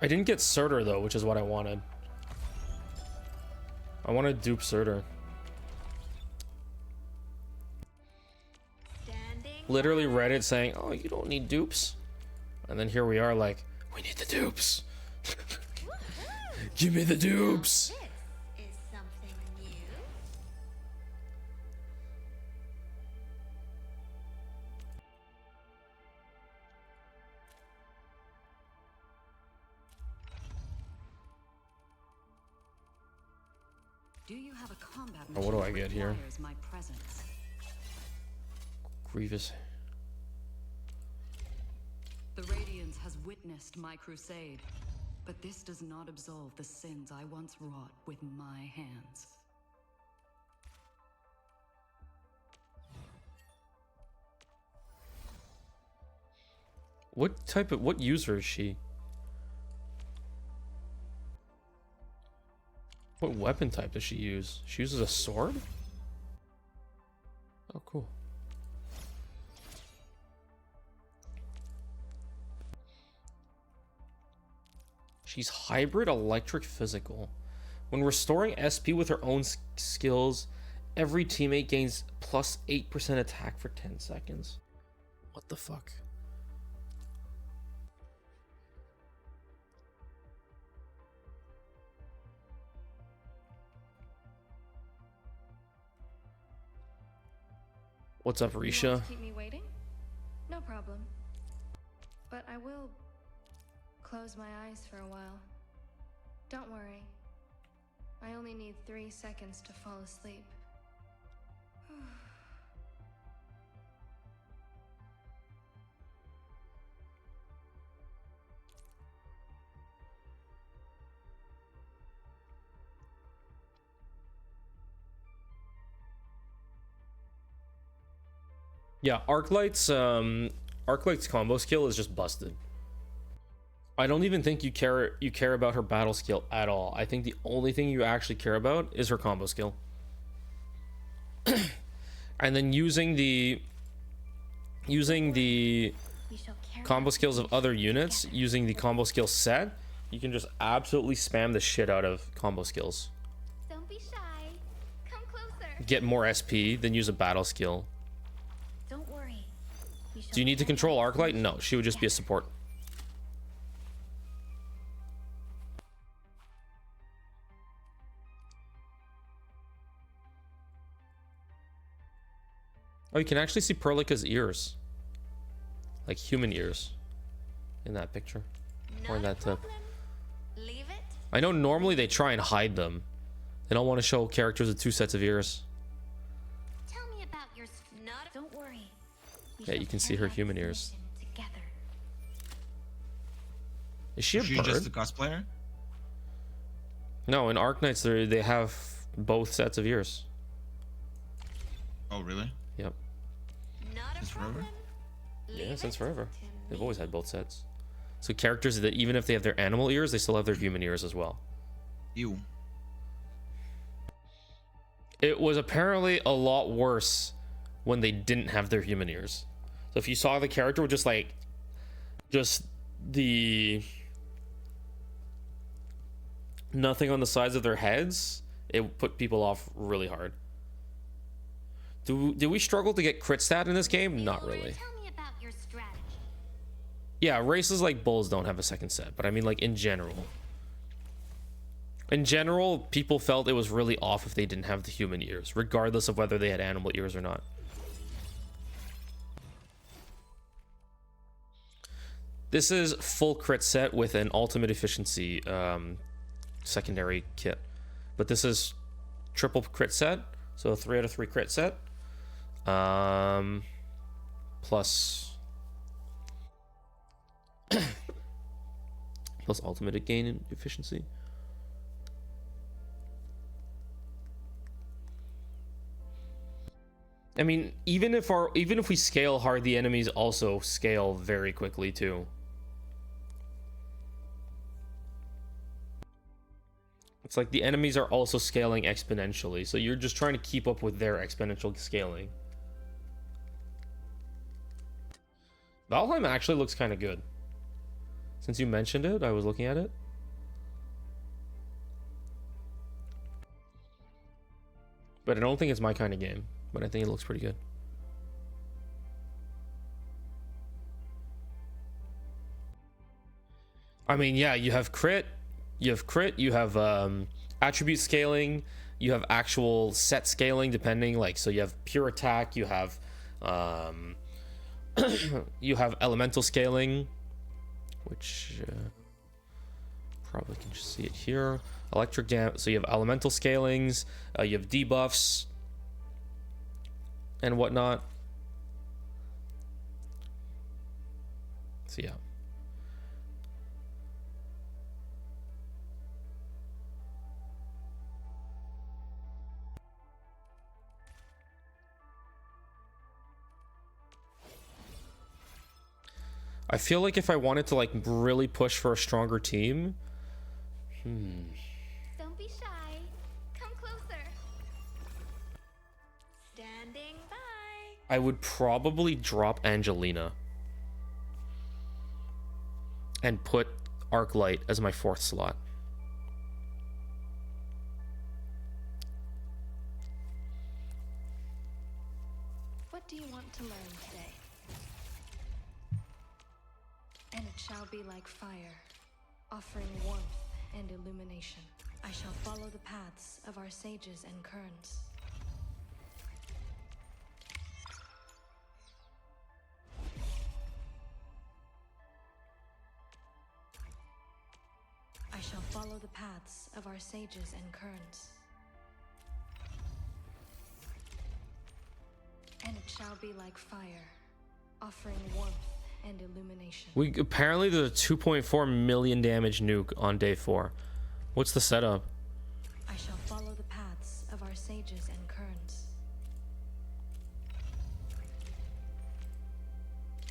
Speaker 1: I didn't get Surtur though, which is what I wanted. I wanted dupe Surtur. Literally Reddit saying, "Oh, you don't need dupes," and then here we are, like, we need the dupes. Give me the dupes.
Speaker 10: Is something new?
Speaker 16: Do you have a combat
Speaker 1: Oh, what do I
Speaker 16: mission
Speaker 1: get
Speaker 16: that
Speaker 1: here?
Speaker 16: requires my presence?
Speaker 1: Grievous.
Speaker 16: The Radiance has witnessed my crusade, but this does not absolve the sins I once wrought with my hands.
Speaker 1: What user is she? What weapon type does she use? She uses a sword? Oh, cool. She's hybrid electric physical. When restoring SP with her own skills, every teammate gains plus 8% attack for 10 seconds. What the fuck? What's up,
Speaker 13: You want
Speaker 1: Risha?
Speaker 13: to keep me waiting? No problem. But I will close my eyes for a while. Don't worry. I only need 3 seconds to fall asleep.
Speaker 1: Yeah, Arclight's combo skill is just busted. I don't even think you care about her battle skill at all. I think the only thing you actually care about is her combo skill. And then using the combo skills of other units, using the combo skill set, you can just absolutely spam the shit out of combo skills.
Speaker 4: Don't be shy. Come closer.
Speaker 1: Get more SP, then use a battle skill.
Speaker 4: Don't worry.
Speaker 1: Do you need to control Arclight? No, she would just be a support. Oh, you can actually see Perlica's ears. Like human ears. In that picture. Or in that tip.
Speaker 4: Leave it.
Speaker 1: I know normally they try and hide them. They don't want to show characters with 2 sets of ears.
Speaker 4: Tell me about your. Not. Don't worry.
Speaker 1: Yeah, you can see her human ears.
Speaker 4: Together.
Speaker 1: Is she a bird?
Speaker 19: just a cosplayer?
Speaker 1: No, in Arknights they have both sets of ears.
Speaker 19: Oh, really?
Speaker 1: Yep.
Speaker 19: Since forever?
Speaker 1: Yeah, since forever. They've always had both sets. So characters that even if they have their animal ears, they still have their human ears as well.
Speaker 19: Ew.
Speaker 1: It was apparently a lot worse when they didn't have their human ears. So if you saw the character with just the nothing on the sides of their heads, it put people off really hard. Do we struggle to get crit stat in this game? Not really.
Speaker 4: Tell me about your strategy.
Speaker 1: Yeah, races like bulls don't have a second set, but I mean like in general. In general, people felt it was really off if they didn't have the human ears, regardless of whether they had animal ears or not. This is full crit set with an ultimate efficiency secondary kit. But this is triple crit set, so a 3 out of 3 crit set. Plus ultimate gain in efficiency. I mean, even if we scale hard, the enemies also scale very quickly too. It's like the enemies are also scaling exponentially, so you're just trying to keep up with their exponential scaling. Valheim actually looks kind of good. Since you mentioned it, I was looking at it. But I don't think it's my kind of game. But I think it looks pretty good. I mean, yeah, you have crit, you have attribute scaling, you have actual set scaling depending, like, so you have pure attack, you have you have elemental scaling, which probably can just see it here. Electric damage, so you have elemental scalings, you have debuffs and whatnot. So yeah. I feel like if I wanted to like really push for a stronger team,
Speaker 4: Don't be shy. Come closer. Standing by.
Speaker 1: I would probably drop Angelina and put Arclight as my 4th slot.
Speaker 16: What do you want to learn today? And it shall be like fire, offering warmth and illumination. I shall follow the paths of our sages and kerns. I shall follow the paths of our sages and kerns. And it shall be like fire, offering warmth and illumination.
Speaker 1: We apparently there's a 2.4 million damage nuke on day 4. What's the setup?
Speaker 16: I shall follow the paths of our sages and kerns.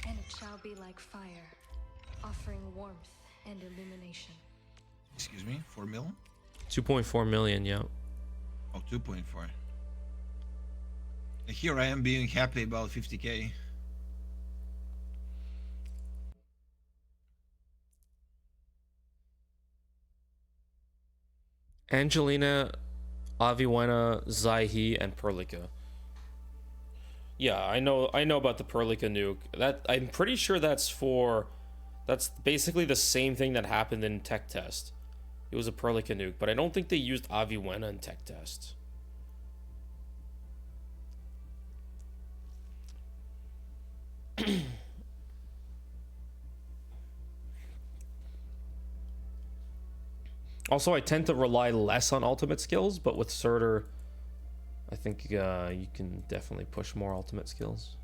Speaker 16: And it shall be like fire, offering warmth and illumination.
Speaker 19: Excuse me, 4 mil?
Speaker 1: 2.4 million, yeah.
Speaker 19: Oh, 2.4. Here I am being happy about 50k.
Speaker 1: Angelina, Aviwena, Zaihi, and Perlica. Yeah, I know about the Perlica nuke. That I'm pretty sure that's basically the same thing that happened in tech test. It was a Perlica nuke, but I don't think they used Aviwena in tech test. Also, I tend to rely less on ultimate skills, but with Surtur, I think you can definitely push more ultimate skills.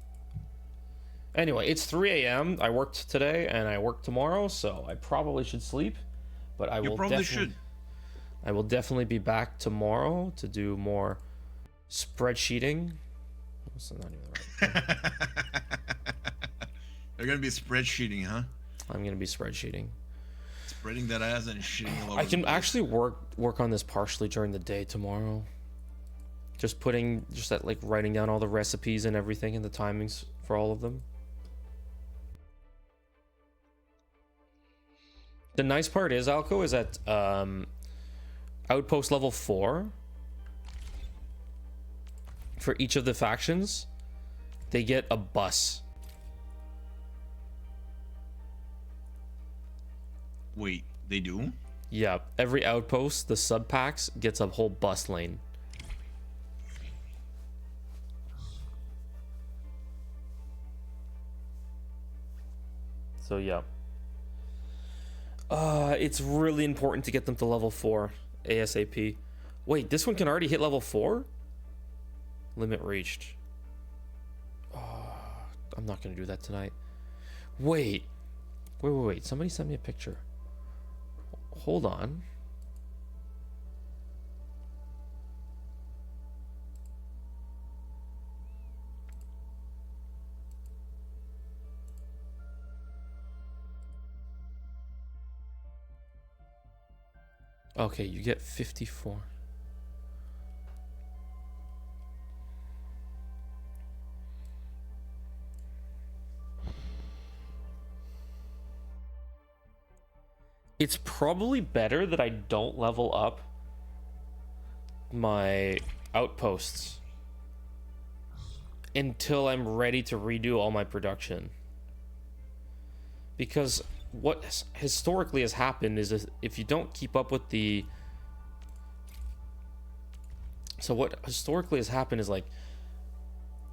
Speaker 1: Anyway, it's 3 a.m. I worked today and I work tomorrow, so I probably should sleep. But I will definitely be back tomorrow to do more spreadsheeting. That's not even the right thing.
Speaker 19: You're gonna be spreadsheeting, huh?
Speaker 1: I'm gonna be spreadsheeting.
Speaker 19: Spreading that ass and shitting all over.
Speaker 1: I can actually work on this partially during the day tomorrow. Just writing down all the recipes and everything and the timings for all of them. The nice part is, Alco, is that Outpost level 4 for each of the factions, they get a bus.
Speaker 19: Wait, they do?
Speaker 1: Yeah, every outpost, the sub packs, gets a whole bus lane. So yeah. It's really important to get them to level 4 ASAP. Wait, this one can already hit level 4? Limit reached. I'm not gonna do that tonight. Wait. Somebody sent me a picture. Hold on. Okay, you get 54. It's probably better that I don't level up my outposts until I'm ready to redo all my production. Because what historically has happened is if you don't keep up with the... So what historically has happened is, like,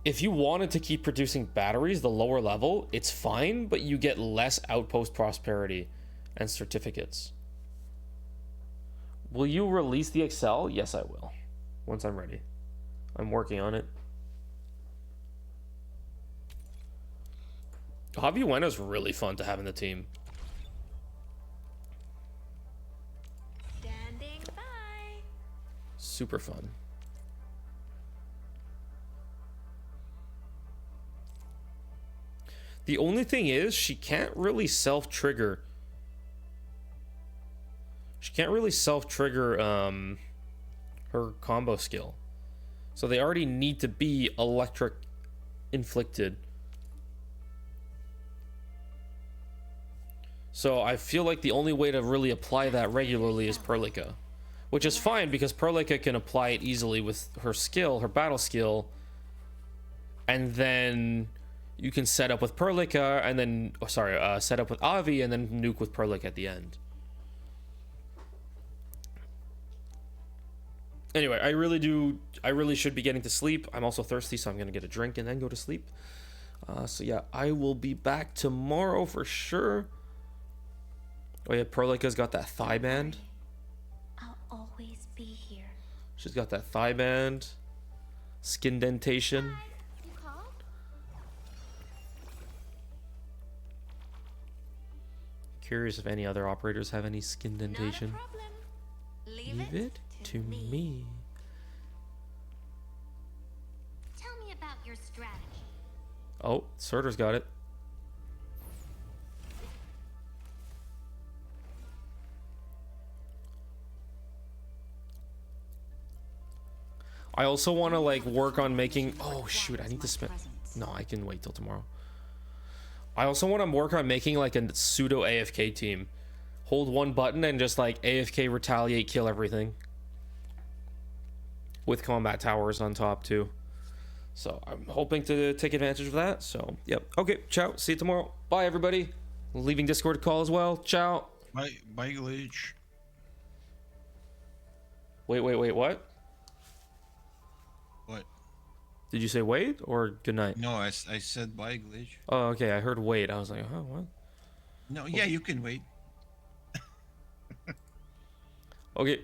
Speaker 1: if you wanted to keep producing batteries the lower level, it's fine, but you get less outpost prosperity and certificates. Will you release the Excel? Yes, I will. Once I'm ready. I'm working on it. Javi Bueno's really fun to have in the team.
Speaker 3: Standing by.
Speaker 1: Super fun. The only thing is, she can't really self-trigger. She can't really self-trigger her combo skill. So they already need to be electric inflicted. So I feel like the only way to really apply that regularly is Perlica. Which is fine, because Perlica can apply it easily with her skill, her battle skill. And then you can set up with Perlica, and then... Oh, sorry, set up with Avi, and then nuke with Perlica at the end. Anyway, I really should be getting to sleep. I'm also thirsty, so I'm going to get a drink and then go to sleep. So yeah, I will be back tomorrow for sure. Oh yeah, Perlica's got that thigh band.
Speaker 10: I'll always be here.
Speaker 1: She's got that thigh band. Skin dentation.
Speaker 10: You called?
Speaker 1: Curious if any other operators have any skin dentation. Leave it to me.
Speaker 10: Tell me about your strategy.
Speaker 1: Oh, Surtur's got it. I also want to like work on making... Oh shoot, I need to spend... No, I can wait till tomorrow. I also want to work on making like a pseudo AFK team. Hold one button and just like AFK retaliate, kill everything. With combat towers on top too. So I'm hoping to take advantage of that. So, yep. Okay, ciao. See you tomorrow. Bye, everybody. Leaving Discord call as well. Ciao.
Speaker 19: Bye, Glitch.
Speaker 1: Wait, what?
Speaker 19: What?
Speaker 1: Did you say wait or good night?
Speaker 19: No, I said bye, Glitch.
Speaker 1: Oh, okay. I heard wait. I was like, huh, what?
Speaker 19: No, yeah, you can wait.
Speaker 1: Okay.